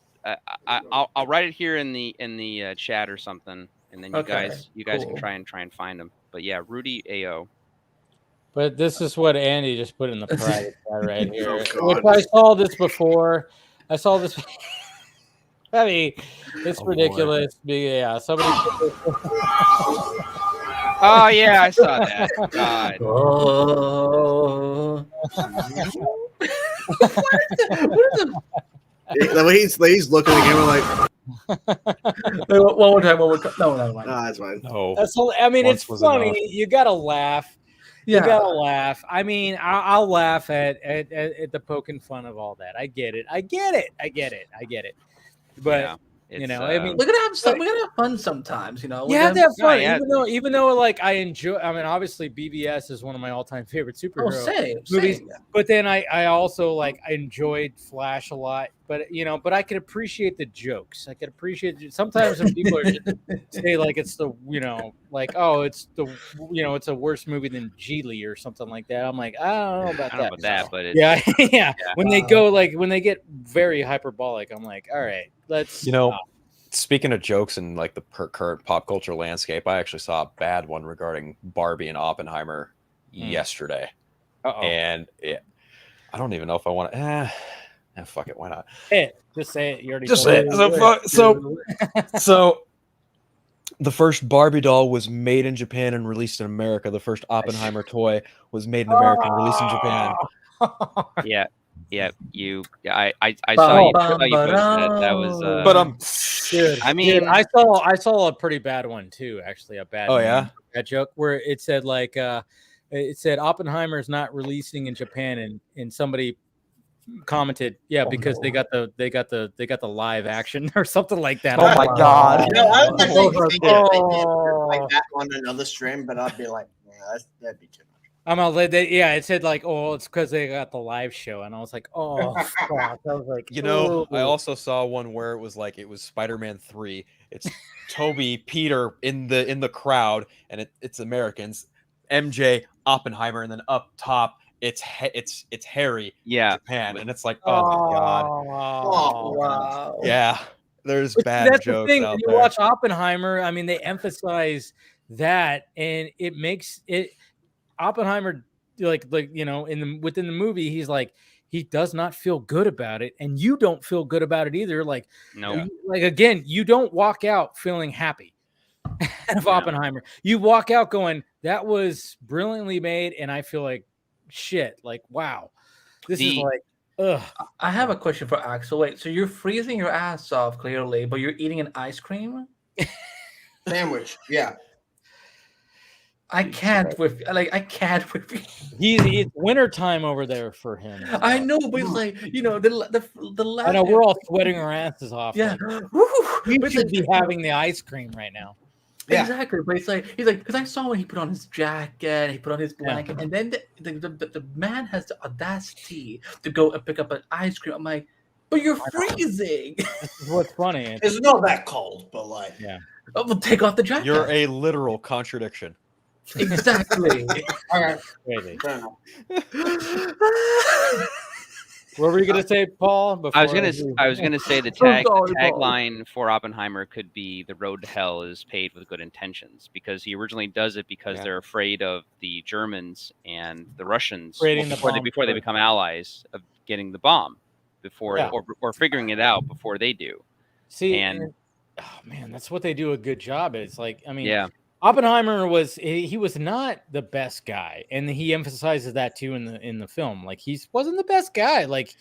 write it here in the chat or something, and then you guys can try and find him. But yeah, Rudy AO. But this is what Andy just put in the private chat right here. Which I saw this before. I saw this. I mean, it's ridiculous. Yeah, somebody. Oh yeah, I saw that. God. The way he's looking at the camera like. One more time. No, never mind. No, that's fine. No. I mean, it's funny. You gotta laugh. You gotta laugh. I mean, I'll laugh at the poking fun of all that. I get it. But I mean, we're gonna have fun sometimes. You have to have fun. Even though like I enjoy. I mean, obviously BBS is one of my all-time favorite superhero movies. Same. But then I also I enjoyed Flash a lot. But but I could appreciate the jokes. I could appreciate sometimes when people are just say like it's the it's the it's a worse movie than Geely or something like that. I'm like, I don't know about that. But it's, yeah. When they go when they get very hyperbolic, I'm like, all right, let's Speaking of jokes and like the current pop culture landscape, I actually saw a bad one regarding Barbie and Oppenheimer yesterday. And I don't even know if I want to. Fuck it, why not? Just say it. You already just say it. So the first Barbie doll was made in Japan and released in America. The first Oppenheimer toy was made in America and released in Japan. Yeah. I saw you posted that. That was dude, I mean, dude, I saw a pretty bad one too, actually. A bad that joke where it said it said Oppenheimer is not releasing in Japan, and somebody commented because they got the live action or something like that. Oh my god. I was definitely thinking like that on another stream, but I'd be like, that'd be too much. It said it's because they got the live show, and I was like, oh fuck. I was like, I also saw one where it was Spider-Man 3. It's Toby, Peter in the crowd, and it's Americans, MJ, Oppenheimer, and then up top it's Harry, Japan, and it's like, oh my god, wow, yeah. There's bad that's jokes the thing. out When you there. watch Oppenheimer, I mean, they emphasize that, and it makes it Oppenheimer like within the movie, he's like he does not feel good about it, and you don't feel good about it either. Like, No. like again, you don't walk out feeling happy of Oppenheimer. You walk out going, "That was brilliantly made," and I feel like shit. Like, wow, this is like, ugh. I have a question for Axel. Wait, so you're freezing your ass off clearly, but you're eating an ice cream sandwich? Yeah. I can't with I can't with it's winter time over there for him. So. I know, but it's like the last. I know we're all sweating our asses off. Yeah, like, we should be having the ice cream right now. Yeah. Exactly, but it's like he's like because I saw when he put on his jacket, he put on his blanket, and then the man has the audacity to go and pick up an ice cream. I'm like, but you're freezing. This is what's funny. It's not that cold, but like, yeah. Oh, well, take off the jacket. You're a literal contradiction. Exactly. All right. What were you gonna say, Paul? I was gonna say the tagline for Oppenheimer could be "The road to hell is paved with good intentions," because he originally does it because they're afraid of the Germans and the Russians before they become allies of getting the bomb or figuring it out before they do. See, and oh man, that's what they do a good job at. It's like, I mean, Oppenheimer was not the best guy, and he emphasizes that too in the film. Like, he wasn't the best guy. Like,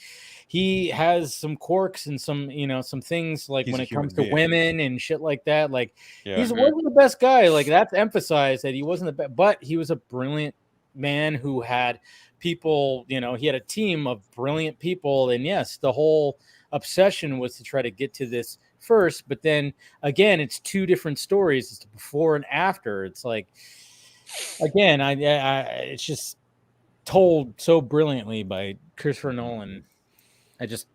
he has some quirks and some some things like when it comes to women and shit like that. Like, he wasn't the best guy. Like, that's emphasized that he wasn't the best, but he was a brilliant man who had people. He had a team of brilliant people, and yes, the whole obsession was to try to get to this first, but then again, it's two different stories. It's before and after. It's like, again, it's just told so brilliantly by Christopher Nolan. It's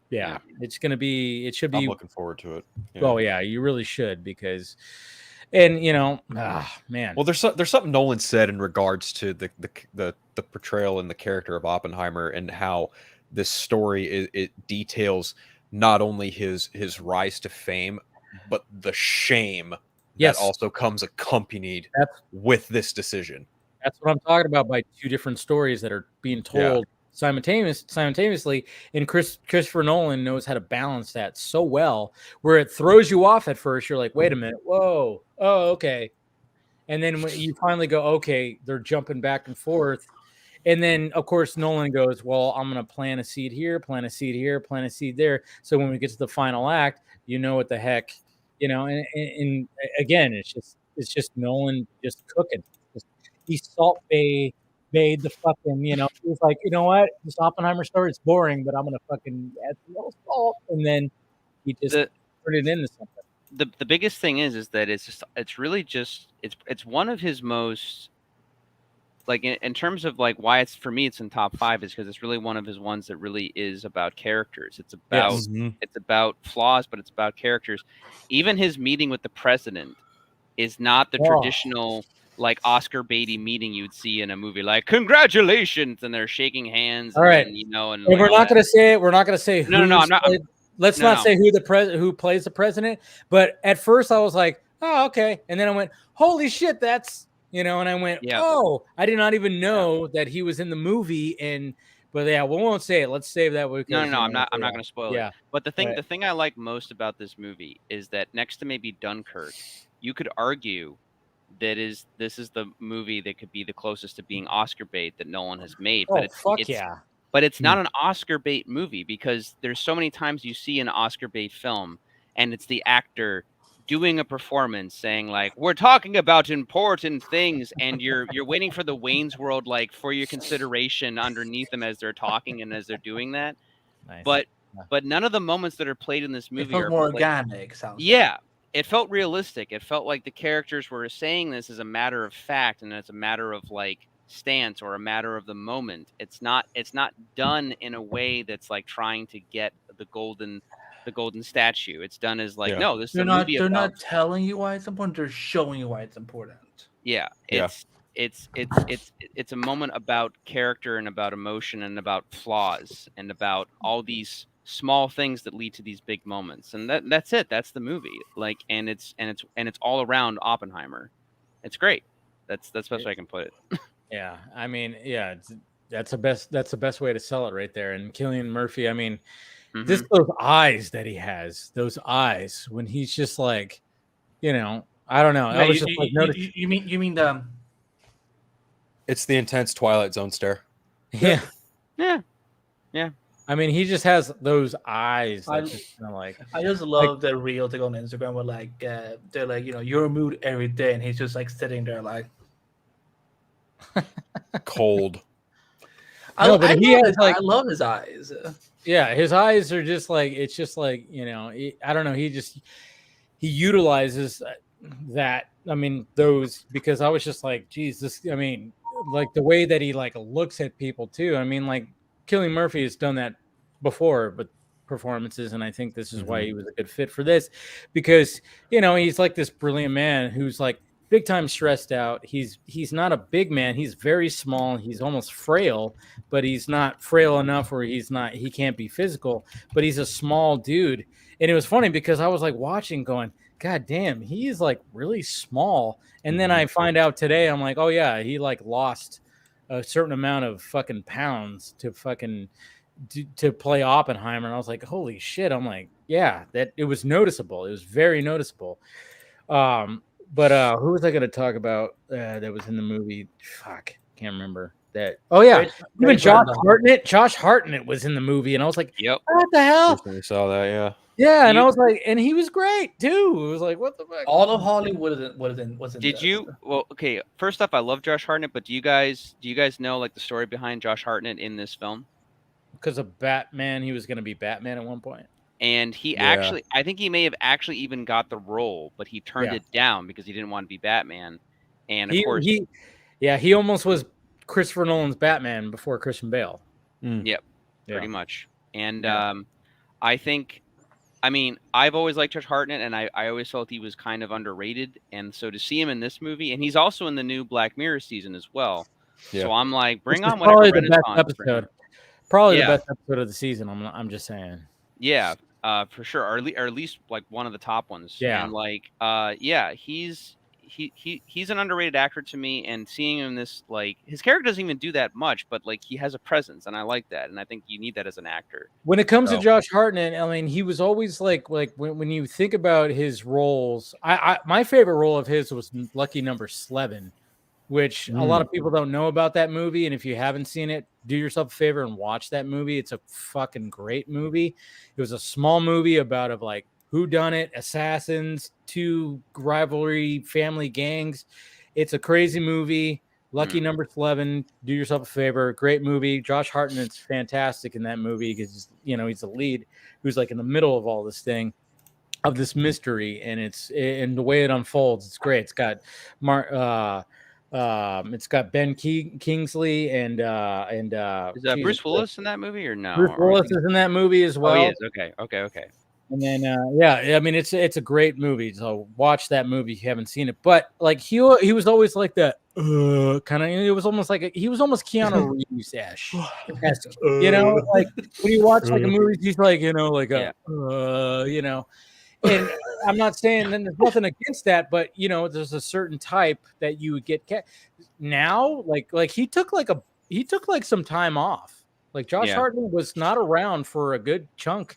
gonna be. It should be. I'm looking forward to it. Yeah. Oh yeah, you really should, because, and man. Well, there's something Nolan said in regards to the portrayal and the character of Oppenheimer and how this story it details not only his rise to fame, but the shame that also comes accompanied with this decision. That's what I'm talking about, by two different stories that are being told simultaneously. And Christopher Nolan knows how to balance that so well, where it throws you off at first. You're like, wait a minute, whoa, oh, okay. And then when you finally go, okay, they're jumping back and forth. And then, of course, Nolan goes, well, I'm going to plant a seed here, plant a seed here, plant a seed there. So when we get to the final act, what the heck, and again, it's just Nolan just cooking. He salt made the fucking, he was like, you know what, this Oppenheimer story is boring, but I'm going to fucking add some little salt. And then he just turned it into something. The biggest thing is that it's really just, it's one of his most, like, in terms of like why it's in top 5 is because it's really one of his ones that really is about characters. It's about flaws, but it's about characters. Even his meeting with the president is not the traditional like Oscar baity meeting you'd see in a movie, like congratulations, and they're shaking hands. All right, and we're not going to say it. We're not going to say who. No, I'm not. Let's not say who plays the president. But at first I was like, oh, okay, and then I went, holy shit, that's. And I went, oh, I did not even know that he was in the movie. But we won't say it. Let's save that. No, I'm not going to spoil it. But the thing I like most about this movie is that next to maybe Dunkirk, you could argue that this is the movie that could be the closest to being Oscar bait that Nolan has made. But But it's not an Oscar bait movie, because there's so many times you see an Oscar bait film and it's the actor doing a performance saying like, we're talking about important things, and you're waiting for the Wayne's World, like, for your consideration underneath them as they're talking and as they're doing that. Nice. But none of the moments that are played in this movie are more organic. It felt realistic. It felt like the characters were saying this as a matter of fact, and it's a matter of like stance or a matter of the moment. It's not done in a way that's like trying to get the golden statue. It's done as like, no, this is a movie. They're not telling you why it's important. They're showing you why it's important. It's a moment about character and about emotion and about flaws and about all these small things that lead to these big moments. And that's it. That's the movie. Like, and it's all around Oppenheimer. It's great. That's the best way I can put it. Yeah, I mean, yeah, that's the best way to sell it right there. And Cillian Murphy, I mean, just those eyes that he has, those eyes when he's just like, you know, I don't know. I was just like, you mean the It's the intense Twilight Zone stare. yeah, yeah. I mean, he just has those eyes. That's just kind of like. I just love the reel to go on Instagram where like they're like, you know, your mood every day, and he's just like sitting there like cold. I love his eyes. Yeah, his eyes are just like, it's just like, you know, I don't know. He utilizes that. I mean, those, because I was just like, geez, this, I mean, like the way that he like looks at people too. I mean, like Cillian Murphy has done that before, but performances, and I think this is why he was a good fit for this, because, you know, he's like this brilliant man who's like big time stressed out. He's not a big man. He's very small. He's almost frail, but he's not frail enough where he can't be physical, but he's a small dude. And it was funny because I was like watching going, God damn, he is like really small. And then I find out today, I'm like, oh yeah, he like lost a certain amount of fucking pounds to fucking to play Oppenheimer. And I was like, holy shit. I'm like, yeah, that it was noticeable. It was very noticeable. But who was I going to talk about that was in the movie? Fuck, can't remember that. Oh yeah, even Josh Hartnett was in the movie, and I was like, yep, what the hell? You saw that, yeah. Yeah, and I was like, and he was great too. It was like, what the fuck? All of Hollywood wasn't. Did you? Well, okay. First off, I love Josh Hartnett, but do you guys know like the story behind Josh Hartnett in this film? Because of Batman, he was going to be Batman at one point. And he actually, I think he may have actually even got the role, but he turned it down because he didn't want to be Batman. And of course, he almost was Christopher Nolan's Batman before Christian Bale. Yep, pretty much. And I think, I mean, I've always liked Josh Hartnett, and I always felt he was kind of underrated. And so to see him in this movie, and he's also in the new Black Mirror season as well. Yeah. So I'm like, bring on whatever probably the best episode. Probably the best episode of the season. I'm just saying. Yeah. For sure, or at least like one of the top ones. Yeah, and like, he's an underrated actor to me. And seeing him in this, like, his character doesn't even do that much, but like he has a presence, and I like that. And I think you need that as an actor. When it comes to Josh Hartnett, I mean, he was always like when you think about his roles, my favorite role of his was Lucky Number 11, which a lot of people don't know about that movie. And if you haven't seen it, do yourself a favor and watch that movie. It's a fucking great movie. It was a small movie about like whodunit, assassins, two rivalry family gangs. It's a crazy movie. Lucky Number 11. Do yourself a favor. Great movie. Josh Hartnett's fantastic in that movie because, you know, he's the lead who's like in the middle of all this thing, of this mystery, and and the way it unfolds, it's great. It's got it's got Ben Kingsley and is that Bruce Willis in that movie or no? Bruce Willis is in that movie as well. Oh, he is. Okay. And then I mean, it's a great movie. So watch that movie if you haven't seen it. But like he was always like that kind of. It was almost like he was almost Keanu Reeves-ish. You know, like when you watch like a movie, he's like, you know, like you know. And I'm not saying that there's nothing against that, but you know, there's a certain type that you would get now. Like he took some time off. Like Josh Hartnett was not around for a good chunk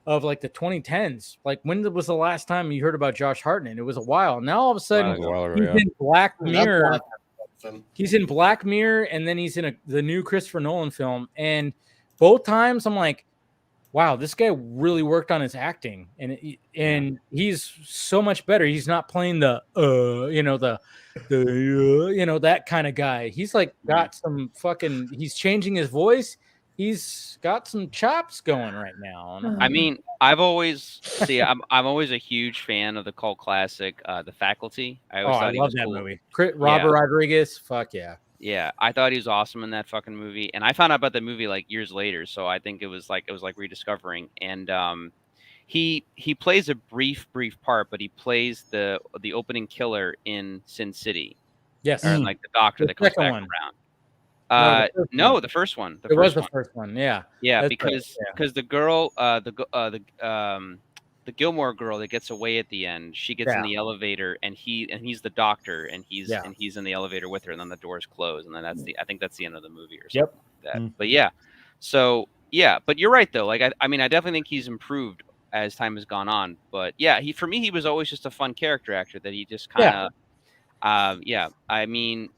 of like the 2010s. Like when was the last time you heard about Josh Hartnett? It was a while. Now all of a sudden he's in Black Mirror. He's in Black Mirror, and then he's in the new Christopher Nolan film. And both times I'm like, wow, this guy really worked on his acting, and he's so much better. He's not playing the you know, you know, that kind of guy. He's like got some fucking. He's changing his voice. He's got some chops going right now. I mean, I'm always a huge fan of the cult classic, The Faculty. I love that movie. Robert Rodriguez, fuck yeah. Yeah, I thought he was awesome in that fucking movie, and I found out about the movie like years later. So I think it was like rediscovering. And he plays a brief part, but he plays the opening killer in Sin City. Yes, or like the doctor that comes back around. The first one. The first one. Yeah. Yeah, because the girl, the Gilmore girl that gets away at the end. She gets in the elevator, and he's the doctor, and he's in the elevator with her, and then the doors close, and then I think that's the end of the movie or something like that. But yeah, so yeah, but you're right though. Like I mean, I definitely think he's improved as time has gone on. But yeah, for me he was always just a fun character actor that he just kind of I mean,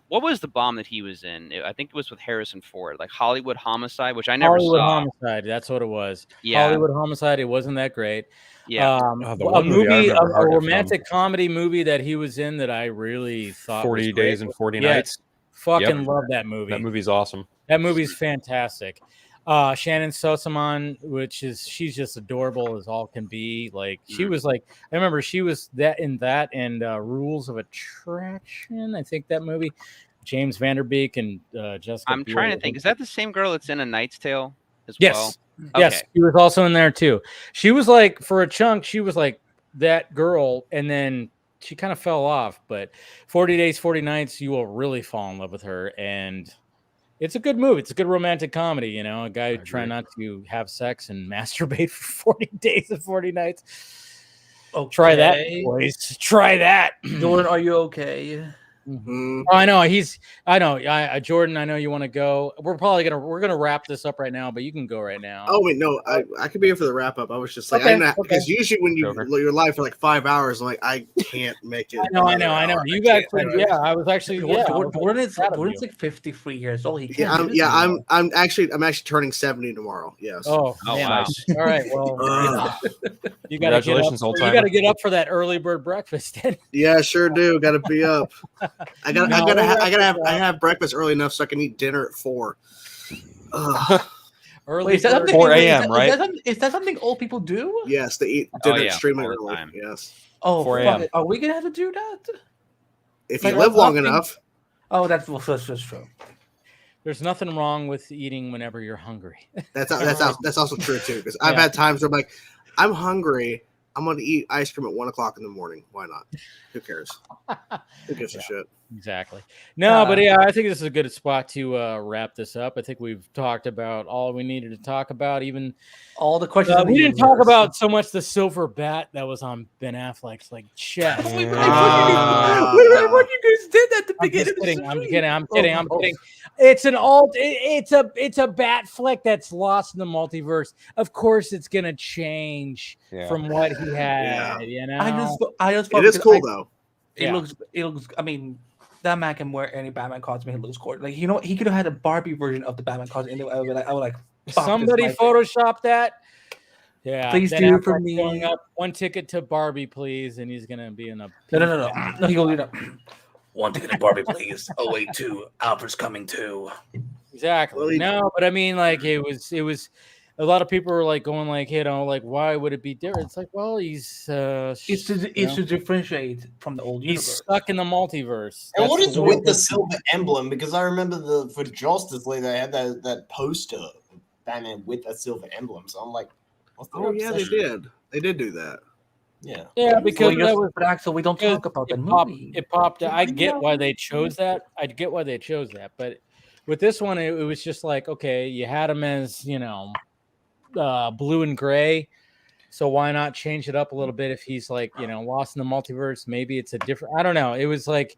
what was the bomb that he was in? I think it was with Harrison Ford, like Hollywood Homicide, which I never Hollywood saw. Homicide, that's what it was. Yeah. Hollywood Homicide. It wasn't that great. Yeah. A movie, a romantic comedy movie that he was in that I really thought 40 Days and 40 Nights. Fucking love that movie. That movie's awesome. That movie's fantastic. Shannon Sosamon, she's just adorable as all can be. Like she was like, I remember she was in that and Rules of Attraction. I think that movie. James Vanderbeek and Jessica. I'm trying to think. Is that the same girl that's in A Knight's Tale as well? Okay. Yes, she was also in there too. She was like, for a chunk, she was like that girl, and then she kind of fell off. But 40 Days, 40 Nights, you will really fall in love with her, and it's a good movie. It's a good romantic comedy. You know, a guy trying not to have sex and masturbate for 40 days and 40 nights. Okay. Try that, boys. Try that. Jordan, are you okay? Mm-hmm. Oh, I know. Jordan, I know you want to go. We're gonna wrap this up right now, but you can go right now. Oh wait, no, I could be here for the wrap up. I was just like, because usually when you're live for like 5 hours, I'm like, I can't make it. I know. You guys, I was actually. Jordan's like 53 years old. I'm actually turning 70 tomorrow. Yes. Oh man. Wow. All right. Well, you got to get up for that early bird breakfast. Yeah, sure do. Got to be up. I gotta have breakfast early enough so I can eat dinner at 4. Early 4 a.m. Right? Is that something old people do? Yes, they eat dinner extremely early. Yes. Oh, 4 a.m. Are we gonna have to do that? If you live long enough. Oh, that's true. There's nothing wrong with eating whenever you're hungry. That's also true too. Because I've had times where I'm like, I'm hungry. I'm going to eat ice cream at 1 o'clock in the morning. Why not? Who cares? Who gives a shit? Exactly. No, but I think this is a good spot to wrap this up. I think we've talked about all we needed to talk about, even all the questions. We didn't talk about so much the silver bat that was on Ben Affleck's chest. What you guys did at the beginning? I'm kidding. It's a Batfleck that's lost in the multiverse. Of course, it's gonna change from what he had. You know, I just it is cool though. It looks. I mean, that man can wear any Batman costume. He looks cool. Like, you know, he could have had a Barbie version of the Batman costume. I would like. Somebody Photoshop that. Yeah, please do for me. Going up 1 ticket to Barbie, please, and he's gonna be in a. No. He gonna do that. 1 ticket to Barbie, please. Oh wait, 2. Alfred's coming too. Exactly. No, but I mean, like it was. A lot of people were like going like, you know, like why would it be different? It's like, well, he's it's to differentiate from the old universe. He's stuck in the multiverse. And what is with the silver emblem? Because I remember for Justice League they had that poster of Batman with a silver emblem. So I'm like, they did do that. Yeah, because but Axel, we don't talk about that movie. It popped. I get why they chose that. But with this one, it was just like, okay, you had him as, you know, blue and gray, so why not change it up a little bit? If he's like, you know, lost in the multiverse, maybe it's a different. I don't know. It was like,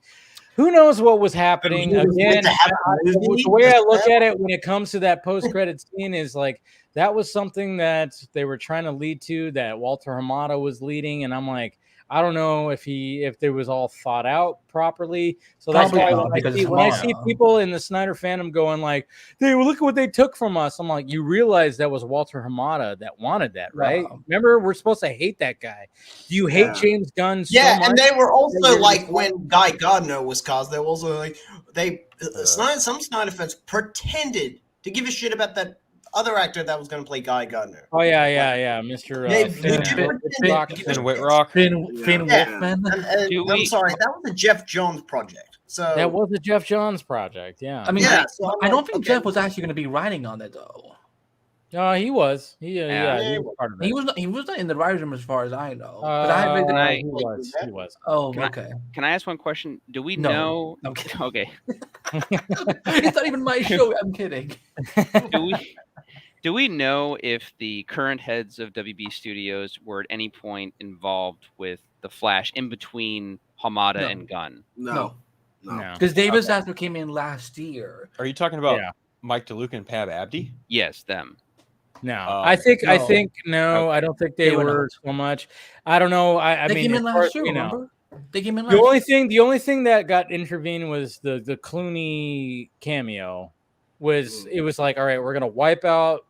who knows what was happening? Again, the way I look at it when it comes to that post-credit scene is like that was something that they were trying to lead to, that Walter Hamada was leading, and I'm like, I don't know if it was all thought out properly. So that's why when I see people in the Snyder fandom going like, "Hey, well, look at what they took from us," I'm like, you realize that was Walter Hamada that wanted that, right? Wow. Remember, we're supposed to hate that guy. Do you hate James Gunn? So much? And they were also like when Guy Gardner was cast, they were also like some Snyder fans pretended to give a shit about that other actor that was going to play Guy Gardner. Oh yeah, Mr. Finn Whitrock. Finn Wolfman. I'm sorry, that was a Jeff Johns project. So that was a Jeff Johns project. Yeah. I mean, I don't think Jeff was actually going to be writing on it though. No, he was. He was part of it. He was not in the writers' room as far as I know. He was. Oh, okay. Can I ask one question? Do we know? I'm kidding. Okay. It's not even my show. I'm kidding. Do we know if the current heads of WB Studios were at any point involved with the Flash in between Hamada No. and Gunn? No. No. Because David Zaslav came in last year. Are you talking about Yeah. Mike DeLuca and Pab Abdi? Yes, them. No, I think no. I don't think they They were were not. so much. I don't know. I They mean, came in as far last as year, we know. remember? They came in last The year. only thing that got intervened was the Clooney cameo. It was like, all right, we're gonna wipe out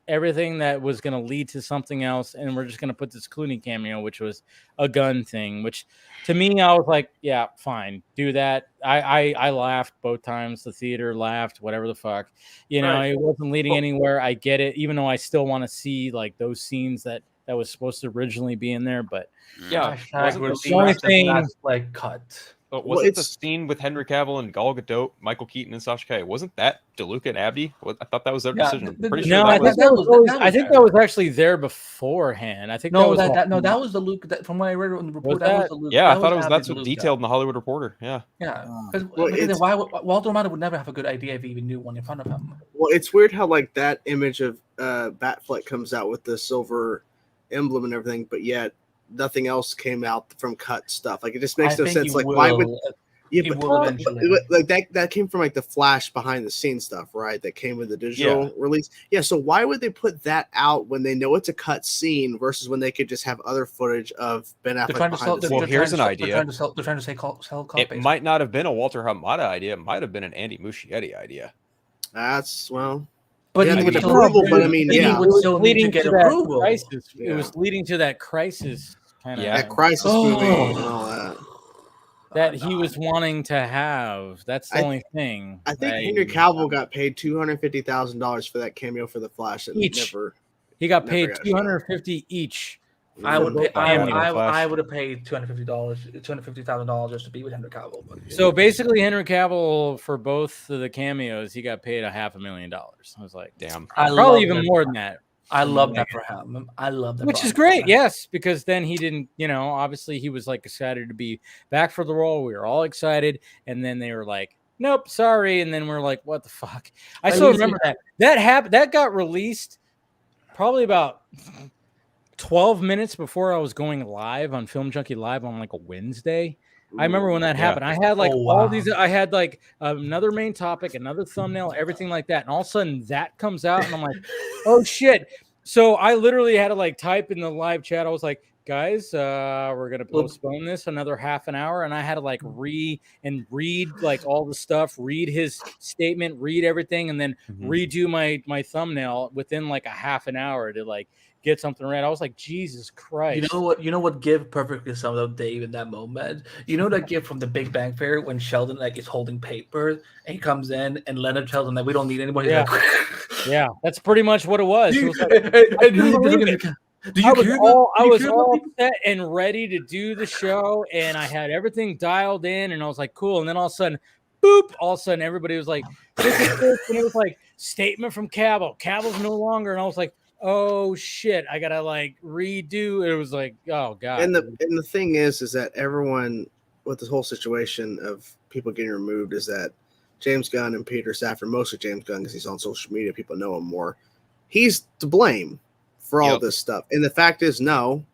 everything that was gonna lead to something else, and we're just gonna put this Clooney cameo, which was a gun thing. Which to me, I was like, yeah, fine, do that. I laughed both times. The theater laughed. Whatever the fuck, Right. it wasn't leading anywhere. I get it, even though I still want to see like those scenes that was supposed to originally be in there, but Yeah, Hashtag wasn't the only release and thing- that's like cut. But Well, wasn't the it's- scene with Henry Cavill and Gal Gadot, Michael Keaton and Sasha Calle, wasn't that DeLuca and Abdi? I thought that was their Yeah, decision. I'm pretty no, sure I that was. think that was always, that I was think there. that was actually there beforehand. I think No, that was that was the Luke. That, from what I read in the report, Was that was that? the Luke. Yeah, I that thought it was. Abby That's what DeLuca. detailed in the Hollywood Reporter. Yeah. Yeah, Well, because Walter Amada would never have a good idea if he even knew one in front of him. Well, it's weird how like that image of Batfleck comes out with the silver emblem and everything, but yet nothing else came out from cut stuff. Like it just makes I no think sense. he Like why would will- yeah, he but, will eventually. like that came from like the Flash behind the scenes stuff, right? That came with the digital release. Yeah, so why would they put that out when they know it's a cut scene versus when they could just have other footage of Ben They're Affleck trying to sell. behind the Well, scenes? here's an idea. They're trying to sell copies. It might not have been a Walter Hamada idea. It might have been an Andy Muschietti idea. That's well. but yeah, he to would get still- approval, but I mean, he yeah. would still need to get that approval. crisis. It Yeah. was leading to that crisis kind of Yeah. That Crisis movie and all that. that he was wanting to have. That's the I- only thing. I think Henry Cavill got paid $250,000 for that cameo for the Flash. And Each. never. He got Never paid got shot. $250 each. I would pay, Flash. I would have paid $250,000 just to be with Henry Cavill. But, So basically, Henry Cavill for both of the cameos, he got paid $500,000. I was like, Damn. I love probably even that. more than that. I love that for him. I love that, Which for is him. great, yes, because then he didn't, obviously he was like excited to be back for the role. We were all excited, and then they were like, "Nope, sorry," and then we're like, "What the fuck?" I still remember that happened. That got released probably about 12 minutes before I was going live on Film Junkie Live on like a Wednesday. I remember when that happened. I had like all these. I had like another main topic, another thumbnail, everything like that, and all of a sudden that comes out, and I'm like, "Oh shit!" So I literally had to like type in the live chat. I was like, "Guys, we're gonna postpone this another half an hour," and I had to like read like all the stuff, read his statement, read everything, and then redo my thumbnail within like a half an hour to like get something right. I was like, Jesus Christ. You know what give perfectly summed up Dave in that moment? You know that gift from the Big Bang Theory when Sheldon like is holding paper and he comes in and Leonard tells him that we don't need anybody. Yeah. Like, Yeah, that's pretty much what it was. It was like, I was all upset and ready to do the show, and I had everything dialed in, and I was like, cool. And then all of a sudden, boop, all of a sudden everybody was like, this is this. And it was like, statement from Cavill. Cavill's no longer. And I was like, oh shit, I gotta like redo. It was like, oh god. And the thing is that everyone with this whole situation of people getting removed is that James Gunn and Peter Safran, mostly James Gunn because he's on social media, people know him more. He's to blame for all this stuff. And the fact is, no,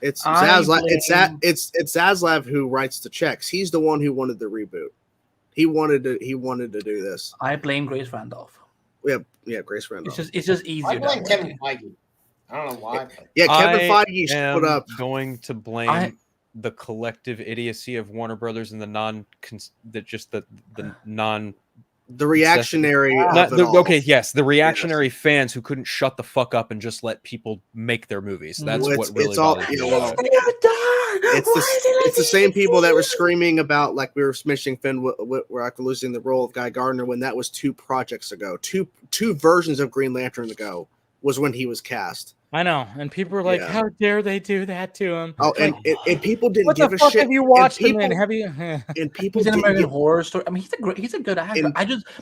it's Zaslav. It's Zaslav who writes the checks. He's the one who wanted the reboot. He wanted to do this. I blame Grace Randolph. Yeah, Grace Randolph. It's just easier. I blame Kevin Feige. I don't know why. Yeah, Kevin Feige am put up. going to blame the collective idiocy of Warner Brothers and the reactionary. The reactionary fans who couldn't shut the fuck up and just let people make their movies. That's what really bothers me. It's the same people that were screaming about, like we were smishing Finn we're after losing the role of Guy Gardner when that was 2 projects ago, two versions of Green Lantern ago was when he was cast. I know, and people were like, "How dare they do that to him?" Oh, like, and people didn't what give the a fuck shit. Have you watched him? And Have you? And people he's an didn't American Horror Story. I mean, he's a good actor. But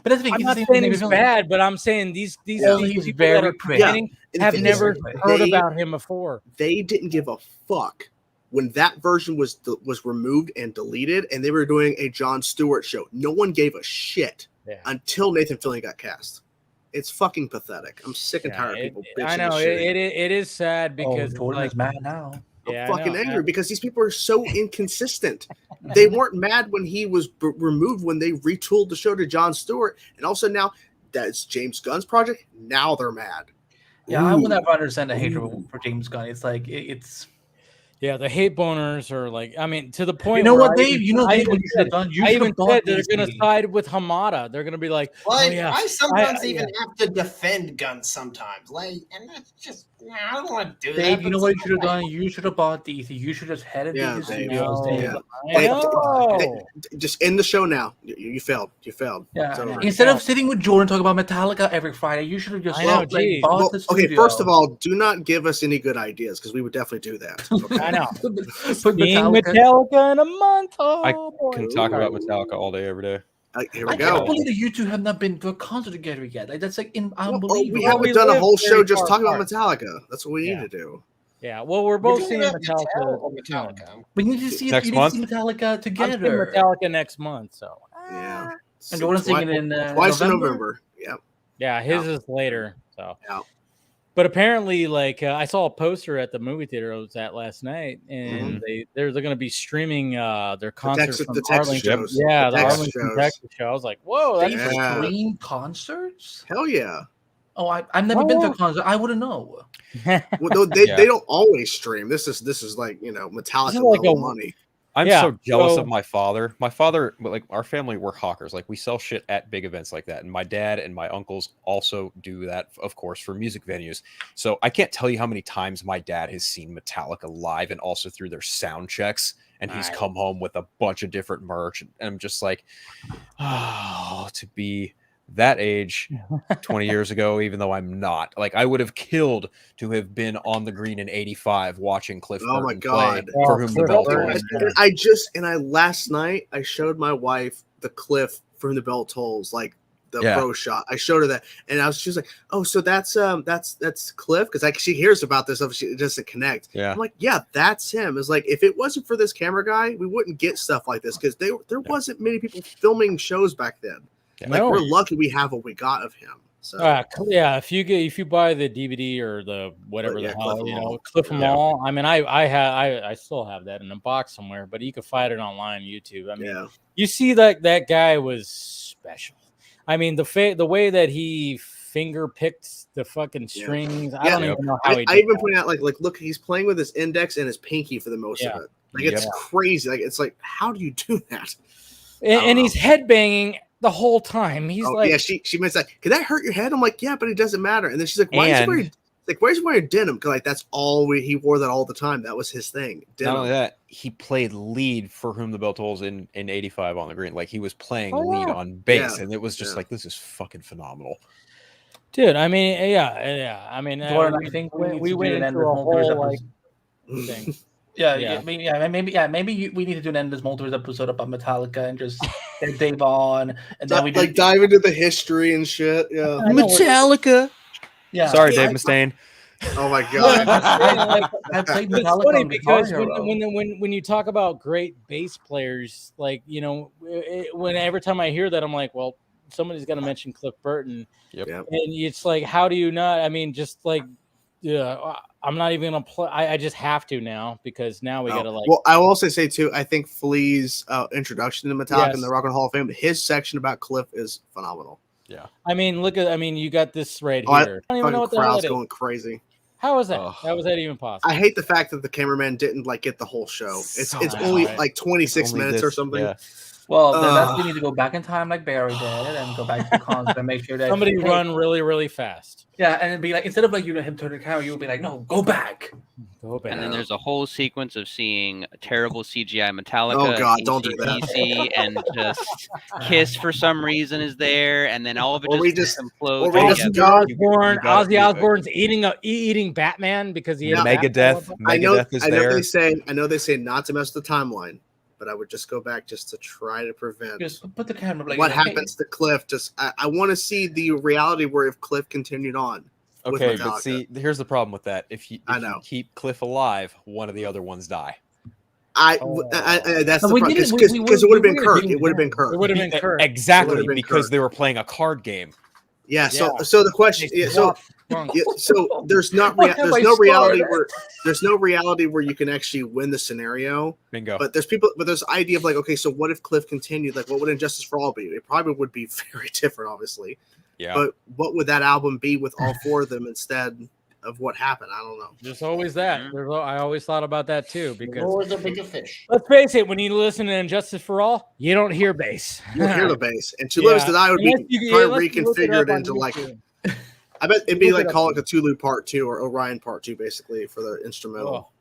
that's the thing. I'm not saying he's bad, but I'm saying these people that are complaining have never heard about him before. They didn't give a fuck when that version was removed and deleted, and they were doing a Jon Stewart show. No one gave a shit until Nathan Fillion got cast. It's fucking pathetic. I'm sick and tired of people bitching. I know and shitting. it is sad because Jordan like, is mad now. I'm fucking angry because these people are so inconsistent. They weren't mad when he was removed when they retooled the show to Jon Stewart, and also now that's James Gunn's project. Now they're mad. Yeah, I will never understand the hatred for James Gunn. It's like it's. Yeah, the hate boners are like, I mean, to the point. You know where what, Dave? You know, Dave, what you should have done. You I should even have bought said they're going to side with Hamada. They're going to be like, Like, oh, yeah, I sometimes even have to defend guns sometimes. Like, and that's just, I don't want to do Dave, that. you know what you should have done? You should have bought DC. You should have headed these studios, Dave. Just end the show now. You failed. You failed. Yeah. So, Instead of sitting with Jordan talking about Metallica every Friday, you should have just bought the studio. Okay, first of all, do not give us any good ideas because we would definitely do that. Okay? I know. Put Metallica in a month. I can talk about Metallica all day, every day. Here we I go. can't believe that you two have not been to a concert together yet. Like that's like unbelievable. We haven't done a whole show just talking about Metallica. That's what we need to do. Yeah, well, we're both seeing Metallica. We need to see next month. Metallica together. I'm seeing Metallica next month, so yeah. And Jordan's singing in twice November? in November. Yep. Yeah, his is later. So. Yeah. But apparently, like I saw a poster at the movie theater I was at last night, and they're going to be streaming their concert from the Texas Arlington. shows. Yeah, the Arlington, Texas show. I was like, whoa, that's stream concerts. Hell yeah. Oh, I've never been to a concert. I wouldn't know. Well, they don't always stream. This is like Metallica level money. I'm so jealous of my father. My father, like our family, we're hawkers. Like we sell shit at big events like that. And my dad and my uncles also do that, of course, for music venues. So I can't tell you how many times my dad has seen Metallica live and also through their sound checks. And he's come home with a bunch of different merch. And I'm just like, oh, to be that age 20 years ago, even though I'm not. Like I would have killed to have been on the green in 85 watching Cliff Burton play For Whom the Bell Tolls. Last night I showed my wife the Cliff For Whom the Bell Tolls, like the pro shot. I showed her that, and she was like, "Oh, so that's Cliff?" Because like she hears about this stuff, she doesn't connect. Yeah, I'm like, "Yeah, that's him." It's like if it wasn't for this camera guy, we wouldn't get stuff like this because there wasn't many people filming shows back then. Like we're lucky we have what we got of him. So yeah, if you buy the DVD or the whatever the hell, Cliff 'em all. I mean, I still have that in a box somewhere, but you can find it online, YouTube. I mean, you see that guy was special. I mean, the way that he finger picked the fucking strings. I don't even know how he did I even that. point out like look, he's playing with his index and his pinky for the most of it. Like it's crazy. Like it's like, how do you do that? And he's headbanging the whole time. He's like, yeah, she meant like, could that hurt your head? I'm like, yeah, but it doesn't matter. And then she's like, why is he wearing denim? Because like that's all he wore that all the time. That was his thing. Denim. Not only that, he played lead For Whom the Bell Tolls in 85 on the green. Like he was playing lead on bass, and it was just like, this is fucking phenomenal. Dude, I mean, yeah. I mean, I think we went into a whole like thing. Maybe we need to do an endless Multiverse episode about Metallica and just get Dave on, and then we dive into the history and shit. Yeah, Metallica. Yeah, sorry, Dave Mustaine. Oh my god! I played Metallica. It's funny because when you talk about great bass players, like every time I hear that, I'm like, well, somebody's got to mention Cliff Burton. Yep. And it's like, how do you not? I mean, just like. Yeah, I'm not even gonna play. I just have to now because now we gotta like. Well, I will also say too. I think Flea's introduction to Metallica in the Rock and Roll Hall of Fame, his section about Cliff is phenomenal. Yeah, I mean, you got this right here. I don't even know what the crowd's going crazy. How was that? How was that even possible? I hate the fact that the cameraman didn't like get the whole show. It's only like 26 minutes or something. Yeah. Well, then that's we need to go back in time like Barry did and go back to the concert and make sure that somebody run really, really fast. Yeah, and it'd be like instead of like him turning the camera, you would be like, no, go back. And then there's a whole sequence of seeing terrible CGI Metallica. Oh god, don't do that. DC, and just Kiss for some reason is there, and then all of it just implodes. Ozzy Osbourne's eating Batman because he Megadeth. Megadeth is there. I know they say not to mess with the timeline. But I would just go back just to try to prevent put the camera like what happens to Cliff. Just I want to see the reality where if Cliff continued on. Okay, but see, here's the problem with that. If you keep Cliff alive, one of the other ones die. That's the problem because it would have been Kirk. It would have been Kirk. It would have been Kirk. Exactly, because they were playing a card game. Yeah. So the question. Yeah, so there's no reality where you can actually win the scenario. Bingo. But there's the idea of like, okay, so what if Cliff continued? Like, what would Injustice for All be? It probably would be very different, obviously. Yeah. But what would that album be with all four of them instead of what happened? I don't know. There's always that. I always thought about that too, because Lord the bigger fish. let's face it, when you listen to Injustice for All, you don't hear bass. You don't hear the bass. And To Live Is to Die would be reconfigured into like, I bet it'd be like Call It Cthulhu Part 2 or Orion Part 2, basically, for the instrumental.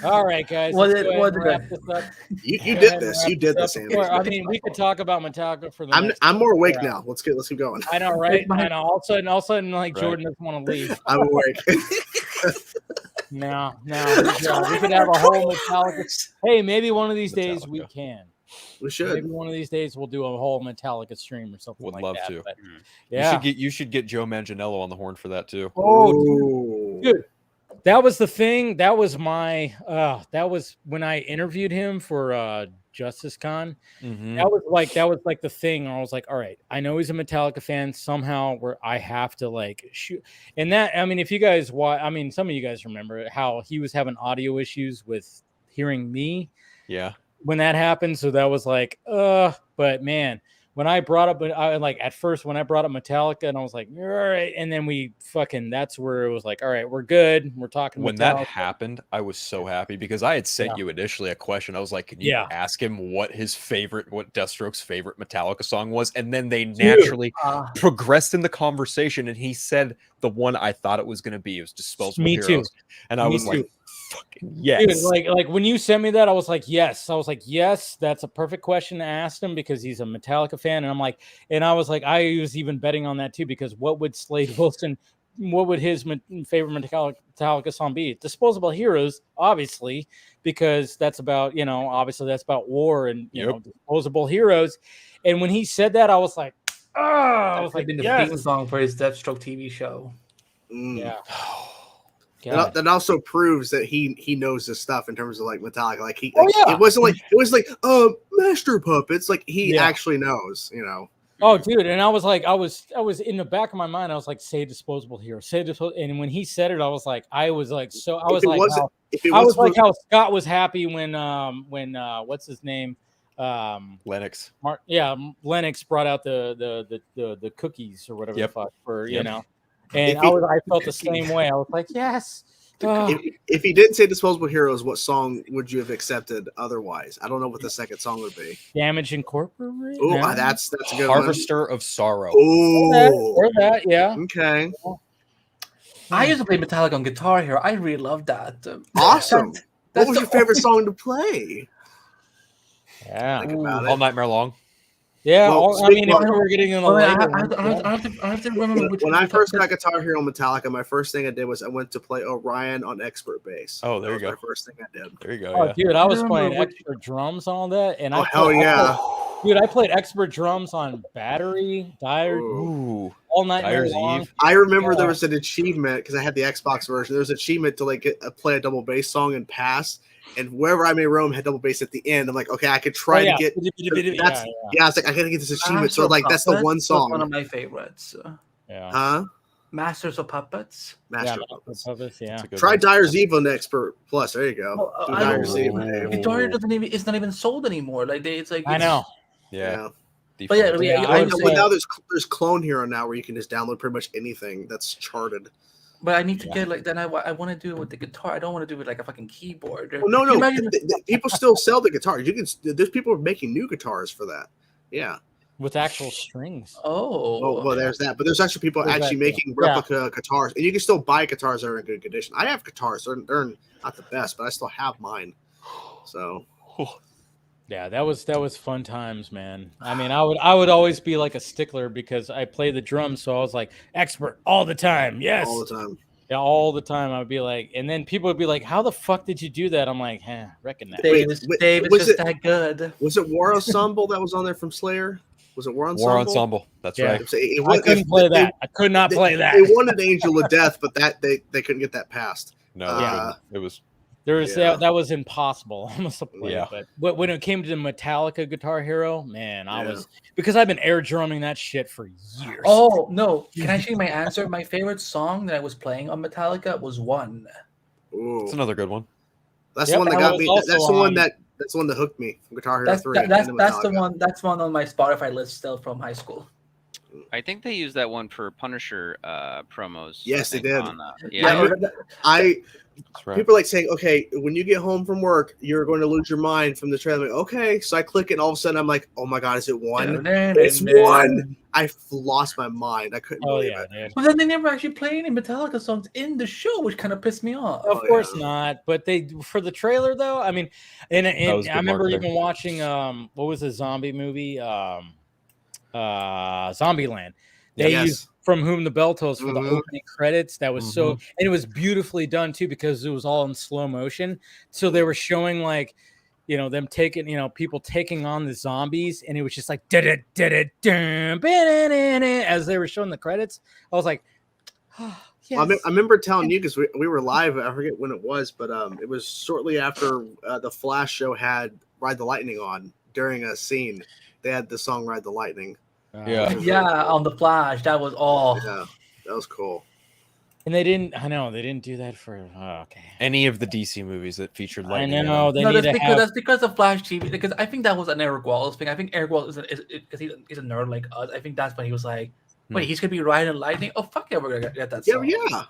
All right, guys. What let's did- go ahead what and did wrap this up. You Go did ahead and this. wrap You did up. this, Andy. I mean, we could talk about Metallica for the next I'm more awake hour. now. Let's keep going. I know, right? I know. All of a sudden, like Jordan doesn't want to leave. I'm awake. No. We could have a whole Metallica. Hey, maybe one of these days we can. We should. Maybe one of these days we'll do a whole Metallica stream or something Would like love that. to. But, yeah. You should get Joe Manganiello on the horn for that too. Oh, dude. That was the thing. That was my that was when I interviewed him for Justice Con. Mm-hmm. That was like the thing where I was like, all right, I know he's a Metallica fan somehow where I have to like shoot. And that, I mean, if you guys watch, I mean, some of you guys remember how he was having audio issues with hearing me. Yeah. When that happened. So that was like, but man, when I brought up, at first when I brought up Metallica and I was like, all right. And then that's where it was like, all right, we're good. We're talking. When Metallica. that happened, I was so happy because I had sent you initially a question. I was like, can you ask him what Deathstroke's favorite Metallica song was? And then they naturally progressed in the conversation. And he said the one I thought it was going to be. It was Disposable Me Heroes. too. And I was like, fucking yes. Dude, like when you sent me that, I was like, yes. I was like, yes, that's a perfect question to ask him because he's a Metallica fan. And I was like, I was even betting on that too, because what would Slade Wilson, what would his favorite Metallica song be? Disposable Heroes, obviously, because that's about, obviously that's about war and, disposable heroes. And when he said that, I was like, I was like, the yes. theme song for his Deathstroke TV show. Yeah. That also proves that he knows his stuff in terms of like Metallica. Like it was like Master Puppets. Like he actually knows, Oh, dude, and I was like, I was in the back of my mind. I was like, say Disposable Hero, say Disposable. And when he said it, I was like how Scott was happy when what's his name, Lennox. Lennox brought out the cookies or whatever the fuck for And I felt the same way. I was like, yes. If he didn't say Disposable Heroes, what song would you have accepted otherwise? I don't know what the second song would be. Damage Incorporated. Oh, that's a good Harvester of Sorrow. Oh, or that, yeah. Okay. I used to play Metallica on Guitar Hero. I really loved that. Awesome. What was your favorite song to play? Yeah. Think about All it. Nightmare Long. Yeah, Well, if we're getting in the I have to remember which when I first got Guitar Hero Metallica, my first thing I did was I went to play Orion on expert bass. Oh, there you go. My first thing I did. There you go. Oh, Yeah. dude, I was playing expert drums on that, and I played expert drums on Battery, All Nightmare Long. I remember there was an achievement because I had the Xbox version. There was an achievement to play a double bass song and pass. And wherever I may roam had double bass at the end. I'm like, okay, I could try to get. I was like, I gotta get this achievement. So that's the one song. One of my favorites. Huh? Masters of Puppets. Master of Puppets. Yeah. Try Dyer's Evil on Expert Plus. There you go. Dyer's Evil. Guitar it's not even sold anymore. It's like I know. Yeah. But I know. But now there's Clone Hero now where you can just download pretty much anything that's charted. But I need to get I want to do it with the guitar. I don't want to do it with like a fucking keyboard. Well, no. People still sell the guitar. There's people making new guitars for that. Yeah. With actual strings. Oh. Well, there's that. But there's actually people making replica guitars, and you can still buy guitars that are in good condition. I have guitars; they're not the best, but I still have mine. So. Yeah, that was fun times, man. I mean, I would always be like a stickler because I play the drums, so I was like expert all the time. Yes, all the time. Yeah, all the time. I would be like, and then people would be like, "How the fuck did you do that?" I'm like, reckon that. Dave is just that good. Was it War Ensemble that was on there from Slayer? Was it War Ensemble? War Ensemble. That's right. I couldn't play that. I could not play that. They wanted Angel of Death, but they couldn't get that passed. No, it was. That was impossible almost to play. Yeah. But when it came to the Metallica Guitar Hero, man, I was because I've been air drumming that shit for years. Oh no! Can I change my answer? My favorite song that I was playing on Metallica was One. Ooh. It's another good one. That's the one that got me. That's the one that hooked me from Guitar Hero 3. That's the one. That's one on my Spotify list still from high school. I think they used that one for Punisher promos. Yes, they did. Right. People are like saying, okay, when you get home from work, you're going to lose your mind from the trailer. Like, okay, so I click it, and all of a sudden I'm like, oh my god, is it One? It's One. I lost my mind. I couldn't believe it. Dude. But then they never actually play any Metallica songs in the show, which kind of pissed me off. Of course not. But they for the trailer though. I mean, and I remember even watching what was the zombie movie? Zombieland. They used From Whom the Bell Tolls for the opening credits. That was so, and it was beautifully done too because it was all in slow motion. So they were showing like, them taking, people taking on the zombies, and it was just like as they were showing the credits. I was like, oh, yes. Well, I remember telling you because we were live. I forget when it was, but it was shortly after the Flash show had Ride the Lightning on during a scene. They had the song Ride the Lightning. On the Flash. That was all. Yeah, that was cool. And they didn't do that for any of the DC movies that featured lightning. I know that's because of Flash TV. Because I think that was an Eric Wallace thing. I think Eric Wallace is he's a nerd like us. I think that's when he was like, "Wait, he's gonna be riding lightning? Oh fuck yeah, we're gonna get that song." Yeah.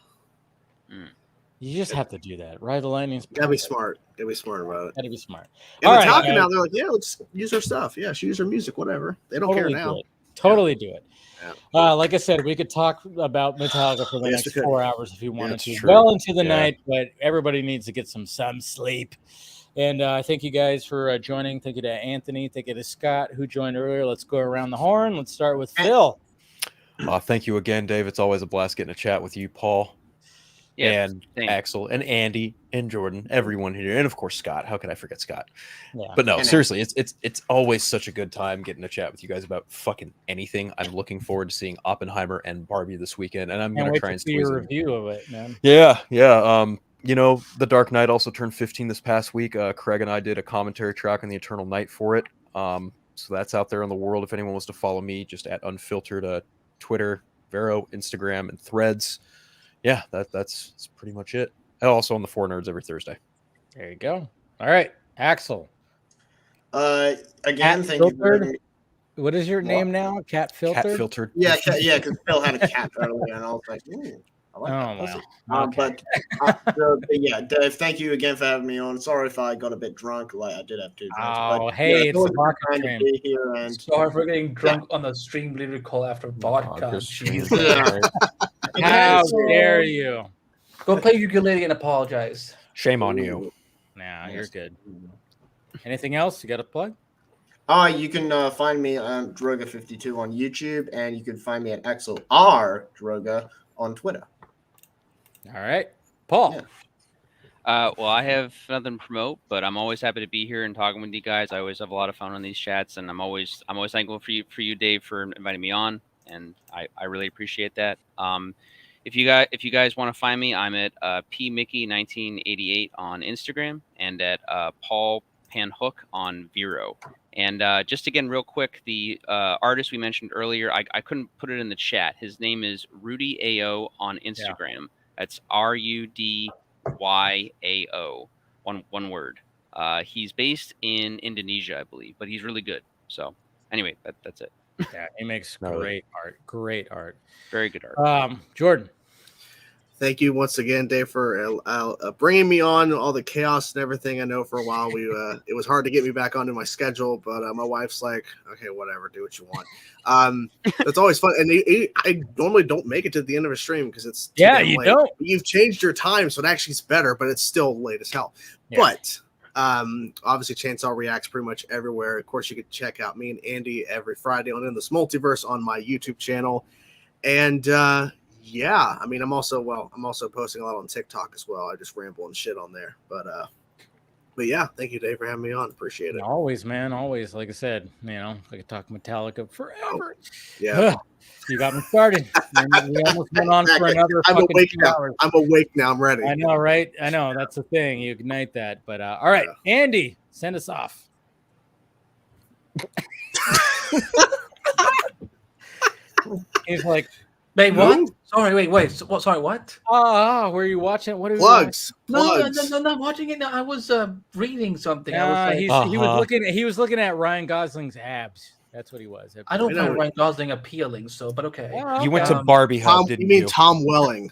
You just have to do that. Ride the Lightning. Gotta be smart. Gotta be smart about it. Gotta be smart. And they're talking now. They're like, yeah, let's use our stuff. Yeah, she use her music, whatever. They don't care now. Totally do it. Yeah. Like I said, we could talk about Metallica for the next 4 hours if you wanted to. True. Well into the night, but everybody needs to get some sleep. And thank you guys for joining. Thank you to Anthony. Thank you to Scott, who joined earlier. Let's go around the horn. Let's start with Phil. Thank you again, Dave. It's always a blast getting a chat with you, Paul. And Axel and Andy and Jordan, everyone here, and of course Scott. How could I forget Scott? Yeah. But no, seriously, it's always such a good time getting to chat with you guys about fucking anything. I'm looking forward to seeing Oppenheimer and Barbie this weekend, and I'm going to try and see your review of it, man. Yeah. The Dark Knight also turned 15 this past week. Craig and I did a commentary track on the Eternal Night for it. So that's out there in the world. If anyone wants to follow me, just at Unfiltered, Twitter, Vero, Instagram, and Threads. Yeah, that's pretty much it. And also on the Four Nerds every Thursday. There you go. All right, Axel. Again, thank you. What is your name now? Cat Filtered? Cat Filtered. Yeah, because Phil had a cat earlier, and I was like, I like that. But yeah, Dave, thank you again for having me on. Sorry if I got a bit drunk. Like I did have 2 drinks. It's a vodka to be here. And sorry for getting drunk on the stream leader call after vodka. How dare you? Go play ukulele and apologize. Shame on you. Nah, you're good. Anything else you got to plug? You can find me on Droga52 on YouTube, and you can find me at Axel R Droga on Twitter. All right, Paul. Well, I have nothing to promote, but I'm always happy to be here and talking with you guys. I always have a lot of fun on these chats, and I'm always thankful for you, Dave, for inviting me on, and I really appreciate that. If you guys want to find me, I'm at pmickey1988 on Instagram and at Paul Panhook on Vero. And just again, real quick, the artist we mentioned earlier, I couldn't put it in the chat. His name is Rudy AO on Instagram. Yeah. That's RUDYAO, one word. He's based in Indonesia, I believe, but he's really good. So anyway, that's it. Yeah, he makes great art. Very good art. Jordan. Thank you once again, Dave, for bringing me on. All the chaos and everything. I know for a while it was hard to get me back onto my schedule, but my wife's like, okay, whatever, do what you want. It's always fun, and I normally don't make it to the end of a stream because it's you late. Don't. You've changed your time, so it actually is better, but it's still late as hell. Yeah. But obviously, Chainsaw reacts pretty much everywhere. Of course, you can check out me and Andy every Friday on In This Multiverse on my YouTube channel, and yeah, I mean, I'm also posting a lot on TikTok as well. I just ramble and shit on there, but But yeah, thank you, Dave, for having me on. Appreciate it. Always, man. Always. Like I said, I could talk Metallica forever. Yeah. You got me started. We almost went on for another I'm fucking awake 2 now. hours. I'm awake now. I'm ready. I know, right? I know. That's the thing. You ignite that. But all right, Andy, send us off. He's like, wait, what? Sorry, wait. What? Sorry, what? Oh, were you watching? What are Plugs? No, not watching it. No, I was reading something. I was like, he was looking at Ryan Gosling's abs. That's what he was. I don't find Ryan Gosling appealing, so but okay. You went to Barbie Hub, didn't you? You mean Tom Welling?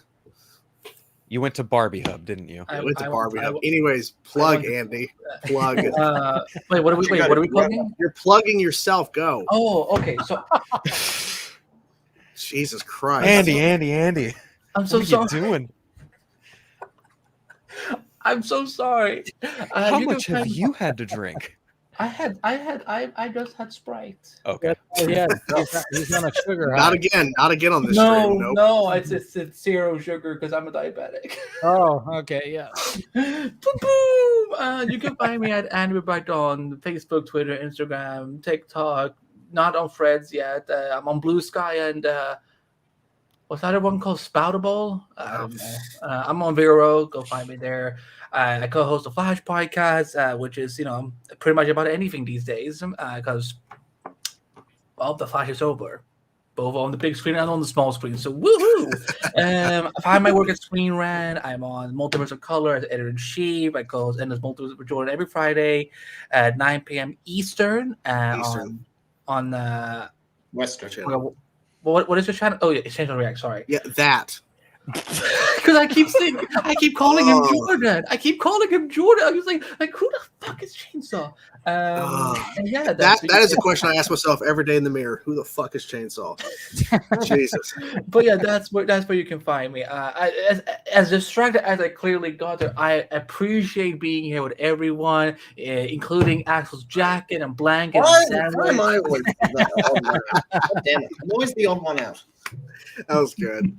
You went to Barbie Hub, didn't you? I went to Barbie Hub. Anyways, plug, Andy. Plug. What are we plugging? You're plugging yourself. Go. Oh, okay. So Jesus Christ. Andy. I'm so sorry. What are you doing? I'm so sorry. How much have you had to drink? I just had Sprite. Okay. Yeah, he's on a sugar high. Not again on this stream. Nope. No, it's zero sugar because I'm a diabetic. Oh, okay, yeah. Boom! You can find me at Andrew Bright on Facebook, Twitter, Instagram, TikTok. Not on Threads yet. I'm on Blue Sky and what's that other one called? Spoutable. I'm on Vero. Go find me there. I co-host the Flash podcast, which is pretty much about anything these days because the Flash is over, both on the big screen and on the small screen. So woohoo! I find my work at Screen Rant. I'm on Multiverse of Color as editor-in-chief. I co-host Endless Multiverse with Jordan every Friday at 9 p.m. Eastern. On Western. What is your channel? Oh yeah, it's Chainsaw React. Sorry. Yeah, that. Because I keep calling him Jordan. I was like, who the fuck is Chainsaw? Yeah, that is a question I ask myself every day in the mirror. Who the fuck is Chainsaw? Jesus. But yeah, that's where you can find me. As distracted as I clearly got there, I appreciate being here with everyone, including Axel's jacket and blanket. Why am I always the odd one out? Damn it! I'm always the odd one out. That was good.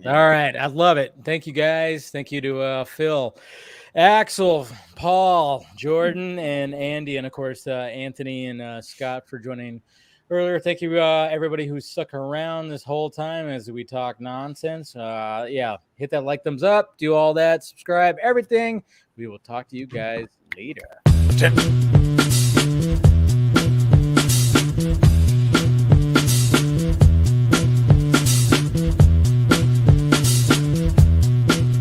All right. I love it. Thank you, guys. Thank you to Phil, Axel, Paul, Jordan, and Andy, and, of course, Anthony and Scott for joining earlier. Thank you, everybody who stuck around this whole time as we talk nonsense. Hit that like, thumbs up, do all that, subscribe, everything. We will talk to you guys later.